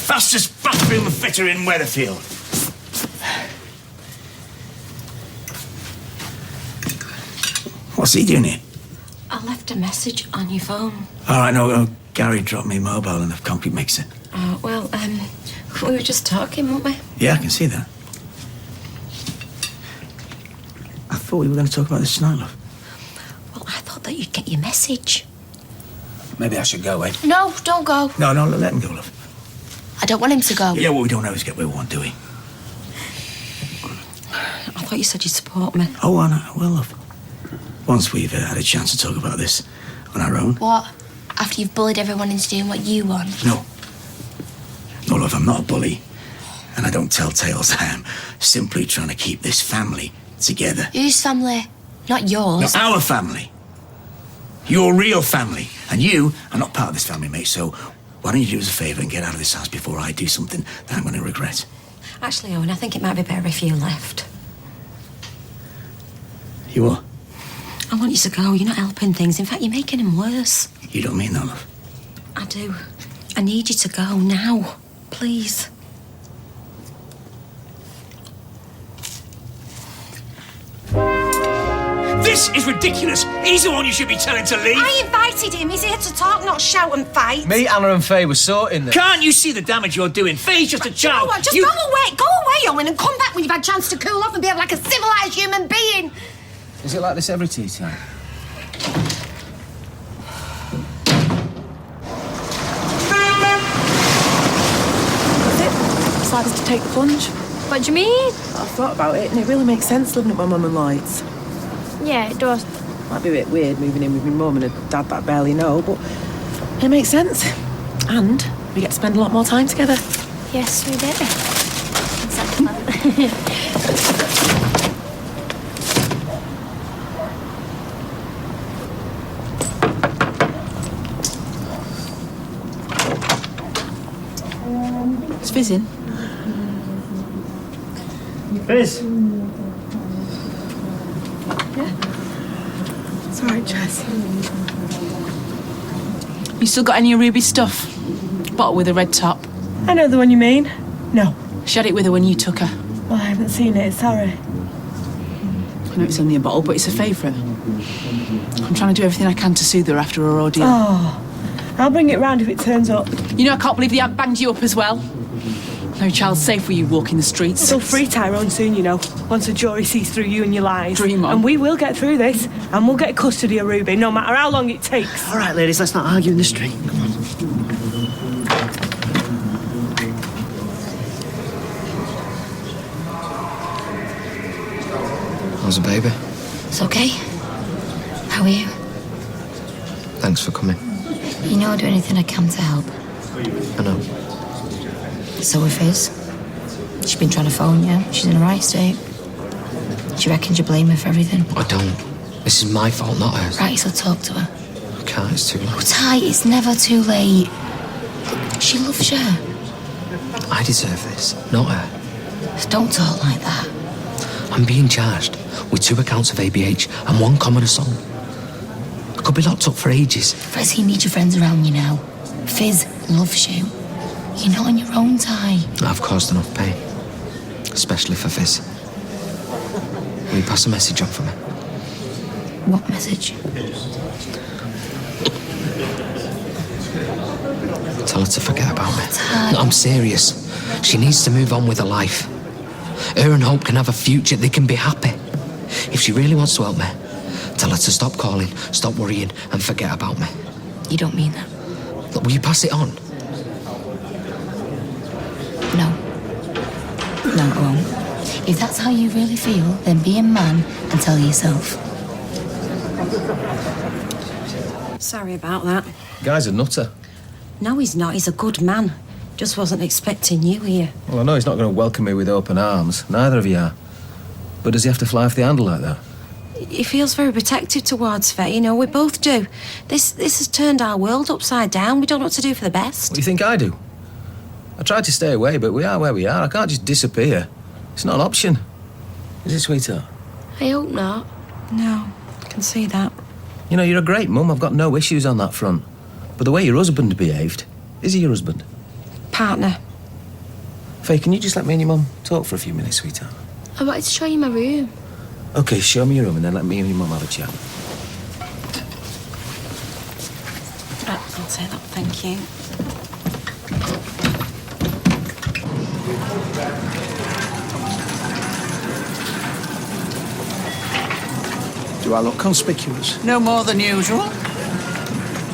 Fastest bathroom fitter in Weatherfield. What's he doing here? I left a message on your phone. All right, no, Gary dropped me a mobile in the concrete mixer. Well, we were just talking, weren't we? Yeah, I can see that. I thought we were going to talk about this tonight, love. Well, I thought that you'd get your message. Maybe I should go, eh? No, don't go. No, let him go, love. I don't want him to go. Yeah, well, we don't always get where we want, do we? I thought you said you'd support me. Oh, I will, love. Once we've had a chance to talk about this on our own. What? After you've bullied everyone into doing what you want? No. No, love, I'm not a bully. And I don't tell tales. I am simply trying to keep this family together. Whose family? Not yours. No, our family. Your real family. And you are not part of this family, mate, so why don't you do us a favour and get out of this house before I do something that I'm going to regret? Actually, Owen, I think it might be better if you left. You what? I want you to go. You're not helping things. In fact, you're making them worse. You don't mean that, love? I do. I need you to go now. Please. This is ridiculous. He's the one you should be telling to leave. I invited him. He's here to talk, not shout and fight. Me, Anna and Faye were sorting this. Can't you see the damage you're doing? Faye's just a child. Just go away, Owen, and come back when you've had a chance to cool off and behave like a civilised human being. Is it like this every tea time? Decided to take the plunge. What do you mean? I've thought about it, and it really makes sense living at my mum and Lloyd's. Yeah, it does. Might be a bit weird moving in with my mum and a dad that I barely know, but it makes sense. And we get to spend a lot more time together. Yes, we did. It's fizzing. Fizz. It's all right, Jess. You still got any of Ruby's stuff? Bottle with a red top. I know the one you mean. No. She had it with her when you took her. Well, I haven't seen it, sorry. I know it's only a bottle, but it's a favourite. I'm trying to do everything I can to soothe her after her ordeal. Oh, I'll bring it round if it turns up. You know, I can't believe the aunt banged you up as well. No child's safe with you walking the streets. They'll free Tyrone soon, you know, once the jury sees through you and your lies. Dream on. And we will get through this, and we'll get custody of Ruby, no matter how long it takes. All right, ladies, let's not argue in the street. Come on. How's the baby? It's okay. How are you? Thanks for coming. You know I'll do anything I can to help. I know. So with Fizz. She's been trying to phone you. She's in a right state. Do you reckon you blame her for everything? I don't. This is my fault, not hers. Right, so talk to her. I can't, it's too late. Oh, Ty, it's never too late. She loves you. I deserve this, not her. Don't talk like that. I'm being charged with 2 accounts of ABH and 1 common assault. I could be locked up for ages. Fizz, you need your friends around you now. Fizz loves you. You're not on your own, Ty. I've caused enough pain, especially for Fizz. Will you pass a message on for me? What message? Tell her to forget about me. Ty. No, I'm serious. She needs to move on with her life. Her and Hope can have a future. They can be happy. If she really wants to help me, tell her to stop calling, stop worrying, and forget about me. You don't mean that. Look, will you pass it on? No. No, I won't. If that's how you really feel, then be a man and tell yourself. Sorry about that. Guy's a nutter. No, he's not. He's a good man. Just wasn't expecting you here. Well, I know he's not going to welcome me with open arms. Neither of you are. But does he have to fly off the handle like that? He feels very protective towards Faye. You know, we both do. This has turned our world upside down. We don't know what to do for the best. What do you think I do? I tried to stay away, but we are where we are. I can't just disappear. It's not an option. Is it, sweetheart? I hope not. No, I can see that. You know, you're a great mum. I've got no issues on that front. But the way your husband behaved... Is he your husband? Partner. Faye, can you just let me and your mum talk for a few minutes, sweetheart? I wanted to show you my room. OK, show me your room and then let me and your mum have a chat. I'll say that, thank you. Do I look conspicuous? No more than usual.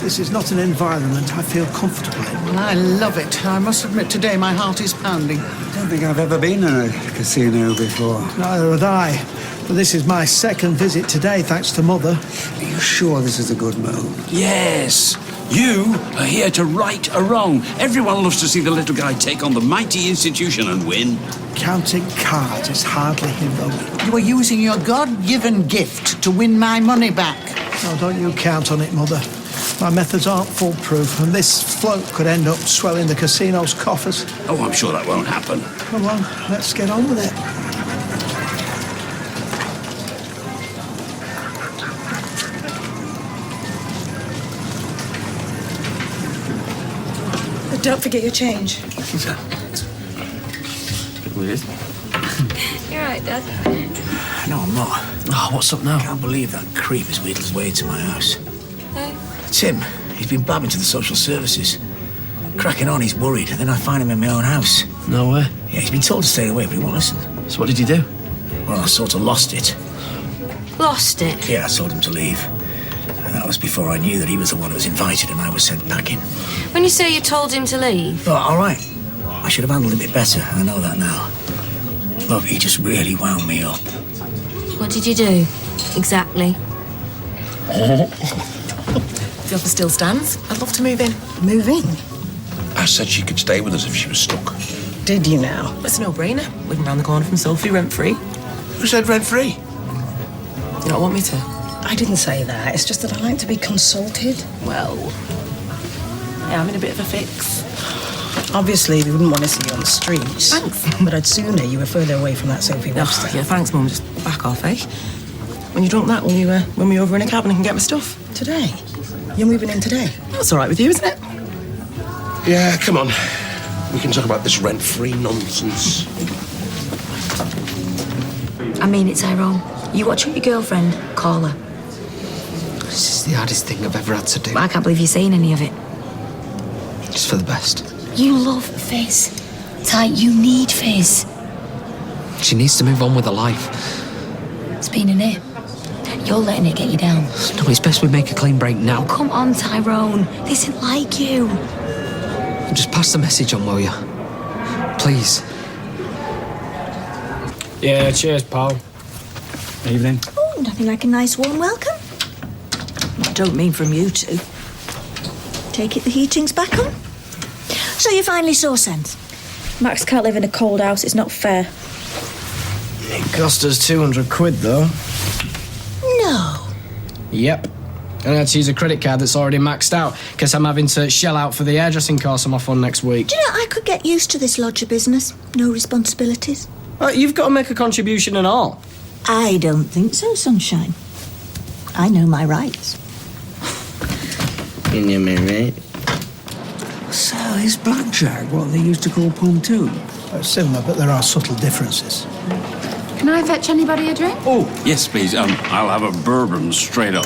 This is not an environment I feel comfortable in. Well, I love it. I must admit today my heart is pounding. I don't think I've ever been in a casino before. Neither had I. But this is my second visit today, thanks to Mother. Are you sure this is a good move? Yes. You are here to right a wrong. Everyone loves to see the little guy take on the mighty institution and win. Counting cards is hardly heroic. You are using your God-given gift to win my money back. Oh, don't you count on it, Mother. My methods aren't foolproof, and this float could end up swelling the casino's coffers. Oh, I'm sure that won't happen. Come on, let's get on with it. Don't forget your change. Weird. You're right, Dad. No, I'm not. Oh, what's up now? I can't believe that creep has wheedled his way into my house. Hey. Tim, he's been blabbing to the social services. Cracking on, he's worried, and then I find him in my own house. No way. Yeah, he's been told to stay away, but he won't listen. So what did you do? Well, I sort of lost it. Lost it? Yeah, I told him to leave. And that was before I knew that he was the one who was invited and I was sent packing. When you say you told him to leave? Oh, all right. I should have handled it a bit better. I know that now. Look, he just really wound me up. What did you do? Exactly. The offer still stands. I'd love to move in. Move in? I said she could stay with us if she was stuck. Did you now? It's a no-brainer. Living around the corner from Sophie, rent-free. Who said rent-free? You don't want me to? I didn't say that. It's just that I like to be consulted. Well, yeah, I'm in a bit of a fix. Obviously, we wouldn't want to see you on the streets. Thanks. But I'd sooner you were further away from that Sophie Webster. Oh, yeah, thanks, Mum. Just back off, eh? When you drunk that, will you run me over in a cab and I can get my stuff? Today? You're moving in today? That's all right with you, isn't it? Yeah, come on. We can talk about this rent-free nonsense. I mean it, Tyrone. You watch your girlfriend, call her. This is the hardest thing I've ever had to do. I can't believe you're saying any of it. Just for the best. You love Fizz. Ty, you need Fizz. She needs to move on with her life. It's been in here. You're letting it get you down. No, it's best we make a clean break now. Come on, Tyrone. This isn't like you. Just pass the message on, will you? Please. Yeah, cheers, pal. Evening. Oh, nothing like a nice warm welcome. I don't mean from you two. Take it the heating's back on? So you finally saw sense? Max can't live in a cold house. It's not fair. It cost us 200 quid, though. No. Yep. And I had to use a credit card that's already maxed out, because I'm having to shell out for the hairdressing course I'm off on next week. Do you know, I could get used to this lodger business. No responsibilities. You've got to make a contribution and all. I don't think so, Sunshine. I know my rights. In your minute. So, is blackjack what they used to call pontoon? Similar, but there are subtle differences. Can I fetch anybody a drink? Oh, yes, please. I'll have a bourbon straight up.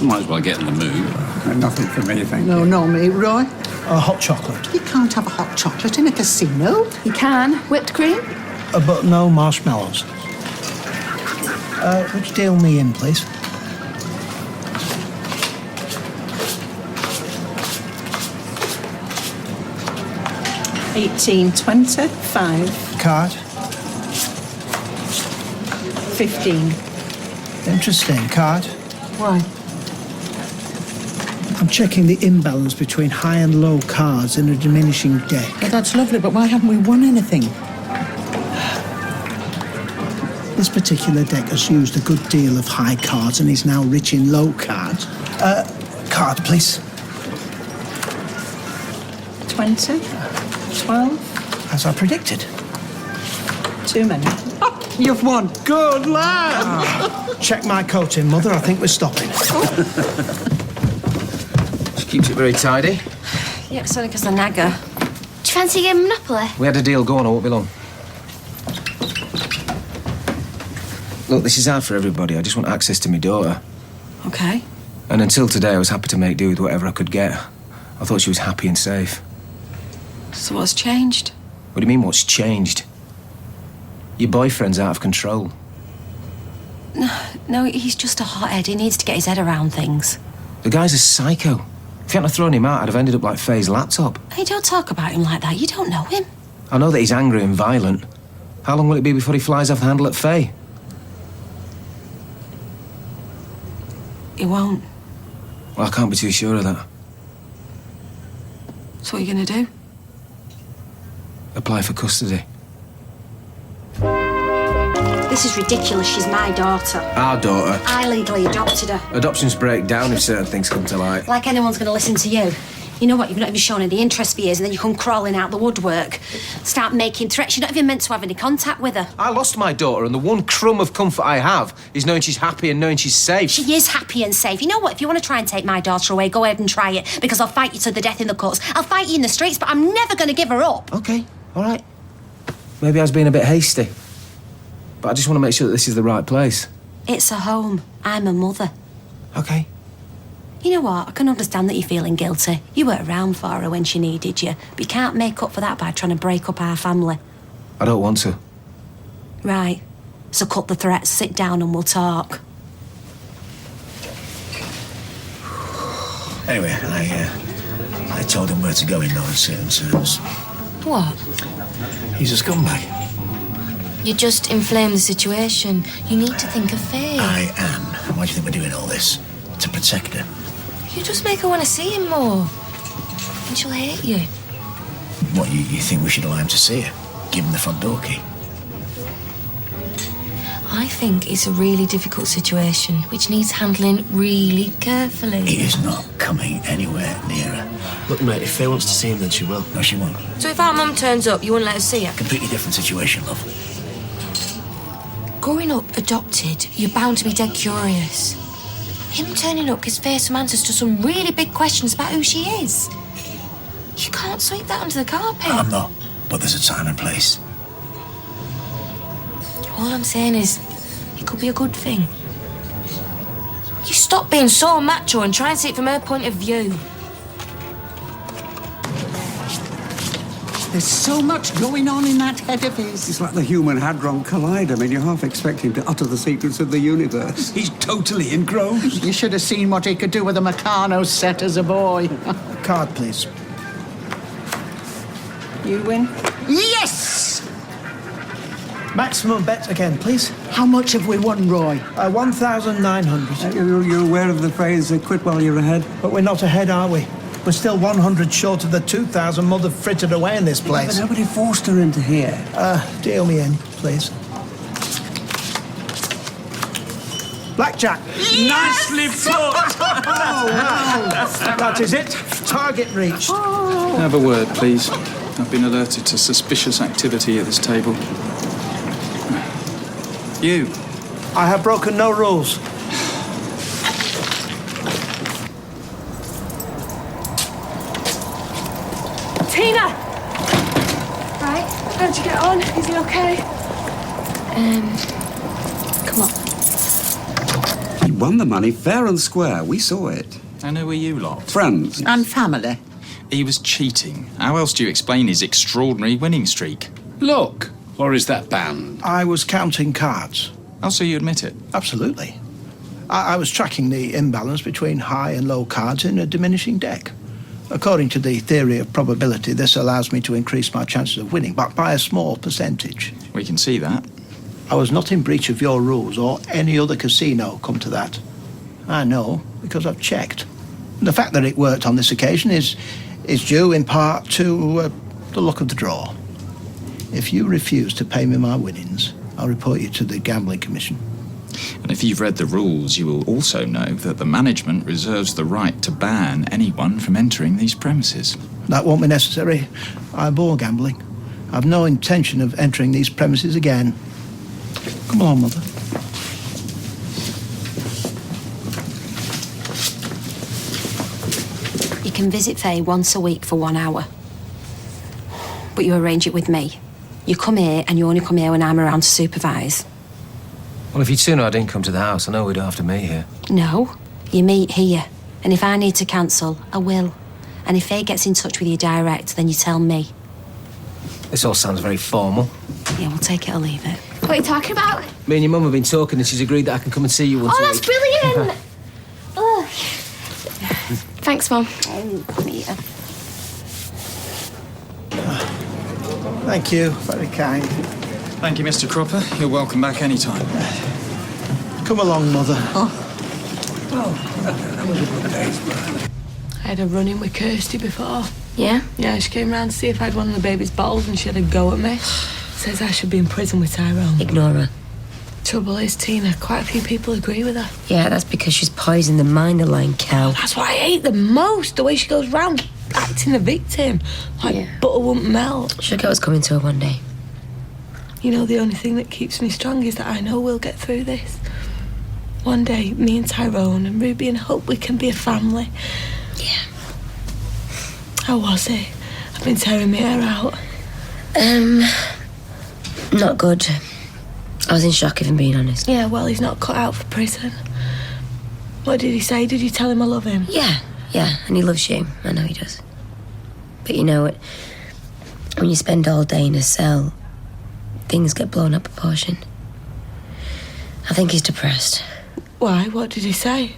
Might as well get in the mood. Nothing for me, thank No, you. no, mate, Roy. A hot chocolate. You can't have a hot chocolate in a casino. You can. Whipped cream? But no marshmallows. Would you deal me in, please? $18.25. Card. 15. Interesting. Card. Why? I'm checking the imbalance between high and low cards in a diminishing deck. Well, that's lovely, but why haven't we won anything? This particular deck has used a good deal of high cards and is now rich in low cards. Card, please. 20. 12. As I predicted. Too many. You've won. Good lad! Check my coat in, Mother. I think we're stopping. She keeps it very tidy. Yeah, it's only because I nag her. Do you fancy a game of Monopoly? We had a deal going, I won't be long. Look, this is hard for everybody. I just want access to my daughter. Okay. And until today, I was happy to make do with whatever I could get. I thought she was happy and safe. So what's changed? What do you mean, what's changed? Your boyfriend's out of control. No, he's just a hothead. He needs to get his head around things. The guy's a psycho. If you hadn't thrown him out, I'd have ended up like Faye's laptop. Hey, don't talk about him like that. You don't know him. I know that he's angry and violent. How long will it be before he flies off the handle at Faye? He won't. Well, I can't be too sure of that. So what are you going to do? Apply for custody. This is ridiculous. She's my daughter. Our daughter. I legally adopted her. Adoptions break down if certain things come to light. Like anyone's going to listen to you. You know what? You've not even shown any interest for years, and then you come crawling out the woodwork. Start making threats. You're not even meant to have any contact with her. I lost my daughter, and the one crumb of comfort I have is knowing she's happy and knowing she's safe. She is happy and safe. You know what? If you want to try and take my daughter away, go ahead and try it, because I'll fight you to the death in the courts. I'll fight you in the streets, but I'm never going to give her up. OK, all right. Maybe I was being a bit hasty. But I just want to make sure that this is the right place. It's a home. I'm a mother. OK. You know what? I can understand that you're feeling guilty. You weren't around for her when she needed you, but you can't make up for that by trying to break up our family. I don't want to. Right. So cut the threats, sit down and we'll talk. Anyway, I told him where to go in no uncertain terms. What? He's a scumbag. You just inflame the situation. You need to think of Faye. I am. Why do you think we're doing all this? To protect her. You just make her want to see him more. And she'll hate you. What, you think we should allow him to see her? Give him the front door key? I think it's a really difficult situation, which needs handling really carefully. He is not coming anywhere near her. Look, mate, if Faye wants to see him, then she will. No, she won't. So if our mum turns up, you wouldn't let her see her? Completely different situation, love. Growing up adopted, you're bound to be dead curious. Him turning up gives Faye some answers to some really big questions about who she is. You can't sweep that under the carpet. I'm not, but there's a time and place. All I'm saying is, it could be a good thing. You stop being so macho and try and see it from her point of view. There's so much going on in that head of his. It's like the Human Hadron Collider. I mean, you half expect him to utter the secrets of the universe. He's totally engrossed. You should have seen what he could do with a Meccano set as a boy. Card, please. You win? Yes! Maximum bet again, please. How much have we won, Roy? 1,900. You're aware of the phrase, quit while you're ahead? But we're not ahead, are we? We're still 100 short of the 2,000 Mother frittered away in this place. But nobody forced her into here. Deal me in, please. Blackjack. Yes! Nicely put! Oh, wow. That is it. Target reached. Have a word, please. I've been alerted to suspicious activity at this table. You. I have broken no rules. Tina! Right, how'd you get on? Is he okay? Come on. He won the money fair and square. We saw it. And who are you lot? Friends. And family. He was cheating. How else do you explain his extraordinary winning streak? Look, or is that banned? I was counting cards. Oh, so you admit it? Absolutely. I was tracking the imbalance between high and low cards in a diminishing deck. According to the theory of probability, this allows me to increase my chances of winning, but by a small percentage. We can see that. I was not in breach of your rules or any other casino, come to that. I know, because I've checked. The fact that it worked on this occasion is due in part to the luck of the draw. If you refuse to pay me my winnings, I'll report you to the Gambling Commission. And if you've read the rules, you will also know that the management reserves the right to ban anyone from entering these premises. That won't be necessary. I abhor gambling. I've no intention of entering these premises again. Come along, Mother. You can visit Faye once a week for 1 hour. But you arrange it with me. You come here and you only come here when I'm around to supervise. Well, if you'd sooner I didn't come to the house, I know we don't have to meet here. No, you meet here. And if I need to cancel, I will. And if Faye gets in touch with you direct, then you tell me. This all sounds very formal. Yeah, we'll take it or leave it. What are you talking about? Me and your mum have been talking and she's agreed that I can come and see you once a week. Oh, that's brilliant! Ugh. Thanks, Mum. Thank you. Very kind. Thank you, Mr. Cropper. You're welcome back any time. Come along, Mother. I had a run-in with Kirsty before. Yeah? Yeah, she came round to see if I had one of the baby's bottles and she had a go at me. Says I should be in prison with Tyrone. Ignore her. Trouble is, Tina, quite a few people agree with her. Yeah, that's because she's poisoned the minder-line cow. That's what I hate the most, the way she goes round acting the victim. Like butter won't melt. She'll get what's coming to her one day. You know, the only thing that keeps me strong is that I know we'll get through this. One day, me and Tyrone and Ruby and Hope, we can be a family. Yeah. How was it? I've been tearing my hair out. Not good. I was in shock, if I'm being honest. Yeah, well, he's not cut out for prison. What did he say? Did you tell him I love him? Yeah, and he loves you. I know he does. But you know what? When you spend all day in a cell, things get blown up proportion. I think he's depressed. Why? What did he say?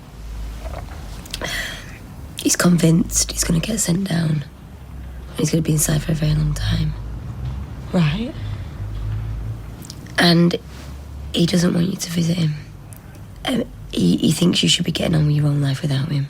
He's convinced he's going to get sent down. And he's going to be inside for a very long time. Right. And he doesn't want you to visit him. He thinks you should be getting on with your own life without him.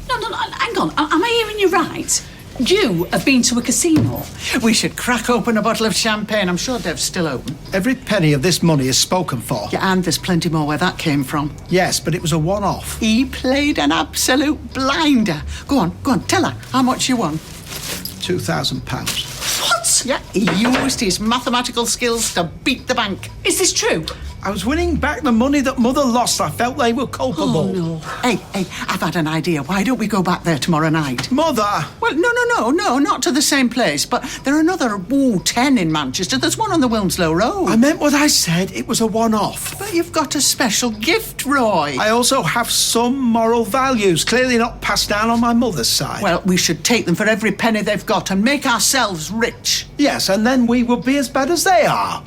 No, hang on. Am I hearing you right? You have been to a casino. We should crack open a bottle of champagne. I'm sure Dev's still open. Every penny of this money is spoken for. Yeah, and there's plenty more where that came from. Yes, but it was a one-off. He played an absolute blinder. Go on, tell her how much you won. £2,000. What? Yeah, he used his mathematical skills to beat the bank. Is this true? I was winning back the money that Mother lost. I felt they were culpable. Oh, no. Hey, I've had an idea. Why don't we go back there tomorrow night? Mother! Well, no, not to the same place. But there are another 10 in Manchester. There's one on the Wilmslow Road. I meant what I said. It was a one-off. But you've got a special gift, Roy. I also have some moral values, clearly not passed down on my mother's side. Well, we should take them for every penny they've got and make ourselves rich. Yes, and then we will be as bad as they are.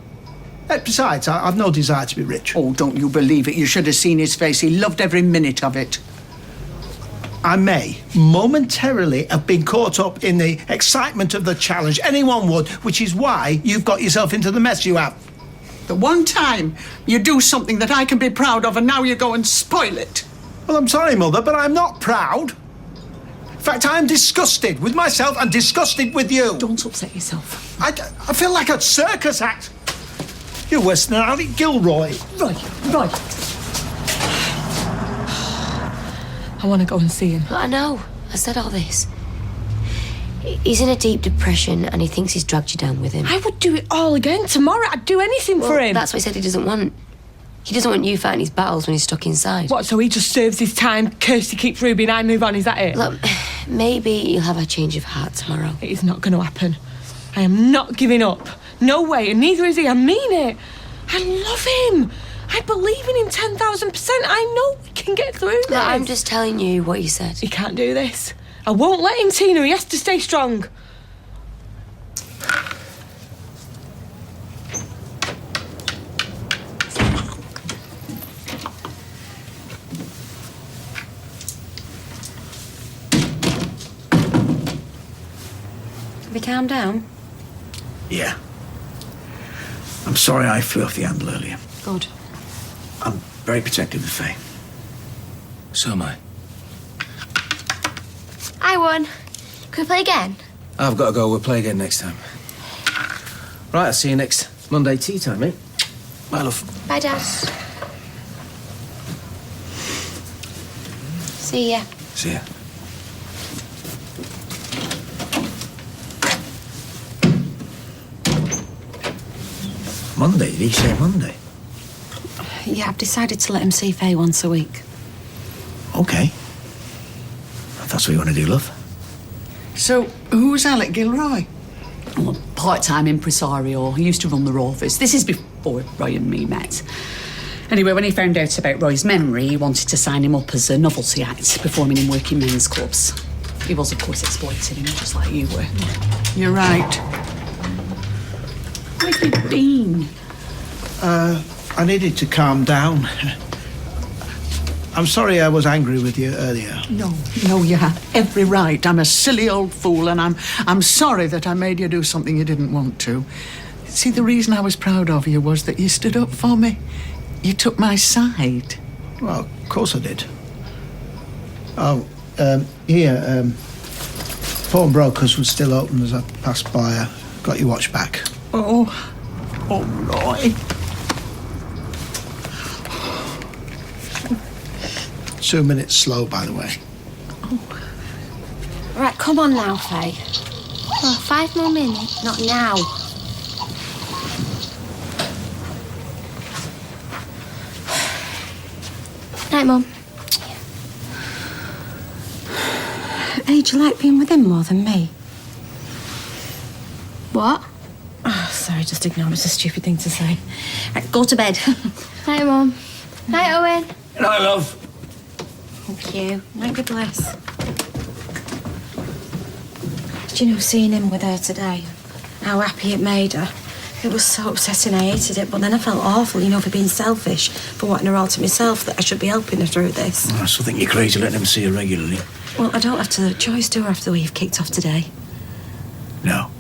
Besides, I've no desire to be rich. Oh, don't you believe it. You should have seen his face. He loved every minute of it. I may momentarily have been caught up in the excitement of the challenge. Anyone would, which is why you've got yourself into the mess you have. The one time you do something that I can be proud of and now you go and spoil it. Well, I'm sorry, Mother, but I'm not proud. In fact, I am disgusted with myself and disgusted with you. Don't upset yourself. I feel like a circus act. You're worse than Alec Gilroy. Right. I want to go and see him. I know. I said all this. He's in a deep depression and he thinks he's dragged you down with him. I would do it all again tomorrow. I'd do anything for him. That's what he said he doesn't want. He doesn't want you fighting his battles when he's stuck inside. What, so he just serves his time, Kirsty keeps Ruby and I move on, is that it? Look, maybe you'll have a change of heart tomorrow. It is not going to happen. I am not giving up. No way, and neither is he. I mean it. I love him. I believe in him 10,000%. I know we can get through this. Look, I'm just telling you what you said. He can't do this. I won't let him, Tina. He has to stay strong. Have you calmed down? Yeah. I'm sorry I flew off the handle earlier. Good. I'm very protective of Faye. So am I. I won. Can we play again? I've got to go. We'll play again next time. Right, I'll see you next Monday tea time, mate. Bye, love. Bye, Dad. See ya. See ya. Monday? Did he say Monday? Yeah, I've decided to let him see Faye once a week. Okay. If that's what you want to do, love. So, who's Alec Gilroy? Well, part-time impresario. He used to run the office. This is before Roy and me met. Anyway, when he found out about Roy's memory, he wanted to sign him up as a novelty act, performing in working men's clubs. He was, of course, exploiting him, just like you were. You're right. Where have you been? I needed to calm down. I'm sorry I was angry with you earlier. No, you had every right. I'm a silly old fool, and I'm sorry that I made you do something you didn't want to. See, the reason I was proud of you was that you stood up for me. You took my side. Well, of course I did. Oh, here, pawnbrokers was still open as I passed by. I got your watch back. Oh, Roy. 2 minutes slow, by the way. Right, come on now, Faye. Oh, 5 more minutes. Not now. Night, Mum. Hey, do you like being with him more than me? What? Oh, sorry, just ignore it. It's a stupid thing to say. Right, go to bed. Night, Mum. Night, Owen. Good night, love. Thank you. Night, be blessed. Do you know, seeing him with her today, how happy it made her? It was so upsetting, I hated it, but then I felt awful, for being selfish, for wanting her all to myself, that I should be helping her through this. I still think you're crazy letting him see her regularly. Well, I don't have to choice, do I, after the way you've kicked off today? No.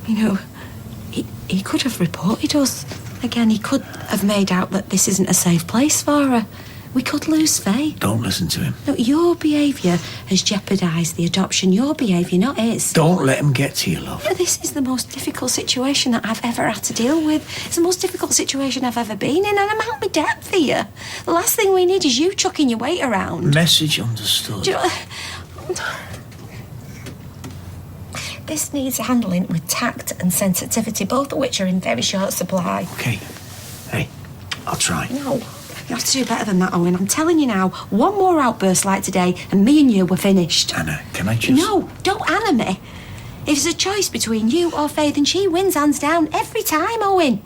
He could have reported us. Again, he could have made out that this isn't a safe place for her. We could lose Faye. Don't listen to him. No, your behaviour has jeopardised the adoption. Your behaviour, not his. Don't let him get to you, love. This is the most difficult situation that I've ever had to deal with. It's the most difficult situation I've ever been in, and I'm out my depth here. The last thing we need is you chucking your weight around. Message understood. Do you know... This needs handling with tact and sensitivity, both of which are in very short supply. Okay. Hey, I'll try. No, you have to do better than that, Owen. I'm telling you now, one more outburst like today, and me and you were finished. Anna, can I just... No, don't Anna me. If there's a choice between you or Faye, then she wins hands down every time, Owen.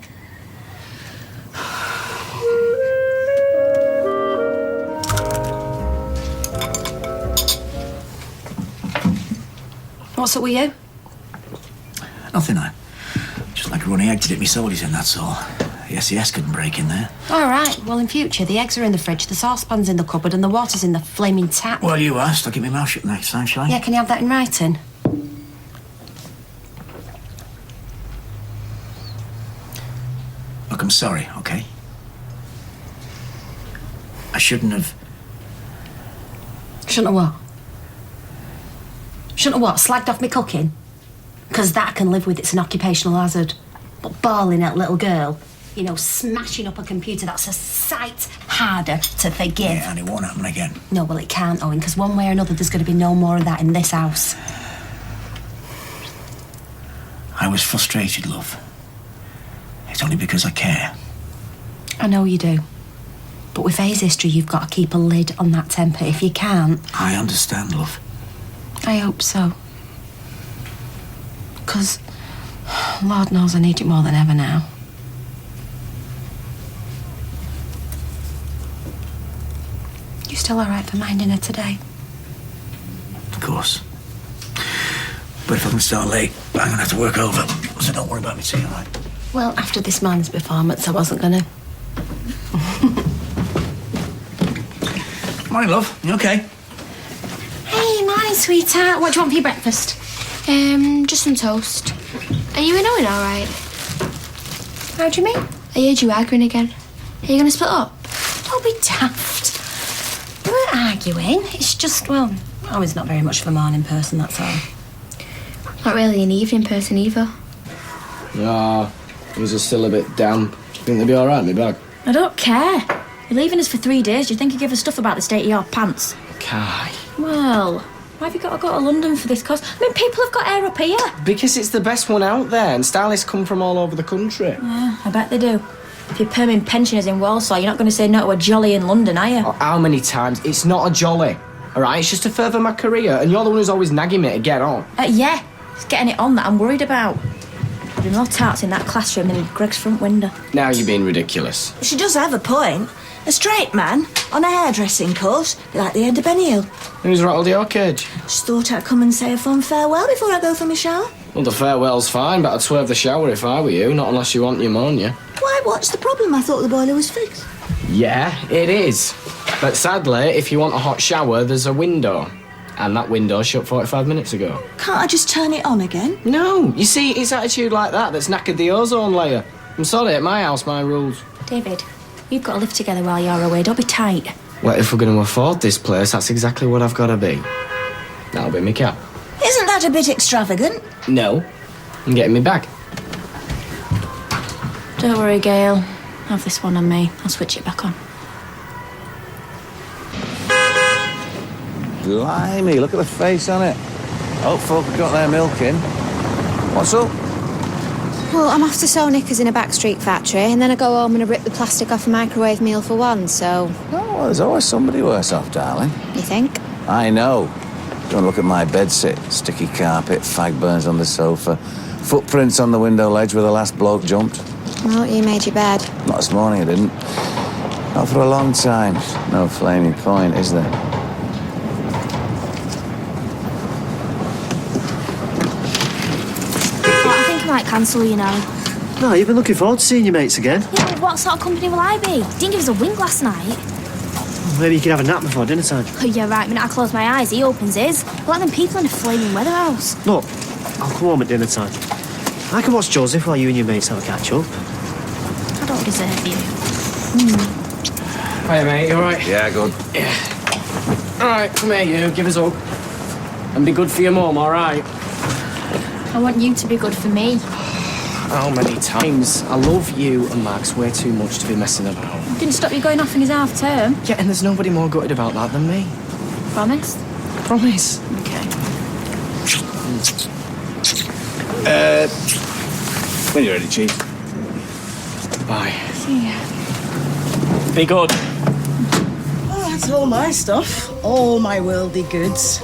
What's up with you? Nothing, just like a runny egg to dip me sodas in, that's all. The SES couldn't break in there. All right, well, in future, the eggs are in the fridge, the saucepan's in the cupboard, and the water's in the flaming tap. Well, you asked. I'll keep my mouth shut next time, shall I? Yeah, can you have that in writing? Look, I'm sorry, okay? I shouldn't have... Shouldn't have what? Shouldn't have what? Slagged off me cooking? Because that I can live with, it's an occupational hazard. But bawling at little girl, smashing up a computer, that's a sight harder to forgive. Yeah, and it won't happen again. No, well, it can't, Owen, because one way or another there's going to be no more of that in this house. I was frustrated, love. It's only because I care. I know you do. But with Faye's history, you've got to keep a lid on that temper. If you can't... I understand, love. I hope so. Because, Lord knows I need it more than ever now. You still all right for minding her today? Of course. But if I can start late, I'm going to have to work over. So don't worry about me tea, all right? Well, after this man's performance, I wasn't going to. Morning, love. You okay? Hey, morning, sweetheart. What do you want for your breakfast? Just some toast. Are you and Owen all right? How do you mean? I heard you arguing again. Are you going to split up? Don't be daft. We weren't arguing. It's just, well, Owen's not very much of a morning person, that's all. Not really an evening person either. No, things are still a bit damp. Do you think they'll be all right in my bag? I don't care. You're leaving us for 3 days. Do you think you give a stuff about the state of your pants? Kai. Well, why have you got to go to London for this course? I mean, people have got hair up here. Because it's the best one out there, and stylists come from all over the country. Yeah, I bet they do. If you're perming pensioners in Walsall, you're not going to say no to a jolly in London, are you? Oh, how many times? It's not a jolly, all right? It's just to further my career, and you're the one who's always nagging me to get on. Yeah, it's getting it on that I'm worried about. There'll be more tarts in that classroom than in Greg's front window. Now you're being ridiculous. She does have a point. A straight man on a hairdressing course, be like the end of Benny Hill. Who's rattled your cage? Just thought I'd come and say a fond farewell before I go for my shower. Well, the farewell's fine, but I'd swerve the shower if I were you, not unless you want pneumonia. Why, what's the problem? I thought the boiler was fixed. Yeah, it is. But sadly, if you want a hot shower, there's a window. And that window shut 45 minutes ago. Can't I just turn it on again? No, you see, it's attitude like that that's knackered the ozone layer. I'm sorry, at my house, my rules. David, we've got to live together while you're away. Don't be tight. Well, if we're going to afford this place, that's exactly what I've got to be. That'll be me cap. Isn't that a bit extravagant? No, I'm getting me bag. Don't worry, Gail. Have this one on me. I'll switch it back on. Blimey, look at the face on it. Oh, folk have got their milk in. What's up? Well, I'm off to sew knickers in a backstreet factory, and then I go home and I rip the plastic off a microwave meal for one, so... Oh, well, there's always somebody worse off, darling. You think? I know. Go and look at my bedsit. Sticky carpet, fag burns on the sofa, footprints on the window ledge where the last bloke jumped. Oh, you made your bed. Not this morning, I didn't. Not for a long time. No flaming point, is there? I might cancel, you know. No, you've been looking forward to seeing your mates again. Yeah, but what sort of company will I be? Didn't give us a wink last night. Maybe you could have a nap before dinner time. Oh, yeah, right. Minute I close my eyes, he opens his. Like them people in a flaming weather house. Look, I'll come home at dinner time. I can watch Joseph while you and your mates have a catch-up. I don't deserve you. Hiya, mate, you alright? Yeah, good. Yeah. Alright, come here, you. Give us up. And be good for your mum, alright? I want you to be good for me. How many times? I love you and Max way too much to be messing about. Didn't stop you going off in his half term. Yeah, and there's nobody more gutted about that than me. Promise? Promise. Okay. When you're ready, Chief. Bye. See ya. Be good. Oh, that's all my stuff. All my worldly goods.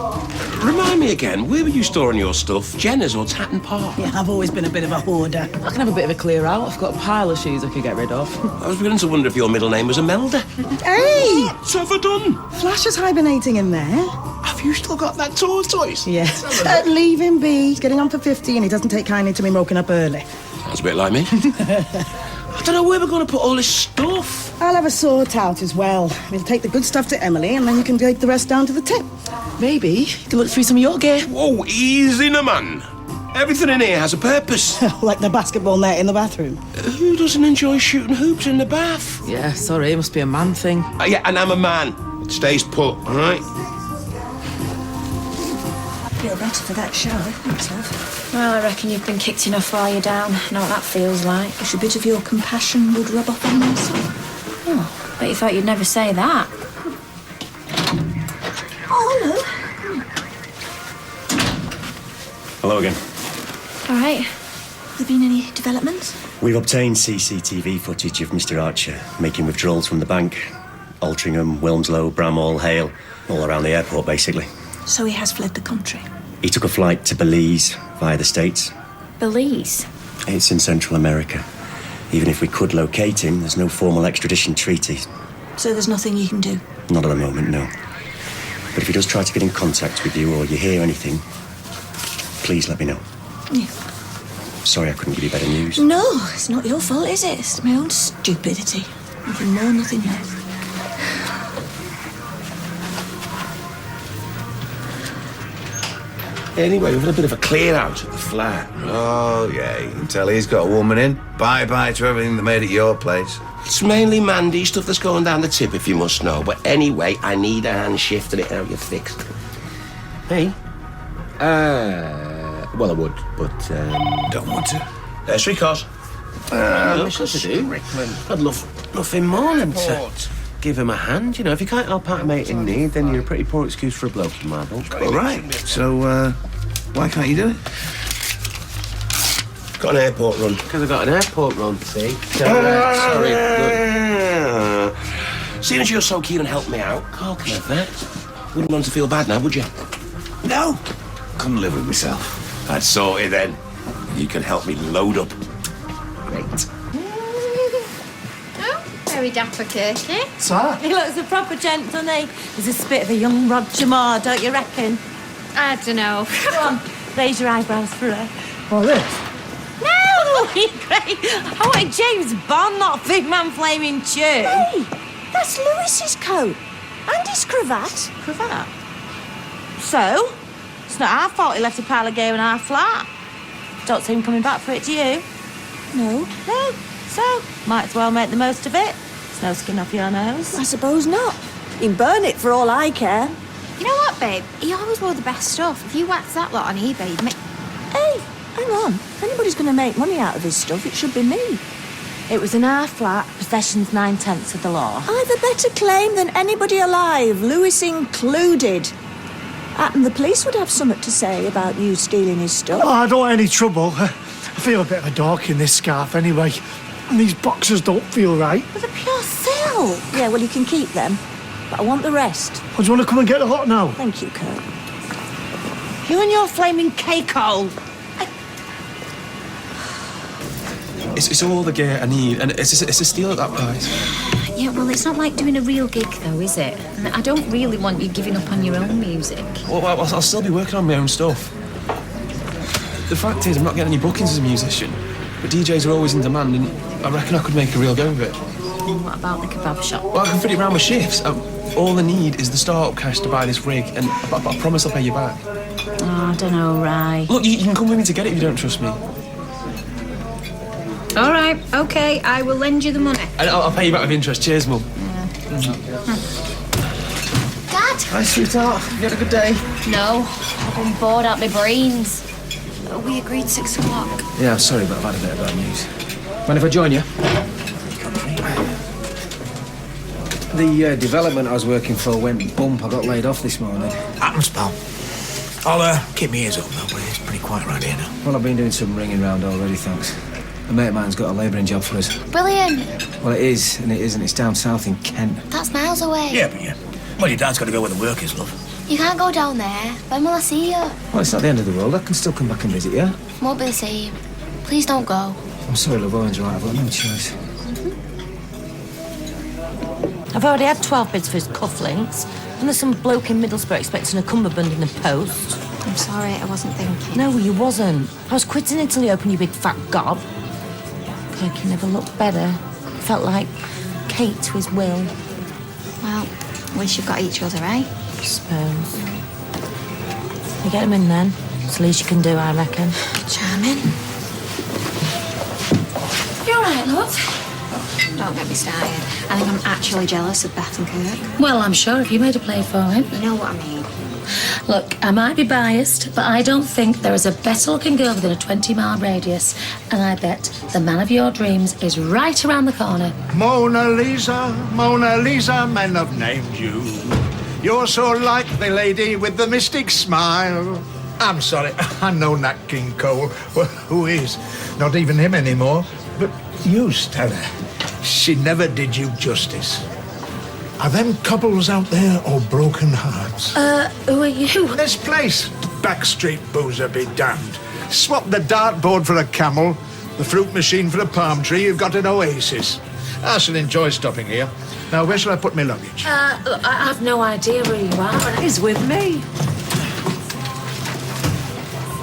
Remind me again, where were you storing your stuff? Jenner's or Tatton Park? Yeah, I've always been a bit of a hoarder. I can have a bit of a clear out. I've got a pile of shoes I could get rid of. I was beginning to wonder if your middle name was Imelda. Hey! What's ever done? Flash is hibernating in there. Have you still got that tortoise? Yeah. Leave him be. He's getting on for 50 and he doesn't take kindly to me woken up early. Sounds a bit like me. I don't know where we're going to put all this stuff. I'll have a sort out as well. We'll take the good stuff to Emily and then you can take the rest down to the tip. Maybe you can look through some of your gear. Whoa, easy now, man. Everything in here has a purpose. Like the basketball net in the bathroom. Who doesn't enjoy shooting hoops in the bath? Yeah, sorry, it must be a man thing. Yeah, and I'm a man. It stays put, all right? Feel better for that shower, thanks, love. Well, I reckon you've been kicked enough while you're down. I know what that feels like. Wish a bit of your compassion would rub off on myself. Oh, bet you thought you'd never say that. Oh, hello. Hello again. All right. Have there been any developments? We've obtained CCTV footage of Mr. Archer making withdrawals from the bank. Altrincham, Wilmslow, Bramhall, Hale, all around the airport, basically. So he has fled the country. He took a flight to Belize via the States. Belize? It's in Central America. Even if we could locate him, there's no formal extradition treaty. So there's nothing you can do? Not at the moment, no. But if he does try to get in contact with you or you hear anything, please let me know. Yeah. Sorry I couldn't give you better news. No, it's not your fault, is it? It's my own stupidity. Nothing more, nothing less. Anyway, we've had a bit of a clear out at the flat. Oh, yeah, you can tell he's got a woman in. Bye-bye to everything they made at your place. It's mainly Mandy stuff that's going down the tip, if you must know. But anyway, I need a hand shifting it out. You're fixed. Hey? Well, I would, but, Don't want to. Three cars. Mission to do. I'd love nothing more than to give him a hand. You know, if you can't help out a mate in need, then you're a pretty poor excuse for a bloke in my book. All right. So, why can't you do it? Got an airport run. Because I got an airport run, see? So, Sorry. look. Seeing as you're so keen on helping me out, Carl can have that. Wouldn't want to feel bad now, would you? No. Couldn't live with myself. I'd sort it then. You can help me load up. Great. Very dapper, Kirsty. Sir? He looks a proper gent, doesn't he? He's a spit of a young Roger Moore, don't you reckon? I don't know. Come on, raise your eyebrows for her. What, this? No, great. I want James Bond, not Big Man Flaming Chew. Hey, that's Lewis's coat. And his cravat. Cravat? So? It's not our fault he left a pile of gear in our flat. Don't see him coming back for it, do you? No. No. So, might as well make the most of it. It's no skin off your nose. I suppose not. You can burn it for all I care. You know what, babe? He always wore the best stuff. If you whacked that lot on eBay, you'd make... Hey, hang on. If anybody's going to make money out of his stuff, it should be me. It was in our flat, possession's 9/10 of the law. I've a better claim than anybody alive, Lewis included. And the police would have something to say about you stealing his stuff. Oh, I don't want any trouble. I feel a bit of a dork in this scarf anyway. And these boxers don't feel right. But they're pure silk. Yeah, well, you can keep them. But I want the rest. Oh, do you want to come and get the lot now? Thank you, Kurt. You and your flaming cake-hole. It's all the gear I need, and it's a steal at that price. Yeah, well, it's not like doing a real gig, though, is it? And I don't really want you giving up on your own music. Well, I'll still be working on my own stuff. The fact is, I'm not getting any bookings as a musician, but DJs are always in demand, and I reckon I could make a real go of it. And what about the kebab shop? Well, I can fit it around my shifts. All I need is the start-up cash to buy this rig, and I promise I'll pay you back. Oh, I don't know, right. Look, you can come with me to get it if you don't trust me. All right, OK, I will lend you the money. And I'll pay you back with interest. Cheers, Mum. Dad! Hi, sweetheart. You had a good day? No, I've been bored out my brains. We agreed 6 o'clock. Yeah, I'm sorry, but I've had a bit of bad news. Mind if I join you? The development I was working for went bump. I got laid off this morning. Happens, pal. I'll keep my ears open, though. It's pretty quiet around here now. Well, I've been doing some ringing round already, thanks. A mate of mine's got a labouring job for us. Brilliant. Well, it is, and it isn't. It's down south in Kent. That's miles away. Yeah, but yeah. Well, your dad's got to go where the work is, love. You can't go down there. When will I see you? Well, it's not the end of the world. I can still come back and visit you. Won't be the same. Please don't go. I'm sorry, love. Owen's right. I've got no choice. I've already had 12 bids for his cufflinks, and there's some bloke in Middlesbrough expecting a cummerbund in the post. I'm sorry, I wasn't thinking. No, you wasn't. I was quitting Italy open, you big fat gob. Kirky never looked better. Felt like Kate to his will. Well, at least you've got each other, eh? I suppose. You get him in then. It's the least you can do, I reckon. Charming. You all right, love? Don't get me started. I think I'm actually jealous of Beth and Kirk. Well, I'm sure if you made a play for him. You know what I mean. Look, I might be biased, but I don't think there is a better-looking girl within a 20-mile radius. And I bet the man of your dreams is right around the corner. Mona Lisa, men have named you. You're so like the lady with the mystic smile. I'm sorry, I know Nat King Cole. Well, who is? Not even him anymore. But you, Stella, she never did you justice. Are them couples out there or broken hearts? Who are you? This place, backstreet boozer be damned. Swap the dartboard for a camel, the fruit machine for a palm tree, you've got an oasis. I shall enjoy stopping here. Now, where shall I put my luggage? Look, I have no idea where you are. He's with me.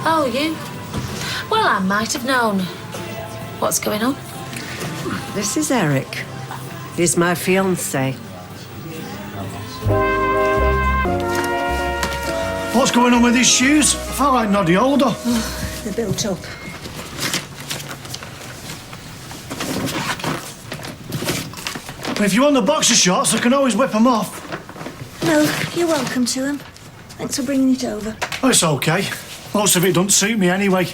Oh, you? Well, I might have known. What's going on? This is Eric. He's my fiancé. What's going on with his shoes? I felt like Noddy older. They're built up. If you want the boxer shorts, I can always whip them off. No, you're welcome to them. Thanks for bringing it over. Oh, it's okay. Most of it doesn't suit me anyway.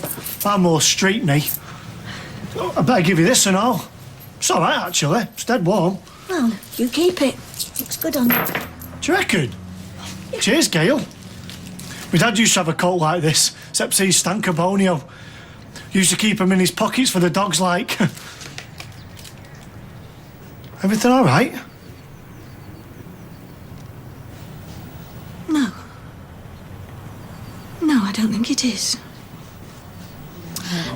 I'm more street me. I better give you this and all. It's all right, actually. It's dead warm. Well, you keep it. Looks good on you. Do you reckon? Cheers, Gail. My dad used to have a coat like this, except he stank of bonio. Used to keep them in his pockets for the dogs, like. Everything all right? No. No, I don't think it is.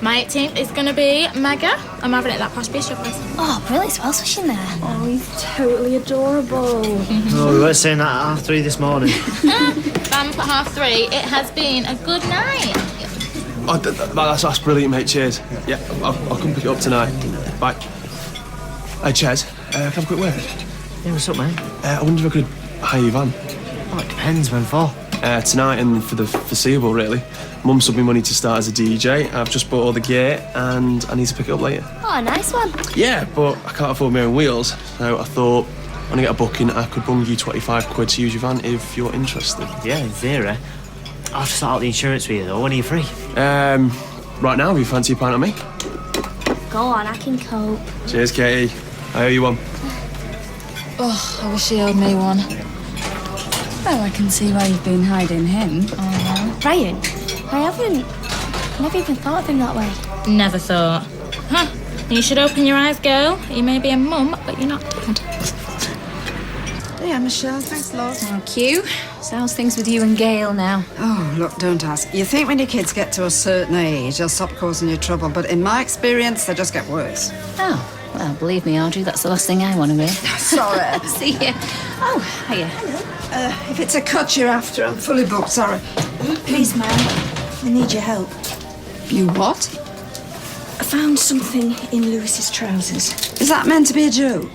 My 18th is going to be mega. I'm having it at that posh bistro place. Oh, brilliant. Who else was in there? Oh, he's totally adorable. Oh, we were saying that at 3:30 this morning. Bam for 3:30. It has been a good night. Oh, that's brilliant, mate. Cheers. Yeah, I'll come pick it up tonight. Bye. Hey, Chez, can I have a quick word? Yeah, what's up, mate? I wonder if I could hire your van. Oh, it depends when for. Tonight and for the foreseeable, really. Mum sent me money to start as a DJ. I've just bought all the gear and I need to pick it up later. Oh, nice one. Yeah, but I can't afford my own wheels, so I thought when I get a booking, I could bung you 25 quid to use your van if you're interested. Yeah, in theory. I'll just sort out the insurance with you, though. When are you free? Right now, if you fancy a pint on me. Go on, I can cope. Cheers, Katie. I owe you one. Oh, I wish he owed me one. Well, I can see why you've been hiding him. Brian, I haven't. Never even thought of him that way. Never thought. Huh. You should open your eyes, girl. You may be a mum, but you're not dad. Yeah, Michelle, thanks a lot. Thank you. So how's things with you and Gail now? Oh, look, don't ask. You think when your kids get to a certain age, they'll stop causing you trouble, but in my experience, they just get worse. Oh, well, believe me, Audrey, that's the last thing I want to hear. Sorry. See ya. Oh, hiya. If it's a cut you're after, I'm fully booked, sorry. Please, ma'am, I need your help. You what? I found something in Lewis's trousers. Is that meant to be a joke?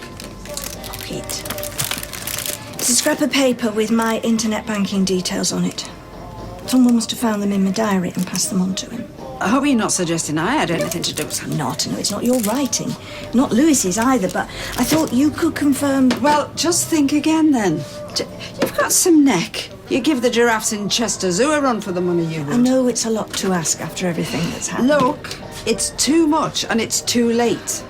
Pocket. It's a scrap of paper with my internet banking details on it. Someone must have found them in my diary and passed them on to him. I hope you're not suggesting I had anything to do with it. I'm not. No, it's not your writing. Not Lewis's either, but I thought you could confirm... Well, just think again, then. You've got some neck. You give the giraffes in Chester Zoo a run for the money you would. I know it's a lot to ask after everything that's happened. Look, it's too much and it's too late.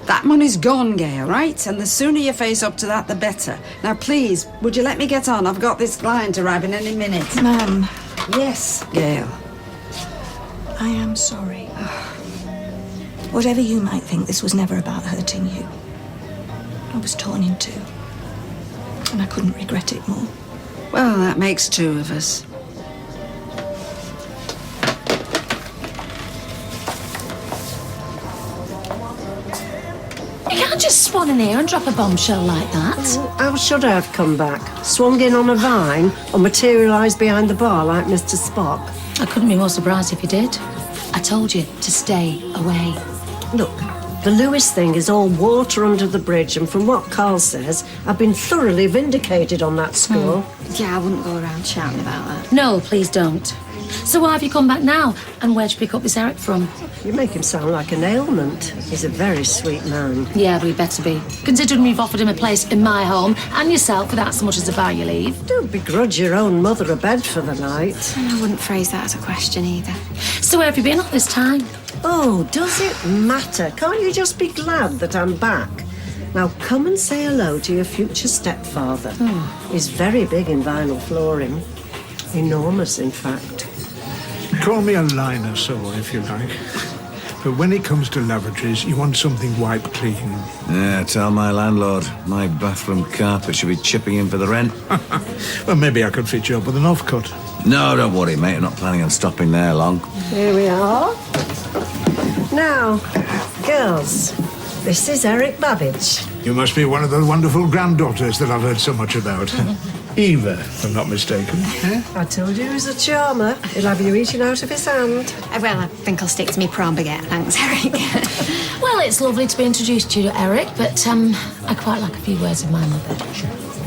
That money's gone, Gail, right? And the sooner you face up to that, the better. Now, please, would you let me get on? I've got this client arriving any minute. Ma'am. Yes, Gail. I am sorry. Whatever you might think, this was never about hurting you. I was torn in two. And I couldn't regret it more. Well, that makes two of us. You can't just swan in here and drop a bombshell like that. How should I have come back? Swung in on a vine or materialised behind the bar like Mr. Spock? I couldn't be more surprised if you did. I told you to stay away. Look, the Lewis thing is all water under the bridge, and from what Carl says, I've been thoroughly vindicated on that score. Yeah, I wouldn't go around shouting about that. No, please don't. So why have you come back now? And where'd you pick up this Eric from? You make him sound like an ailment. He's a very sweet man. Yeah, but he better be. Considering we've offered him a place in my home and yourself without so much as a buy you leave. Don't begrudge your own mother a bed for the night. And I wouldn't phrase that as a question either. So where have you been all this time? Oh, does it matter? Can't you just be glad that I'm back? Now come and say hello to your future stepfather. He's very big in vinyl flooring. Enormous, in fact. Call me a liner soul if you like. But when it comes to lavatories, you want something wiped clean. Yeah, tell my landlord. My bathroom carpet should be chipping in for the rent. Well, maybe I could fit you up with an offcut. No, don't worry, mate. I'm not planning on stopping there long. Here we are. Now, girls, this is Eric Babbage. You must be one of the wonderful granddaughters that I've heard so much about. Eva, if I'm not mistaken. I told you he was a charmer. He'll have you eating out of his hand. Well, I think I'll stick to me prawn baguette, thanks, Eric. Well, it's lovely to be introduced to you, Eric, but I quite like a few words of my mother.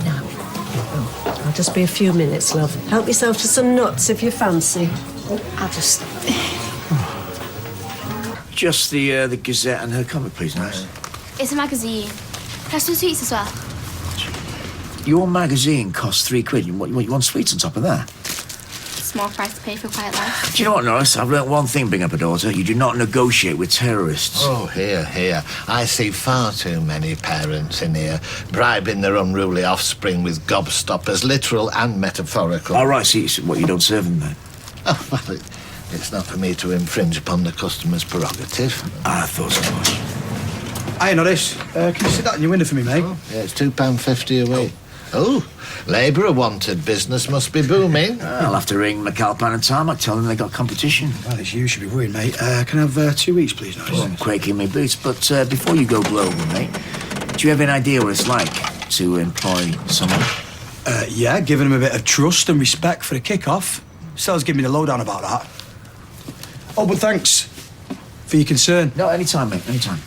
Now. Oh, I'll just be a few minutes, love. Help yourself to some nuts if you fancy. I'll just... Just the Gazette and her comic, please, nice. It's a magazine. Can I have some sweets as well? Your magazine costs £3. You want sweets on top of that? Small price to pay for quiet life. Do you know what, Norris? I've learnt one thing, bringing up a daughter. You do not negotiate with terrorists. Oh, here. I see far too many parents in here bribing their unruly offspring with gobstoppers, literal and metaphorical. All right, see, what, you don't serve them, then? Oh, well, it's not for me to infringe upon the customer's prerogative. I thought so much. Hey, Norris, can you sit that in your window for me, mate? Oh, yeah, it's £2.50 a week. Oh, labourer wanted. Business must be booming. I'll have to ring McAlpine and Tarmac, tell them they got competition. Well, it's you should be worried, mate. Can I have 2 weeks, please, Norris? Oh, I'm quaking my boots, but before you go global, mate, do you have any idea what it's like to employ someone? Yeah, giving them a bit of trust and respect for the kick-off. Sal's giving me the lowdown about that. Oh, but thanks for your concern. No, anytime, mate, anytime.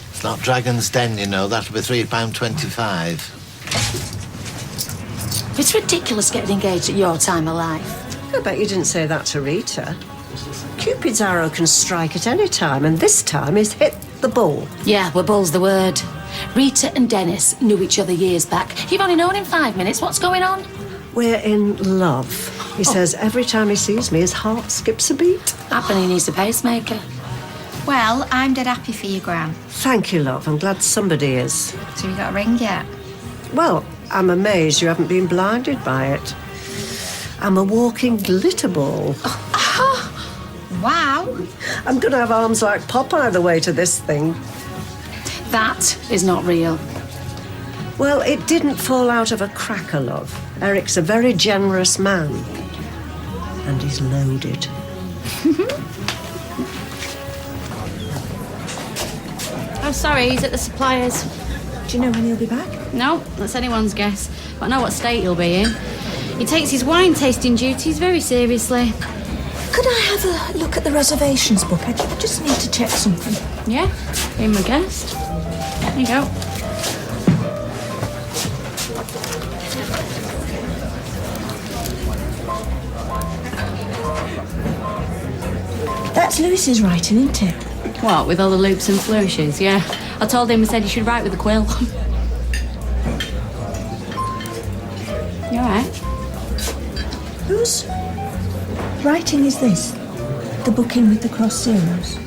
It's not Dragon's Den, you know. That'll be £3.25. It's ridiculous getting engaged at your time of life. I bet you didn't say that to Rita. Cupid's arrow can strike at any time, and this time he's hit the bull. Yeah, well, bull's the word. Rita and Dennis knew each other years back. You've only known him 5 minutes. What's going on? We're in love. He says every time he sees me, his heart skips a beat. Happen he needs a pacemaker. Well, I'm dead happy for you, Gran. Thank you, love. I'm glad somebody is. So you got a ring yet? Well, I'm amazed you haven't been blinded by it. I'm a walking glitter ball. Wow. I'm going to have arms like Popeye the way to this thing. That is not real. Well, it didn't fall out of a cracker, love. Eric's a very generous man. And he's loaded. I'm sorry, he's at the suppliers. Do you know when he'll be back? No, that's anyone's guess. But I know what state he'll be in. He takes his wine tasting duties very seriously. Could I have a look at the reservations book? I just need to check something. Yeah, be my guest. There you go. That's Lewis's writing, isn't it? What, with all the loops and flourishes? Yeah. I told him, I said he should write with a quill. You all right? Whose writing is this? The booking with the cross zeros?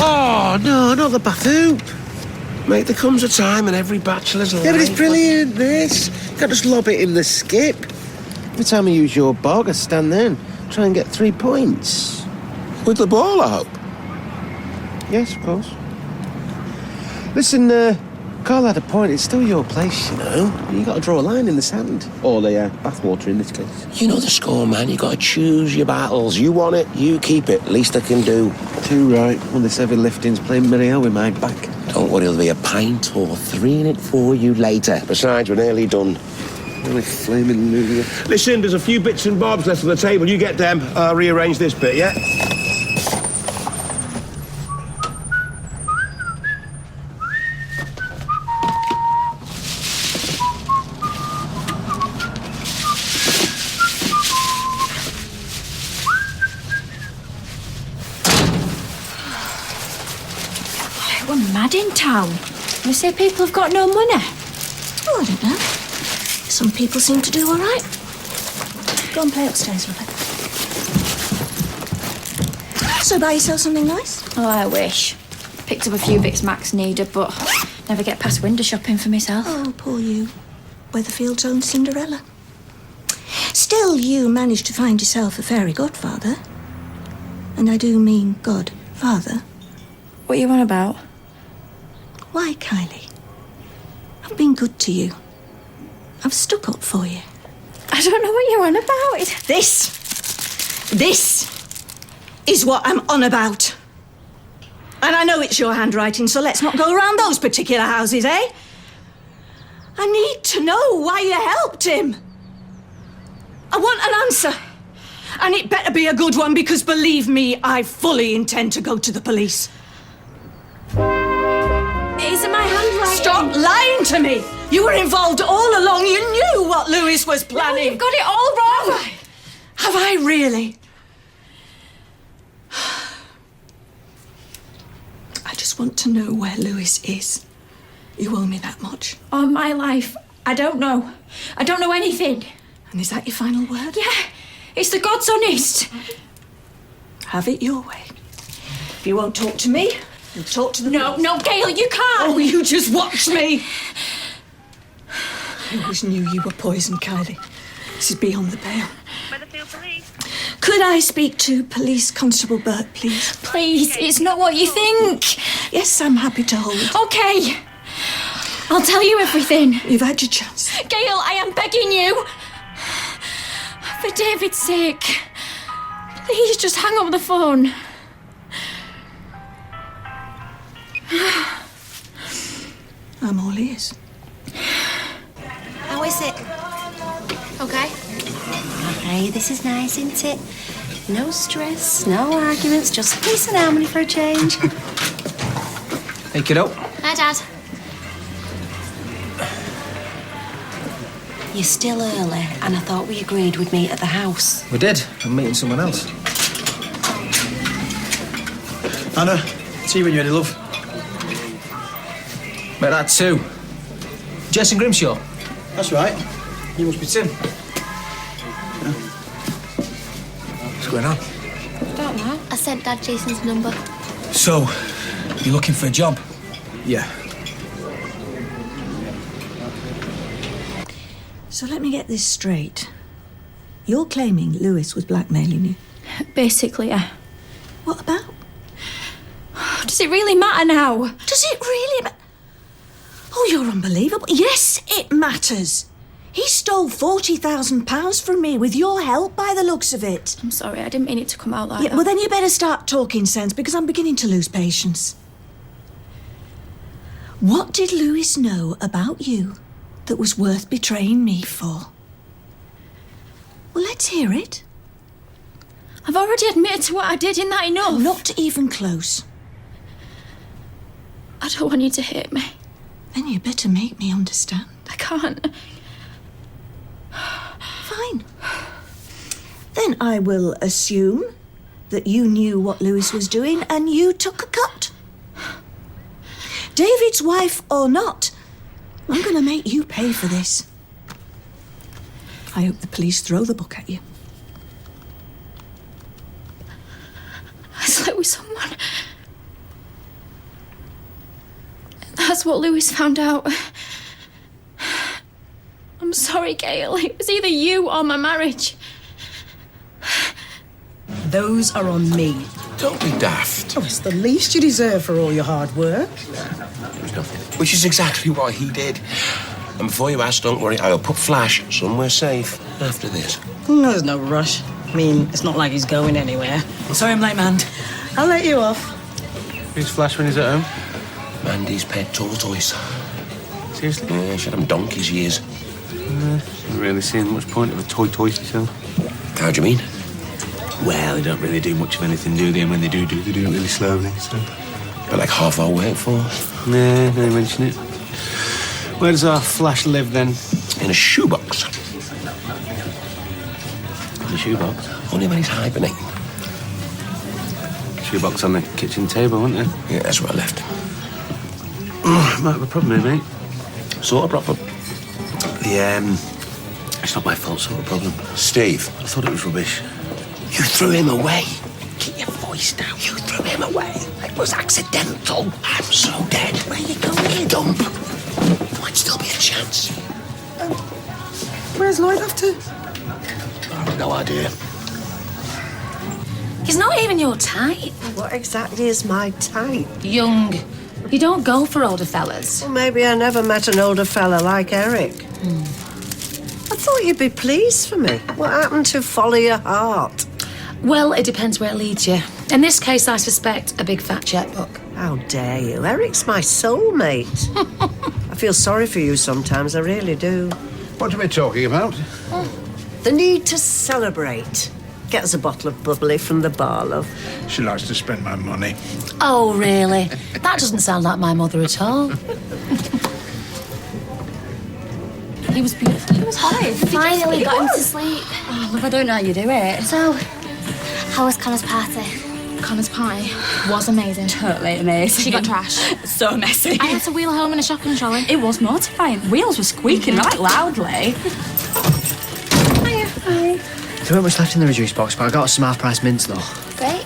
Oh, no, not the bath-hoop. Mate, there comes a time and every bachelor's life... Yeah, but it's brilliant, this. You can't just lob it in the skip. Every time I use your bog, I stand there and try and get 3 points. With the ball, I hope. Yes, of course. Listen, Carl had a point. It's still your place, you know. You got to draw a line in the sand. Or the bathwater in this case. You know the score, man. You got to choose your battles. You want it, you keep it. Least I can do. Too right. All this heavy lifting's playing very hell with my back. Don't worry, there'll be a pint or 3 in it for you later. Besides, we're nearly done. Really flaming loser. Listen, there's a few bits and bobs left on the table. You get them. I'll rearrange this bit, yeah? We're mad in town. They say people have got no money. Oh, I don't know. Some people seem to do all right. Go and play upstairs, Robert. So buy yourself something nice? Oh, I wish. Picked up a few bits Max needed, but never get past window shopping for myself. Oh, poor you. Weatherfield's own Cinderella. Still, you managed to find yourself a fairy godfather. And I do mean godfather. What are you on about? Why, Kylie? I've been good to you. I've stuck up for you. I don't know what you're on about. This is what I'm on about. And I know it's your handwriting, so let's not go around those particular houses, eh? I need to know why you helped him. I want an answer. And it better be a good one, because believe me, I fully intend to go to the police. It isn't my handwriting. Stop lying to me! You were involved all along. You knew what Lewis was planning. No, you've got it all wrong. Have I really? I just want to know where Lewis is. You owe me that much. All my life, I don't know. I don't know anything. And is that your final word? Yeah, it's the God's honest. Have it your way. If you won't talk to me, you'll talk to the police. No, Gail, you can't. Oh, you just watch me. I always knew you were poisoned, Kylie. This is beyond the pale. Weatherfield Police. Could I speak to Police Constable Burt, please? Please, it's not what you think. Yes, I'm happy to hold. Okay. I'll tell you everything. You've had your chance. Gail, I am begging you. For David's sake. Please just hang up the phone. I'm all ears. How is it? Okay. Okay, this is nice, isn't it? No stress, no arguments, just peace and harmony for a change. Hey, kiddo. Dad. You're still early, and I thought we agreed we'd meet at the house. We did. I'm meeting someone else. Anna, see you when you're ready, love. Met that too. Jess and Grimshaw. That's right. You must be Tim. What's going on? Don't know. I sent Dad Jason's number. So, you looking for a job? Yeah. So let me get this straight. You're claiming Lewis was blackmailing you? Basically, yeah. What about? Does it really matter now? Does it really matter? Oh, you're unbelievable. Yes, it matters. He stole £40,000 from me with your help, by the looks of it. I'm sorry, I didn't mean it to come out like Yeah, that. well, then you better start talking sense, because I'm beginning to lose patience. What did Lewis know about you that was worth betraying me for? Well, let's hear it. I've already admitted to what I did, isn't that enough? Not even close. I don't want you to hate me. Then you better make me understand. I can't. Fine. Then I will assume that you knew what Lewis was doing and you took a cut. David's wife or not, I'm going to make you pay for this. I hope the police throw the book at you. I slept with someone. That's what Lewis found out. I'm sorry, Gail. It was either you or my marriage. Those are on me. Don't be daft. Oh, it's the least you deserve for all your hard work. It was nothing. Which is exactly what he did. And before you ask, don't worry, I'll put Flash somewhere safe after this. No, there's no rush. I mean, it's not like he's going anywhere. Sorry I'm late, man. I'll let you off. Who's Flash when he's at home? Mandy's pet tortoise. Seriously? Yeah, she had him donkey's years. I'm really seeing much point of a toy myself. How do you mean? Well, they don't really do much of anything, do they? And when they do it really slowly, so... But like half our workforce. Nah, no mention it. Where does our Flash live, then? In a shoebox. In a shoebox? Only when he's hibernating. Shoebox on the kitchen table, wasn't there? Yeah, that's where I left him. Might have a problem here, mate. Sort of problem. It's not my fault, sort of problem. Steve. I thought it was rubbish. You threw him away. Keep your voice down. You threw him away. It was accidental. I'm so dead. Where you going? Dump. Might still be a chance. Where's Lloyd off to? I've no idea. He's not even your type. What exactly is my type? Young. You don't go for older fellas. Well, maybe I never met an older fella like Eric. I thought you'd be pleased for me. What happened to follow your heart? Well, it depends where it leads you. In this case, I suspect a big fat checkbook. How dare you? Eric's my soulmate. I feel sorry for you sometimes, I really do. What are we talking about? The need to celebrate. Get us a bottle of bubbly from the bar, love. She likes to spend my money. Oh, really? That doesn't sound like my mother at all. He was beautiful. He was horrid. Finally got him to sleep. Oh, love, I don't know how you do it. So, how was Connor's party? Connor's pie was amazing. Totally amazing. She got trashed. So messy. I had to wheel her home in a shopping trolley. It was mortifying. Wheels were squeaking right loudly. There weren't much left in the reduced box, but I got some half-price mints, though. Great.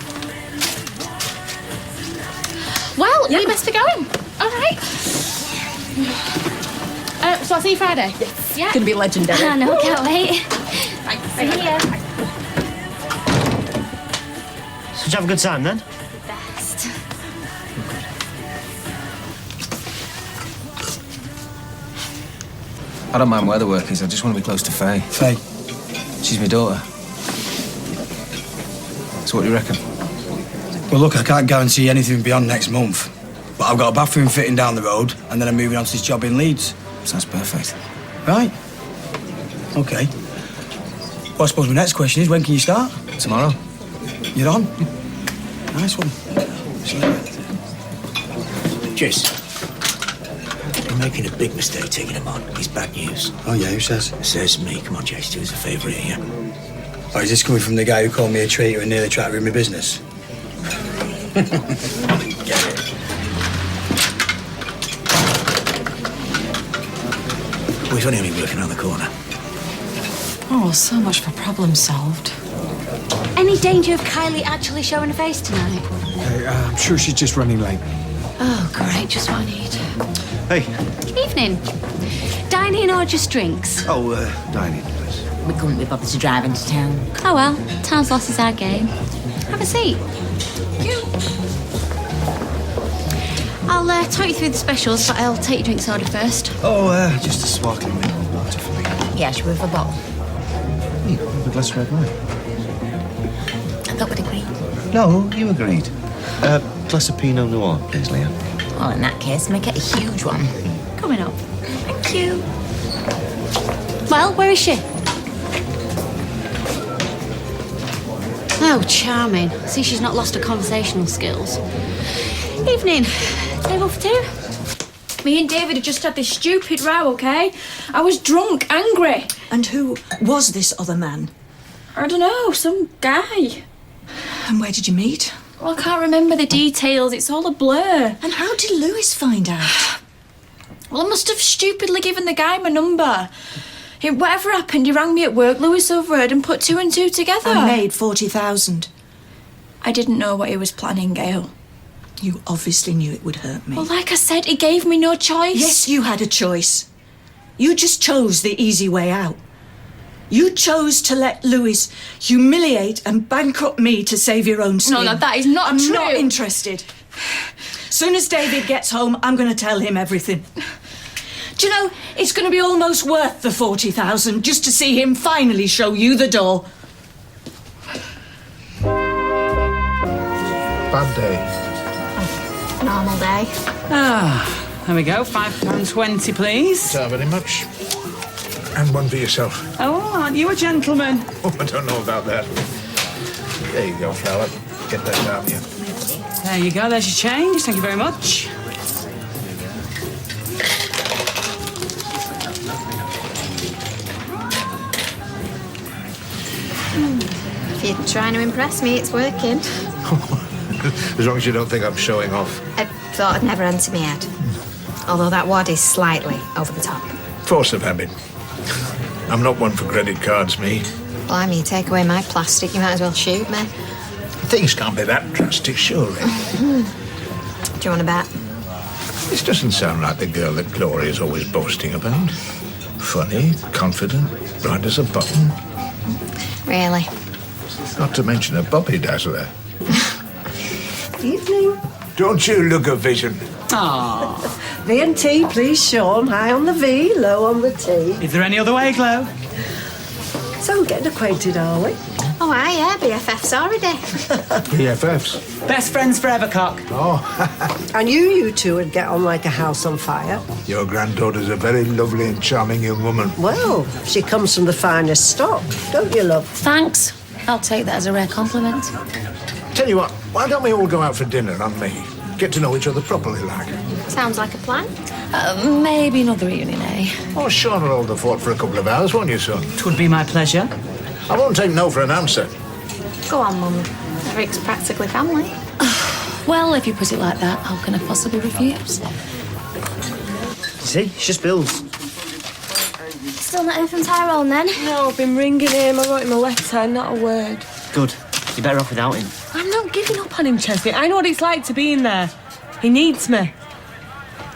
Well, we best be going. All right. So I'll see you Friday. Yes. Yeah. Gonna be legendary. I know, can't wait. See ya. So did you have a good time, then? Best. I don't mind where the work is, I just want to be close to Faye. Faye. She's my daughter. So what do you reckon? Well, look, I can't guarantee anything beyond next month. But I've got a bathroom fitting down the road, and then I'm moving on to this job in Leeds. Sounds perfect. Right. OK. Well, I suppose my next question is, when can you start? Tomorrow. You're on? Nice one. Cheers. You're making a big mistake taking him on. He's bad news. Oh, yeah, who says? It says me. Come on, Chase, do us a favour here, yeah? Oh, is this coming from the guy who called me a traitor and nearly tried to ruin my business? Get it. Oh, he's only working around the corner. Oh, so much for problem solved. Any danger of Kylie actually showing a face tonight? I'm sure she's just running late. Oh, great, just what I need. Hey. Evening. Dining or just drinks? Oh, dining, please. We couldn't be bothered to drive into town. Oh well, time's lost is our game. Have a seat. I'll talk you through the specials, but I'll take your drinks order first. Oh, just a sparkling mineral water for me. Yeah, should we have a bottle? With a glass of red wine. I thought we'd agreed. No, you agreed. Glass of Pinot Noir, please, Leah. Well, in that case, make it a huge one. Coming up. Thank you. Well, where is she? Oh, charming. See, she's not lost her conversational skills. Evening. Table for two? Me and David had just had this stupid row, okay? I was drunk, angry. And who was this other man? I don't know, some guy. And where did you meet? Well, I can't remember the details. It's all a blur. And how did Lewis find out? Well, I must have stupidly given the guy my number. Whatever happened, he rang me at work, Lewis overheard and put two and two together. And made 40,000. I didn't know what he was planning, Gail. You obviously knew it would hurt me. Well, like I said, he gave me no choice. Yes, you had a choice. You just chose the easy way out. You chose to let Lewis humiliate and bankrupt me to save your own skin. No, that is not true. I'm not interested. Soon as David gets home, I'm going to tell him everything. Do you know, it's going to be almost worth the 40,000 just to see him finally show you the door. Bad day. Normal day. Ah, there we go. £5.20, please. So very much. And one for yourself. Oh, aren't you a gentleman? Oh, I don't know about that. There you go, fella. Get that down here. There you go. There's your change. Thank you very much. If you're trying to impress me, it's working. As long as you don't think I'm showing off. I thought I'd never enter my head. Although that wad is slightly over the top. Force of habit. I'm not one for credit cards, me. Blimey, you take away my plastic, you might as well shoot me. Things can't be that drastic, surely. Do you want to bet? This doesn't sound like the girl that Gloria's always boasting about. Funny, confident, bright as a button. Really? Not to mention a Bobby Dazzler. Evening. Don't you look a vision? Aww. V&T, please, Sean. High on the V, low on the T. Is there any other way, Glo? So, getting acquainted, are we? Oh, aye, yeah, BFFs already. BFFs? Best friends forever, cock. Oh. I knew you two would get on like a house on fire. Your granddaughter's a very lovely and charming young woman. Well, she comes from the finest stock, don't you, love? Thanks. I'll take that as a rare compliment. Tell you what, why don't we all go out for dinner on me? Get to know each other properly, like. Sounds like a plan. Maybe another evening, eh? Oh, Sean will hold the fort for a couple of hours, won't you, son? Twould be my pleasure. I won't take no for an answer. Go on, Mum. Rick's practically family. Well, if you put it like that, how can I possibly refuse? See, it's just bills. Still not heard from Tyrone then? No, I've been ringing him. I wrote him a letter, not a word. Good. You're better off without him. I'm not giving up on him, Chesney. I know what it's like to be in there. He needs me.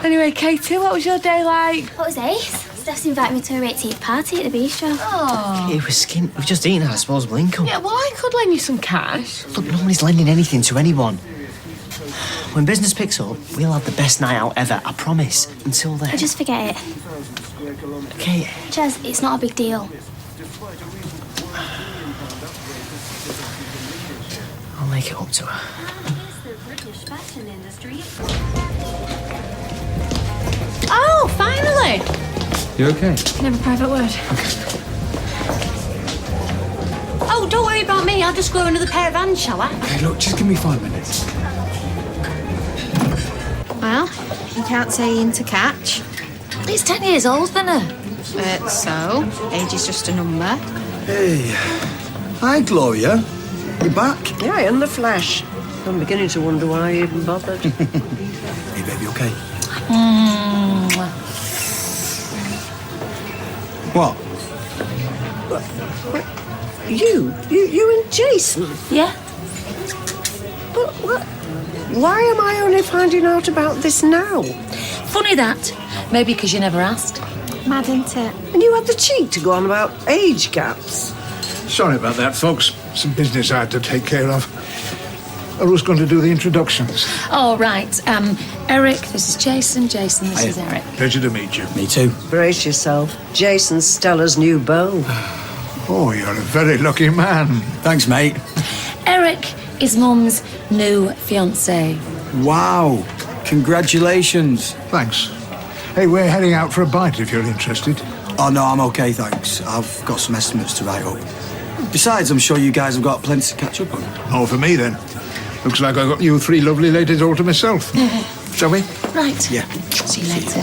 Anyway, Katie, what was your day like? What was ace? Steph's invited me to her 18th party at the bistro. Oh. It was skint. We've just eaten our disposable income. Yeah, well, I could lend you some cash. Look, nobody's lending anything to anyone. When business picks up, we'll have the best night out ever, I promise. Until then. Just forget it. Okay. Ches, it's not a big deal. I'll make it up to her. Oh, finally! You okay? Can I have a private word? Oh, don't worry about me. I'll just grow another pair of hands, shall I? Hey, look, just give me 5 minutes. Well, you can't say into catch. He's 10 years older than her. So, age is just a number. Hey. Hi, Gloria. You back? Yeah, in the flesh. I'm beginning to wonder why I even bothered. Hey, baby, okay? What? You and Jason? Yeah. But what? Why am I only finding out about this now? Funny that. Maybe because you never asked. Mad, isn't it? And you had the cheek to go on about age gaps. Sorry about that, folks. Some business I had to take care of. I was going to do the introductions. Oh, right. Eric, this is Jason. Jason, this is Eric. Pleasure to meet you. Me too. Brace yourself. Jason's Stella's new beau. Oh, you're a very lucky man. Thanks, mate. Eric is Mum's new fiancé. Wow. Congratulations. Thanks. Hey, we're heading out for a bite if you're interested. Oh, no, I'm okay, thanks. I've got some estimates to write up. Besides, I'm sure you guys have got plenty to catch up on. Oh, for me, then. Looks like I've got you three lovely ladies all to myself. Shall we? Right. Yeah. See you later.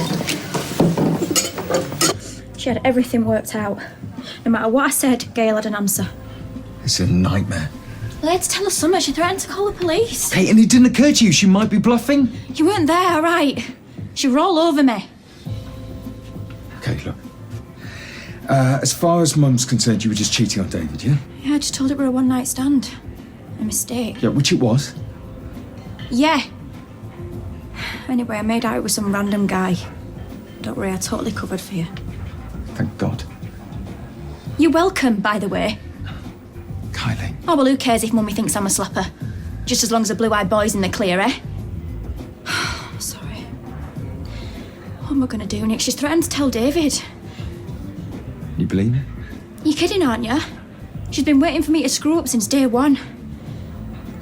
She had everything worked out. No matter what I said, Gail had an answer. It's a nightmare. I had to tell her something. She threatened to call the police. Hey, and it didn't occur to you she might be bluffing? You weren't there, all right? She were all over me. Okay, look. As far as Mum's concerned, you were just cheating on David, yeah? Yeah, I just told it were a one-night stand. A mistake. Yeah, which it was. Yeah. Anyway, I made out with some random guy. Don't worry, I totally covered for you. Thank God. You're welcome, by the way. Kylie. Oh, well, who cares if Mummy thinks I'm a slapper? Just as long as the blue-eyed boy's in the clear, eh? Sorry. What am I going to do next? She's threatened to tell David. You believe it? You're kidding, aren't you? She's been waiting for me to screw up since day one.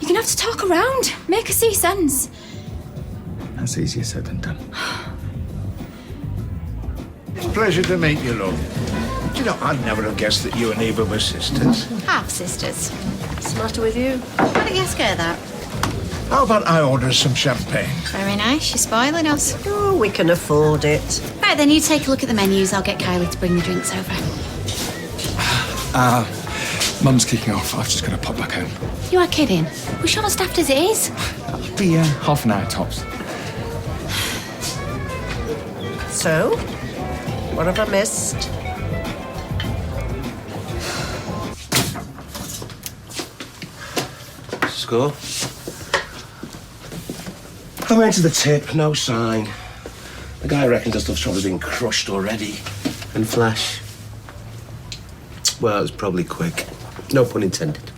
You're going to have to talk around. Make her see sense. That's easier said than done. It's a pleasure to meet you, love. Do you know, I'd never have guessed that you and Eva were sisters. Half sisters. What's the matter with you? Why don't you ask her that? How about I order some champagne? Very nice. She's spoiling us. Oh, we can afford it. Right, then you take a look at the menus. I'll get Kylie to bring the drinks over. Mum's kicking off. I've just got to pop back home. You are kidding. We're short-staffed as it is. It'll be half an hour tops. So, what have I missed? Score. I went to the tip, no sign. The guy reckons the stuff's probably been crushed already. And Flash? Well, it was probably quick. No pun intended.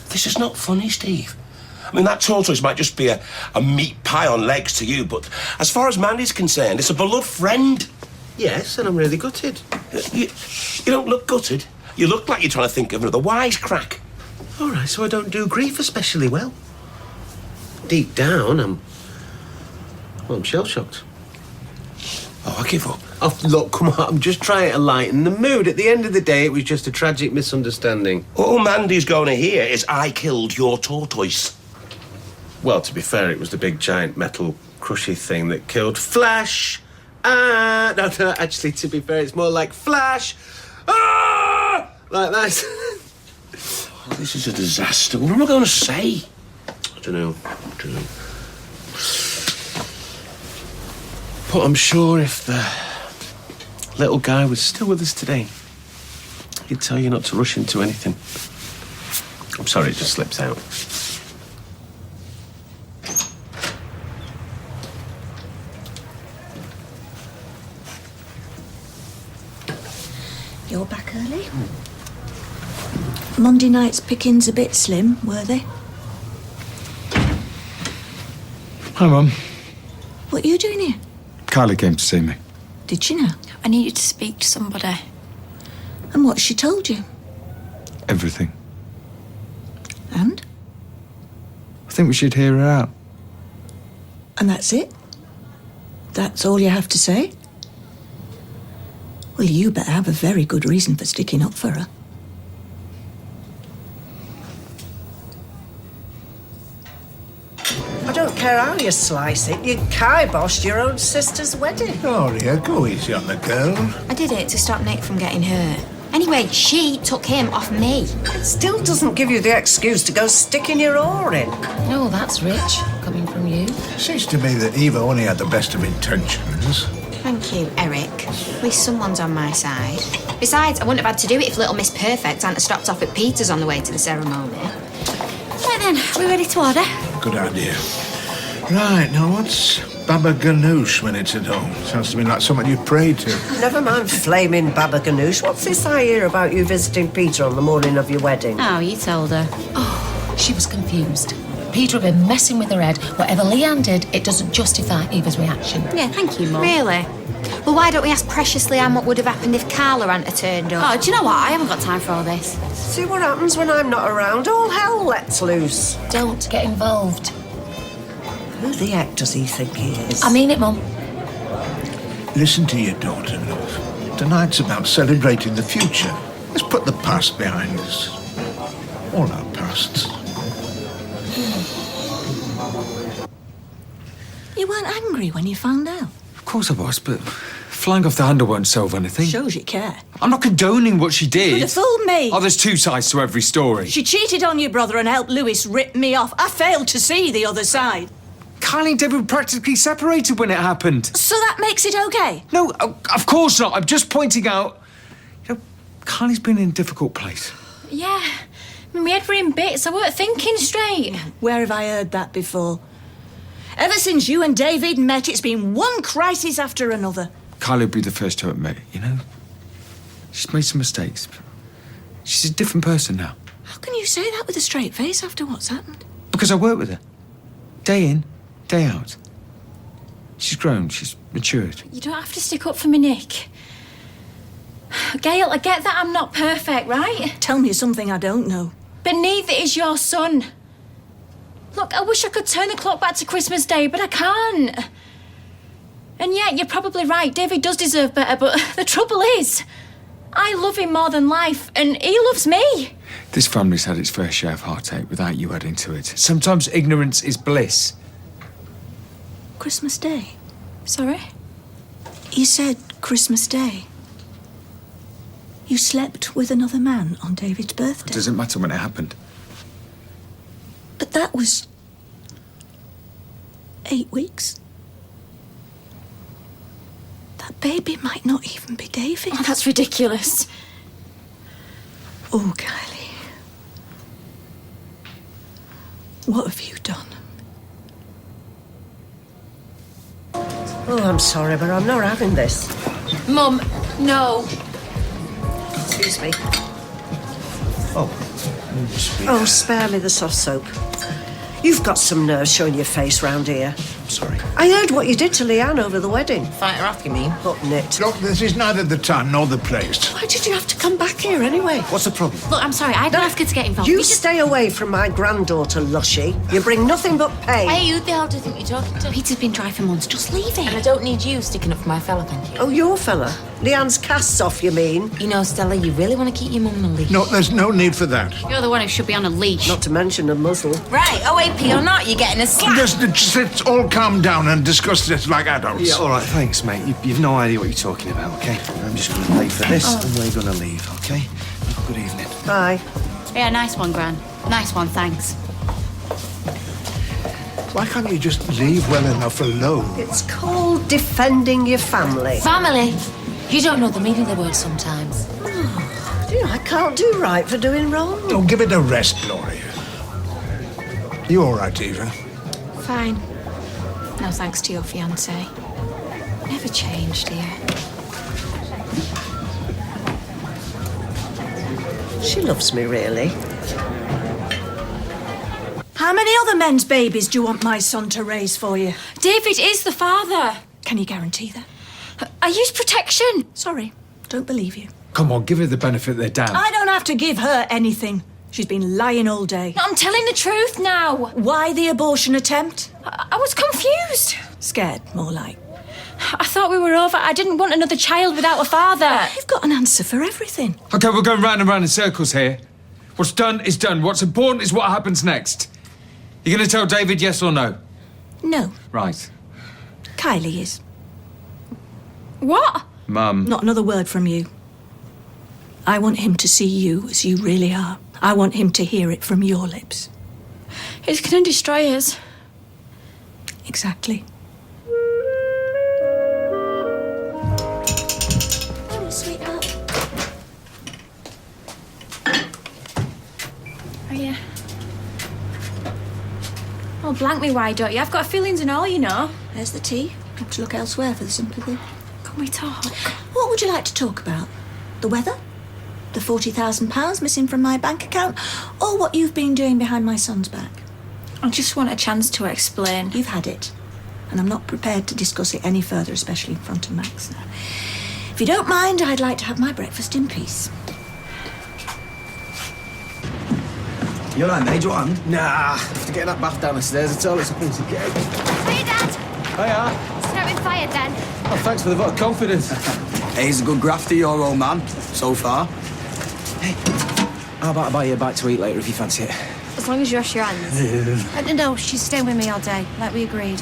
This is not funny, Steve. I mean, that tortoise might just be a meat pie on legs to you, but as far as Mandy's concerned, it's a beloved friend. Yes, and I'm really gutted. You don't look gutted. You look like you're trying to think of another wisecrack. All right, so I don't do grief especially well. Deep down, I'm shell-shocked. Oh, I give up. Oh, look, come on, I'm just trying to lighten the mood. At the end of the day, it was just a tragic misunderstanding. All Mandy's going to hear is, I killed your tortoise. Well, to be fair, it was the big, giant, metal, crushy thing that killed Flash. No, actually, to be fair, it's more like Flash. Ah! Like that. Oh, this is a disaster. What am I going to say? I don't know. But I'm sure if the little guy was still with us today, he'd tell you not to rush into anything. I'm sorry, it just slips out. You're back early? Monday night's pickings a bit slim, were they? Hi, Mum. What are you doing here? Kylie came to see me. Did she know? I needed to speak to somebody. And what she told you? Everything. And? I think we should hear her out. And that's it? That's all you have to say? Well, you better have a very good reason for sticking up for her. I don't care how you slice it, you kiboshed your own sister's wedding. Gloria, go easy on the girl. I did it to stop Nick from getting hurt. Anyway, she took him off me. It still doesn't give you the excuse to go sticking your oar in. Oh, that's rich, coming from you. Seems to me that Eva only had the best of intentions. Thank you, Eric. At least someone's on my side. Besides, I wouldn't have had to do it if Little Miss Perfect hadn't stopped off at Peter's on the way to the ceremony. Right then, we ready to order? Good idea. Right, now what's Baba Ganoush when it's at home? Sounds to me like something you prayed to. Never mind flaming Baba Ganoush. What's this I hear about you visiting Peter on the morning of your wedding? Oh, you told her. Oh, she was confused. Peter had been messing with her head. Whatever Leanne did, it doesn't justify Eva's reaction. Yeah, thank you, Mum. Really? Well, why don't we ask Precious Leanne what would have happened if Carla hadn't turned up? Oh, do you know what? I haven't got time for all this. See what happens when I'm not around? All hell lets loose. Don't get involved. Who the heck does he think he is? I mean it, Mum. Listen to your daughter, love. Tonight's about celebrating the future. Let's put the past behind us. All our pasts. You weren't angry when you found out? Of course I was, but flying off the handle won't solve anything. Shows you care. I'm not condoning what she did. Could have fooled me. Oh, there's two sides to every story. She cheated on your brother and helped Lewis rip me off. I failed to see the other side. Kylie and David were practically separated when it happened. So that makes it okay? No, of course not. I'm just pointing out, Kylie's been in a difficult place. Yeah. I mean, my head were in bits. I weren't thinking straight. Where have I heard that before? Ever since you and David met, it's been one crisis after another. Kylie would be the first to admit, She's made some mistakes. But she's a different person now. How can you say that with a straight face after what's happened? Because I work with her. Day in, day out. She's grown, she's matured. You don't have to stick up for me, Nick. Gail, I get that I'm not perfect, right? Tell me something I don't know. But neither is your son. Look, I wish I could turn the clock back to Christmas Day, but I can't. And yeah, you're probably right. David does deserve better, but the trouble is, I love him more than life, and he loves me. This family's had its fair share of heartache without you adding to it. Sometimes ignorance is bliss. Christmas Day? Sorry? You said Christmas Day. You slept with another man on David's birthday. It doesn't matter when it happened. But that was 8 weeks. That baby might not even be David. Oh, that's ridiculous. Oh, Kylie. What have you done? Oh, I'm sorry, but I'm not having this. Mum, no. Excuse me. Oh. Oh, spare me the soft soap. You've got some nerve showing your face round here. Sorry. I heard what you did to Leanne over the wedding. Fight her off, you mean? Button it. Look, this is neither the time nor the place. Why did you have to come back here anyway? What's the problem? Look, I'm sorry, I didn't ask her to get involved. You stay away from my granddaughter, Lushy. You bring nothing but pain. Hey, who the hell do you think you're talking to? Peter's been dry for months. Just leave it. And I don't need you sticking up for my fella, thank you. Oh, your fella? Leanne's casts off, you mean? You know, Stella, you really want to keep your mum on a leash. No, there's no need for that. You're the one who should be on a leash. Not to mention a muzzle. Right, OAP or not, you're getting a slap. Just let's all calm down and discuss this like adults. Yeah, all right, thanks, mate. You've no idea what you're talking about, okay? I'm just going to pay for this and we're going to leave, okay? Have a good evening. Bye. Yeah, nice one, Gran. Nice one, thanks. Why can't you just leave well enough alone? It's called defending your family. Family? You don't know the meaning of the word sometimes. I can't do right for doing wrong. Oh, give it a rest, Gloria. You all right, Eva? Fine. No thanks to your fiancé. Never changed, dear. She loves me, really. How many other men's babies do you want my son to raise for you? David is the father. Can you guarantee that? I use protection. Sorry, don't believe you. Come on, give her the benefit of their doubt. I don't have to give her anything. She's been lying all day. No, I'm telling the truth now. Why the abortion attempt? I was confused. Scared, more like. I thought we were over. I didn't want another child without a father. You've got an answer for everything. Okay, we're going round and round in circles here. What's done is done. What's important is what happens next. You're going to tell David yes or no? No, Right. Kylie is. What? Mum. Not another word from you. I want him to see you as you really are. I want him to hear it from your lips. It's going to destroy us. Exactly. Oh, sweetheart. Are you? Oh, blank me, why don't you? I've got feelings and all, you know. There's the tea. Got to look elsewhere for the sympathy. Can we talk? What would you like to talk about? The weather? The £40,000 missing from my bank account? Or what you've been doing behind my son's back? I just want a chance to explain. You've had it. And I'm not prepared to discuss it any further, especially in front of Max. If you don't mind, I'd like to have my breakfast in peace. You all right, mate? Do you want a hand? Nah, I have to get that bath down the stairs. It's all it's a piece of cake. Hey, Dad. Hiya. It's not been fired then. Oh, thanks for the vote of confidence. Hey, he's a good grafter, your old man, so far. Hey, how about I buy you a bite to eat later if you fancy it? As long as you wash your hands. No, she's staying with me all day, like we agreed.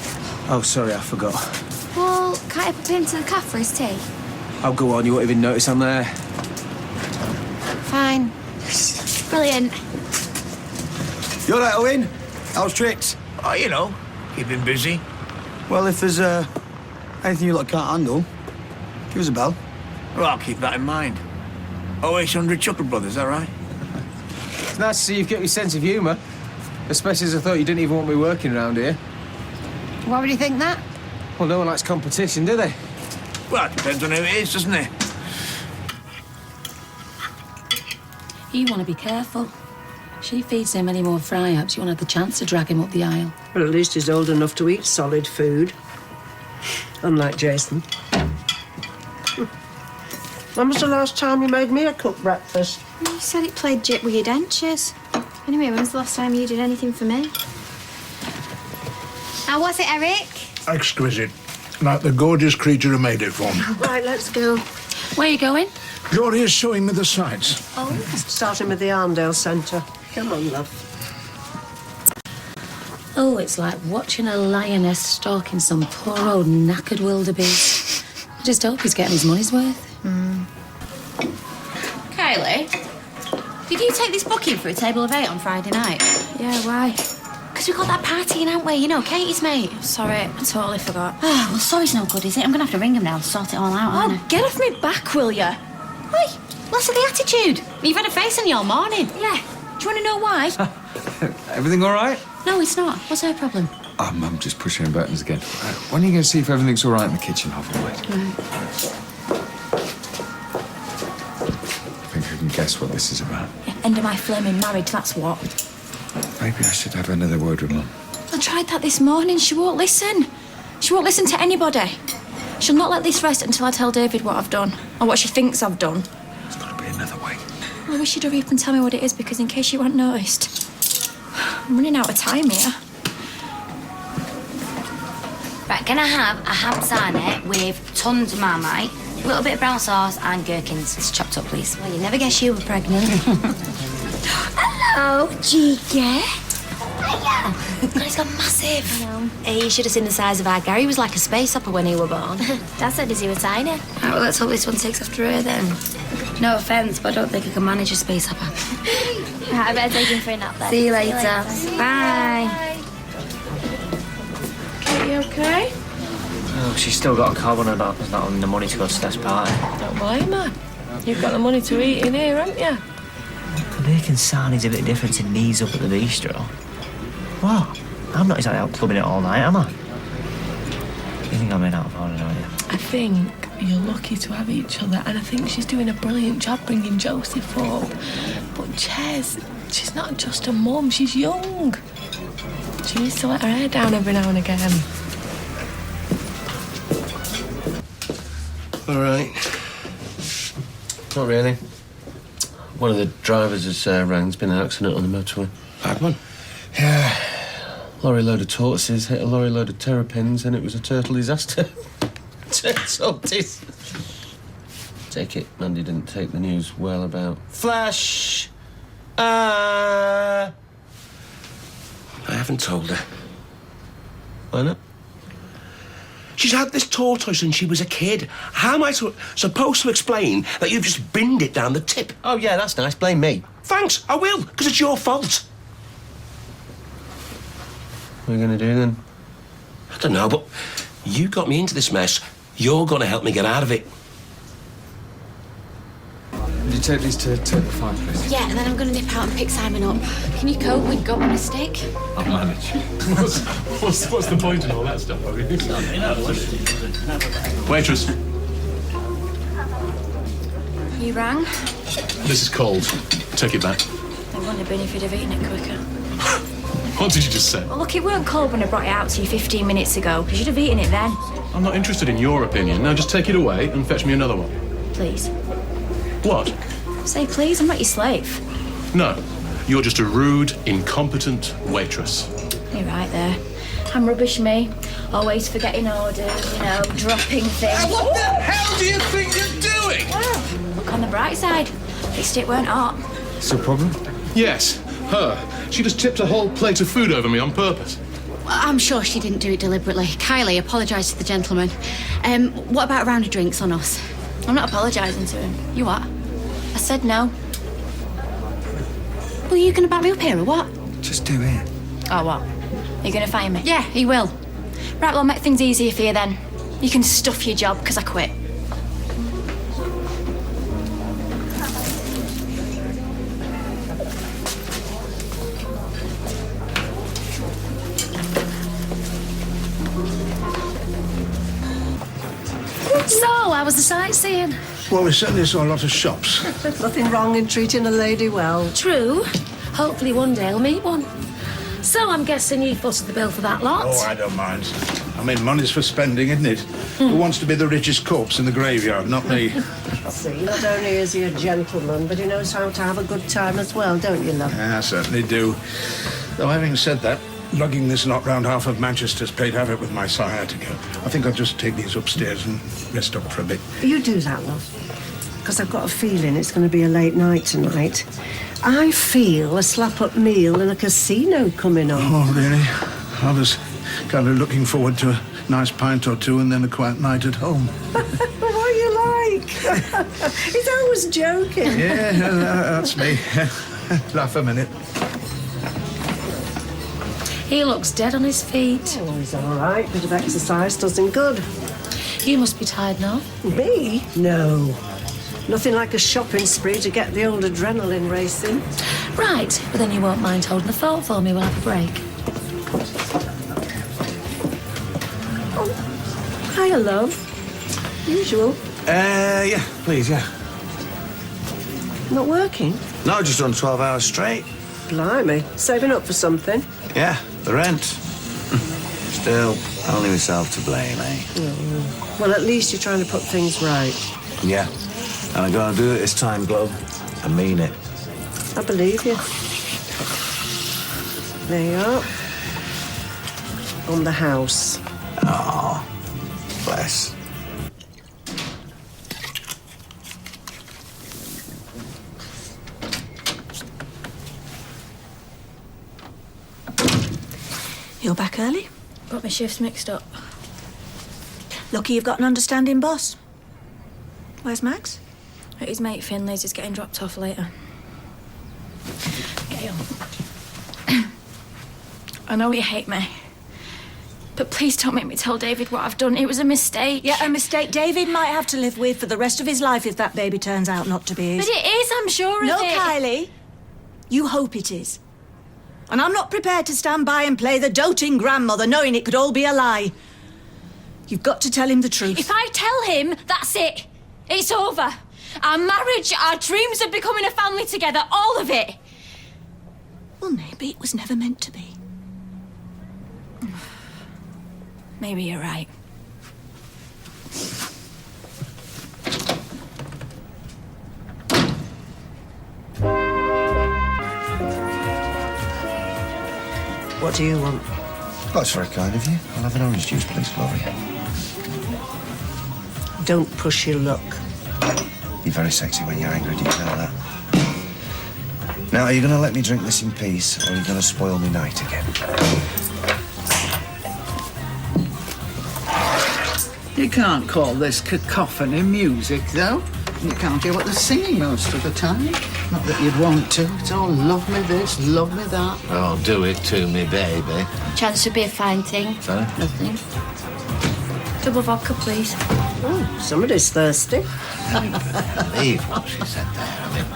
Oh, sorry, I forgot. Well, can't I put him to the cafe for his tea? Oh, go on, you won't even notice I'm there. Fine. Brilliant. You all right, Owen? How's tricks? Oh, you know, keeping busy. Well, if there's anything you lot can't handle, give us a bell. Well, I'll keep that in mind. Oh, 800 Chuckle Brothers, all right? It's nice to see you've got your sense of humour. Especially as I thought you didn't even want me working around here. Why would you think that? Well, no one likes competition, do they? Well, it depends on who it is, doesn't it? You want to be careful. She feeds him any more fry-ups, you won't have the chance to drag him up the aisle. Well, at least he's old enough to eat solid food. Unlike Jason. When was the last time you made me a cooked breakfast? You said it played jip with your dentures. Anyway, when was the last time you did anything for me? How was it, Eric? Exquisite. Like the gorgeous creature who made it for me. Right, let's go. Where are you going? Gloria's showing me the sights. Oh, starting with the Arndale Centre. Come on, love. Oh, it's like watching a lioness stalking some poor old knackered wildebeest. I just hope he's getting his money's worth. Kylie, did you take this booking for a table of 8 on Friday night? Yeah, why? Because we've got that party in, haven't we? You know, Katie's mate. Sorry, I totally forgot. Oh, well, sorry's no good, is it? I'm going to have to ring him now and sort it all out, aren't I? Get off me back, will ya? Hey, less of the attitude. You've had a face on you all morning. Yeah. Do you want to know why? Everything all right? No, it's not. What's her problem? I'm just pushing her buttons again. When are you going to see if everything's all right in the kitchen, Hoverwood? I think I can guess what this is about. Yeah, end of my flaming marriage, that's what. Maybe I should have another word with Mum. I tried that this morning. She won't listen. She won't listen to anybody. She'll not let this rest until I tell David what I've done, or what she thinks I've done. There's got to be another way. I wish she'd hurry up and tell me what it is, because in case you hadn't noticed, I'm running out of time here. Right, can I have a ham sarnie with tons of Marmite, a little bit of brown sauce and gherkins? It's chopped up, please. Well, you never guess you were pregnant. Hello, Giga. God, he's got massive. Hey, you should have seen the size of our Gary. He was like a space hopper when he were born. Dad said he was tiny. Right, well, let's hope this one takes after her then. No offence, but I don't think I can manage a space hopper. Right, I better take him for a nap then. See you later. Bye. You okay? Oh, she's still got a carbon about not having the money to go to Steph's party. Don't blame her. You've got the money to eat in here, haven't you? Making sarnies a bit different to knees up at the bistro. What? I'm not exactly out clubbing it all night, am I? You think I'm in out of order, don't you? I think you're lucky to have each other, and I think she's doing a brilliant job bringing Joseph up. But Ches, she's not just a mum, she's young. She needs to let her hair down every now and again. All right. Not really. One of the drivers has rang. There's been an accident on the motorway. Bad one? Yeah. Lorry load of tortoises hit a lorry load of terrapins, and it was a turtle disaster. Turtles. Take it, Mandy didn't take the news well about Flash. I haven't told her. Why not? She's had this tortoise since she was a kid. How am I supposed to explain that you've just binned it down the tip? Oh, yeah, that's nice. Blame me. Thanks, I will, because it's your fault. What are you going to do, then? I don't know, but you got me into this mess. You're going to help me get out of it. Will you take these to table 5, please? Yeah, and then I'm going to nip out and pick Simon up. Can you cope with gut on a stick? I'll manage. What's the point in all that stuff? Waitress, You rang? this is cold. Take it back. It wouldn't have been if you'd have eaten it quicker. What did you just say? Well, look, it weren't cold when I brought it out to you 15 minutes ago. You should have eaten it then. I'm not interested in your opinion. Now just take it away and fetch me another one. Please. What? Say please, I'm not your slave. No. You're just a rude, incompetent waitress. You're right there. I'm rubbish, me. Always forgetting orders, dropping things. What the hell do you think you're doing? Well, look on the bright side. At least it weren't hot. What's your problem? Yes, her. She just tipped a whole plate of food over me on purpose. I'm sure she didn't do it deliberately. Kylie, apologise to the gentleman. What about a round of drinks on us? I'm not apologising to him. You what? I said no. Well, you going to back me up here or what? Just do it. Oh, what? Are you going to find me? Yeah, he will. Right, well, I'll make things easier for you then. You can stuff your job, because I quit. So, how was the sightseeing? Well, we certainly saw a lot of shops. There's nothing wrong in treating a lady well. True. Hopefully one day I'll meet one. So I'm guessing you footed the bill for that lot? Oh, I don't mind. I mean, money's for spending, isn't it? Who wants to be the richest corpse in the graveyard? Not me. See, not only is he a gentleman, but he knows how to have a good time as well, don't you, love? Yeah, I certainly do. Though having said that, lugging this lot round half of Manchester's played havoc with my sciatica. I think I'll just take these upstairs and rest up for a bit. You do that, love. Because I've got a feeling it's going to be a late night tonight. I feel a slap-up meal in a casino coming on. Oh, really? I was kind of looking forward to a nice pint or two and then a quiet night at home. What are you like? He's always joking. Yeah, that's me. Laugh a minute. He looks dead on his feet. Oh, he's all right. Bit of exercise does him good. You must be tired now. Me? No. Nothing like a shopping spree to get the old adrenaline racing. Right, but then you won't mind holding the phone for me. We'll have a break. Oh, hiya, love. Usual. Yeah, please, yeah. Not working? No, just on 12 hours straight. Blimey. Saving up for something? Yeah, the rent. Still, only myself to blame, eh? Oh. Well, at least you're trying to put things right. Yeah. And I'm going to do it this time, Glo. I mean it. I believe you. There you are. On the house. Oh, bless. You're back early? Got my shifts mixed up. Lucky you've got an understanding boss. Where's Max? At his mate Finley's is getting dropped off later. Gail. I know you hate me. But please don't make me tell David what I've done. It was a mistake. Yeah, a mistake David might have to live with for the rest of his life if that baby turns out not to be his. But it is, I'm sure of No, it. Kylie. You hope it is. And I'm not prepared to stand by and play the doting grandmother knowing it could all be a lie. You've got to tell him the truth. If I tell him, that's it. It's over. Our marriage, our dreams of becoming a family together, all of it. Well, maybe it was never meant to be. Maybe you're right. What do you want? Oh, that's very kind of you. I'll have an orange juice, please, Gloria. Don't push your luck. You're very sexy when you're angry, do you know that? Now, are you going to let me drink this in peace, or are you going to spoil me night again? You can't call this cacophony music, though. You can't hear what they're singing most of the time. Not that you'd want to. It's all love me this, love me that. Oh, do it to me, baby. Chance would be a fine thing. Sorry? Nothing. Double vodka, please. Oh, somebody's thirsty. Believe what she said there. I mean,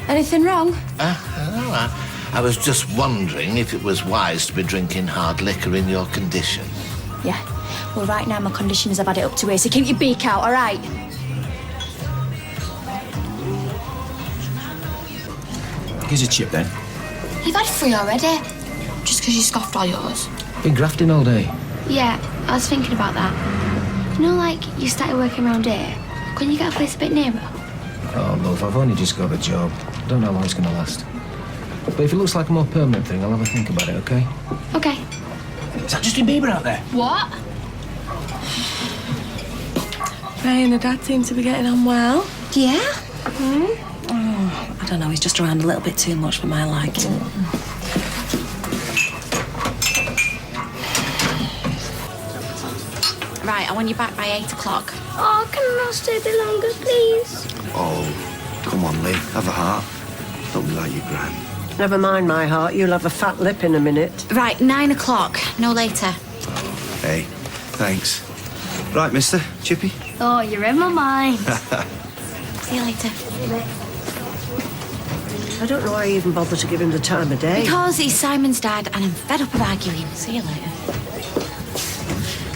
Anything wrong? no, I was just wondering if it was wise to be drinking hard liquor in your condition. Yeah. Well, right now my condition is I've had it up to here, so keep your beak out, all right? Here's a chip then. You've had 3 already. Just because you scoffed all yours. Been grafting all day. Yeah, I was thinking about that. You know, like, you started working around here. Couldn't you get a place a bit nearer? Oh, love, I've only just got a job. Don't know how long it's going to last. But if it looks like a more permanent thing, I'll have a think about it, OK? OK. Is that Justin Bieber out there? What? Ray and her dad seem to be getting on well. Yeah? Oh, I don't know, he's just around a little bit too much for my liking. Right, I want you back by 8 o'clock. Oh, can I stay a bit longer, please? Oh, come on, Lee. Have a heart. Don't be like your gran. Never mind my heart, you'll have a fat lip in a minute. Right, 9 o'clock, no later. Hey, thanks. Right, mister. Chippy? Oh, you're in my mind. See you later. I don't know why you even bother to give him the time of day. Because he's Simon's dad and I'm fed up of arguing. See you later.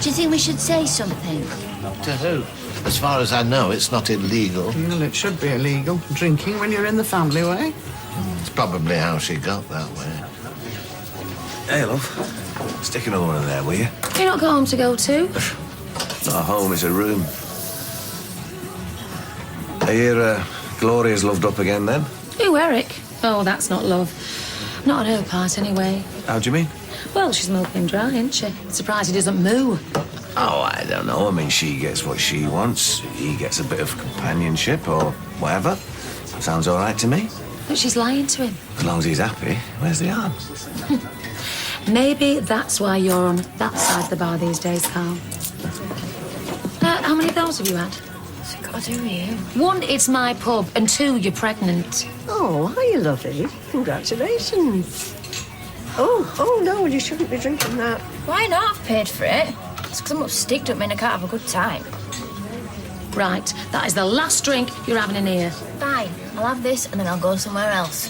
Do you think we should say something? To who? As far as I know, it's not illegal. Well, it should be illegal. Drinking when you're in the family way. It's probably how she got that way. Hey, love. Stick another one in there, will you? You not got home to go to? Not a home, it's a room. I hear Gloria's loved up again, then? Who, Eric? Oh, that's not love. Not on her part, anyway. How do you mean? Well, she's milking dry, isn't she? Surprised he doesn't moo. Oh, I don't know. I mean, she gets what she wants. He gets a bit of companionship or whatever. Sounds all right to me. But she's lying to him. As long as he's happy. Where's the harm? Maybe that's why you're on that side of the bar these days, Carl. How many of those have you had? What's it got to do with you? 1, it's my pub, and 2, you're pregnant. Oh, hiya, lovey. Congratulations. Oh, no, you shouldn't be drinking that. Why not? I've paid for it. It's because I'm up sticked up me and I can't have a good time. Right, that is the last drink you're having in here. Fine, I'll have this and then I'll go somewhere else.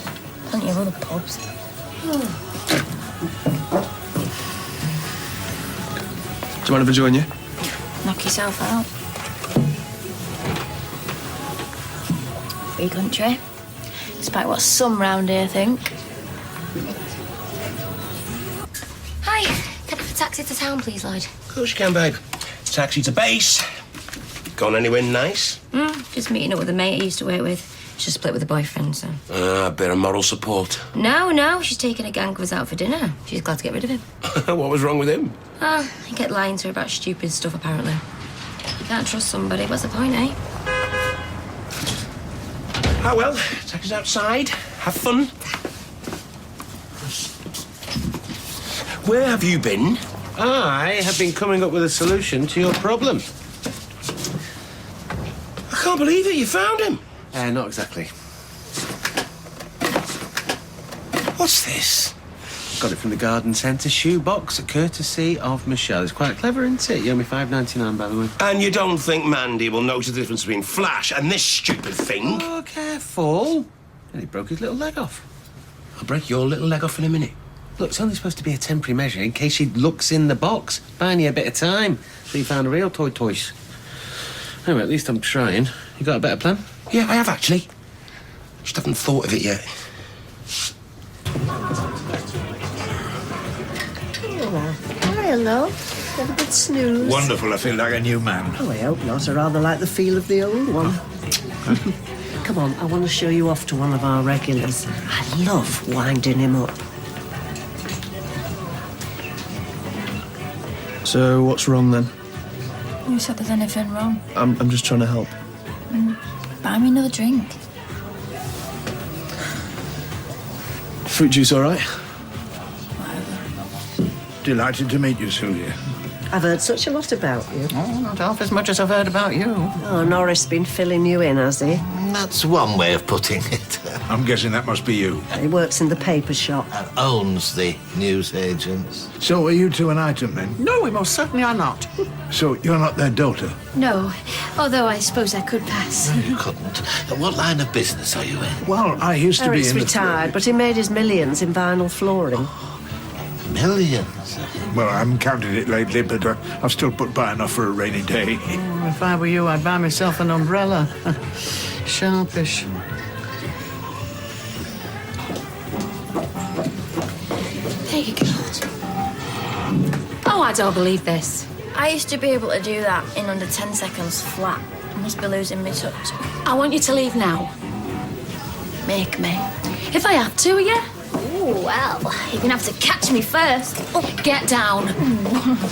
Plenty of other pubs. Do you mind if I join you? Knock yourself out. Free country. Despite what some round here think. Hi, can I have a taxi to town, please, Lloyd? Of course you can, babe. Taxi to base. Gone anywhere nice? Just meeting up with a mate I used to work with. She's split with a boyfriend, so... A bit of moral support. No, she's taking a gang of us out for dinner. She's glad to get rid of him. What was wrong with him? He kept lying to her about stupid stuff, apparently. You can't trust somebody. What's the point, eh? Oh, well, take us outside. Have fun. Where have you been? I have been coming up with a solution to your problem. I can't believe it. You found him. Not exactly. What's this? Got it from the garden centre shoebox, a courtesy of Michelle. It's quite clever, isn't it? You owe me $5.99, by the way. And you don't think Mandy will notice the difference between Flash and this stupid thing? Oh, careful. And he broke his little leg off. I'll break your little leg off in a minute. Look, it's only supposed to be a temporary measure in case she looks in the box. Buying you a bit of time. So you found a real toy. Anyway, at least I'm trying. You got a better plan? Yeah, I have, actually. Just haven't thought of it yet. Hi, love. Have a good snooze. Wonderful. I feel like a new man. Oh, I hope not. I rather like the feel of the old one. Come on, I want to show you off to one of our regulars. I love winding him up. So, what's wrong then? Who said there's anything wrong? I'm just trying to help. Buy me another drink. Fruit juice, all right? Delighted to meet you, Sylvia. I've heard such a lot about you. Oh, not half as much as I've heard about you. Oh, Norris been filling you in, has he? That's one way of putting it. I'm guessing that must be you. He works in the paper shop. And owns the newsagents. So are you two an item then? No, we most certainly are not. So you're not their daughter? No, although I suppose I could pass. You couldn't. What line of business are you in? Well, I used to be Eric's in retired, but he made his millions in vinyl flooring. Millions? Well, I haven't counted it lately, but I've still put by enough for a rainy day. Oh, if I were you, I'd buy myself an umbrella. Sharpish. There you go. Oh, I don't believe this. I used to be able to do that in under 10 seconds flat. I must be losing my touch. I want you to leave now. Make me. If I have to, yeah? Oh, well, you're gonna have to catch me first. Get down.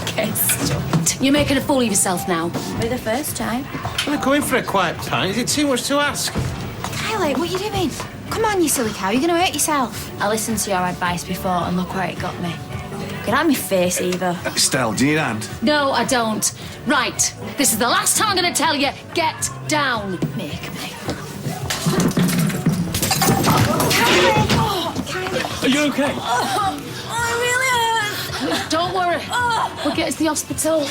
Okay, stop. You're making a fool of yourself now. For the first time. We're going for a quiet pint. Is it too much to ask? Kylie, what are you doing? Come on, you silly cow. You're gonna hurt yourself. I listened to your advice before and look where it got me. Get out of my face, either. Estelle, do you need a hand? No, I don't. Right. This is the last time I'm going to tell you. Get down. Make me. Are you okay? I really hurt. Don't worry. We'll get to the hospital.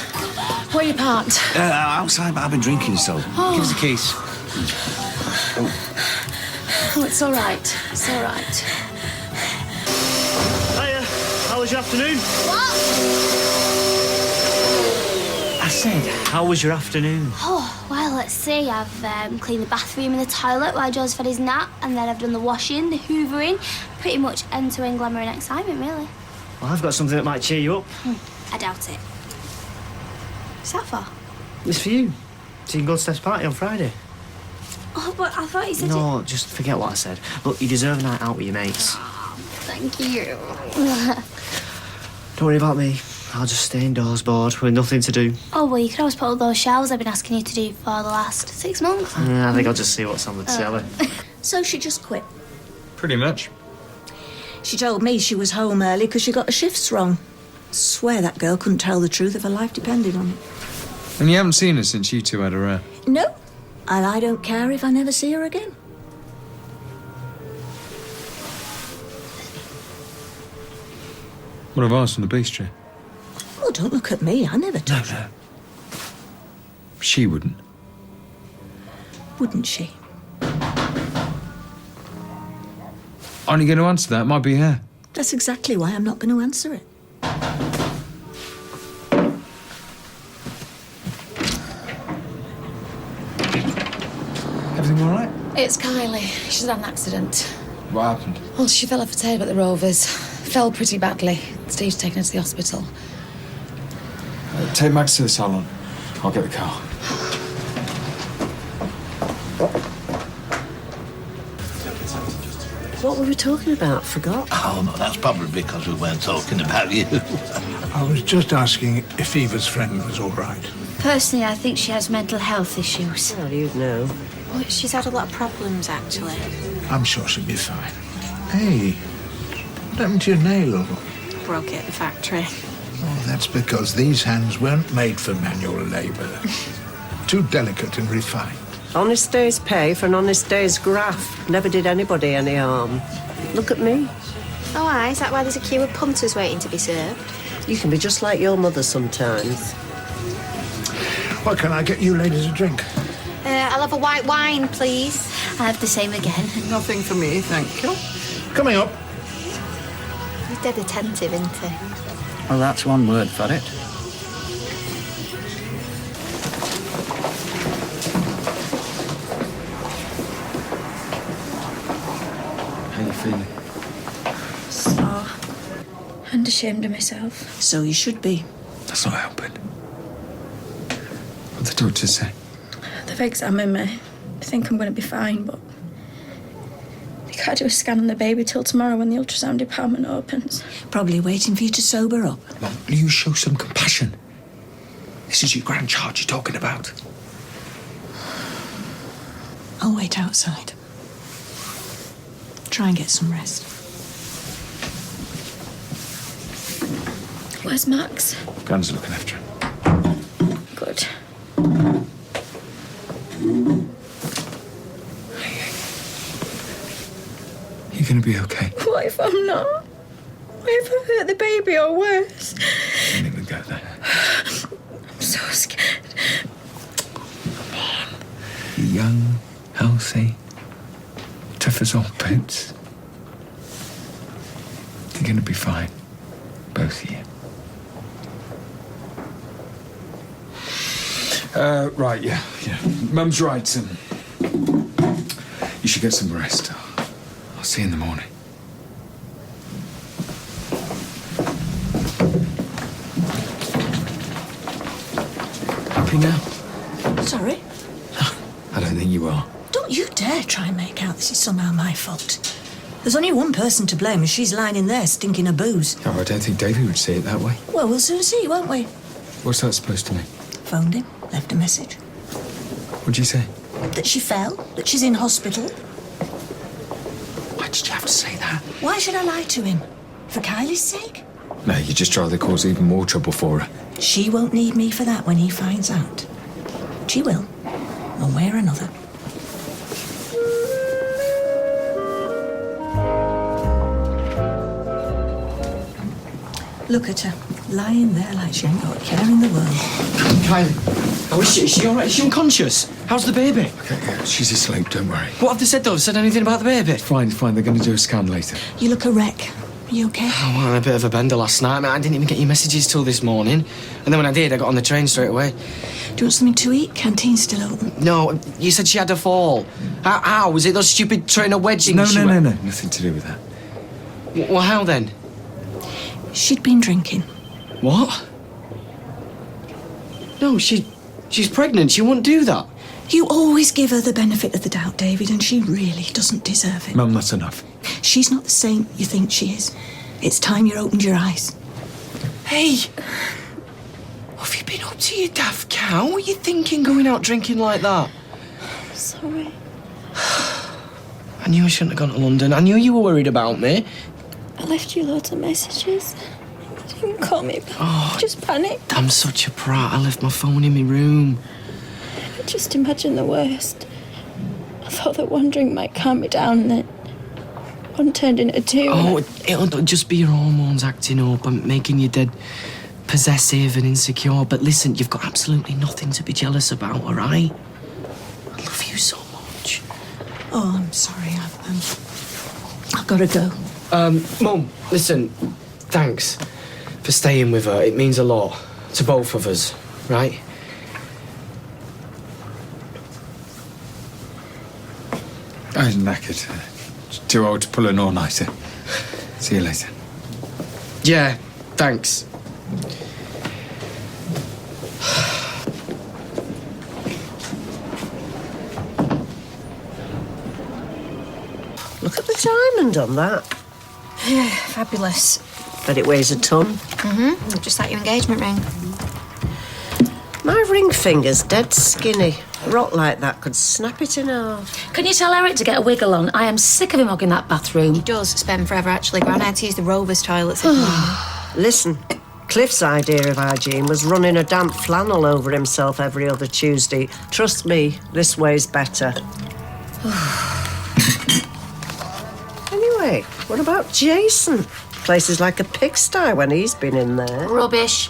Where are you parked? Outside, but I've been drinking, so give us the keys. Oh, it's all right. It's all right. Hiya. How was your afternoon? What? I said, how was your afternoon? Oh, well, let's see. I've cleaned the bathroom and the toilet while Joe's had his nap, and then I've done the washing, the hoovering, pretty much end-to-end glamour and excitement, really. Well, I've got something that might cheer you up. I doubt it. What's that for? It's for you. So you can go to Steph's party on Friday. Oh, but I thought you said No, just forget what I said. Look, you deserve a night out with your mates. Thank you. Don't worry about me. I'll just stay indoors bored with nothing to do. Oh, well, you could always put all those showers I've been asking you to do for the last 6 months. I think I'll just see what's on the telly. So she just quit. Pretty much. She told me she was home early because she got the shifts wrong. Swear that girl couldn't tell the truth if her life depended on it. And you haven't seen her since you two had her No, and I don't care if I never see her again. What have I asked from the bistro? Oh, don't look at me. I never touched her. She wouldn't. Wouldn't she? Aren't you going to answer that? It might be her. That's exactly why I'm not going to answer it. Everything all right? It's Kylie. She's had an accident. What happened? Well, she fell off a table at the Rovers. Fell pretty badly. Steve's taken her to the hospital. Take Max to the salon. I'll get the car. What were we talking about? Forgot. Oh, no, that's probably because we weren't talking about you. I was just asking if Eva's friend was all right. Personally, I think she has mental health issues. Well, you'd know. Well, she's had a lot of problems, actually. I'm sure she'll be fine. Hey, what happened to your nail? Broke it at the factory. Oh, that's because these hands weren't made for manual labour. Too delicate and refined. Honest day's pay for an honest day's graft. Never did anybody any harm. Look at me. Oh, aye, is that why there's a queue of punters waiting to be served? You can be just like your mother sometimes. What can I get you ladies a drink? I'll have a white wine, please. I have the same again. Nothing for me, thank you. Coming up. He's dead attentive, isn't he? Well, that's one word for it. How you feeling? Sore. And ashamed of myself. So you should be. That's not helping. What the doctors say? They've examined me. I think I'm going to be fine, but they can't do a scan on the baby till tomorrow when the ultrasound department opens. Probably waiting for you to sober up. Mum, will you show some compassion? This is your grandchild you're talking about. I'll wait outside. Try and get some rest. Where's Max? Gran's looking after him. be okay. What if I'm not? What if I hurt the baby or worse? Don't even go there. I'm so scared. You're young, healthy, tough as old boots. You're going to be fine. Both of you. Right, yeah. Mum's right, you should get some rest. I'll see you in the morning. Happy now? Sorry? I don't think you are. Don't you dare try and make out this is somehow my fault. There's only one person to blame, and she's lying in there stinking of booze. Oh, I don't think Davy would see it that way. Well, we'll soon see, won't we? What's that supposed to mean? Phoned him, left a message. What'd you say? That she fell, that she's in hospital. Why did you have to say that? Why should I lie to him? For Kylie's sake? No, you just rather cause even more trouble for her. She won't need me for that when he finds out. She will, one way or another. Look at her, lying there like she ain't got a care in the world. Kylie, how is she? Is she all right? Is she unconscious? How's the baby? Okay, yeah, she's asleep, don't worry. What have they said, though? Have they said anything about the baby? Fine, they're going to do a scan later. You look a wreck. Are you okay? Oh, well, I'm a bit of a bender last night. I didn't even get your messages till this morning. And then when I did, I got on the train straight away. Do you want something to eat? Canteen's still open. No, you said she had a fall. How? Was it those stupid trainer wedging? No, nothing to do with that. Well, how then? She'd been drinking. What? No, she's pregnant. She wouldn't do that. You always give her the benefit of the doubt, David, and she really doesn't deserve it. Mum, that's enough. She's not the saint you think she is. It's time you opened your eyes. Hey! What have you been up to, you daft cow? What are you thinking going out drinking like that? Sorry. I knew I shouldn't have gone to London. I knew you were worried about me. I left you loads of messages. You didn't call me back. Oh, just panicked. I'm such a prat. I left my phone in my room. I just imagined the worst. I thought that one drink might calm me down, and then one turned into two. Oh, it'll just be your hormones acting up and making you dead possessive and insecure. But listen, you've got absolutely nothing to be jealous about, all right? I love you so much. Oh, I'm sorry. I've got to go. Mum, listen, thanks for staying with her. It means a lot to both of us, right? I'm knackered. Too old to pull an all-nighter. See you later. Yeah, thanks. Look at the diamond on that. Fabulous. Bet it weighs a ton. Mm-hmm. Just like your engagement ring. My ring finger's dead skinny. A rock like that could snap it in half. Can you tell Eric to get a wiggle on? I am sick of him hogging that bathroom. He does spend forever, actually. Gran had to use the Rovers toilets. Listen, Cliff's idea of hygiene was running a damp flannel over himself every other Tuesday. Trust me, this way's better. Anyway, what about Jason? Place is like a pigsty when he's been in there. Rubbish.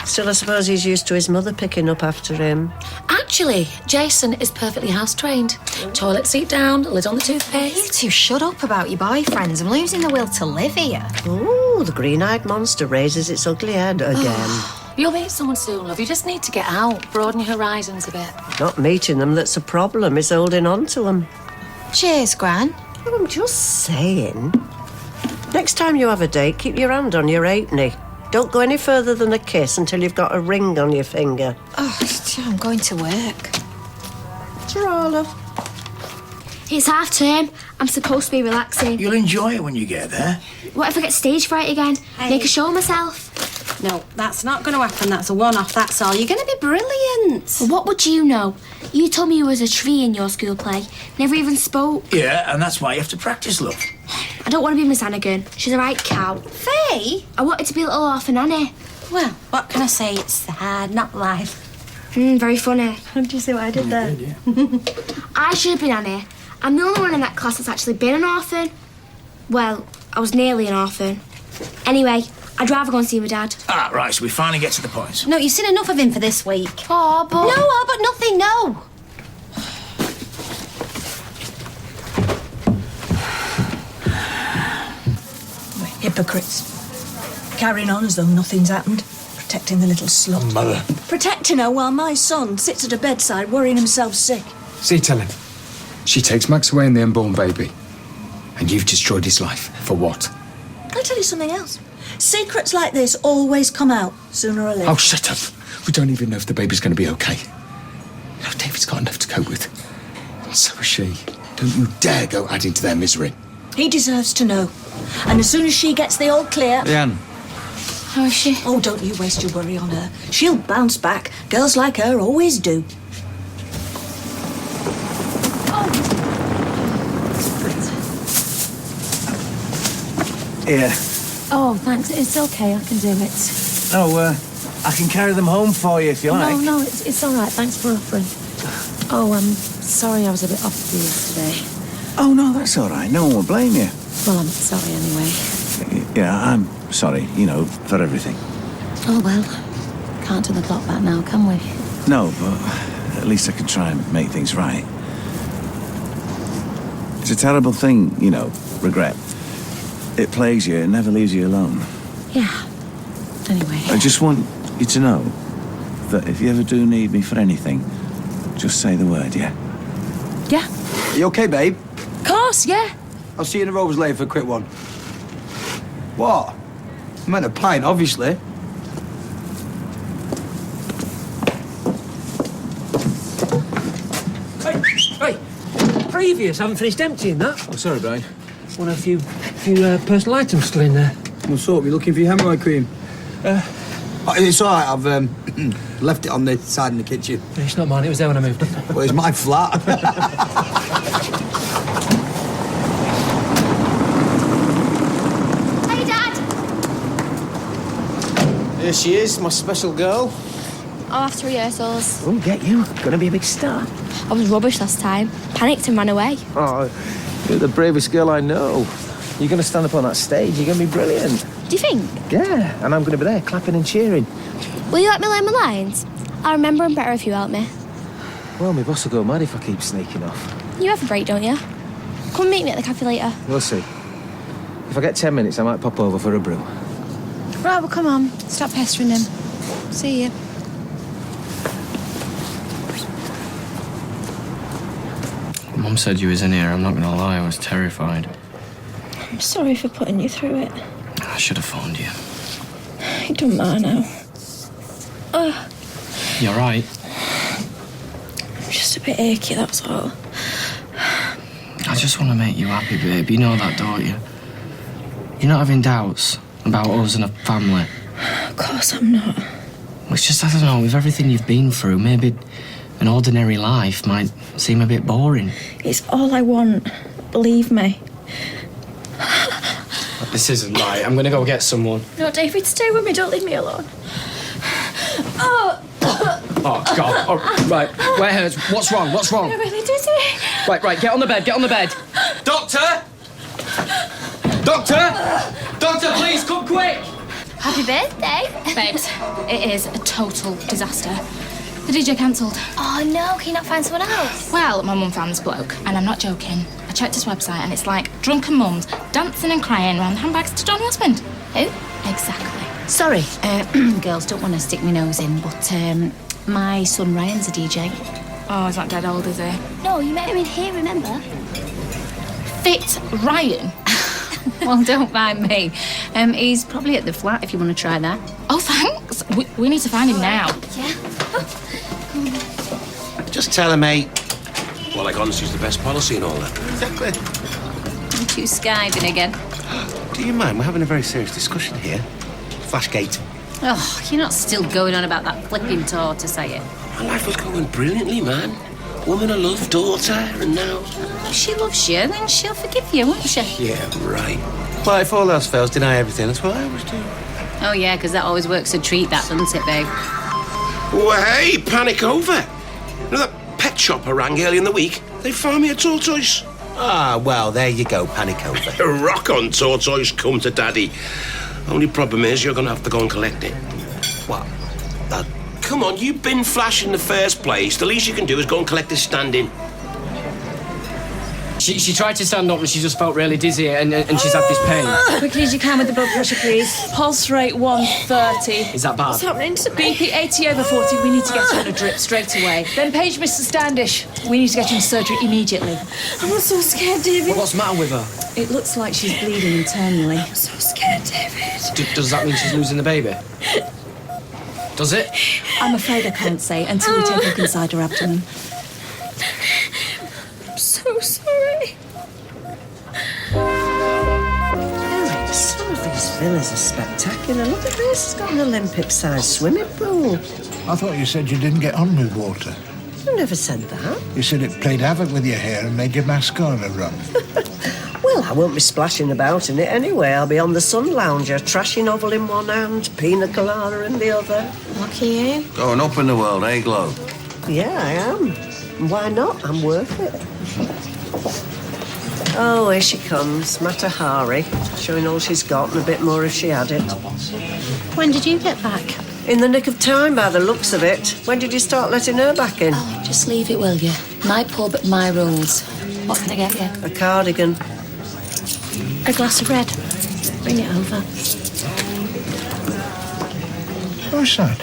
Still, I suppose he's used to his mother picking up after him. Actually, Jason is perfectly house-trained. Toilet seat down, lid on the toothpaste. You two shut up about your boyfriends. I'm losing the will to live here. Oh, the green-eyed monster raises its ugly head again. You'll meet someone soon, love. You just need to get out, broaden your horizons a bit. Not meeting them that's a problem, it's holding on to them. Cheers, Gran. Well, I'm just saying. Next time you have a date, keep your hand on your halfpenny. Don't go any further than a kiss until you've got a ring on your finger. Oh, I'm going to work. Ta-ra, love. It's half term. I'm supposed to be relaxing. You'll enjoy it when you get there. What if I get stage fright again? Make a show of myself? No, that's not going to happen. That's a one-off, that's all. You're going to be brilliant. Well, what would you know? You told me you was a tree in your school play. Never even spoke. Yeah, and that's why you have to practice, love. I don't want to be Miss Hannigan. She's a right cow. Faye? I wanted to be a little orphan Annie. Well, what can I say? It's sad, not life. Very funny. Did you see what I did there? I should have been Annie. I'm the only one in that class that's actually been an orphan. Well, I was nearly an orphan. Anyway, I'd rather go and see my dad. Ah, right, so we finally get to the point. No, you've seen enough of him for this week. Oh, but... No, but nothing, no. We're hypocrites. Carrying on as though nothing's happened. Protecting the little slut. Mother. Protecting her while my son sits at her bedside worrying himself sick. See, tell him. She takes Max away and the unborn baby. And you've destroyed his life. For what? I'll tell you something else. Secrets like this always come out, sooner or later. Oh, shut up. We don't even know if the baby's going to be okay. You know, David's got enough to cope with. And so is she. Don't you dare go adding to their misery. He deserves to know. And as soon as she gets the all clear... Leanne. How is she? Oh, don't you waste your worry on her. She'll bounce back. Girls like her always do. Here. Oh, thanks. It's okay. I can do it. Oh, I can carry them home for you if you like. No, it's all right. Thanks for offering. Oh, I'm sorry I was a bit off with you yesterday. Oh, no, that's all right. No one will blame you. Well, I'm sorry anyway. Yeah, I'm sorry, you know, for everything. Oh, well. Can't turn the clock back now, can we? No, but at least I can try and make things right. It's a terrible thing, you know, regret. It plagues you, it never leaves you alone. Yeah. Anyway. I just want you to know that if you ever do need me for anything, just say the word, yeah? Yeah. Are you okay, babe? Of course, yeah. I'll see you in the Rovers later for a quick one. What? I meant a pint, obviously. Hey, previous, haven't finished emptying that. Oh, sorry, Brian. One of a few personal items still in there. What's up? You looking for your hemorrhoid cream? It's all right. I've left it on the side in the kitchen. It's not mine. It was there when I moved. Well, it's my flat. Hey, Dad! Here she is, my special girl. I'm after rehearsals. Oh, get you. Gonna be a big star. I was rubbish last time. Panicked and ran away. Oh, you're the bravest girl I know. You're going to stand up on that stage. You're going to be brilliant. Do you think? Yeah, and I'm going to be there clapping and cheering. Will you let me learn my lines? I'll remember them better if you help me. Well, my boss will go mad if I keep sneaking off. You have a break, don't you? Come and meet me at the cafe later. We'll see. If I get 10 minutes, I might pop over for a brew. Right, well, come on. Stop pestering him. See you. Mum said you was in here. I'm not gonna lie, I was terrified. I'm sorry for putting you through it. I should have phoned you. It don't matter now. You all right? I'm just a bit achy, that's all. I just want to make you happy, babe. You know that, don't you? You're not having doubts about us and a family. Of course I'm not. It's just, I don't know, with everything you've been through, maybe an ordinary life might seem a bit boring. It's all I want. Believe me. This isn't right. I'm gonna go get someone. No, David, stay with me. Don't leave me alone. Oh, Oh, God. Oh, right. Where hurts? What's wrong? What's wrong? I'm really dizzy. Right. Get on the bed. Get on the bed. Doctor! Doctor! Doctor, please, come quick! Happy birthday. Babes, it is a total disaster. The DJ cancelled. Oh, no. Can you not find someone else? Well, my mum found this bloke, and I'm not joking. I checked his website, and it's like drunken mums dancing and crying around handbags to Johnny Husband. Who? Exactly. Sorry, girls, don't want to stick my nose in, but my son Ryan's a DJ. Oh, he's not dead old, is he? No, you met him in here, remember? Fit Ryan? Well, don't mind me. He's probably at the flat if you want to try that. Oh, thanks. We need to find him now. Yeah. Just tell her, mate. Well, like, honesty's the best policy and all that. Exactly. Aren't you skiving again? Do you mind? We're having a very serious discussion here. Flashgate. Oh, you're not still going on about that flipping tortoise, are you? My life was going brilliantly, man. Woman I love, daughter, and now... If she loves you, then she'll forgive you, won't she? Yeah, right. Well, if all else fails, deny everything. That's what I always do. Oh, yeah, because that always works a treat, that, doesn't it, babe? Well, hey, panic over. You know that pet shop I rang early in the week? They found me a tortoise. Ah, well, there you go, panic over. Rock on, tortoise, come to Daddy. Only problem is you're going to have to go and collect it. What? Come on, you've been Flash in the first place. The least you can do is go and collect this standing. She tried to stand up and she just felt really dizzy and she's had this pain. Quickly as you can with the blood pressure, please. Pulse rate 130. Is that bad? What's happening? BP 80 over 40. We need to get you on a drip straight away. Then page Mr. Standish. We need to get you in surgery immediately. I'm so scared, David. What's the matter with her? It looks like she's bleeding internally. I'm so scared, David. Does that mean she's losing the baby? Does it? I'm afraid I can't say until we take a look inside her abdomen. I'm so sorry. Eric, some of these villas are spectacular. Look at this. It's got an Olympic-sized swimming pool. I thought you said you didn't get on with water. I never said that. You said it played havoc with your hair and made your mascara run. Well, I won't be splashing about in it anyway. I'll be on the sun lounger, trashy novel in one hand, pina colada in the other. Lucky you. Going up in the world, eh, Glo? Yeah, I am. Why not? I'm worth it. Oh, here she comes, Mata Hari, showing all she's got and a bit more if she had it. When did you get back? In the nick of time, by the looks of it. When did you start letting her back in? Oh, just leave it, will you? My pub, my rules. What can I get you? A cardigan. A glass of red. Bring it over. Who's that?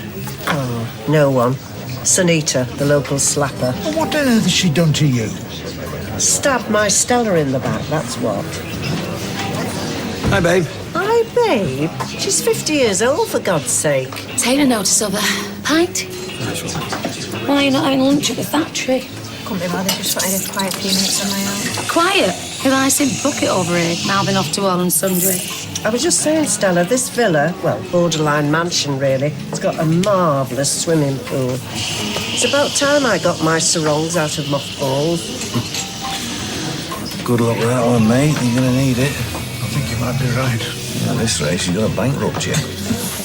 Oh, no one. Sunita, the local slapper. Well, what on earth has she done to you? Stabbed my Stella in the back, that's what. Hi, babe. Hi, babe. She's 50 years old, for God's sake. Take no notice of her. Pint? Why are you not having lunch at the factory? Couldn't be bothered, just wanted a quiet few minutes on my own. Quiet? With I see bucket over here, mouthing off to all and sundry. I was just saying, Stella, this villa, well, borderline mansion, really, it's got a marvellous swimming pool. It's about time I got my sarongs out of mothballs. Good luck with that one, mate. You're going to need it. I think you might be right. At this rate, she's going to bankrupt you.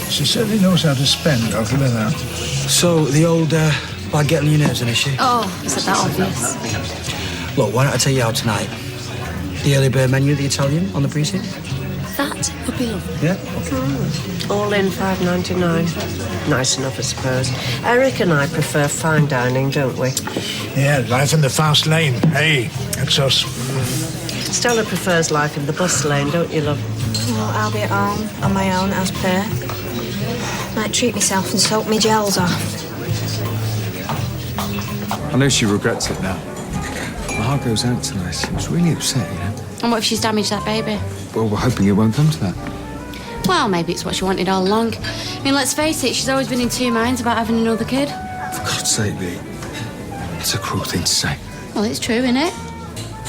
She certainly knows how to spend, I'll give her that. So, the old bag getting on your nerves, an issue? Oh, is it that obvious? Look, why don't I take you out tonight? The early bird menu at the Italian on the precinct? That would be lovely. Yeah? All in $5.99. Nice enough, I suppose. Eric and I prefer fine dining, don't we? Yeah, life in the fast lane. Hey, that's us. Stella prefers life in the bus lane, don't you, love? Well, I'll be at home on my own, as per. Might treat myself and soak my gels off. I know she regrets it now. My heart goes out to her. She was really upset, you know. And what if she's damaged that baby? Well, we're hoping it won't come to that. Well, maybe it's what she wanted all along. I mean, let's face it, she's always been in two minds about having another kid. For God's sake, Lee. It's a cruel thing to say. Well, it's true, isn't it?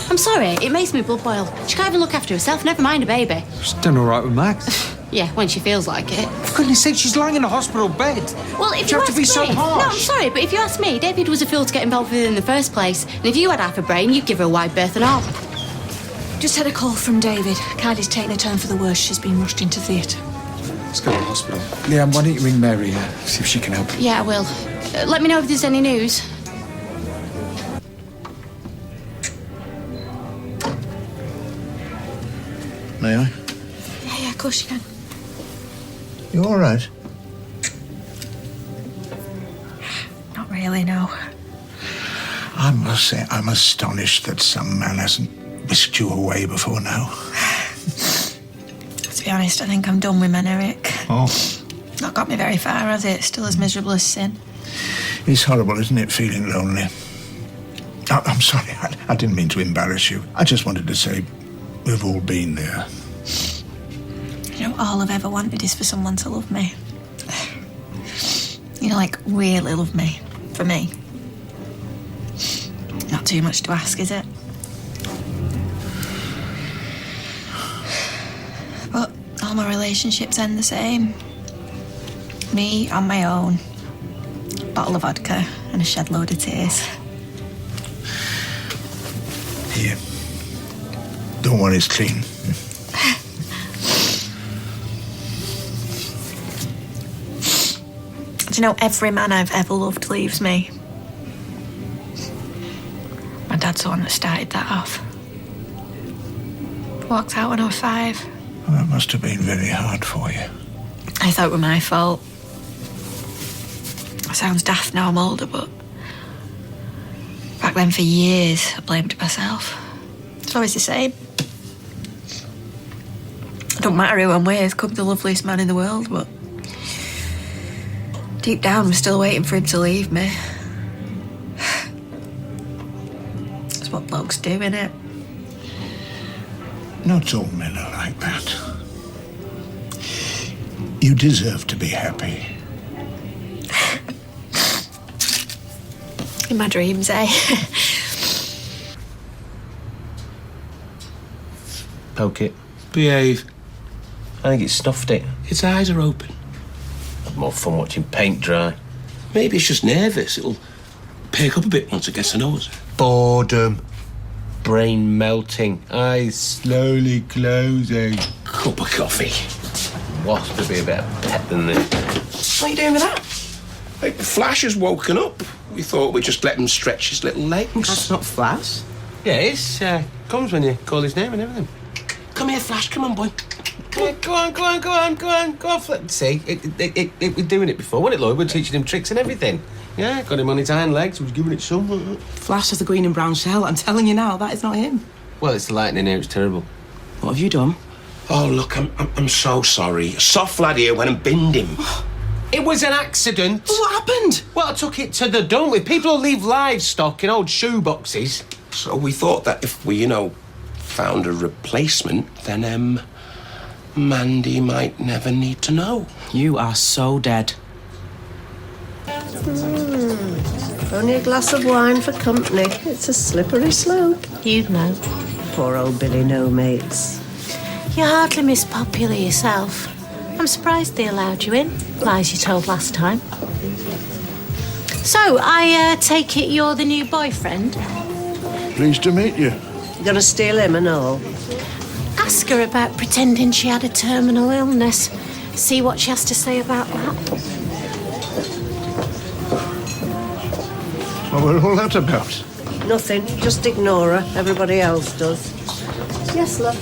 I'm sorry, it makes me blood boil. She can't even look after herself, never mind a baby. She's done all right with Max. Yeah, when she feels like it. For goodness sake, she's lying in a hospital bed. Well, if you you have to be ask so me, harsh. No, I'm sorry, but if you ask me, David was a fool to get involved with in the first place. And if you had half a brain, you'd give her a wide berth and all. Just had a call from David. Kylie's taken a turn for the worse. She's been rushed into theatre. Let's go to the hospital. Yeah, why don't you ring Mary, see if she can help. Yeah, I will. Let me know if there's any news. May I? Yeah, of course you can. You all right? Not really, no. I must say, I'm astonished that some man hasn't whisked you away before now. To be honest, I think I'm done with men, Eric. Oh. Not got me very far, has it? Still as miserable as sin. It's horrible, isn't it, feeling lonely? I'm sorry, I didn't mean to embarrass you. I just wanted to say we've all been there. You know, all I've ever wanted is for someone to love me. You know, like, really love me. For me. Not too much to ask, is it? But all my relationships end the same. Me on my own. Bottle of vodka and a shed load of tears. Here. Don't worry, it's clean. Do you know, every man I've ever loved leaves me. My dad's the one that started that off. Walked out when I was 5. Well, that must have been very hard for you. I thought it was my fault. It sounds daft now I'm older, but back then for years I blamed myself. It's always the same. It don't matter who I'm with, could be the loveliest man in the world, but deep down I'm still waiting for him to leave me. That's what blokes do, innit? Not all men are like that. You deserve to be happy. In my dreams, eh? Poke it. Behave. I think it stuffed it. Its eyes are open. More fun watching paint dry. Maybe it's just nervous. It'll perk up a bit once it gets to know us. Boredom. Brain melting. Eyes slowly closing. Cup of coffee. Wasp would be a better pet than this. What are you doing with that? Hey, Flash has woken up. We thought we'd just let him stretch his little legs. That's not Flash. Yeah, it's comes when you call his name and everything. Come here, Flash. Come on, boy. Go on, Flip. See, it was doing it before, wasn't it, Lloyd? We're teaching him tricks and everything. Yeah, got him on his hind legs, was giving it some. Flash has a green and brown shell. I'm telling you now, that is not him. Well, it's the lightning here, it's terrible. What have you done? Oh, look, I'm so sorry. A soft lad here went and binned him. It was an accident. Well, what happened? Well, I took it to the dump with people who leave livestock in old shoe boxes. So we thought that if we, found a replacement, then, Mandy might never need to know. You are so dead. Only a glass of wine for company. It's a slippery slope. You'd know. Poor old Billy No Mates. You're hardly Miss Popular yourself. I'm surprised they allowed you in, lies you told last time. So, I take it you're the new boyfriend? Pleased to meet you. Gonna steal him and all? Ask her about pretending she had a terminal illness. See what she has to say about that. What was all that about? Nothing. Just ignore her. Everybody else does. Yes, love.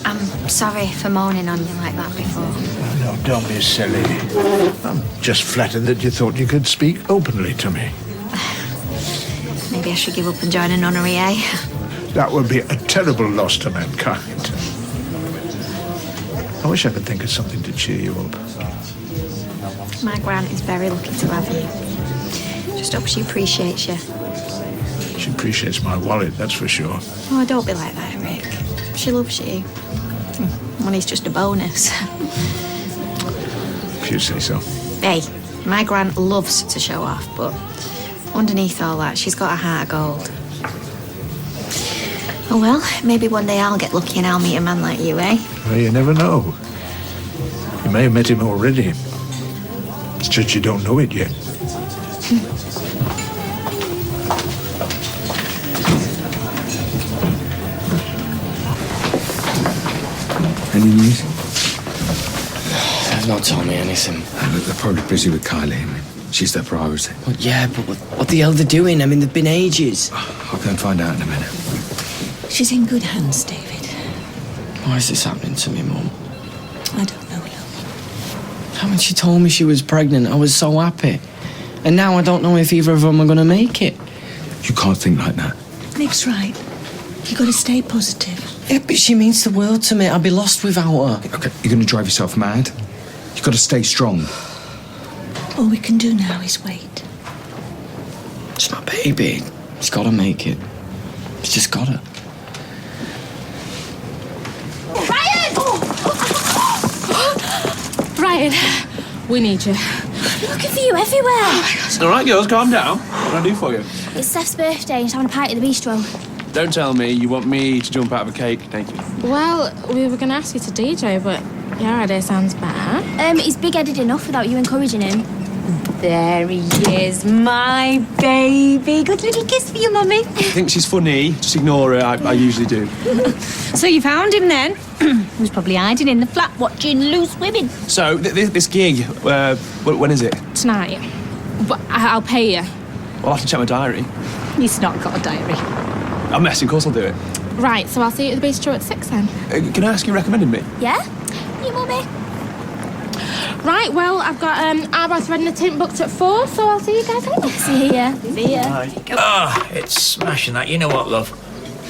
I'm sorry for moaning on you like that before. No, don't be silly. I'm just flattered that you thought you could speak openly to me. Maybe I should give up and join a nunnery, eh? That would be a terrible loss to mankind. I wish I could think of something to cheer you up. My gran is very lucky to have you. Just hope she appreciates you. She appreciates my wallet, that's for sure. Oh, don't be like that, Rick. She loves you. Money's just a bonus. If you say so. Hey, my gran loves to show off, but underneath all that, she's got a heart of gold. Oh well, maybe one day I'll get lucky and I'll meet a man like you, eh? Well, you never know. You may have met him already. It's just you don't know it yet. Any news? They've not told me anything. Look, they're probably busy with Kylie. I mean, she's their priority. Well, yeah, but what the hell they're doing? I mean, they've been ages. I'll go and find out in a minute. She's in good hands, David. Why is this happening to me, Mum? I don't know, love. I mean, she told me she was pregnant. I was so happy. And now I don't know if either of them are going to make it. You can't think like that. Nick's right. You got to stay positive. Yeah, but she means the world to me. I'd be lost without her. Okay, you're going to drive yourself mad. You've got to stay strong. All we can do now is wait. It's my baby. It's got to make it. It's just got to. Ryan! Ryan, we need you. Looking for you everywhere. All right, girls, calm down. What can I do for you? It's Steph's birthday. He's having a party at the bistro. Don't tell me you want me to jump out of a cake. Thank you. Well, we were going to ask you to DJ, but your idea sounds better. He's big-headed enough without you encouraging him. There he is, my baby. Good little kiss for you, Mummy. I think she's funny. Just ignore her. I usually do. So you found him then? He was probably hiding in the flat watching Loose Women. So, this gig, when is it? Tonight. But I'll pay you. I'll have to check my diary. He's not got a diary. I'm messing, of course I'll do it. Right, so I'll see you at the bistro at 6 then. Can I ask you recommended me? Yeah? You mummy. Right, well, I've got our thread and a tint booked at 4, so I'll see you guys later. See ya. See ya. Ah, it's smashing that. You know what, love?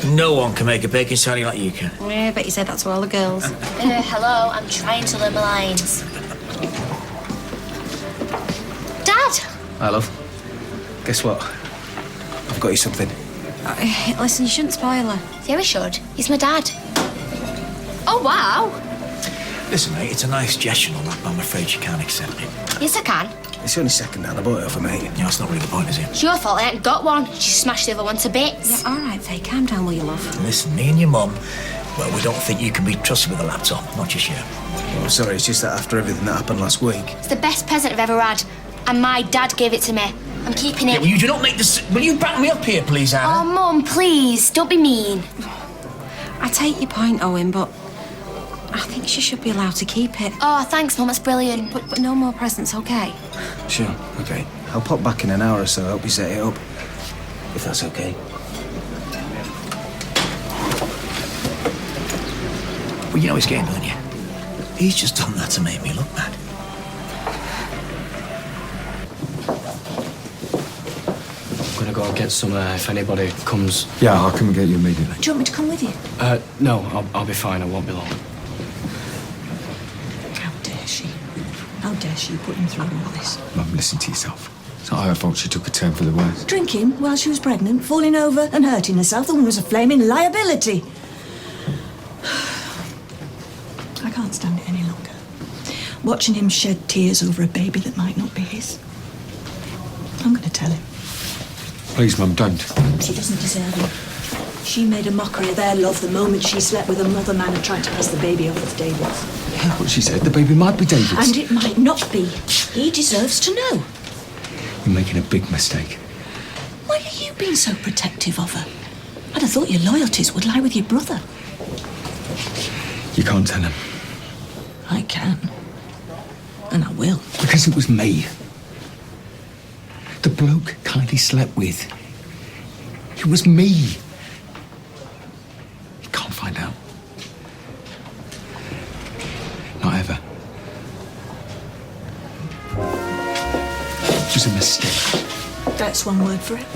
No one can make a bacon sarnie like you can. Yeah, I bet you said that to all the girls. Hello, I'm trying to learn my lines. Dad! Hi, love. Guess what? I've got you something. Listen, you shouldn't spoil her. Yeah, we should. He's my dad. Oh, wow. Listen, mate, it's a nice gesture on that, but I'm afraid you can't accept it. Yes, I can. It's only second-hand. I bought it off a mate. Yeah, that's not really the point, is it? It's your fault I ain't got one. She smashed the other one to bits. Yeah, all right, Faye, calm down, will you, love? Listen, me and your mum, well, we don't think you can be trusted with a laptop. Not just yet. Oh, sorry, it's just that after everything that happened last week. It's the best present I've ever had. And my dad gave it to me. I'm keeping it. Yeah, well, you do not make this... Will you back me up here, please, Anna? Oh, Mum, please. Don't be mean. I take your point, Owen, but I think she should be allowed to keep it. Oh, thanks, Mum. That's brilliant. But no more presents, okay? Sure, okay. I'll pop back in an hour or so. Help you set it up. If that's okay. Well, you know his game, don't you? He's just done that to make me look bad. I'm gonna go and get some if anybody comes. Yeah, I'll come and get you immediately. Do you want me to come with you? No, I'll be fine. I won't be long. How dare she? How dare she put him through all this? Mum, listen to yourself. It's not her fault she took a turn for the worse. Drinking while she was pregnant, falling over and hurting herself. The woman was a flaming liability. I can't stand it any longer. Watching him shed tears over a baby that might not be his. I'm going to tell him. Please, Mum, don't. She doesn't deserve him. She made a mockery of their love the moment she slept with another man and tried to pass the baby off as David's. Yeah, what she said. The baby might be David's. And it might not be. He deserves to know. You're making a big mistake. Why are you being so protective of her? I'd have thought your loyalties would lie with your brother. You can't tell him. I can. And I will. Because it was me. The bloke Kylie slept with. It was me. You can't find out. Not ever. It was a mistake. That's one word for it.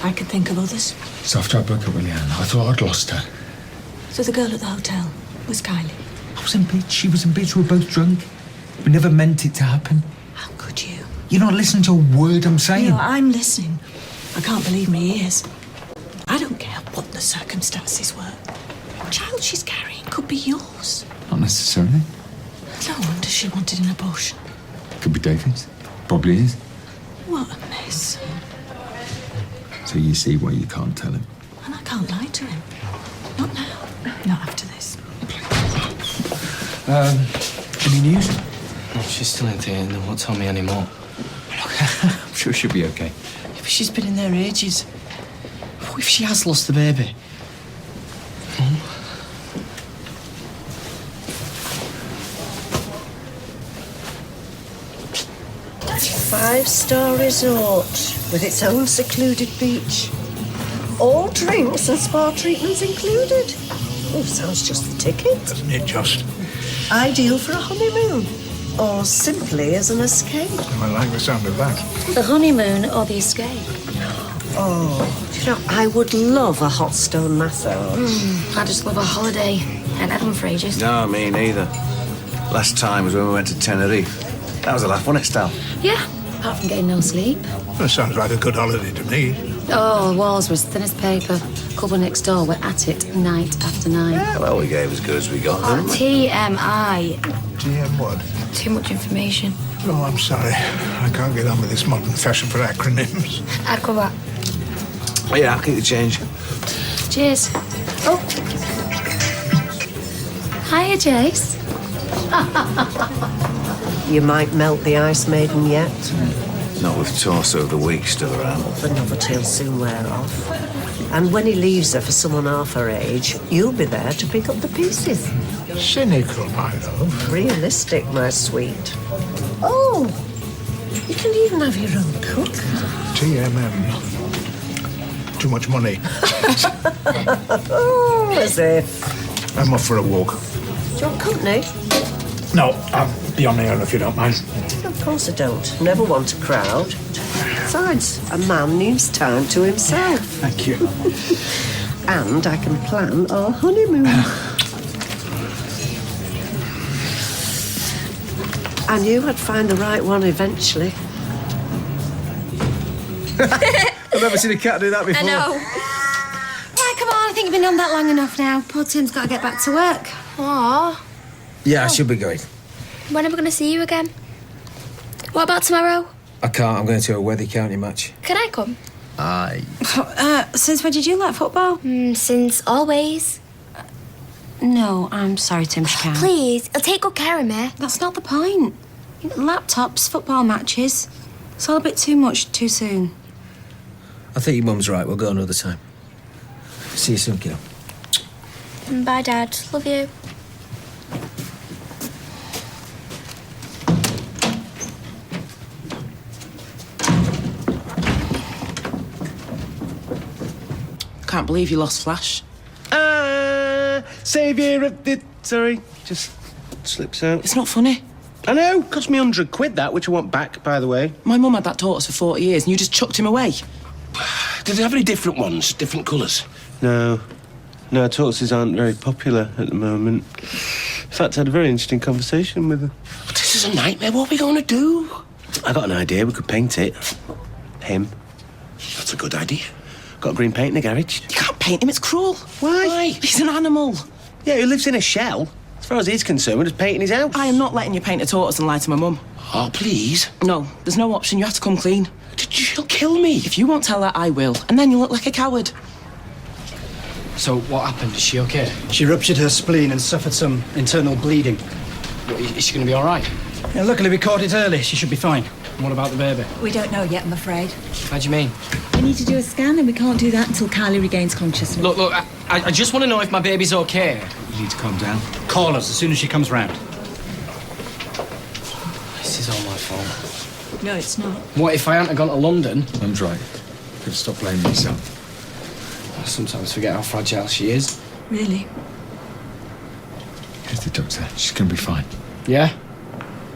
I can think of others. So after I broke up with Leanne, I thought I'd lost her. So the girl at the hotel was Kylie. I was in bitch, she was in bitch, we were both drunk. We never meant it to happen. How could you? You're not listening to a word I'm saying. No, I'm listening. I can't believe my ears. I don't care what the circumstances were. The child she's carrying could be yours. Not necessarily. No wonder she wanted an abortion. Could be David's. Probably is. What a mess. So you see why you can't tell him. And I can't lie to him. Not now. Not after this. Any news? No, she's still in theatre and they won't tell me anymore. I'm sure she'll be okay. Yeah, but she's been in there ages. What if she has lost the baby? Five-star resort with its own secluded beach. All drinks and spa treatments included. Oh, sounds just the ticket. Doesn't it just? Ideal for a honeymoon. Or simply as an escape. I like the sound of that. The honeymoon or the escape? Oh, do you know, I would love a hot stone massage. I just love a holiday. And had one for ages. No, me neither. Last time was when we went to Tenerife. That was a laugh, wasn't it, Stal? Yeah, apart from getting no sleep. That sounds like a good holiday to me. Oh, the walls were as thin as paper. Couple next door were at it night after night. Yeah, well, we gave as good as we got, didn't we? TMI. TM what? Too much information. Oh, I'm sorry. I can't get on with this modern fashion for acronyms. Acrobat. Oh, yeah, I'll keep the change. Cheers. Oh. Hiya, Jace. You might melt the ice maiden yet. Not with Torso of the Week still around. The novelty'll soon wear off. And when he leaves her for someone half her age, you'll be there to pick up the pieces. Cynical, my love. Realistic, my sweet. Oh, you can even have your own cook. TMM. too much money. Oh, as if. I'm off for a walk. Do you want company? No, I'll be on my own if you don't mind. Of course I don't. Never want a crowd. Besides, a man needs time to himself. Thank you. And I can plan our honeymoon. I knew I'd find the right one eventually. I've never seen a cat do that before. I know. Right, come on, I think you've been on that long enough now. Poor Tim's got to get back to work. Aww. Yeah, I should be going. When are we going to see you again? What about tomorrow? I can't. I'm going to a Worthy County match. Can I come? Aye. Since when did you like football? Since always. No, I'm sorry, Tim, she can't. Please, I'll take good care of me. That's not the point. Laptops, football matches. It's all a bit too much too soon. I think your mum's right. We'll go another time. See you soon, kiddo. Bye, Dad. Love you. Can't believe you lost Flash. Saviour of the... Sorry, just slips out. It's not funny. I know, cost me £100 that, which I want back, by the way. My mum had that tortoise for 40 years and you just chucked him away. Did they have any different ones, different colours? No, tortoises aren't very popular at the moment. In fact, I had a very interesting conversation with her. But this is a nightmare, what are we going to do? I got an idea, we could paint it. Him. That's a good idea. Got a green paint in the garage. You can't paint him, it's cruel. Why? He's an animal. Yeah, he lives in a shell. As far as he's concerned, we're just painting his house. I am not letting you paint a tortoise and lie to my mum. Oh, please. No, there's no option. You have to come clean. She'll kill me. If you won't tell her, I will. And then you'll look like a coward. So, what happened? Is she okay? She ruptured her spleen and suffered some internal bleeding. Is she going to be all right? Yeah, luckily, we caught it early. She should be fine. What about the baby? We don't know yet, I'm afraid. How do you mean? We need to do a scan and we can't do that until Kylie regains consciousness. Look, I just want to know if my baby's okay. You need to calm down. Call us as soon as she comes round. This is all my fault. No, it's not. What if I hadn't gone to London? Mum's right. Could stop blaming yourself. I sometimes forget how fragile she is. Really? Here's the doctor. She's going to be fine. Yeah?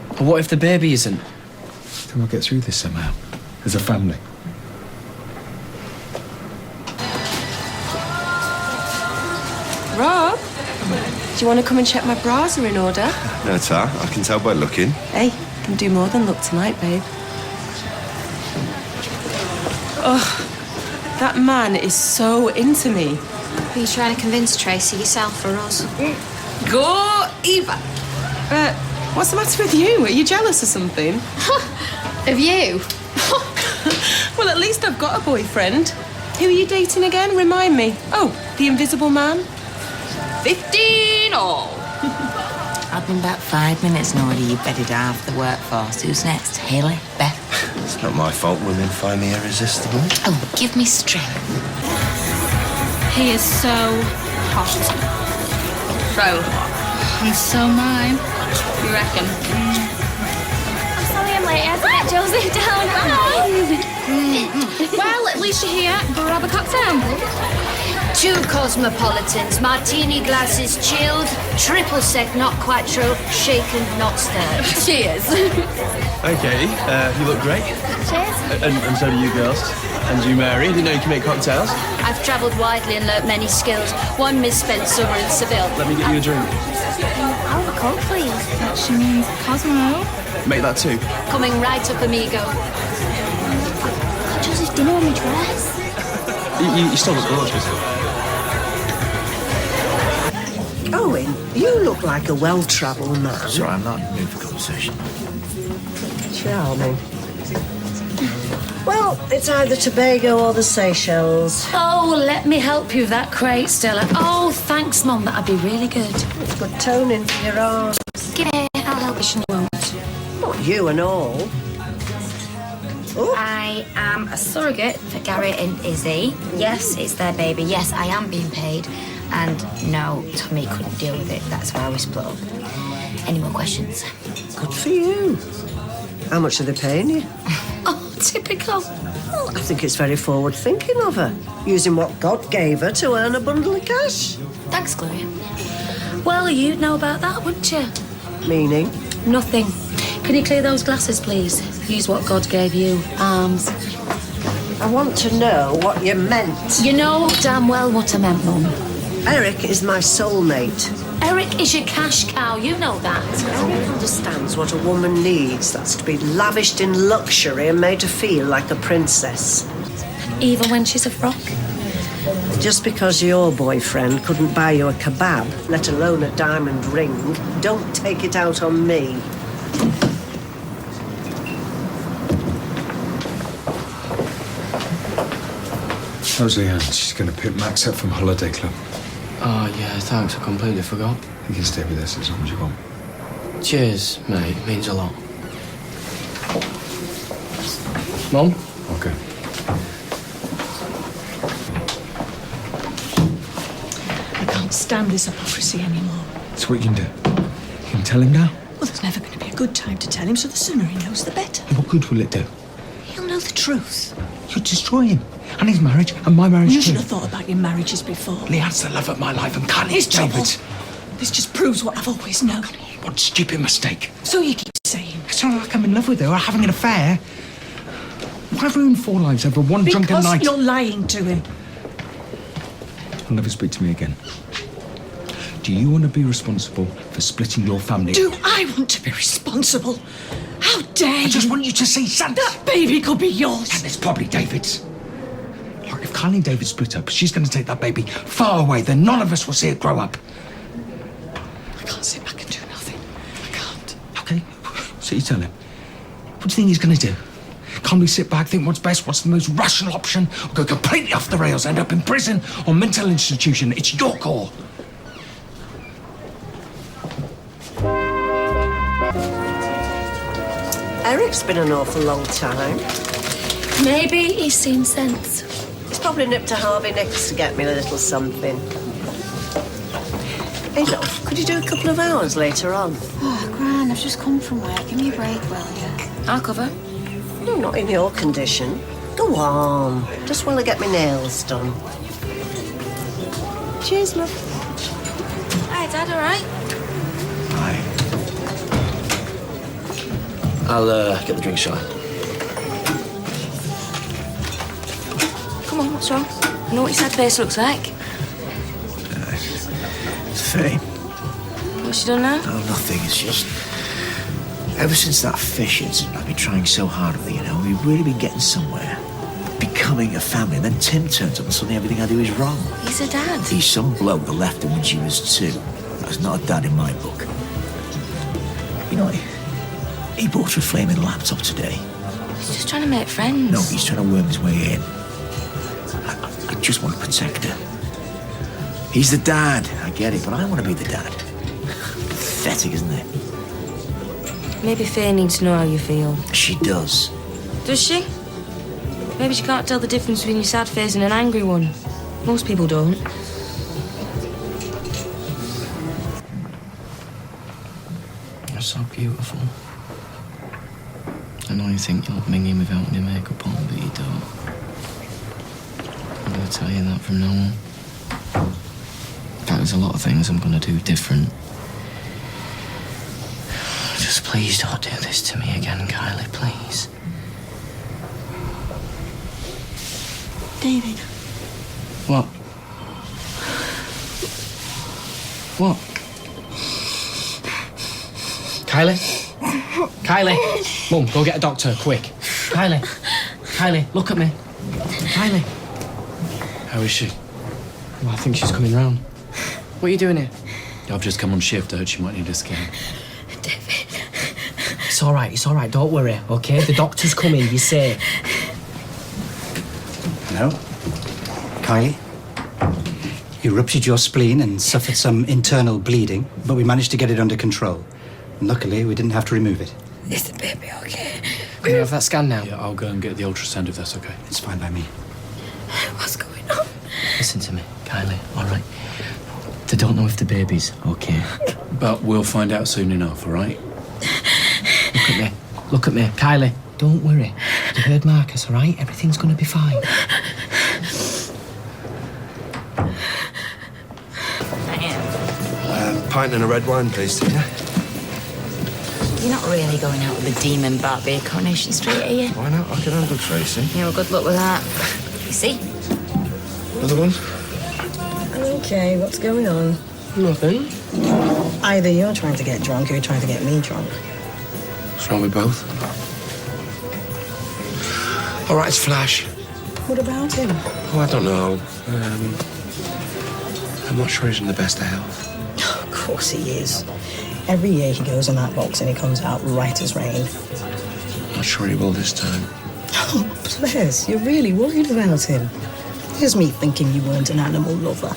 But what if the baby isn't? Then we'll get through this somehow. As a family. Rob, do you want to come and check my bras are in order? No, Tar, I can tell by looking. Hey, can do more than look tonight, babe. Oh, that man is so into me. Are you trying to convince Tracy yourself or us? Go, Eva. What's the matter with you? Are you jealous or something? Of you? Well, at least I've got a boyfriend. Who are you dating again? Remind me. Oh, the invisible man? 15 all. I've been back 5 minutes and already you've bedded half the workforce. Who's next? Haley? Beth? It's not my fault women find me irresistible. Oh, give me strength. He is so hot. So hot. And so mine. You reckon? I'm sorry I'm late, hasn't it, Josie? Down. Well, at least you're here. Grab a cocktail. 2 cosmopolitans, martini glasses chilled, triple sec not quite true, shaken not stirred. Cheers. Okay, you look great. Cheers. And so do you girls. And you, Mary. Didn't know you can make cocktails. I've travelled widely and learnt many skills. One misspent summer in Seville. Let me get you a drink. Oh, a Coke, please. That she means Cosmo. Make that 2. Coming right up, amigo. Joseph, dinner on my dress. You still look gorgeous. Owen, you look like a well-travelled man. Sorry, I'm not in the mood for conversation. Charming. Well, it's either Tobago or the Seychelles. Oh, let me help you with that crate, Stella. Oh, thanks, Mum. That'd be really good. It's good toning for your arms. Give it, I'll help you. Won't. Not you and all. I am a surrogate for Gary and Izzy. Yes, it's their baby. Yes, I am being paid. And no, Tommy couldn't deal with it. That's why we split up. Any more questions? Good for you. How much are they paying you? Oh, Typical. Well, I think it's very forward thinking of her, using what God gave her to earn a bundle of cash. Thanks, Gloria. Well, you'd know about that, wouldn't you? Meaning? Nothing. Can you clear those glasses, please? Use what God gave you. Arms. I want to know what you meant. You know damn well what I meant, Mum. Eric is my soulmate. Eric is your cash cow, you know that. Eric understands what a woman needs. That's to be lavished in luxury and made to feel like a princess. Even when she's a frock? Just because your boyfriend couldn't buy you a kebab, let alone a diamond ring, don't take it out on me. How's Leanne? She's going to pick Max up from Holiday Club. Oh, yeah, thanks. I completely forgot. You can stay with us as long as you want. Cheers, mate. Means a lot. Mum? Okay. I can't stand this hypocrisy anymore. So what you can do? You can tell him now? Well, there's never going to be a good time to tell him, so the sooner he knows, the better. And what good will it do? He'll know the truth. You'll destroy him. And his marriage, and my marriage You too. should have thought about your marriages before. Leanne's the love of my life, and Kylie It's is David's. trouble. This just proves what I've always known. What stupid mistake. So you keep saying. It's not like I'm in love with her or having an affair. Why ruin 4 lives over one drunken night? Because you're lying to him. He'll never speak to me again. Do you want to be responsible for splitting your family? Do I want to be responsible? How dare you? I just want you to see sense. That baby could be yours. And it's probably David's. Look, if Kylie and David split up, she's going to take that baby far away. Then none of us will see it grow up. I can't sit back and do nothing. I can't. Okay, so you tell him. What do you think he's going to do? Can't we sit back, think what's best, what's the most rational option, or go completely off the rails, end up in prison or mental institution? It's your call. Eric's been an awful long time. Maybe he's seen sense. He's probably nipped to Harvey Nicks to get me a little something. Hey, love, could you do a couple of hours later on? Oh, Gran, I've just come from work. Give me a break, will you? I'll cover. No, not in your condition. Go on. Just while I get my nails done. Cheers, love. Hi, Dad, all right? Hi. I'll get the drink shot. Come on, what's wrong? I know what your sad face looks like. It's Faye. What's she done now? No, nothing. It's just... Ever since that fish incident, I've been trying so hard with her, you know. We've really been getting somewhere. Becoming a family. And then Tim turns up and suddenly everything I do is wrong. He's a dad. He's some bloke that left her when she was 2. That's not a dad in my book. You know, he bought her a flaming laptop today. He's just trying to make friends. No, he's trying to worm his way in. I just want to protect her. He's the dad, I get it, but I want to be the dad. Pathetic, isn't it? Maybe Faye needs to know how you feel. She does. Does she? Maybe she can't tell the difference between your sad face and an angry one. Most people don't. You're so beautiful. I know you think you look minging without any makeup on, but you don't. I'm gonna tell you that from now on. In fact, there's a lot of things I'm gonna do different. Just please don't do this to me again, Kylie, please. David. What? What? Kylie? Kylie? Mum, go get a doctor, quick. Kylie? Kylie, look at me. Kylie? How is she? Well, I think she's coming round. What are you doing here? I've just come on shift. I heard she might need a scan. It's all right, don't worry, okay? The doctor's coming, you're safe. Hello? Kylie? You ruptured your spleen and suffered some internal bleeding, but we managed to get it under control. And luckily, we didn't have to remove it. Is the baby okay? Can you have that scan now? Yeah, I'll go and get the ultrasound if that's okay. It's fine by me. What's going on? Listen to me, Kylie, all right? They don't know if the baby's okay. But we'll find out soon enough, all right? Look at me, Kylie. Don't worry. You heard Marcus, all right? Everything's going to be fine. Pint and a red wine, please, Tina. You're not really going out with the demon Barbie at Coronation Street, are you? Why not? I can handle Tracy. Yeah, well, good luck with that. You see? Another one? Okay, what's going on? Nothing. Either you're trying to get drunk or you're trying to get me drunk. What's wrong with both? All right, it's Flash. What about him? Oh, I don't know. I'm not sure he's in the best of health. Of course he is. Every year he goes in that box and he comes out right as rain. Not sure he will this time. Oh, bless, you're really worried about him. Here's me thinking you weren't an animal lover.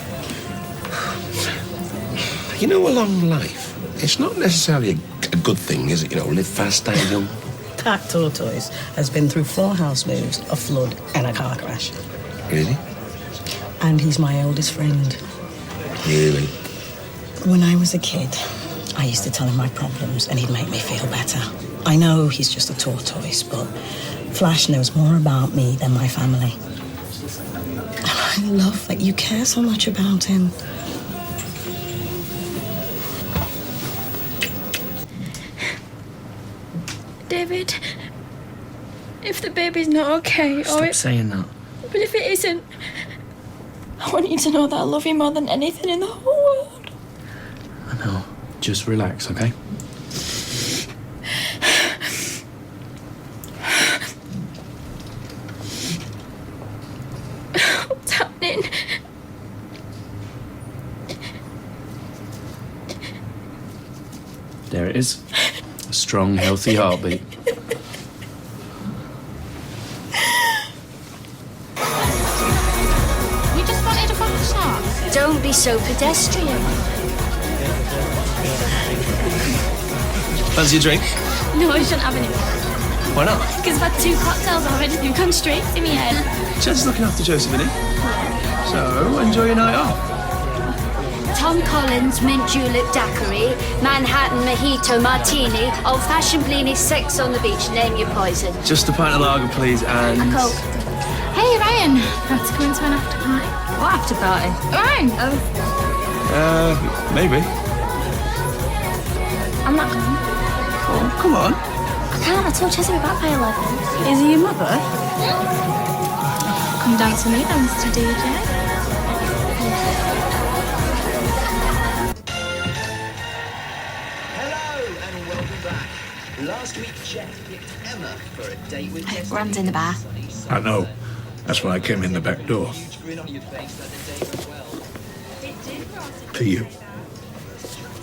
You know, a long life, it's not necessarily a good thing, is it? You know, live fast, die young. That tortoise has been through 4 house moves, a flood and a car crash. Really? And he's my oldest friend. Really? When I was a kid, I used to tell him my problems and he'd make me feel better. I know he's just a tortoise, but Flash knows more about me than my family. And I love that you care so much about him. David, if the baby's not okay, Stop saying that. But if it isn't, I want you to know that I love you more than anything in the whole world. I know. Just relax, okay? What's happening? There it is. A strong, healthy heartbeat. We just wanted a bottle shop. Don't be so pedestrian. Fancy a drink? No, I shouldn't have any. Why not? Because I've had 2 cocktails already. You've gone straight to me head. Just looking after Josephine. So, enjoy your night off. Tom Collins mint julep daiquiri, Manhattan mojito martini, old-fashioned blini, sex on the beach. Name your poison. Just a pint of lager, please, and... A Coke. Hey, Ryan. Want to go into an after party? What after party? Ryan. Maybe. I'm not coming. Oh, come on. I can't. I told Chelsea we're back by 11. Is he your mother? Come dance with me, dance to DJ. Last week, Jeff picked Emma for a date with Kirsty. Rand's in the bar. I know. That's why I came in the back door. To you.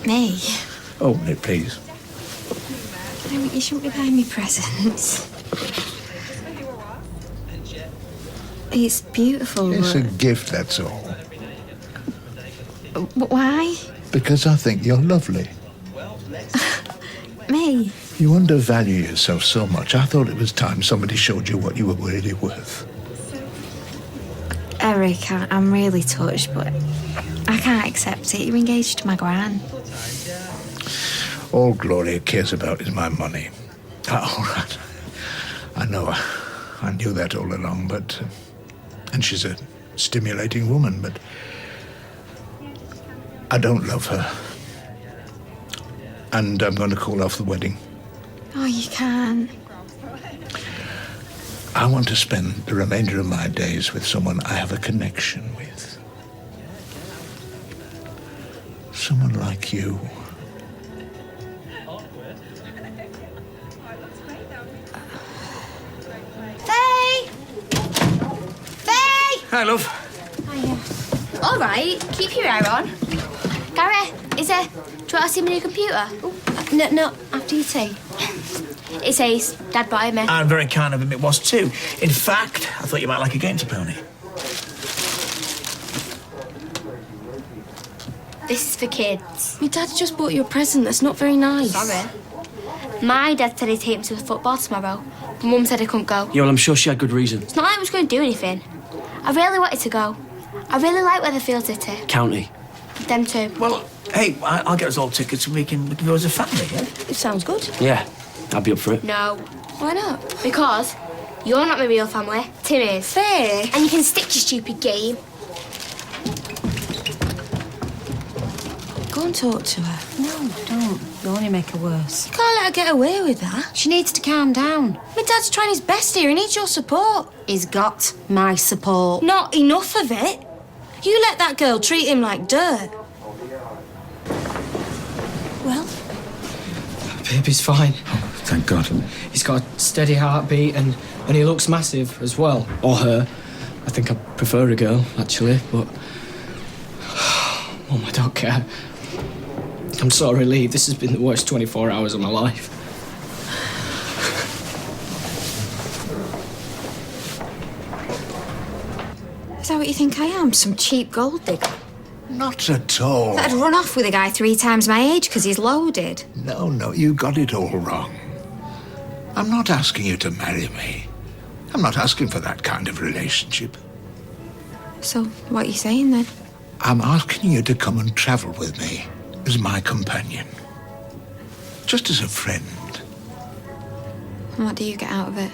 Me? Oh, no, please. No, you shouldn't be buying me presents. It's beautiful. It's a gift, that's all. But why? Because I think you're lovely. Me? You undervalue yourself so much. I thought it was time somebody showed you what you were really worth. Eric, I'm really touched, but I can't accept it. You're engaged to my gran. All Gloria cares about is my money. All right. I know. I knew that all along, but... and she's a stimulating woman, but... I don't love her. And I'm going to call off the wedding. Oh, you can't. I want to spend the remainder of my days with someone I have a connection with. Someone like you. Faye! Faye! Hi, love. Hiya. All right, keep your hair on. Gary, do you want to see my new computer? No, after you tea. It's Ace. Dad bought me. And very kind of him it was too. In fact, I thought you might like a game to pony. This is for kids. My dad just bought you a present that's not very nice. Sorry. My dad said he'd take me to the football tomorrow, but Mum said I couldn't go. Yeah, well, I'm sure she had good reason. It's not like I was going to do anything. I really wanted to go. I really like Weatherfield City. County. Them too. Well, hey, I'll get us all tickets and we can go as a family, yeah? It sounds good. Yeah, I'd be up for it. No. Why not? Because you're not my real family. Tim is. Faye. And you can stick your stupid game. Go and talk to her. No, don't. You'll only make her worse. You can't let her get away with that. She needs to calm down. My dad's trying his best here. He needs your support. He's got my support. Not enough of it. You let that girl treat him like dirt. Well? Baby's fine. Oh, thank God. He's got a steady heartbeat and he looks massive as well. Or her. I think I prefer a girl, actually, but... Mum, I don't care. I'm so relieved. This has been the worst 24 hours of my life. Is that what you think I am? Some cheap gold digger? Not at all. That'd run off with a guy 3 times my age because he's loaded. No, you got it all wrong. I'm not asking you to marry me. I'm not asking for that kind of relationship. So, what are you saying then? I'm asking you to come and travel with me as my companion. Just as a friend. And what do you get out of it?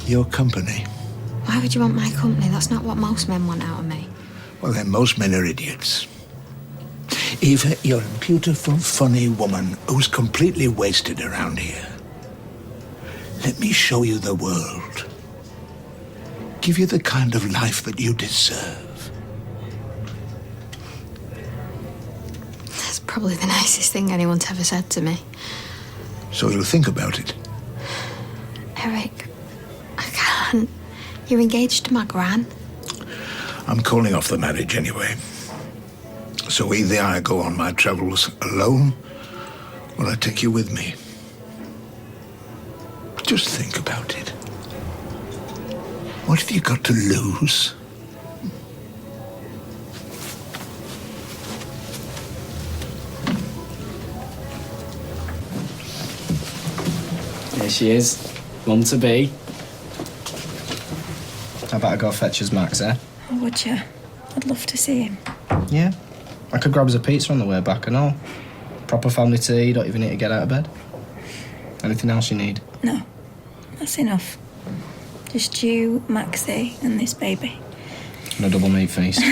Your company. Why would you want my company? That's not what most men want out of me. Well, then most men are idiots. Eva, you're a beautiful, funny woman who's completely wasted around here. Let me show you the world. Give you the kind of life that you deserve. That's probably the nicest thing anyone's ever said to me. So you'll think about it. Eric, I can't. You're engaged to my gran. I'm calling off the marriage anyway. So either I go on my travels alone, or I take you with me. Just think about it. What have you got to lose? Here she is. Mum to be. How about I go fetch us Max, eh? Oh, would you? I'd love to see him. Yeah. I could grab us a pizza on the way back and all. Proper family tea, you don't even need to get out of bed. Anything else you need? No, that's enough. Just you, Maxie, and this baby. And a double meat feast.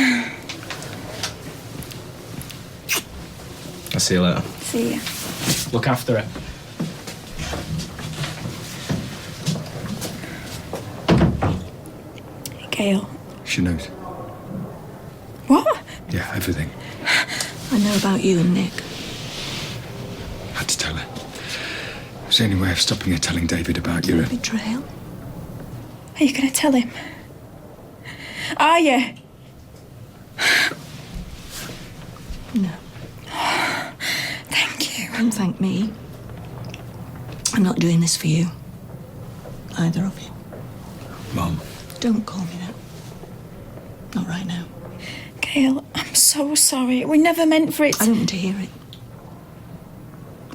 I'll see you later. See ya. Look after her. Gail. She knows. What? Yeah, everything. I know about you and Nick. I had to tell her. It was the only way of stopping her telling David about you. Betrayal? Are you going to tell him? Are you? No. Thank you. Don't thank me. I'm not doing this for you. Either of you. Mum. Don't call me that. Not right now. Gail, I'm so sorry. We never meant for it. I don't want to hear it.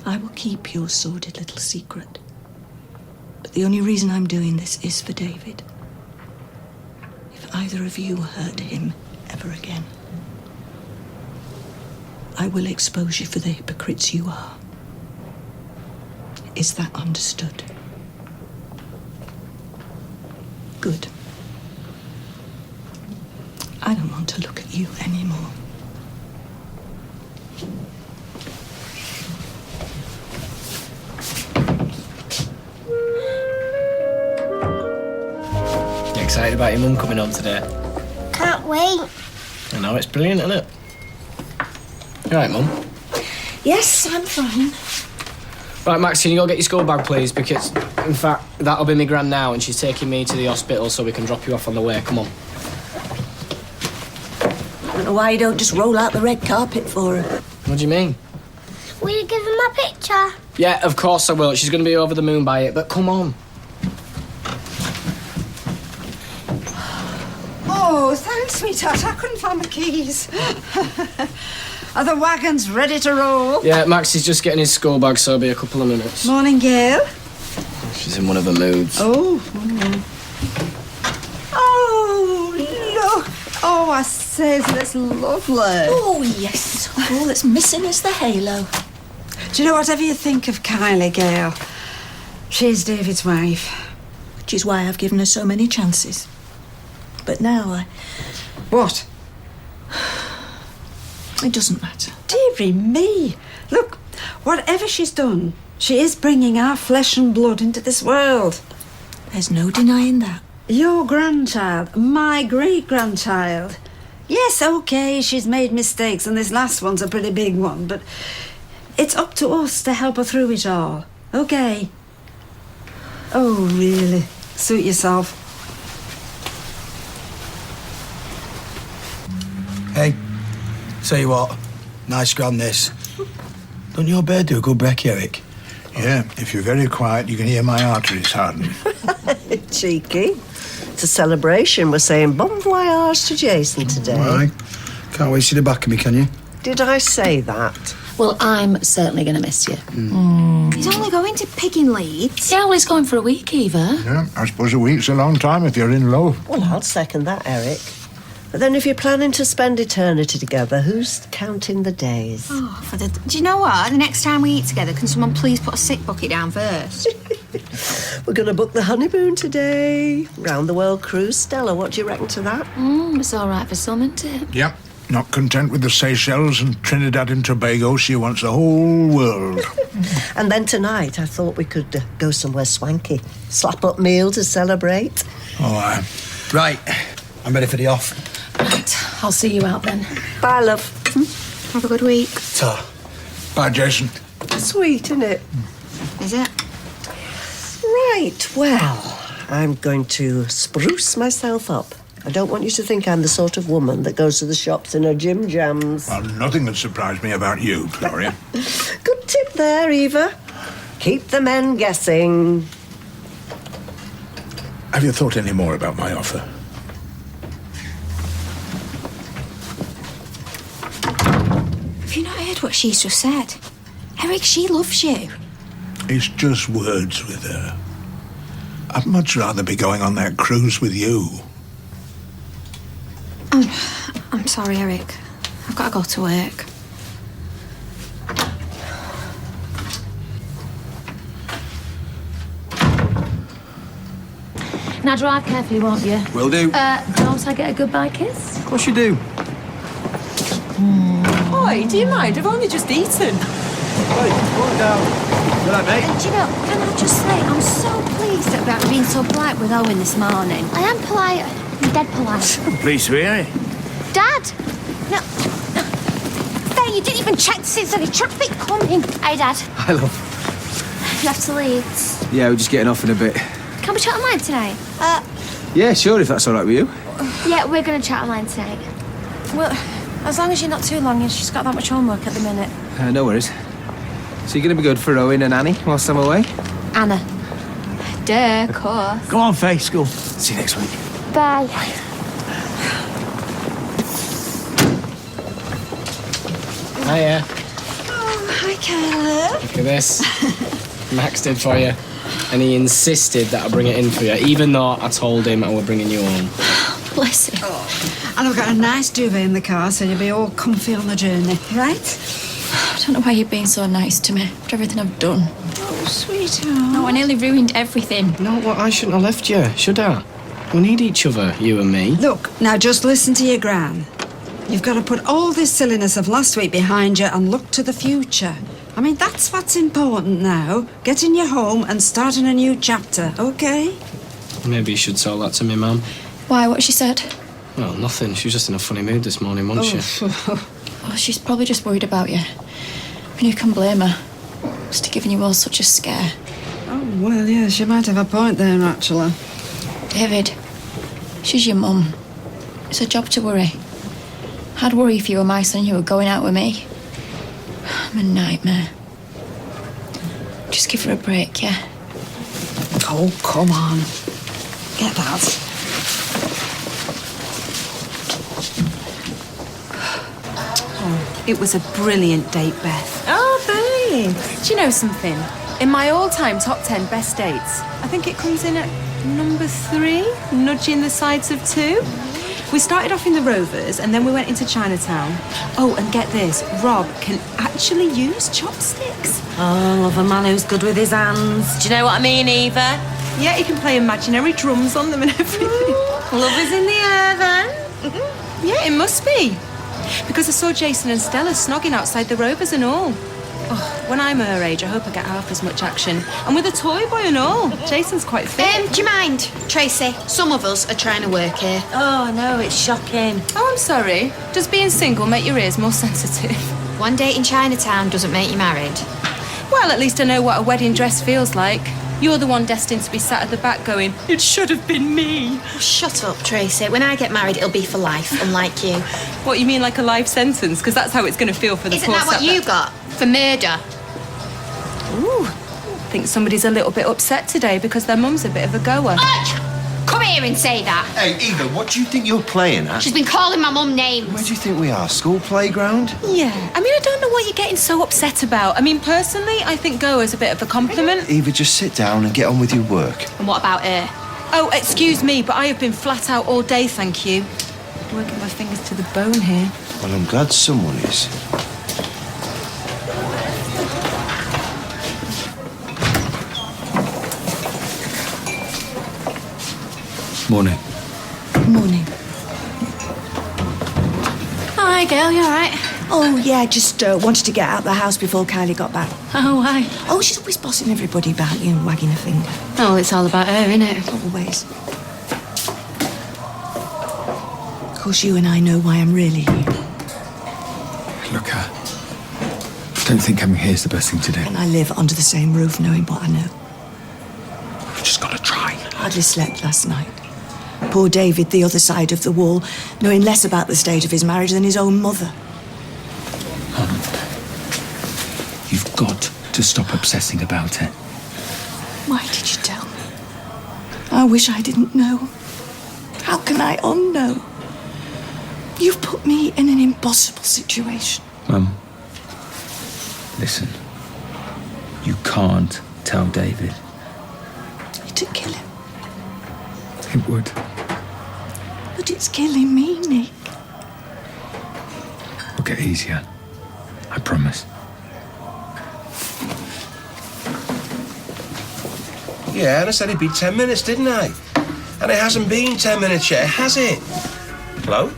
I will keep your sordid little secret. But the only reason I'm doing this is for David. If either of you hurt him ever again, I will expose you for the hypocrites you are. Is that understood? Good. I don't want to look at you anymore. You excited about your mum coming home today? Can't wait. I know, it's brilliant, isn't it? You alright, Mum? Yes, I'm fine. Right, Max, can you go get your school bag, please? Because, in fact, that'll be my gran now, and she's taking me to the hospital so we can drop you off on the way. Come on. I don't know why you don't just roll out the red carpet for her. What do you mean? Will you give him a picture? Yeah, of course I will. She's going to be over the moon by it, but come on. Oh, thanks, sweetheart. I couldn't find my keys. Are the wagons ready to roll? Yeah, Max is just getting his school bag, so it'll be a couple of minutes. Morning, Gail. She's in one of her moods. Oh. Oh, look. Oh, I say, that's lovely. Oh, yes. All that's missing is the halo. Do you know, whatever you think of Kylie, Gail, She's David's wife. Which is why I've given her so many chances. But now What? It doesn't matter. Dearie me. Look, whatever she's done, she is bringing our flesh and blood into this world. There's no denying that. Your grandchild, my great-grandchild. Yes, OK, she's made mistakes, and this last one's a pretty big one, but it's up to us to help her through it all. OK? Oh, really? Suit yourself. Hey, tell you what, nice grand this. Don't your bed do a good brekkie, Eric? Yeah, if you're very quiet, you can hear my arteries harden. Cheeky. It's a celebration. We're saying bon voyage to Jason today. Right. Can't wait to see the back of me, can you? Did I say that? Well, I'm certainly going to miss you. He's only going to Picking Leeds. Yeah, well, he's going for a week, Eva. Yeah, I suppose a week's a long time if you're in love. Well, I'll second that, Eric. But then if you're planning to spend eternity together, who's counting the days? Oh, do you know what? The next time we eat together, can someone please put a sick bucket down first? We're going to book the honeymoon today. Round the world cruise. Stella, what do you reckon to that? It's all right for some, isn't it? Yep. Not content with the Seychelles and Trinidad and Tobago, she wants the whole world. And then tonight, I thought we could go somewhere swanky. Slap up meal to celebrate. Oh, right. I'm ready for the off. Right, I'll see you out then. Bye, love. Have a good week. Ta. Bye, Jason. Sweet, isn't it? Is it? Right, well, I'm going to spruce myself up. I don't want you to think I'm the sort of woman that goes to the shops in her gym jams. Well, nothing would surprise me about you, Gloria. Good tip there, Eva. Keep the men guessing. Have you thought any more about my offer? Have you not heard what she's just said? Eric, she loves you. It's just words with her. I'd much rather be going on that cruise with you. I'm sorry, Eric. I've got to go to work. Now drive carefully, won't you? Will do. Don't I get a goodbye kiss? Of course you do. Oi, do you mind? I've only just eaten. Hey, put it down. Good night, mate. Do you know, can I just say, I'm so pleased about being so polite with Owen this morning. I am polite. I'm dead polite. Please to hear it. Dad! No. There, you didn't even check to see if there's any traffic coming. Hey, Dad. Hi, love. You have to leave. Yeah, we're just getting off in a bit. Can we chat online tonight? Yeah, sure, if that's all right with you. Yeah, we're going to chat online tonight. Well, as long as you're not too long, she's got that much homework at the minute. No worries. So you're going to be good for Owen and Annie whilst I'm away? Anna. Duh, of course. Go on, Faye, school. See you next week. Bye. Hiya. Oh, hi, Caleb. Look at this. Max did for you. And he insisted that I bring it in for you, even though I told him I were bringing you home. Bless him. And I've got a nice duvet in the car, so you'll be all comfy on the journey, right? I don't know why you're being so nice to me after everything I've done. Oh, sweetheart. No, I nearly ruined everything. No, well, I shouldn't have left you, should I? We need each other, you and me. Look, now just listen to your gran. You've got to put all this silliness of last week behind you and look to the future. I mean, that's what's important now. Getting you home and starting a new chapter, OK? Maybe you should tell that to me, Mum. Why, what she said? Well, nothing. She was just in a funny mood this morning, wasn't she? Oh, she's probably just worried about you. I mean, who can blame her? Just giving you all such a scare. Oh, well, yeah, she might have a point there, actually. David, she's your mum. It's her job to worry. I'd worry if you were my son and you were going out with me. I'm a nightmare. Just give her a break, yeah? Oh, come on. Get that. It was a brilliant date, Beth. Oh, thanks. Do you know something? In my all-time top 10 best dates, I think it comes in at number 3, nudging the sides of 2. We started off in the Rovers and then we went into Chinatown. Oh, and get this, Rob can actually use chopsticks. Oh, love a man who's good with his hands. Do you know what I mean, Eva? Yeah, he can play imaginary drums on them and everything. Love is in the air, then. Yeah, it must be. Because I saw Jason and Stella snogging outside the Rovers and all. Oh, when I'm her age, I hope I get half as much action. And with a toy boy and all. Jason's quite fit. Do you mind, Tracy? Some of us are trying to work here. Oh, no, it's shocking. Oh, I'm sorry. Does being single make your ears more sensitive? One date in Chinatown doesn't make you married. Well, at least I know what a wedding dress feels like. You're the one destined to be sat at the back going, it should have been me. Oh, shut up, Tracy. When I get married, it'll be for life, unlike you. What, you mean like a life sentence? Because that's how it's going to feel for the Isn't poor that what you got? For murder? Ooh. I think somebody's a little bit upset today because their mum's a bit of a goer. Come here and say that. Hey, Eva, what do you think you're playing at? She's been calling my mum names. Where do you think we are? School playground? Yeah. I mean, I don't know what you're getting so upset about. I mean, personally, I think goer's a bit of a compliment. Eva, just sit down and get on with your work. And what about her? Oh, excuse me, but I have been flat out all day, thank you. Working my fingers to the bone here. Well, I'm glad someone is. Morning. Morning. Hi, Gail, you all right? Oh, yeah, just wanted to get out of the house before Kylie got back. Oh, why? Oh, she's always bossing everybody about you and wagging her finger. Oh, it's all about her, isn't it? Always. Of course, you and I know why I'm really here. Look, I don't think coming here is the best thing to do. And I live under the same roof knowing what I know. We've just got to try. Hardly slept last night. Poor David, the other side of the wall, knowing less about the state of his marriage than his own mother. You've got to stop obsessing about it. Why did you tell me? I wish I didn't know. How can I unknow? You've put me in an impossible situation. Mum, listen. You can't tell David. It'd kill him. It would. But it's killing me, Nick. It'll get easier. I promise. Yeah, and I said it'd be 10 minutes, didn't I? And it hasn't been 10 minutes yet, has it? Hello?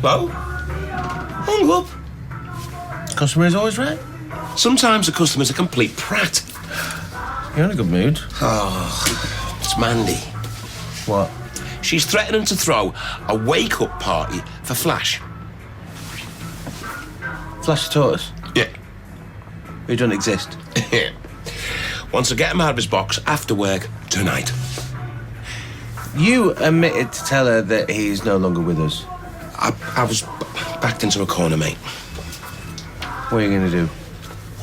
Hello? Hung up. Customer is always right. Sometimes the customer's a complete prat. You're in a good mood. Oh, it's Mandy. What? She's threatening to throw a wake-up party for Flash. Flash the tortoise? Yeah. Who don't exist? Wants to get him out of his box after work tonight. You admitted to tell her that he's no longer with us. I was backed into a corner, mate. What are you going to do?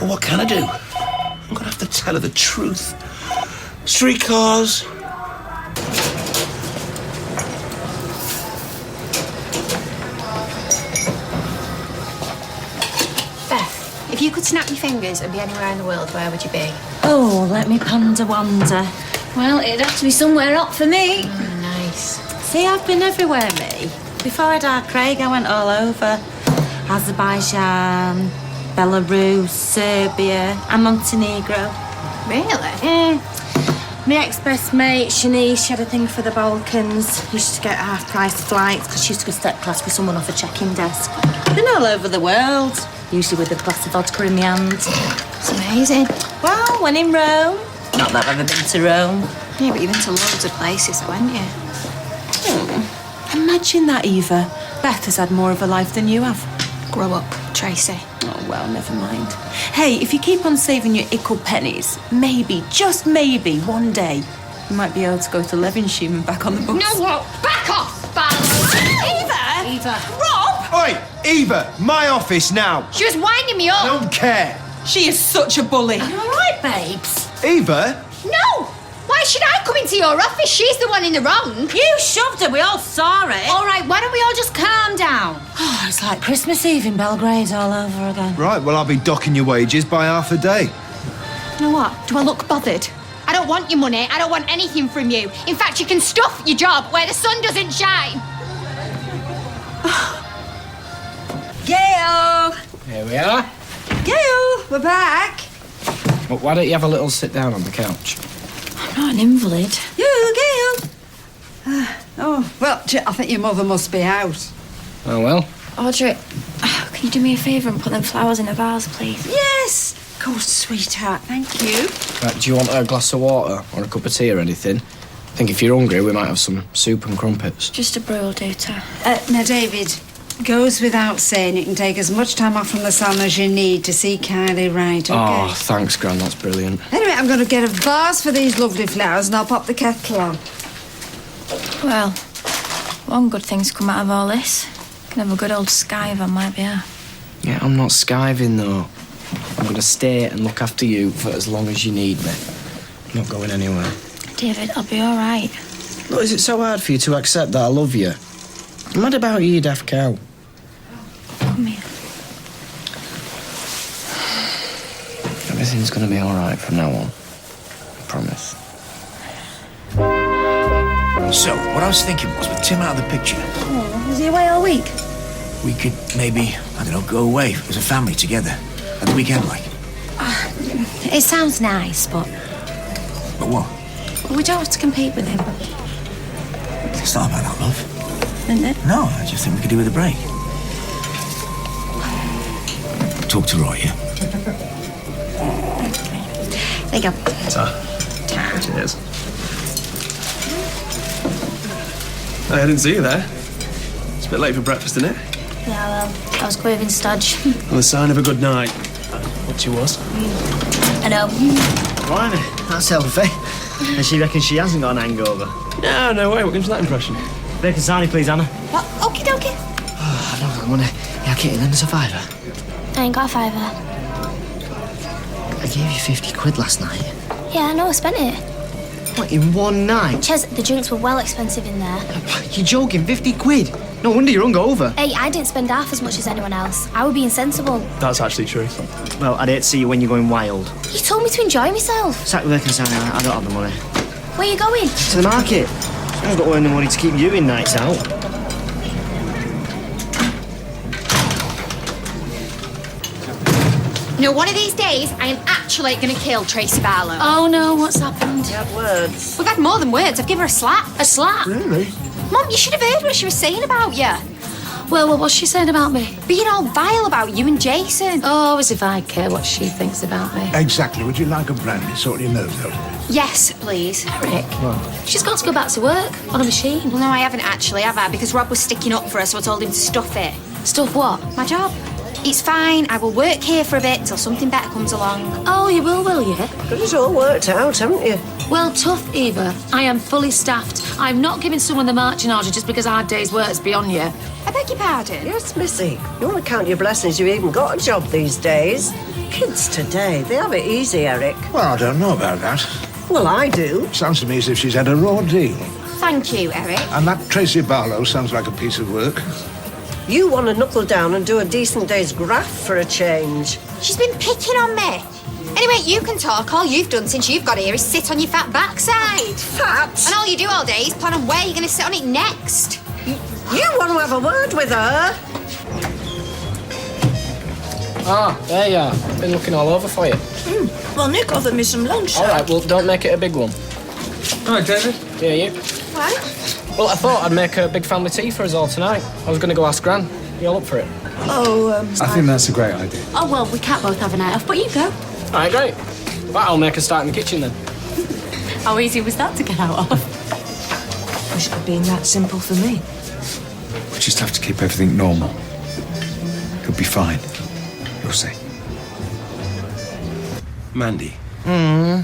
Well, what can I do? I'm going to have to tell her the truth. Streetcars. Beth, if you could snap your fingers and be anywhere in the world, where would you be? Oh, let me ponder wander. Well, it'd have to be somewhere hot for me. Nice. See, I've been everywhere, me. Before I died Craig, I went all over. Azerbaijan, Belarus, Serbia and Montenegro. Really? My ex-best mate, Shanice, she had a thing for the Balkans. Used to get half-price flights because she used to go step class with someone off a check-in desk. Been all over the world, usually with a glass of vodka in my hand. It's amazing. Well, when in Rome. Not that I've ever been to Rome. Yeah, but you've been to loads of places, haven't you? Imagine that, Eva. Beth has had more of a life than you have. Grow up, Tracy. Oh, well, never mind. Hey, if you keep on saving your ickle pennies, maybe, just maybe, one day, you might be able to go to Levenshulme and back on the bus. No, what? Back off, Eva! Eva! Rob! Oi, Eva, my office now. She was winding me up. I don't care. She is such a bully. You all right, babes? Eva? No! Why should I come into your office? She's the one in the wrong. You shoved her, we all saw it. All right, why don't we all just calm down? Oh, it's like Christmas Eve in Belgrade all over again. Right, well, I'll be docking your wages by half a day. You know what? Do I look bothered? I don't want your money. I don't want anything from you. In fact, you can stuff your job where the sun doesn't shine. Gail! Here we are. Gail, we're back. Well, why don't you have a little sit down on the couch? I'm not an invalid. You, Gail. Well, I think your mother must be out. Oh, well. Audrey, can you do me a favour and put them flowers in a vase, please? Yes. Of course, sweetheart. Thank you. Right, do you want a glass of water or a cup of tea or anything? I think if you're hungry, we might have some soup and crumpets. Just a brew will do, Tar. Now, David, goes without saying you can take as much time off from the salon as you need to see Kylie right, okay? Oh, thanks, Gran, that's brilliant. Anyway, I'm going to get a vase for these lovely flowers and I'll pop the kettle on. Well, one good thing's come out of all this. Can have a good old skive on my behalf. Yeah, I'm not skiving, though. I'm going to stay and look after you for as long as you need me. I'm not going anywhere. David, I'll be all right. Look, is it so hard for you to accept that I love you? I'm mad about you, you daft cow. Come here. Everything's going to be all right from now on. I promise. So, what I was thinking was, with Tim out of the picture, Is he away all week? we could maybe, I don't know, go away as a family together. At the weekend, like. It sounds nice, but But what? we don't have to compete with him. It's not about that, love. Isn't it? No, I just think we could do with a break. Talk to Roy, yeah? There you go. Cheers. Hey, I didn't see you there. It's a bit late for breakfast, isn't it? Yeah, well, I was craving stodge. Well, the sign of a good night. What she was? I know. Blimey, that's healthy. And she reckons she hasn't got an hangover. No way. What gives you that impression? Bacon sarnie, please, Anna. What? Okie dokie. I don't have money. Yeah, Kitty, lend us a fiver. I ain't got a fiver. I gave you 50 quid last night. Yeah, I know, I spent it. What, in one night? Ches, the drinks were well expensive in there. You're joking, 50 quid? No wonder you're hungover. Hey, I didn't spend half as much as anyone else. I would be insensible. That's actually true. Well, I'd hate to see you when you're going wild. You told me to enjoy myself. Sack the bacon sarnie, I don't have the money. Where are you going? To the market. I've got to earn the money to keep you in nights out. No, one of these days, I am actually going to kill Tracy Barlow. Oh no, what's happened? You had words. We've had more than words. I've given her a slap. A slap? Really? Mum, you should have heard what she was saying about you. Well, what's she saying about me? Being all vile about you and Jason. Oh, as if I care what she thinks about me. Exactly. Would you like a brandy? Sort your nose out. Yes, please. Eric, she's got to go back to work on a machine. Well, no, I haven't actually, have I? Because Rob was sticking up for her, so I told him to stuff it. Stuff what? My job. It's fine. I will work here for a bit till something better comes along. Oh, you will you? But it's all worked out, haven't you? Well, tough, Eva. I am fully staffed. I'm not giving someone the marching order just because our day's work's beyond you. I beg your pardon? Yes, Missy. You want to count your blessings you've even got a job these days. Kids today, they have it easy, Eric. Well, I don't know about that. Well, I do. Sounds to me as if she's had a raw deal. Thank you, Eric. And that Tracy Barlow sounds like a piece of work. You want to knuckle down and do a decent day's graft for a change. She's been picking on me. Anyway, you can talk. All you've done since you've got here is sit on your fat backside. Fat? And all you do all day is plan on where you're going to sit on it next. You want to have a word with her? Ah, there you are. Been looking all over for you. Well, Nick offered me some lunch. All right, well, don't make it a big one. All right, David. Yeah, you. What? Well, I thought I'd make a big family tea for us all tonight. I was going to go ask Gran. You all up for it? Oh, I think that's a great idea. Oh, well, we can't both have a night off, but you go. All right, great. Right, I'll make a start in the kitchen then. How easy was that to get out of? Wish it had been that simple for me. We just have to keep everything normal. It'll be fine. You'll see. Mandy. Hmm.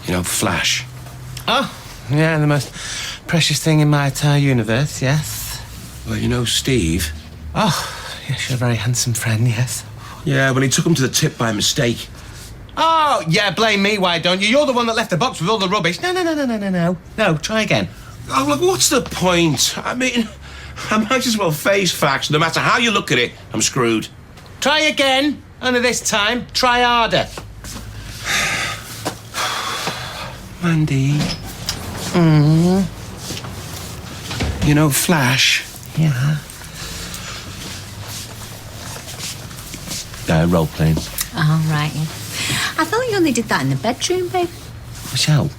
You know, Flash. Oh, yeah, the most precious thing in my entire universe, yes. Well, you know Steve? Oh, yes, you're a very handsome friend, yes. Yeah, well, he took him to the tip by mistake. Oh, yeah, blame me, why don't you? You're the one that left the box with all the rubbish. No. No, try again. Oh, look, what's the point? I mean, I might as well face facts. No matter how you look at it, I'm screwed. Try again. Only this time, try harder. Mandy. You know, Flash. Yeah. Role playing. Oh, right. I thought you only did that in the bedroom, babe. Michelle.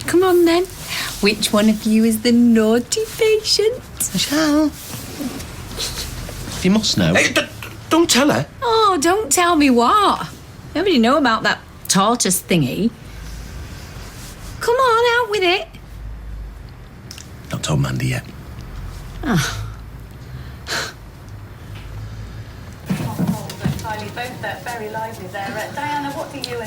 Come on, then. Which one of you is the naughty patient? Michelle. You must know. Hey, don't tell her. Oh, don't tell me what. Nobody know about that tortoise thingy. Come on, out with it. Not told Mandy yet. Oh. Very lively there. Diana, what do you...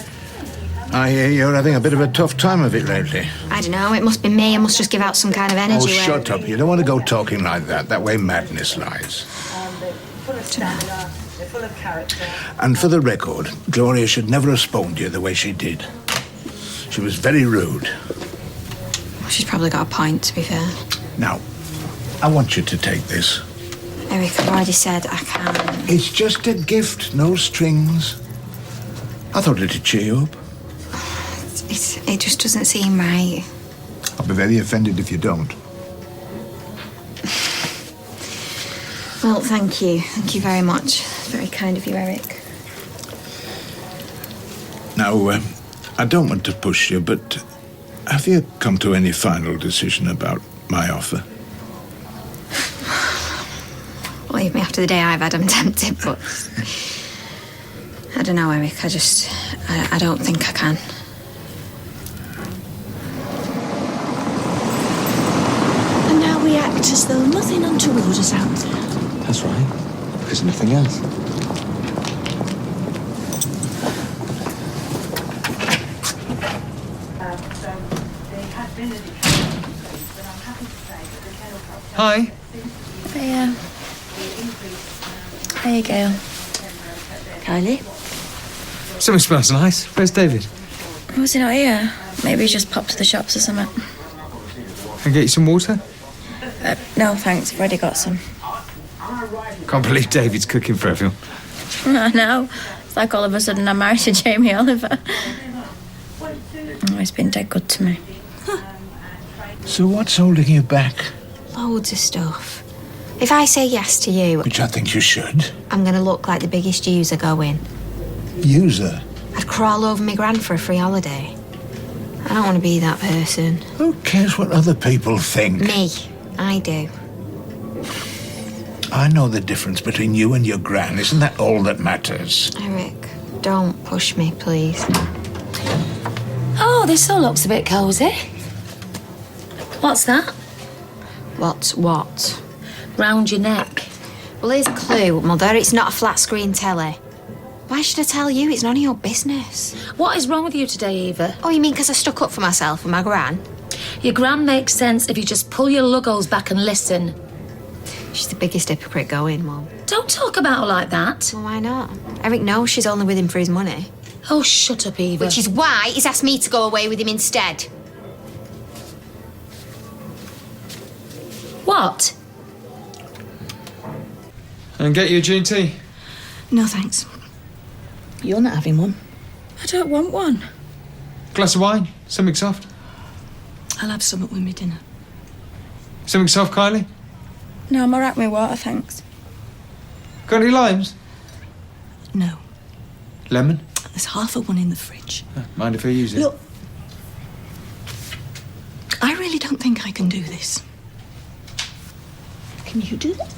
I hear you're having a bit of a tough time of it lately. I don't know, it must be me. I must just give out some kind of energy. Oh, shut up. You don't want to go talking like that. That way madness lies. Full of stamina, they're full of character. And for the record, Gloria should never have spoken to you the way she did. She was very rude. Well, she's probably got a point, to be fair. Now, I want you to take this. Eric, I've already said I can't. It's just a gift, no strings. I thought it'd cheer you up. It just doesn't seem right. I'll be very offended if you don't. Well, thank you. Thank you very much. Very kind of you, Eric. Now, I don't want to push you, but have you come to any final decision about my offer? Well, even after the day I've had, I'm tempted, but... I don't know, Eric. I don't think I can. And now we act as though nothing untoward has happened. That's right. There's nothing else. Hi. Hiya. Hiya, Gail. Kylie? Something smells nice. Where's David? Was he not here? Maybe he just popped to the shops or something. Can I get you some water? No, thanks. I've already got some. Can't believe David's cooking for everyone. I know. It's like all of a sudden I'm married to Jamie Oliver. Oh, he's been dead good to me. So what's holding you back? Loads of stuff. If I say yes to you, Which I think you should. I'm going to look like the biggest user going. User? I'd crawl over my gran for a free holiday. I don't want to be that person. Who cares what other people think? Me. I do. I know the difference between you and your gran. Isn't that all that matters? Eric, don't push me, please. Oh, this all looks a bit cosy. What's that? What's what? Round your neck. Well, here's a clue, Mother. It's not a flat screen telly. Why should I tell you? It's none of your business. What is wrong with you today, Eva? Oh, you mean because I stuck up for myself with my gran? Your gran makes sense if you just pull your luggos back and listen. She's the biggest hypocrite going, Mum. Don't talk about her like that. Well, why not? Eric knows she's only with him for his money. Oh, shut up, Eva. Which is why he's asked me to go away with him instead. What? And get you a G&T. No, thanks. You're not having one. I don't want one. Glass of wine. Something soft. I'll have something with me dinner. Something soft, Kylie. No, I'm alright with my water, thanks. Got any limes? No. Lemon? There's half of one in the fridge. Mind if I use it? Look, I really don't think I can do this. Can you do that?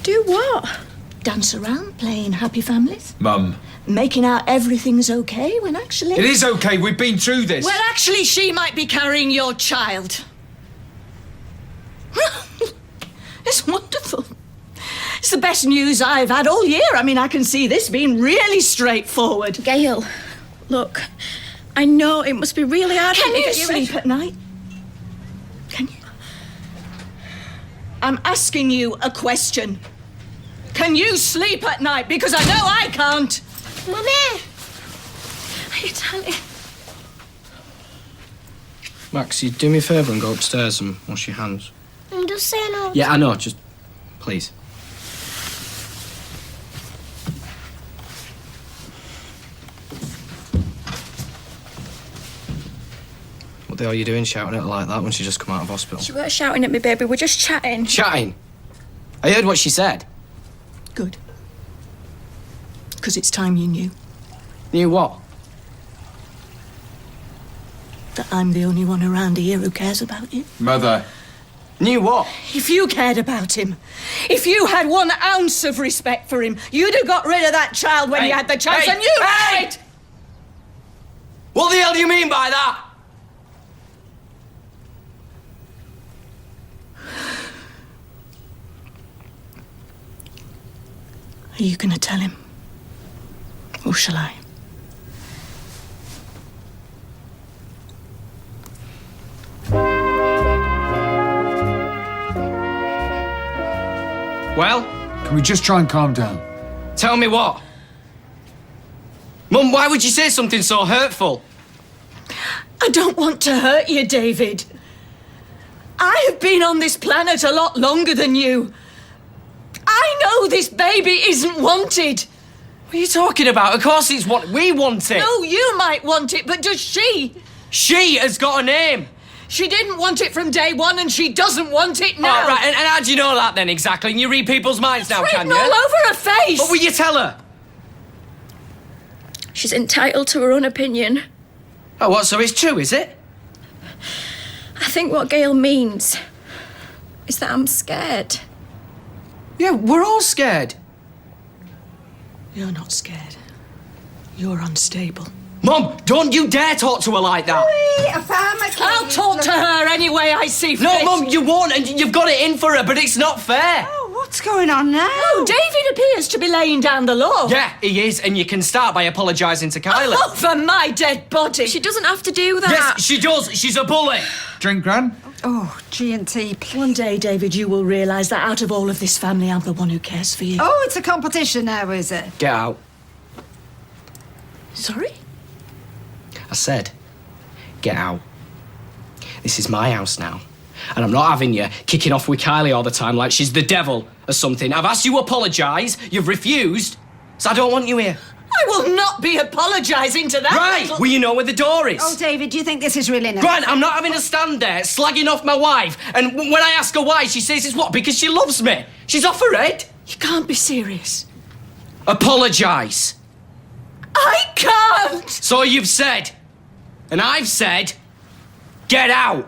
Do what? Dance around playing happy families? Mum. Making out everything's okay when actually... It is okay. We've been through this. Well, actually, she might be carrying your child. It's wonderful. It's the best news I've had all year. I mean, I can see this being really straightforward. Gail, look, I know it must be really hard Can for me you to get sleep at night? Can you? I'm asking you a question. Can you sleep at night? Because I know I can't. Mummy! Are you telling? Max, you do me a favour and go upstairs and wash your hands. I'm just saying all... Yeah, I know, just please. What the hell are you doing shouting at her like that when she just come out of hospital? She weren't shouting at me, baby. We're just chatting. Chatting? I heard what she said. Good. because it's time you knew. Knew what? That I'm the only one around here who cares about you. Mother. Knew what? If you cared about him, if you had 1 ounce of respect for him, you'd have got rid of that child when you had the chance, and you... Hey! What the hell do you mean by that? Are you going to tell him? Or shall I? Well? Can we just try and calm down? Tell me what? Mum, why would you say something so hurtful? I don't want to hurt you, David. I have been on this planet a lot longer than you. I know this baby isn't wanted. What are you talking about? Of course it's what we want it. No, you might want it, but does she? She has got a name. She didn't want it from day one, and she doesn't want it now. Oh, right, and how do you know that then exactly? And you read people's minds now, can you? All over her face. What will you tell her? She's entitled to her own opinion. Oh, what, so it's true, is it? I think what Gail means is that I'm scared. Yeah, we're all scared. You're not scared. You're unstable. Mum, don't you dare talk to her like that. I'll talk to her any way I see fit. No, Mum, you won't, and you've got it in for her, but it's not fair. Oh, what's going on now? Oh, David appears to be laying down the law. Yeah, he is, and you can start by apologising to Kylie. Oh, for my dead body. She doesn't have to do that. Yes, she does. She's a bully. Drink, Gran? Oh, G&T, please. One day, David, you will realise that out of all of this family, I'm the one who cares for you. Oh, it's a competition now, is it? Get out. Sorry? I said, get out. This is my house now. And I'm not having you kicking off with Kylie all the time like she's the devil or something. I've asked you to apologise, you've refused, so I don't want you here. I will not be apologising to that. Right, well, you know where the door is. Oh, David, do you think this is really nice? Grant, I'm not having to stand there slagging off my wife, and when I ask her why, she says it's what? Because she loves me. She's off her head. You can't be serious. Apologise. I can't! So you've said, and I've said, get out.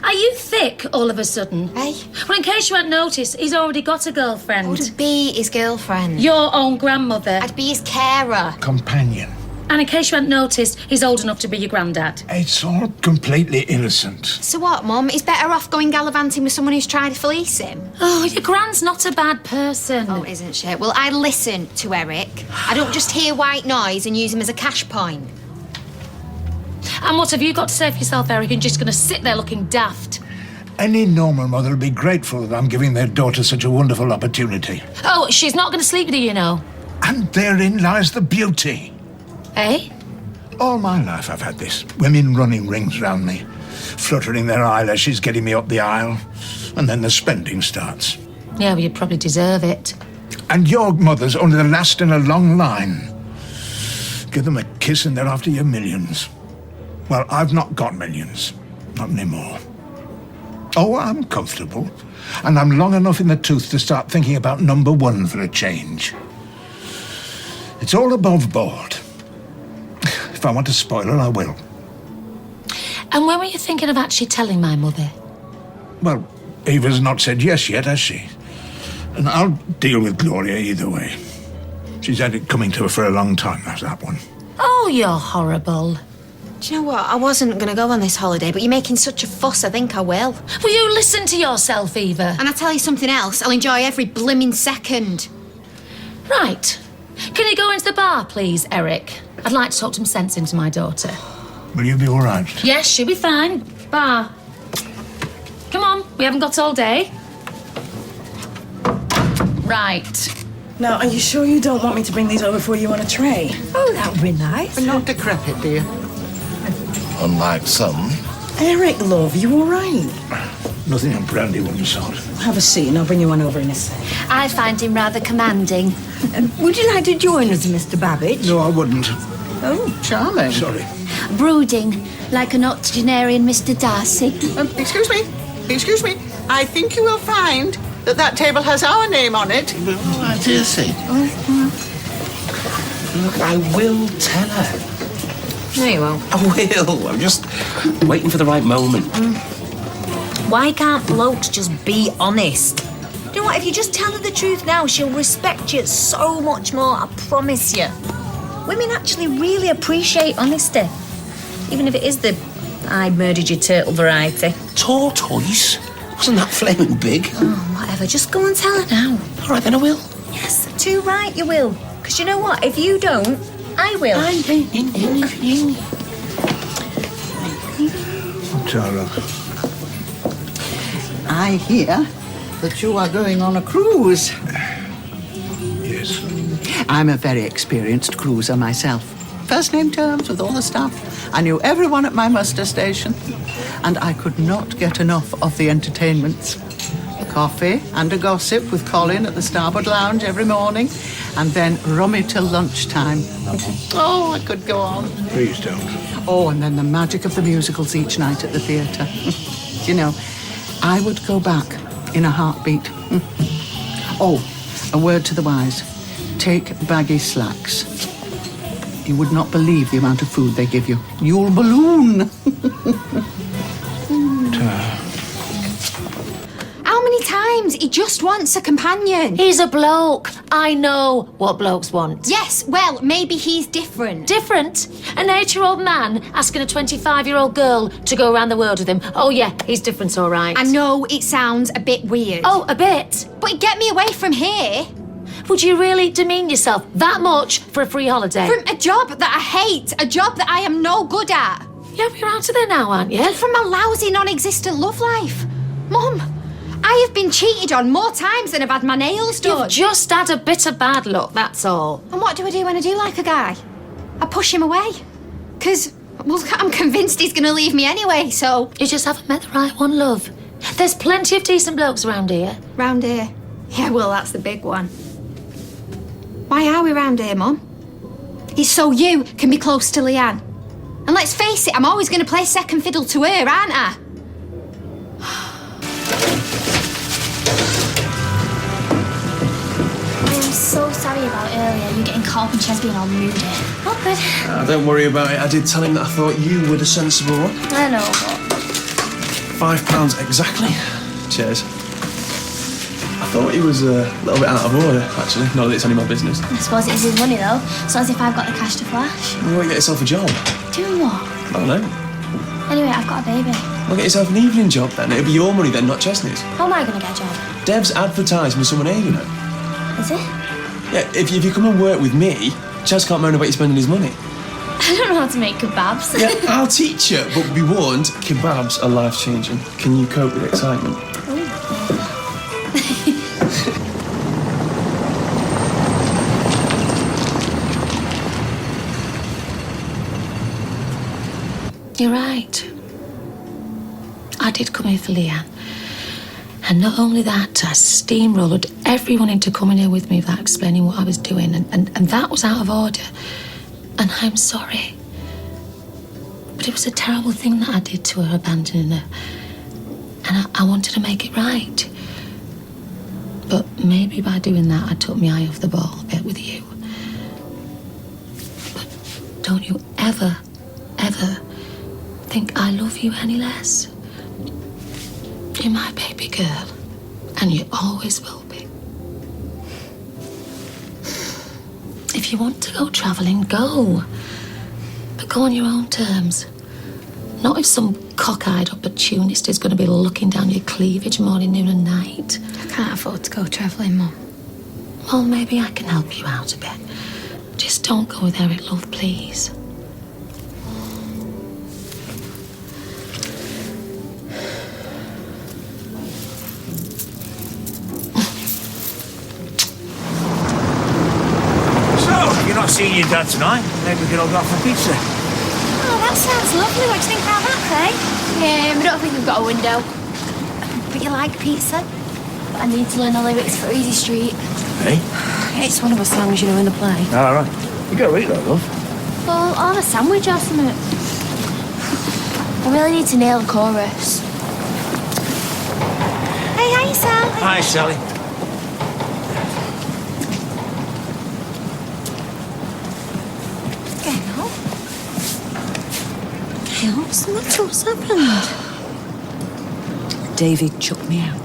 Are you thick all of a sudden? Hey? Well, in case you hadn't noticed, he's already got a girlfriend. I wouldn't be his girlfriend. Your own grandmother. I'd be his carer. Companion. And in case you hadn't noticed, he's old enough to be your granddad. It's all completely innocent. So what, Mum? He's better off going gallivanting with someone who's tried to fleece him. Oh, your grand's not a bad person. Oh, isn't she? Well, I listen to Eric. I don't just hear white noise and use him as a cash point. And what have you got to say for yourself, Eric? You're just going to sit there looking daft. Any normal mother will be grateful that I'm giving their daughter such a wonderful opportunity. Oh, she's not going to sleep with you, you know. And therein lies the beauty. Eh? All my life I've had this. Women running rings round me, fluttering their eyelashes, getting me up the aisle. And then the spending starts. Yeah, well, you probably deserve it. And your mother's only the last in a long line. Give them a kiss and they're after your millions. Well, I've not got millions. Not anymore. Oh, I'm comfortable. And I'm long enough in the tooth to start thinking about number one for a change. It's all above board. If I want to spoil her, I will. And when were you thinking of actually telling my mother? Well, Eva's not said yes yet, has she? And I'll deal with Gloria either way. She's had it coming to her for a long time, that's that one. Oh, you're horrible. Do you know what? I wasn't going to go on this holiday, but you're making such a fuss, I think I will. Will you listen to yourself, Eva? And I tell you something else, I'll enjoy every blimmin' second. Right. Can you go into the bar, please, Eric? I'd like to talk some sense into my daughter. Will you be all right? Yes, she'll be fine. Bar. Come on, we haven't got all day. Right. Now, are you sure you don't want me to bring these over for you on a tray? Oh, that would be nice. But not decrepit, dear. Unlike some. Eric, love, you all right? Nothing on brandy wouldn't sort. Have a seat and I'll bring you one over in a sec. I find him rather commanding. Would you like to join us, Mr. Babbage? No, I wouldn't. Oh, charming. Sorry. Brooding, like an octogenarian Mr. Darcy. Excuse me. Excuse me. I think you will find that table has our name on it. I dare say. Look, I will tell her. No, you won't. I will. I'm just waiting for the right moment. Why can't blokes just be honest? You know what, if you just tell her the truth now, she'll respect you so much more, I promise you. Women actually really appreciate honesty. Even if it is the I murdered your turtle variety. Tortoise? Wasn't that flaming big? Oh, whatever, just go and tell her now. All right, then I will. Yes, too right you will. Because you know what, if you don't, I will. Tyrone. I hear that you are going on a cruise. Yes. I'm a very experienced cruiser myself. First name terms with all the staff. I knew everyone at my muster station. And I could not get enough of the entertainments. A coffee and a gossip with Colin at the starboard lounge every morning. And then rummy till lunchtime. Oh, I could go on. Please don't. Oh, and then the magic of the musicals each night at the theatre. You know, I would go back in a heartbeat. Oh, a word to the wise. Take baggy slacks. You would not believe the amount of food they give you. You'll balloon. How many times? He just wants a companion. He's a bloke. I know what blokes want. Yes, well, maybe he's different. Different? An 8-year-old man asking a 25-year-old girl to go around the world with him. Oh, yeah, he's different, all right. I know it sounds a bit weird. Oh, a bit? But get me away from here. Would you really demean yourself that much for a free holiday? From a job that I hate, a job that I am no good at. Yeah, but you're out of there now, aren't you? And from a lousy, non-existent love life. Mum, I have been cheated on more times than I've had my nails done. You've just had a bit of bad luck, that's all. And what do I do when I do like a guy? I push him away. Because, well, I'm convinced he's going to leave me anyway, so... You just haven't met the right one, love. There's plenty of decent blokes around here. Round here? Yeah, well, that's the big one. Why are we round here, Mum? It's so you can be close to Leanne. And let's face it, I'm always going to play second fiddle to her, aren't I? I'm so sorry about earlier, you getting caught up and Ches being all moody. Oh, good. Don't worry about it. I did tell him that I thought you were the sensible one. I know, but... £5 exactly. Cheers. I thought he was a little bit out of order, actually. Not that it's any of my business. I suppose it is his money, though. So as if I've got the cash to flash. You won't get yourself a job. Doing what? I don't know. Anyway, I've got a baby. Well, get yourself an evening job then. It'll be your money then, not Chesney's. How am I going to get a job? Dev's advertising with someone here, you know. Is it? Yeah, if you come and work with me, Ches can't moan about you spending his money. I don't know how to make kebabs. Yeah, I'll teach you, but be warned, kebabs are life-changing. Can you cope with excitement? You're right. I did come here for Leanne. And not only that, I steamrolled everyone into coming here with me without explaining what I was doing. And that was out of order. And I'm sorry. But it was a terrible thing that I did to her, abandoning her. And I wanted to make it right. But maybe by doing that, I took my eye off the ball a bit with you. But don't you ever, ever think I love you any less. You're my baby girl, and you always will be. If you want to go travelling, go. But go on your own terms. Not if some cockeyed opportunist is going to be looking down your cleavage morning, noon and night. I can't afford to go travelling, Mum. Well, maybe I can help you out a bit. Just don't go with Eric, love, please. You're not seeing your dad tonight. Maybe we can all go out for pizza. Oh, that sounds lovely. What do you think about that, Craig? I don't think we've got a window. But you like pizza? But I need to learn the lyrics for Easy Street. Hey? It's one of the songs, you know, in the play. All right. You got to eat that, love. Well, I'll have a sandwich or something. I really need to nail the chorus. Hey, hi, Sal. Hi, Sally. Gail, what's the matter? What's happened? David chucked me out.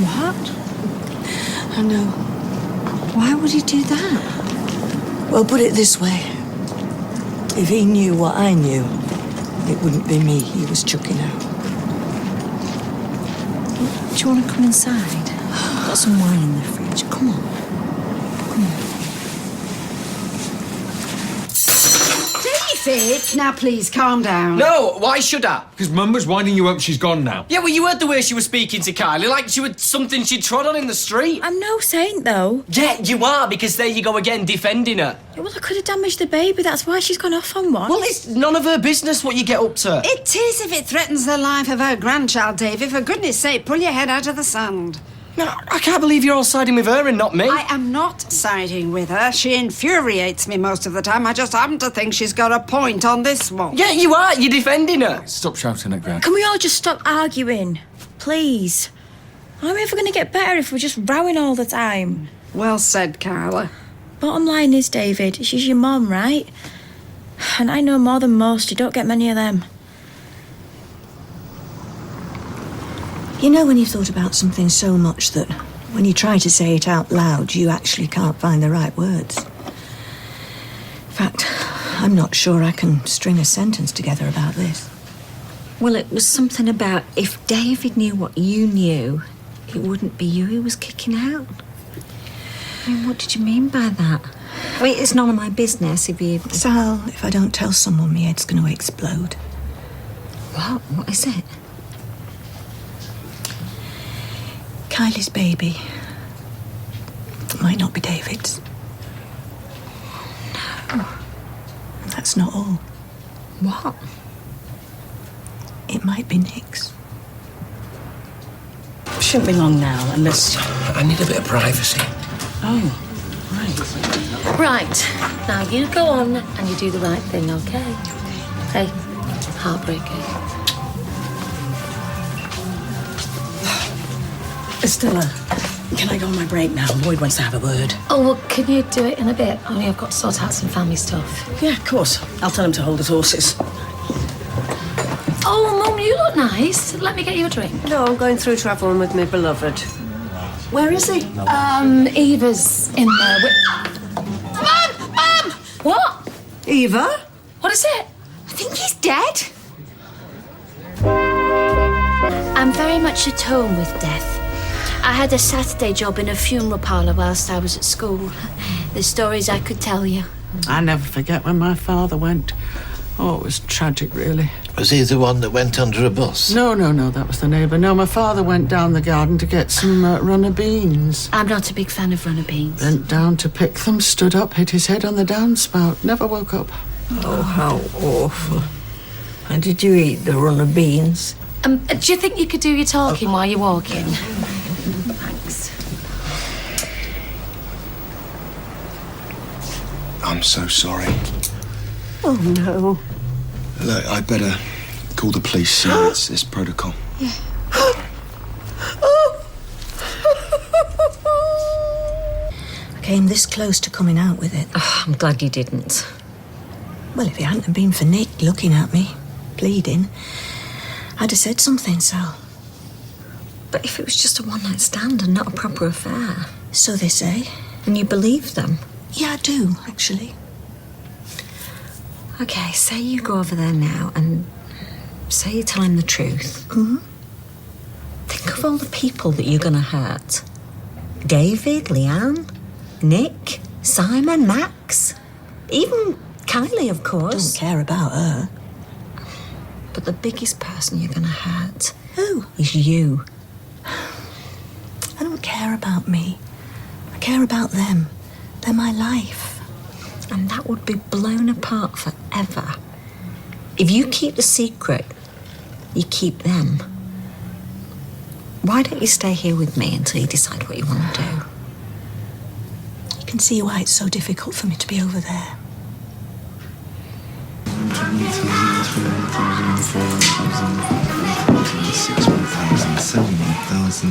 What? I know. Why would he do that? Well, put it this way. If he knew what I knew, it wouldn't be me he was chucking out. Do you want to come inside? I've got some wine in the fridge. Come on. Come on. David! Now, please, calm down. No, why should I? Because Mum was winding you up, she's gone now. Yeah, well, you heard the way she was speaking to Kylie, like she was something she'd trod on in the street. I'm no saint, though. Yeah, you are, because there you go again, defending her. Well, I could have damaged the baby. That's why she's gone off on one. Well, it's none of her business what you get up to. It is if it threatens the life of her grandchild, David. For goodness sake, pull your head out of the sand. No, I can't believe you're all siding with her and not me. I am not siding with her. She infuriates me most of the time. I just happen to think she's got a point on this one. Yeah, you are. You're defending her. Stop shouting at Gail. Can we all just stop arguing? Please. Are we ever going to get better if we're just rowing all the time? Well said, Carla. Bottom line is, David, she's your mum, right? And I know more than most. You don't get many of them. You know when you've thought about something so much that when you try to say it out loud, you actually can't find the right words. In fact, I'm not sure I can string a sentence together about this. Well, it was something about if David knew what you knew, it wouldn't be you who was kicking out. I mean, what did you mean by that? I mean, it's none of my business if you... Sal, if I don't tell someone, my head's going to explode. What? What is it? Kylie's baby might not be David's. No. That's not all. What? It might be Nick's. Shouldn't be long now, unless... I need a bit of privacy. Oh, right. Right. Now you go on and you do the right thing, okay? Hey, heartbreaking. Stella, can I go on my break now? Lloyd wants to have a word. Oh, well, can you do it in a bit? Only I've got to sort out some family stuff. Yeah, of course. I'll tell him to hold his horses. Oh, Mum, you look nice. Let me get you a drink. No, I'm going through travelling with my beloved. Where is he? Eva's in there with... Mum! Mum! What? Eva? What is it? I think he's dead. I'm very much at home with death. I had a Saturday job in a funeral parlour whilst I was at school. The stories I could tell you. I never forget when my father went. Oh, it was tragic, really. Was he the one that went under a bus? No, that was the neighbour. No, my father went down the garden to get some runner beans. I'm not a big fan of runner beans. Bent down to pick them, stood up, hit his head on the downspout. Never woke up. Oh, how awful. And did you eat the runner beans? Do you think you could do your talking while you're walking? Thanks. I'm so sorry. Oh, no. Look, I'd better call the police soon. It's protocol. Yeah. I came this close to coming out with it. Oh, I'm glad you didn't. Well, if it hadn't been for Nick looking at me, pleading, I'd have said something, Sal. But if it was just a one-night stand and not a proper affair... So they say. And you believe them? Yeah, I do, actually. OK, say you go over there now and say you tell him the truth. Mm-hmm. Think of all the people that you're going to hurt. David, Leanne, Nick, Simon, Max. Even Kylie, of course. Don't care about her. But the biggest person you're going to hurt... Who? Is you. I don't care about me. I care about them. They're my life. And that would be blown apart forever. If you keep the secret, you keep them. Why don't you stay here with me until you decide what you want to do? You can see why it's so difficult for me to be over there. 1,000,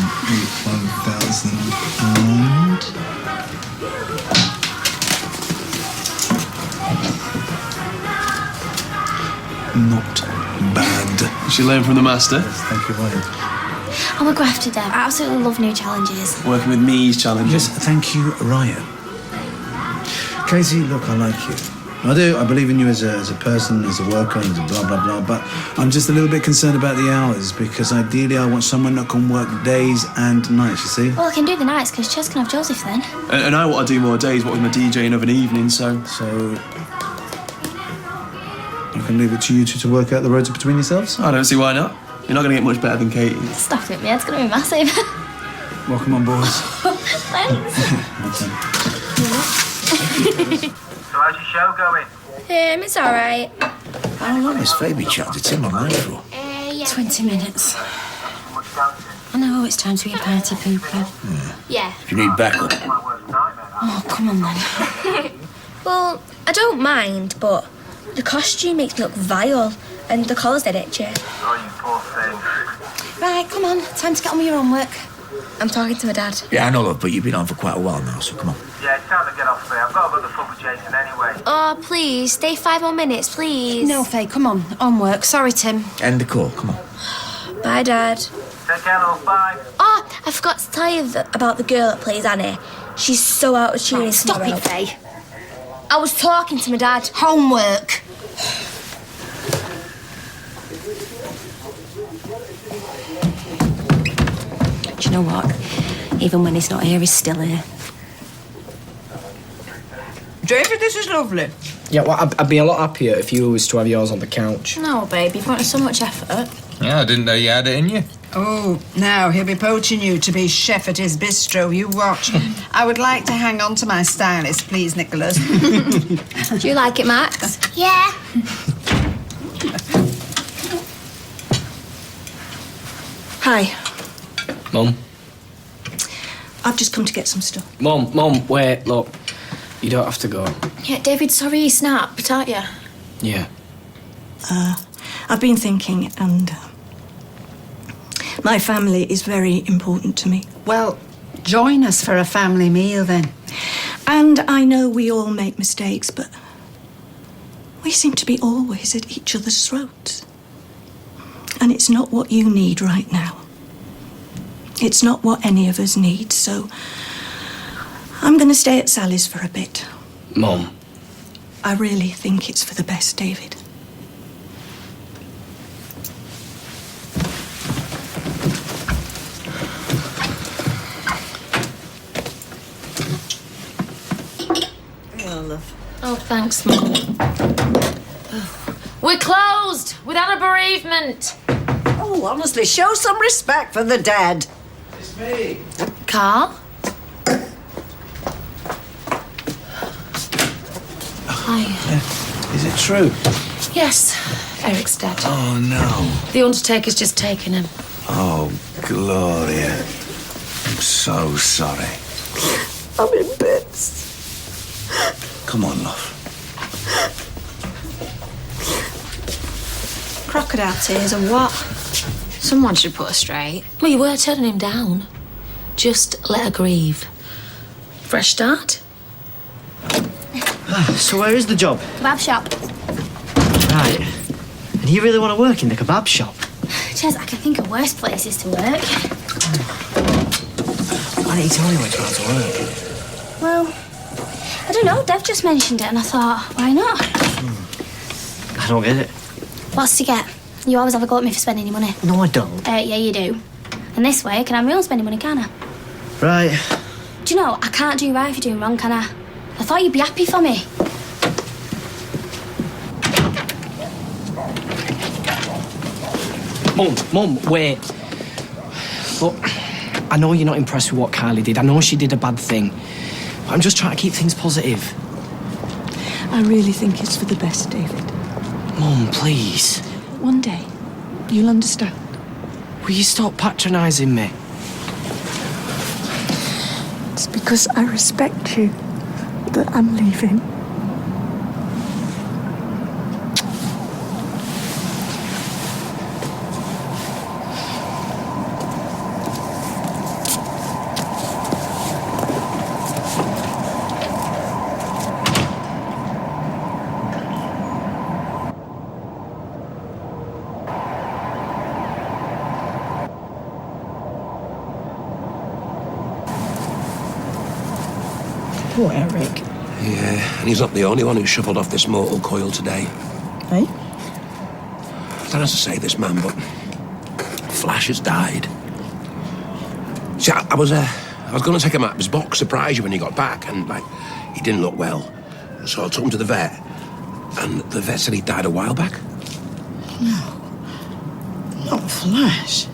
Not bad. You should learn from the master. Yes, thank you, Ryan. I'm a grafter, Dev. I absolutely love new challenges. Working with me's challenges. Yes, thank you, Ryan. Tracy, look, I like you. I do. I believe in you as a person, as a worker, as a blah, blah, blah. But I'm just a little bit concerned about the hours because ideally I want someone that can work days and nights, you see? Well, I can do the nights because Ches can have Joseph then. And I want to do more days, what with my DJing of an evening, so... So... I can leave it to you two to work out the roads between yourselves? I don't see why not. You're not going to get much better than Katie. Stop it, man. It's going to be massive. Welcome on, boys. Thanks. So how's your show going? It's all right. How long has Faye been chatting to Tim online for? Yeah. 20 minutes. I know it's time to be a party pooper. Yeah. Do you need backup? Oh, come on then. Well, I don't mind, but the costume makes me look vile, and the collar's dead itchy. Oh, you poor thing. Right, come on. Time to get on with your homework. I'm talking to my dad. Yeah, I know, love, but you've been on for quite a while now, so come on. Yeah, it's time to get off there. I've got to go to the pub with Jason anyway. Oh, please, stay 5 more minutes, please. No, Faye, come on. Homework. Sorry, Tim. End the call, come on. Bye, Dad. Take care, love. Bye. Oh, I forgot to tell you about the girl that plays Annie. She's so out of tune. Right, stop tomorrow. it, Faye. I was talking to my dad. Homework. Do you know what? Even when he's not here, he's still here. David, this is lovely. Yeah, well, I'd be a lot happier if you was to have yours on the couch. No, babe, you've got so much effort. Yeah, I didn't know you had it in you. Oh, now he'll be poaching you to be chef at his bistro. You watch. I would like to hang on to my stylist, please, Nicholas. Do you like it, Max? Yeah. Hi. Mum. I've just come to get some stuff. Mum, wait, look. You don't have to go. Yeah, David, sorry you snapped, aren't you? Yeah. I've been thinking, and my family is very important to me. Well, join us for a family meal then. And I know we all make mistakes, but we seem to be always at each other's throats. And it's not what you need right now. It's not what any of us need, so I'm going to stay at Sally's for a bit. Mum. I really think it's for the best, David. Oh, love. Oh, thanks, Mum. We're closed without a bereavement. Oh, honestly, show some respect for the dead. It's me. Carl? Hi. Is it true? Yes, Eric's dead. Oh, no. The undertaker's just taken him. Oh, Gloria. I'm so sorry. I'm in bits. Come on, love. Crocodile tears and what? Someone should put her straight. Well, you were turning him down. Just let her grieve. Fresh start? So where is the job? Kebab shop. Right. And you really want to work in the kebab shop? Ches, I can think of worse places to work. Why didn't you tell me which one to work? Well, I don't know. Dev just mentioned it and I thought, why not? I don't get it. What's to get? You always have a go at me for spending your money. No, I don't. Yeah, you do. And this way I can have my own spending money, can't I? Right. Do you know, I can't do right if you're doing wrong, can I? I thought you'd be happy for me. Mum, wait. Look, I know you're not impressed with what Kylie did. I know she did a bad thing. But I'm just trying to keep things positive. I really think it's for the best, David. Mum, please. One day, you'll understand. Will you stop patronising me? because I respect you that I'm leaving. Poor Eric. Yeah, and he's not the only one who shuffled off this mortal coil today. Eh? I don't know to say this, man, but Flash has died. See, I was going to take him out of his box, surprise you when he got back, and, like, he didn't look well. So I took him to the vet, and the vet said he died a while back. No. Not Flash.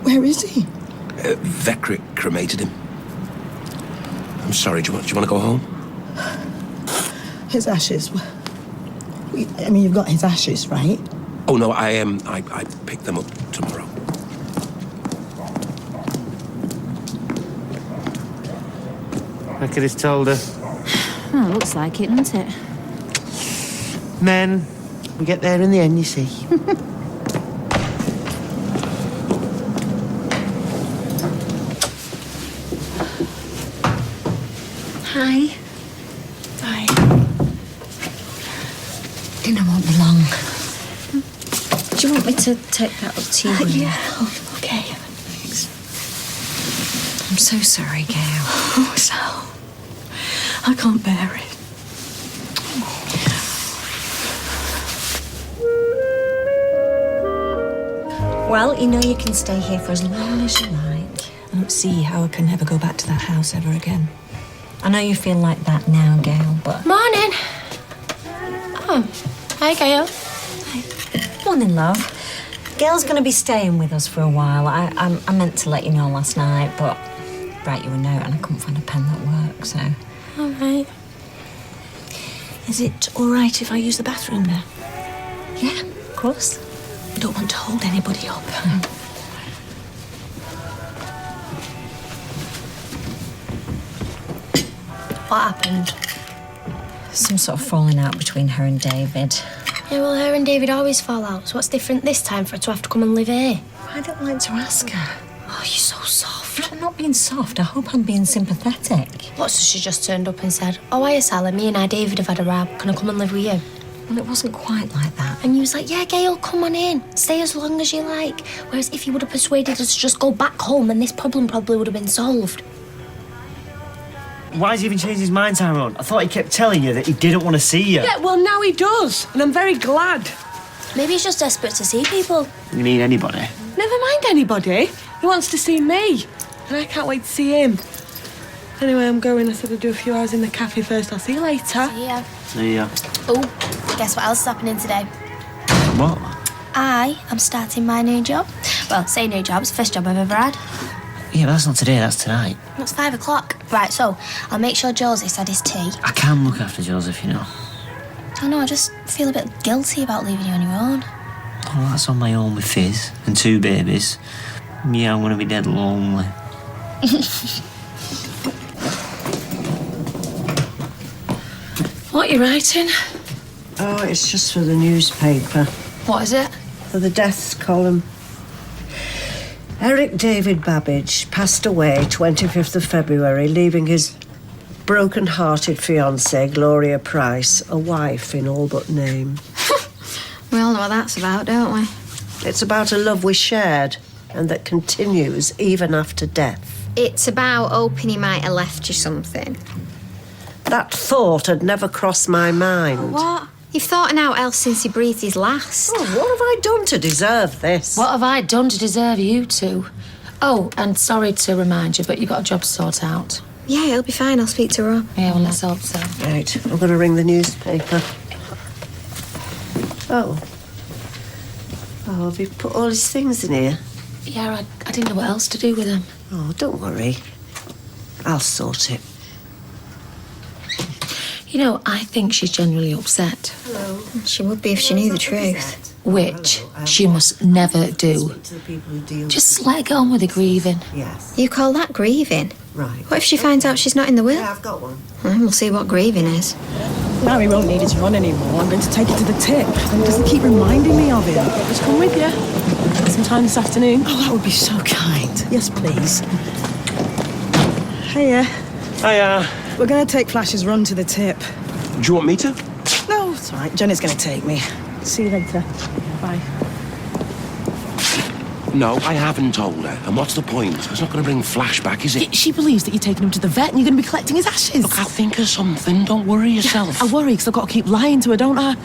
Where is he? Vet cremated him. I'm sorry, do you want to go home? His ashes. I mean, you've got his ashes, right? Oh, no, I picked them up tomorrow. I could have told her. Oh, looks like it, doesn't it? Men, we get there in the end, you see. Hi. Hi. Dinner won't be long. Do you want me to take that up to you? Yeah. Oh, okay. Thanks. I'm so sorry, Gail. Oh, Sal. I can't bear it. Well, you know you can stay here for as long as you like. I don't see how I can ever go back to that house ever again. I know you feel like that now, Gail, but... Morning. Oh, hi, Gail. Morning, love. Gail's going to be staying with us for a while. I meant to let you know last night, but write you a note and I couldn't find a pen that worked, so... All right. Is it all right if I use the bathroom now? Yeah, of course. I don't want to hold anybody up. What happened? Some sort of falling out between her and David. Yeah, well, her and David always fall out, so what's different this time for her to have to come and live here? I don't like to ask her. Oh, you're so soft. I'm not being soft. I hope I'm being sympathetic. What, so she just turned up and said, oh, hiya, Sally, me and David have had a row. Can I come and live with you? Well, it wasn't quite like that. And you was like, yeah, Gail, come on in. Stay as long as you like. Whereas if you would have persuaded us to just go back home, then this problem probably would have been solved. Why has he even changed his mind, Tyrone? I thought he kept telling you that he didn't want to see you. Yeah, well, now he does, and I'm very glad. Maybe he's just desperate to see people. You mean anybody? Never mind anybody. He wants to see me, and I can't wait to see him. Anyway, I'm going. I said I'd do a few hours in the cafe first. I'll see you later. See ya. See ya. Oh, guess what else is happening today? What? I am starting my new job. Well, say new job, it's the first job I've ever had. Yeah, but that's not today, that's tonight. It's 5 o'clock. Right, so I'll make sure Joseph's had his tea. I can look after Joseph, you know. I know, I just feel a bit guilty about leaving you on your own. Oh, that's on my own with Fizz and 2 babies. Yeah, I'm going to be dead lonely. What are you writing? Oh, it's just for the newspaper. What is it? For the deaths column. Eric David Babbage passed away 25th of February, leaving his broken-hearted fiancée, Gloria Price, a wife in all but name. We all know what that's about, don't we? It's about a love we shared and that continues even after death. It's about hoping he might have left you something. That thought had never crossed my mind. What? You've thought out else since he breathed his last. Oh, what have I done to deserve this? What have I done to deserve you two? Oh, and sorry to remind you, but you've got a job to sort out. Yeah, he'll be fine. I'll speak to Rob. Yeah, well, let's hope so. Right, I'm going to ring the newspaper. Oh, have you put all his things in here? Yeah, I didn't know what else to do with them. Oh, don't worry. I'll sort it. You know, I think she's genuinely upset. Hello. She would be if she knew the truth. Which she must never do. Just let her get on with the grieving. Yes. You call that grieving? Right. What if she finds out she's not in the will? Yeah, I've got one. Well, we'll see what grieving is. Now he won't need his run anymore. I'm going to take it to the tip. And he doesn't keep reminding me of him. Just come with you. Sometime this afternoon. Oh, that would be so kind. Yes, please. Hiya. Hiya. We're going to take Flash's run to the tip. Do you want me to? No, it's all right. Jenny's going to take me. See you later. Bye. No, I haven't told her. And what's the point? It's not going to bring Flash back, is it? She believes that you're taking him to the vet and you're going to be collecting his ashes. Look, I'll think of something. Don't worry yourself. I worry because I've got to keep lying to her, don't I?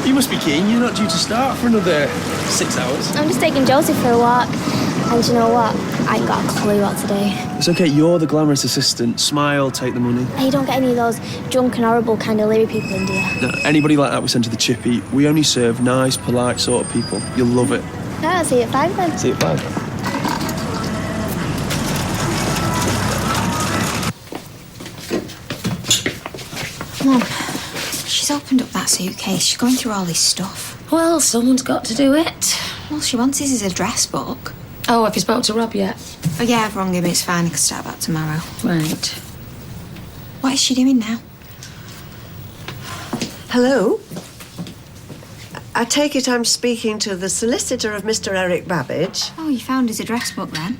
You must be keen. You're not due to start for another 6 hours. I'm just taking Josie for a walk. And you know what? I ain't got a clue what to do. It's okay. You're the glamorous assistant. Smile, take the money. You don't get any of those drunk and horrible kind of leery people in, do you? No, anybody like that we send to the chippy. We only serve nice, polite sort of people. You'll love it. No, I'll see you at 5 then. See you at 5. Mum, she's opened up that suitcase. She's going through all this stuff. Well, someone's got to do it. All she wants is his address book. Oh, have you spoke to Rob yet? Oh, yeah, I've rung him. It's fine. I can start back tomorrow. Right. What is she doing now? Hello? I take it I'm speaking to the solicitor of Mr. Eric Babbage. Oh, you found his address book then?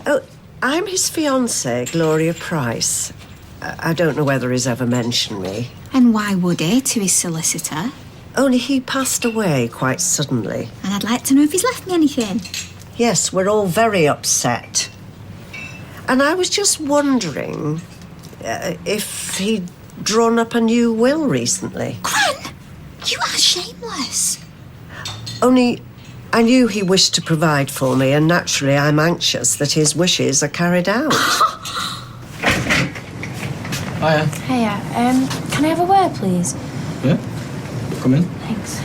Oh, I'm his fiancée, Gloria Price. I don't know whether he's ever mentioned me. And why would he to his solicitor? Only he passed away quite suddenly. And I'd like to know if he's left me anything. Yes, we're all very upset. And I was just wondering if he'd drawn up a new will recently. Gran, you are shameless. Only I knew he wished to provide for me, and naturally I'm anxious that his wishes are carried out. Hiya. Hiya. Can I have a word, please? Yeah? Come in. Thanks.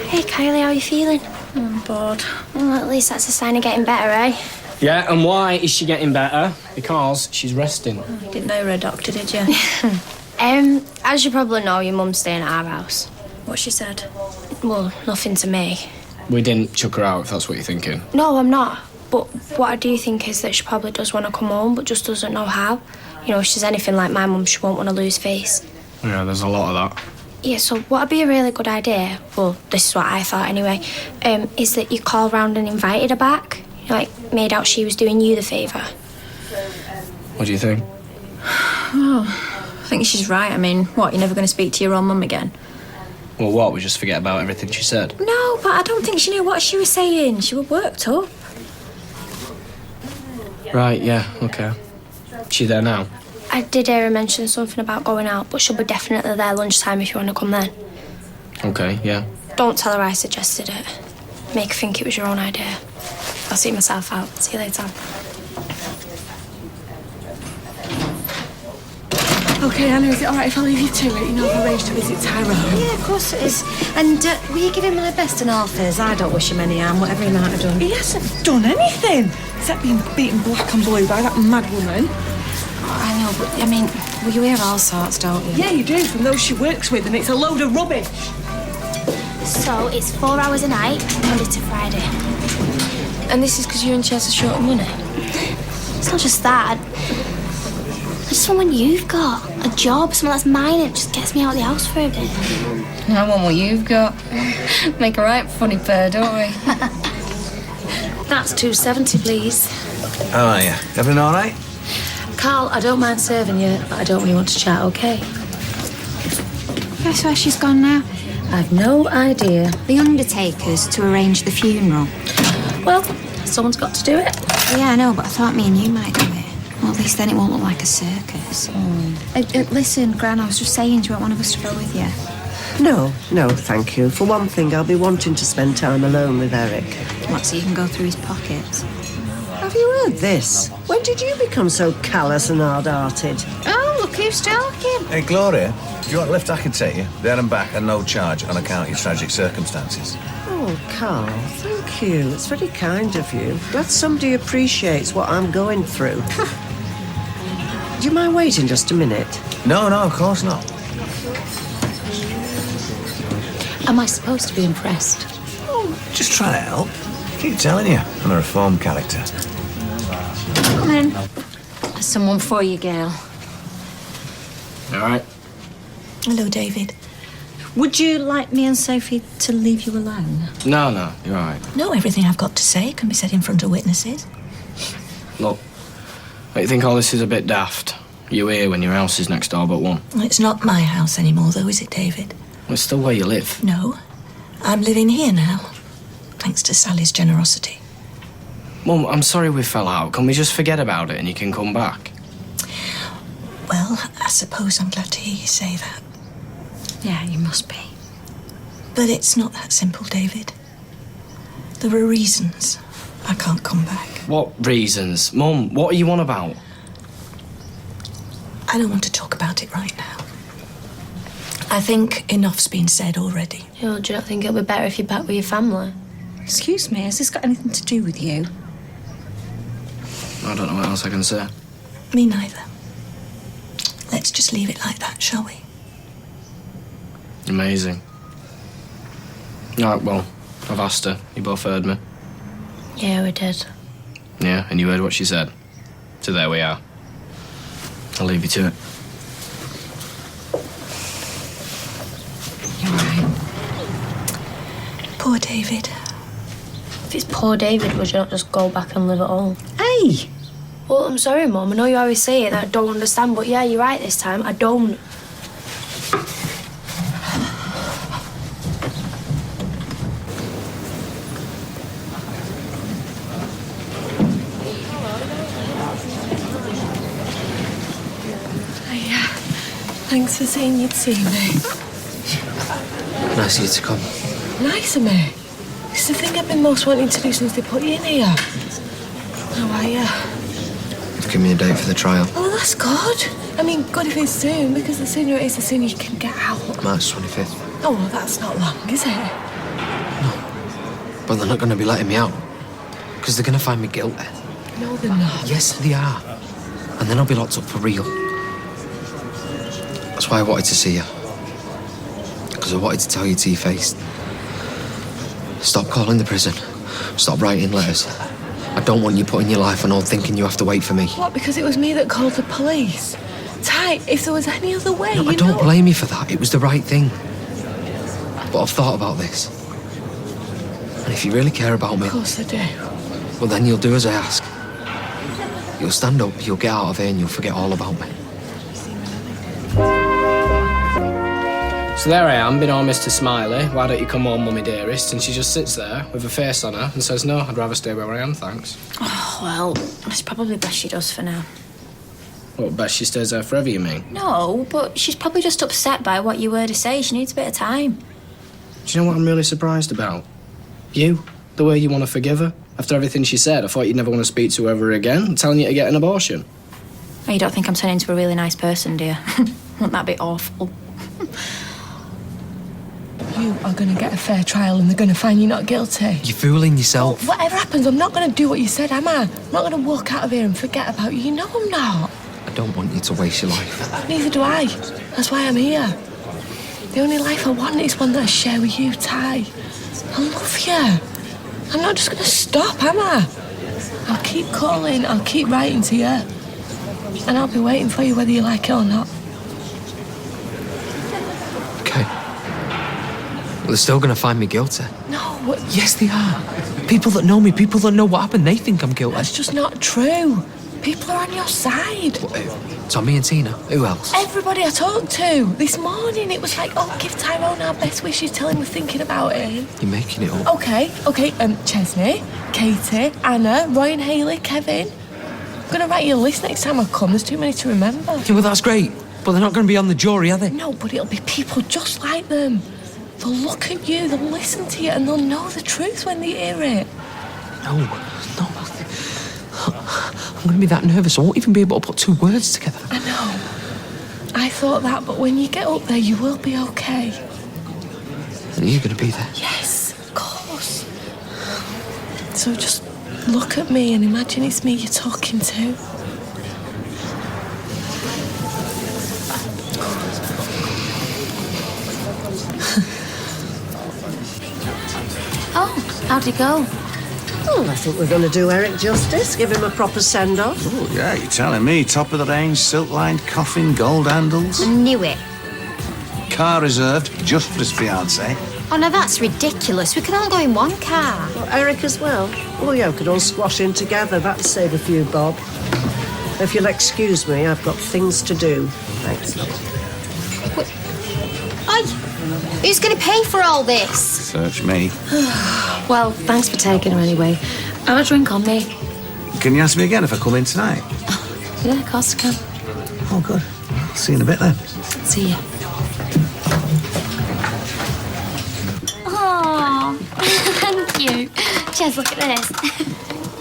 Hey, Kylie, how are you feeling? I'm bored. Well, at least that's a sign of getting better, eh? Yeah, and why is she getting better? Because she's resting. You didn't know you were a doctor, did you? As you probably know, your mum's staying at our house. What she said? Well, nothing to me. We didn't chuck her out, if that's what you're thinking. No, I'm not. But what I do think is that she probably does want to come home, but just doesn't know how. You know, if she's anything like my mum, she won't want to lose face. Yeah, there's a lot of that. Yeah, so what'd be a really good idea, well, this is what I thought anyway, is that you call round and invited her back. You know, like, made out she was doing you the favour. What do you think? Oh, I think she's right. I mean, what, you're never going to speak to your own mum again? Well, what? We just forget about everything she said? No, but I don't think she knew what she was saying. She was worked up. Right, yeah, okay. She there now? I did hear her mention something about going out, but she'll be definitely there lunchtime if you want to come then. Okay, yeah. Don't tell her I suggested it. Make her think it was your own idea. I'll see myself out. See you later. OK, Anna, is it all right if I leave you to it? You know, I've arranged to visit Tyrone. Yeah, of course it is. And will you give him my best and all, Fizz? I don't wish him any harm, whatever he might have done. He hasn't done anything, except being beaten black and blue by that mad woman. I know, but, I mean, well, you hear all sorts, don't you? Yeah, you do, from those she works with, and it's a load of rubbish. So, it's 4 hours a night, Monday to Friday. And this is because you and Chess are short of money? It's not just that. I just want what you've got. A job, something that's mine, it just gets me out of the house for a bit. I want what you've got. Make a right funny pair, don't we? That's $2.70, please. How are you? Everything all right? Carl, I don't mind serving you, but I don't really want to chat, OK? Guess where she's gone now? I've no idea. The undertaker's to arrange the funeral. Well, someone's got to do it. Yeah, I know, but I thought me and you might do it. Well, at least then it won't look like a circus. Listen, Gran, I was just saying, do you want one of us to go with you? No, thank you. For one thing, I'll be wanting to spend time alone with Eric. What, so you can go through his pockets? Have you heard this? When did you become so callous and hard-hearted? Oh, look who's talking. Hey, Gloria, if you want a lift, I can take you. There and back at no charge on account of your tragic circumstances. Oh, Carl, thank you. It's very kind of you. Glad somebody appreciates what I'm going through. Do you mind waiting just a minute? No, of course not. Am I supposed to be impressed? Just trying to help. Keep telling you, I'm a reformed character. Come in. There's someone for you, Gail. All right. Hello, David. Would you like me and Sophie to leave you alone? No, you're all right. No, everything I've got to say can be said in front of witnesses. Look, don't you think all this is a bit daft? You here when your house is next door but one. Well, it's not my house anymore, though, is it, David? Well, it's still where you live. No. I'm living here now, thanks to Sally's generosity. Mum, I'm sorry we fell out. Can we just forget about it and you can come back? Well, I suppose I'm glad to hear you say that. Yeah, you must be. But it's not that simple, David. There are reasons I can't come back. What reasons? Mum, what are you on about? I don't want to talk about it right now. I think enough's been said already. Yeah, do you not think it'll be better if you're back with your family? Excuse me, has this got anything to do with you? I don't know what else I can say. Me neither. Let's just leave it like that, shall we? Amazing. All right, well, I've asked her. You both heard me. Yeah, we did. Yeah, and you heard what she said. So there we are. I'll leave you to it. You're right. Poor David. If it's poor David, would you not just go back and live at home? Hey! Well, I'm sorry, Mum. I know you always say it, that I don't understand, but yeah, you're right this time. I don't. Thanks for saying you'd see me. Nice of you to come. Nice of me. It's the thing I've been most wanting to do since they put you in here. How are you? Give me a date for the trial. Oh, that's good. I mean, good if it's soon, because the sooner it is, the sooner you can get out. March 25th. Oh, well, that's not long, is it? But they're not going to be letting me out. Because they're going to find me guilty. No, they're not. Yes, they are. And then I'll be locked up for real. That's why I wanted to see you. Because I wanted to tell you to your face. Stop calling the prison. Stop writing letters. I don't want you putting your life on hold thinking you have to wait for me. What, because it was me that called the police? Ty, if there was any other way, No, I don't blame you for that. It was the right thing. But I've thought about this. And if you really care about me... Of course I do. Well, then you'll do as I ask. You'll stand up, you'll get out of here, and you'll forget all about me. So there I am, being all Mr. Smiley. Why don't you come home, mummy dearest? And she just sits there with her face on her and says, no, I'd rather stay where I am, thanks. Oh, well, it's probably best she does for now. What, best she stays there forever, you mean? No, but she's probably just upset by what you heard her say. She needs a bit of time. Do you know what I'm really surprised about? You. The way you want to forgive her. After everything she said, I thought you'd never want to speak to her ever again. I'm telling you to get an abortion. Oh, you don't think I'm turning into a really nice person, do you? Wouldn't that be awful? You are going to get a fair trial and they're going to find you not guilty. You're fooling yourself. Well, whatever happens, I'm not going to do what you said, am I? I'm not going to walk out of here and forget about you. You know I'm not. I don't want you to waste your life. Neither do I. That's why I'm here. The only life I want is one that I share with you, Ty. I love you. I'm not just going to stop, am I? I'll keep calling, I'll keep writing to you. And I'll be waiting for you whether you like it or not. Okay. Well, they're still going to find me guilty. No. Yes, they are. People that know me, people that know what happened, they think I'm guilty. That's just not true. People are on your side. What, Tommy and Tina? Who else? Everybody I talked to. This morning it was like, oh, give Tyrone our best wishes, tell him we're thinking about it. You're making it up. Okay. Chesney, Katie, Anna, Roy and Hayley, Kevin. I'm going to write you a list next time I come. There's too many to remember. Yeah, well, that's great. But they're not going to be on the jury, are they? No, but it'll be people just like them. They'll look at you, they'll listen to you, and they'll know the truth when they hear it. No. I'm going to be that nervous, I won't even be able to put two words together. I know. I thought that, but when you get up there, you will be okay. And are you going to be there? Yes, of course. So just look at me and imagine it's me you're talking to. Oh, how'd it go? Well, I think we're going to do Eric justice, give him a proper send-off. Oh, yeah, you're telling me. Top of the range, silk-lined coffin, gold handles. I knew it. Car reserved just for his fiancée. Oh, no, that's ridiculous. We can all go in one car. Well, Eric as well. Well, yeah, we could all squash in together. That'd save a few bob. If you'll excuse me, I've got things to do. Thanks. Oi! Who's going to pay for all this? Search me. Well, thanks for taking her anyway. Have a drink on me. Can you ask me again if I come in tonight? Yeah, of course I can. Oh, good. See you in a bit then. See ya. Oh, thank you. Jez, look at this.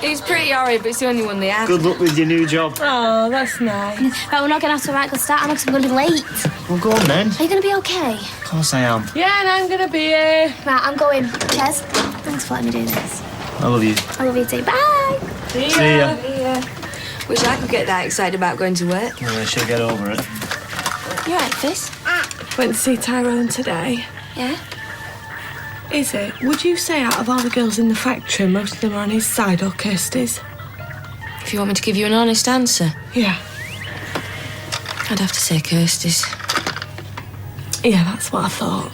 It's pretty horrid, but it's the only one they had. Good luck with your new job. Oh, that's nice. Right, we're not going to have to right good start, because I'm going to be late. Well, go on then. Are you going to be okay? Of course I am. Yeah, and I'm going to be here. Right, I'm going. Jez, thanks for letting me do this. I love you. I love you too. Bye. See ya. Wish I could get that excited about going to work. Well, I should get over it. You alright, Fizz? Went to see Tyrone today. Yeah? Is it? Would you say out of all the girls in the factory, most of them are on his side or Kirsty's? If you want me to give you an honest answer, Yeah. I'd have to say Kirsty's. Yeah, that's what I thought.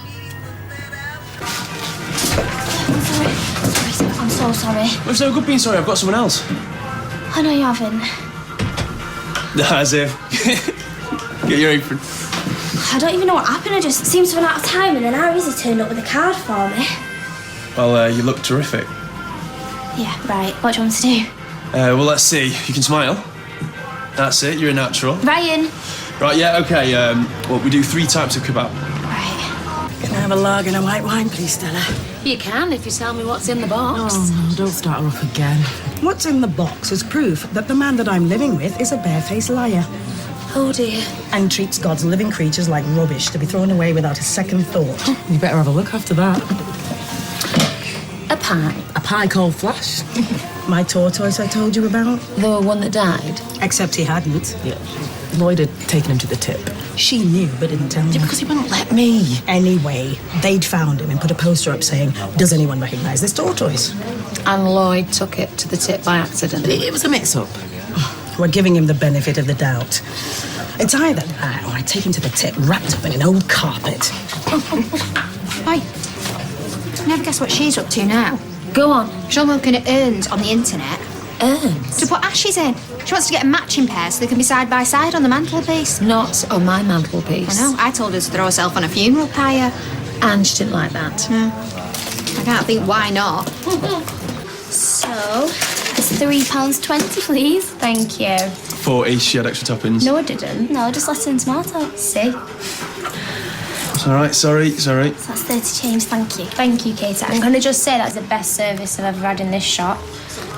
I'm so sorry. It's no good being sorry. I've got someone else. I know you haven't. As if. Get your apron. I don't even know what happened. I just seemed to run out of time, and then our Izzy turned up with a card for me. Well, you look terrific. Yeah, right. What do you want me to do? Well, let's see. You can smile. That's it. You're a natural. Ryan. Right, yeah, okay. Well, we do 3 types of kebab. Can I have a lager and a white wine, please, Stella? You can if you tell me what's in the box. Oh, no, don't start her off again. What's in the box is proof that the man that I'm living with is a barefaced liar. Oh, dear. And treats God's living creatures like rubbish to be thrown away without a second thought. You better have a look after that. A pie. A pie called Flash. My tortoise I told you about. The one that died? Except he hadn't. Yeah. Lloyd had taken him to the tip. She knew, but didn't tell me. Yeah, because he wouldn't let me. Anyway, they'd found him and put a poster up saying, does anyone recognise this tortoise? And Lloyd took it to the tip by accident. It was a mix-up. We're giving him the benefit of the doubt. It's either that or I take him to the tip wrapped up in an old carpet. Oi. Never guess what she's up to now. Go on. She's looking at urns on the internet. Urns? To put ashes in. She wants to get a matching pair so they can be side by side on the mantelpiece. Not on my mantelpiece. I know. I told her to throw herself on a funeral pyre. And she didn't like that. I can't think why not. So, it's £3.20, please. Thank you. 40, she had extra toppings. No, I didn't. No, just less than tomato. See? It's all right, sorry. So that's 30 change, thank you. Thank you, Kate. I'm going to just say that's the best service I've ever had in this shop.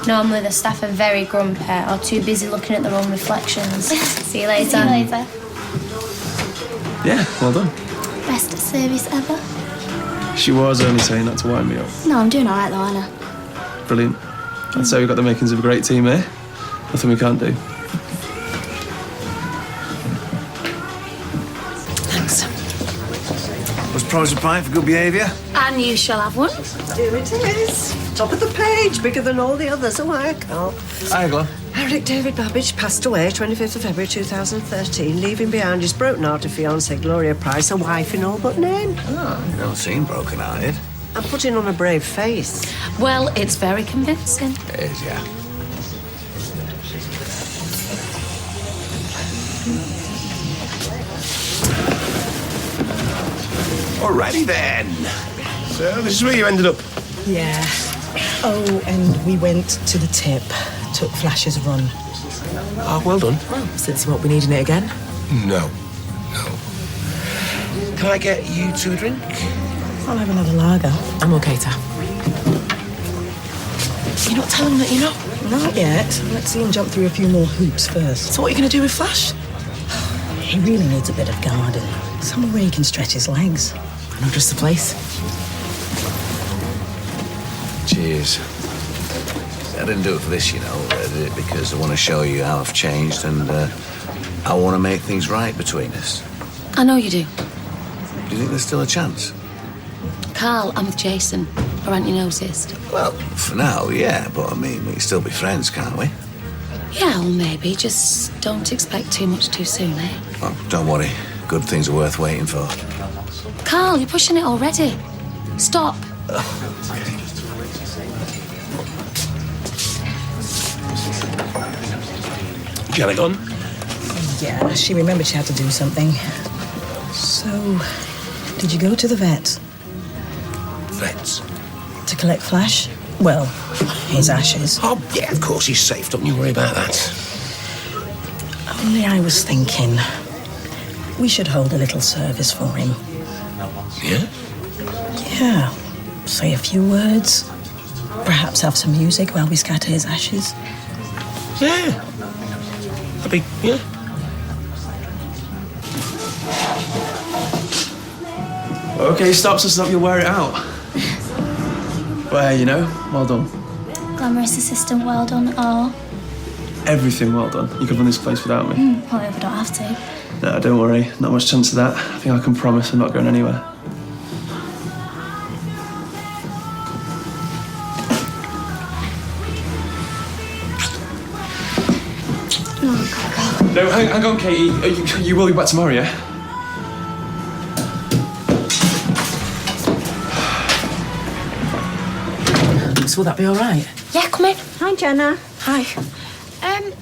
Normally the staff are very grumpy or too busy looking at their own reflections. See you later. See you later. Yeah, well done. Best service ever. She was only saying that to wind me up. No, I'm doing all right though, Anna. Brilliant. I'd say we've got the makings of a great team here. Nothing we can't do. Thanks. Was promised a pint for good behaviour? And you shall have one. Here it is. Top of the page, bigger than all the others. Oh, I can't. Hi, Glo. Eric David Babbage passed away 25th of February 2013, leaving behind his broken-hearted fiancée Gloria Price, a wife in all but name. Oh, you don't seem broken-hearted. I'm putting on a brave face. Well, it's very convincing. It is, yeah. Alrighty then. So this is where you ended up. Yeah. Oh, and we went to the tip. Took Flash's run. Oh, well done. Well, since you won't be needing it again. No. Can I get you 2 a drink? I'll have another lager. I'm okay, Ta. You're not telling him that you're not? Not yet. Let's see him jump through a few more hoops first. So what are you going to do with Flash? He really needs a bit of garden. Somewhere where he can stretch his legs. I know just the place. Cheers. I didn't do it for this, you know. I did it because I want to show you how I've changed and I want to make things right between us. I know you do. Do you think there's still a chance? Carl, I'm with Jason. Or hadn't you noticed? Well, for now, yeah, but I mean, we can still be friends, can't we? Yeah, well, maybe. Just don't expect too much too soon, eh? Oh, don't worry. Good things are worth waiting for. Carl, you're pushing it already. Stop. Get it on? Yeah, she remembered she had to do something. So, did you go to the vet? Vets? To collect Flash? Well, his ashes. Oh, yeah, of course he's safe. Don't you worry about that. Only I was thinking, we should hold a little service for him. Yeah? Yeah. Say a few words. Perhaps have some music while we scatter his ashes. Yeah. That'd be, yeah. Okay, stop, so stop, you'll wear it out. But hey, you know, well done. Glamorous assistant, well done, or... Everything well done. You could run this place without me. Well, if I don't have to. No, don't worry. Not much chance of that. I think I can promise I'm not going anywhere. No, hang on, Katie. You will be back tomorrow, yeah? So will that be all right? Yeah, come in. Hi, Jenna. Hi.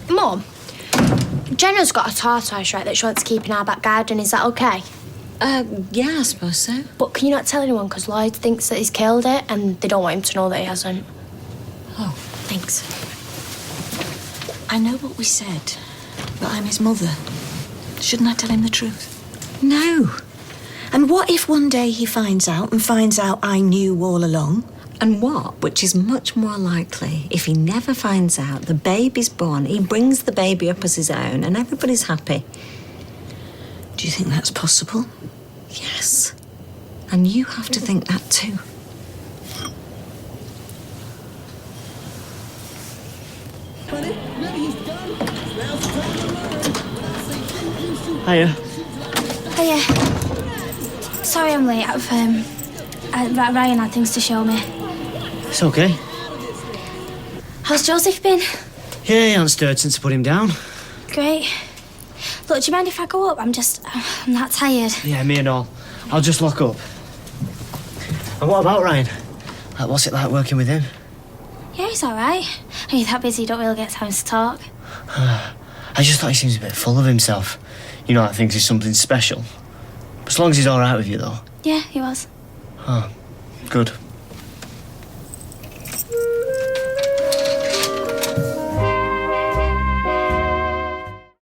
Mum, Jenna's got a tortoise, right, that she wants to keep in our back garden. Is that okay? Yeah, I suppose so. But can you not tell anyone? Because Lloyd thinks that he's killed it and they don't want him to know that he hasn't. Oh, Thanks. I know what we said, but I'm his mother. Shouldn't I tell him the truth? No. And what if one day he finds out I knew all along? And what, which is much more likely, if he never finds out, the baby's born, he brings the baby up as his own, and everybody's happy. Do you think that's possible? Yes. And you have to think that too. Hiya. Hiya. Sorry I'm late. Ryan had things to show me. It's okay. How's Joseph been? Yeah, he hasn't stirred since I put him down. Great. Look, do you mind if I go up? I'm that tired. Yeah, me and all. I'll just lock up. And what about Ryan? Like, what's it like working with him? Yeah, he's all right. Are you that busy you don't really get time to talk? I just thought he seems a bit full of himself. You know, that thinks he's something special. As long as he's all right with you, though. Yeah, he was. Oh, good.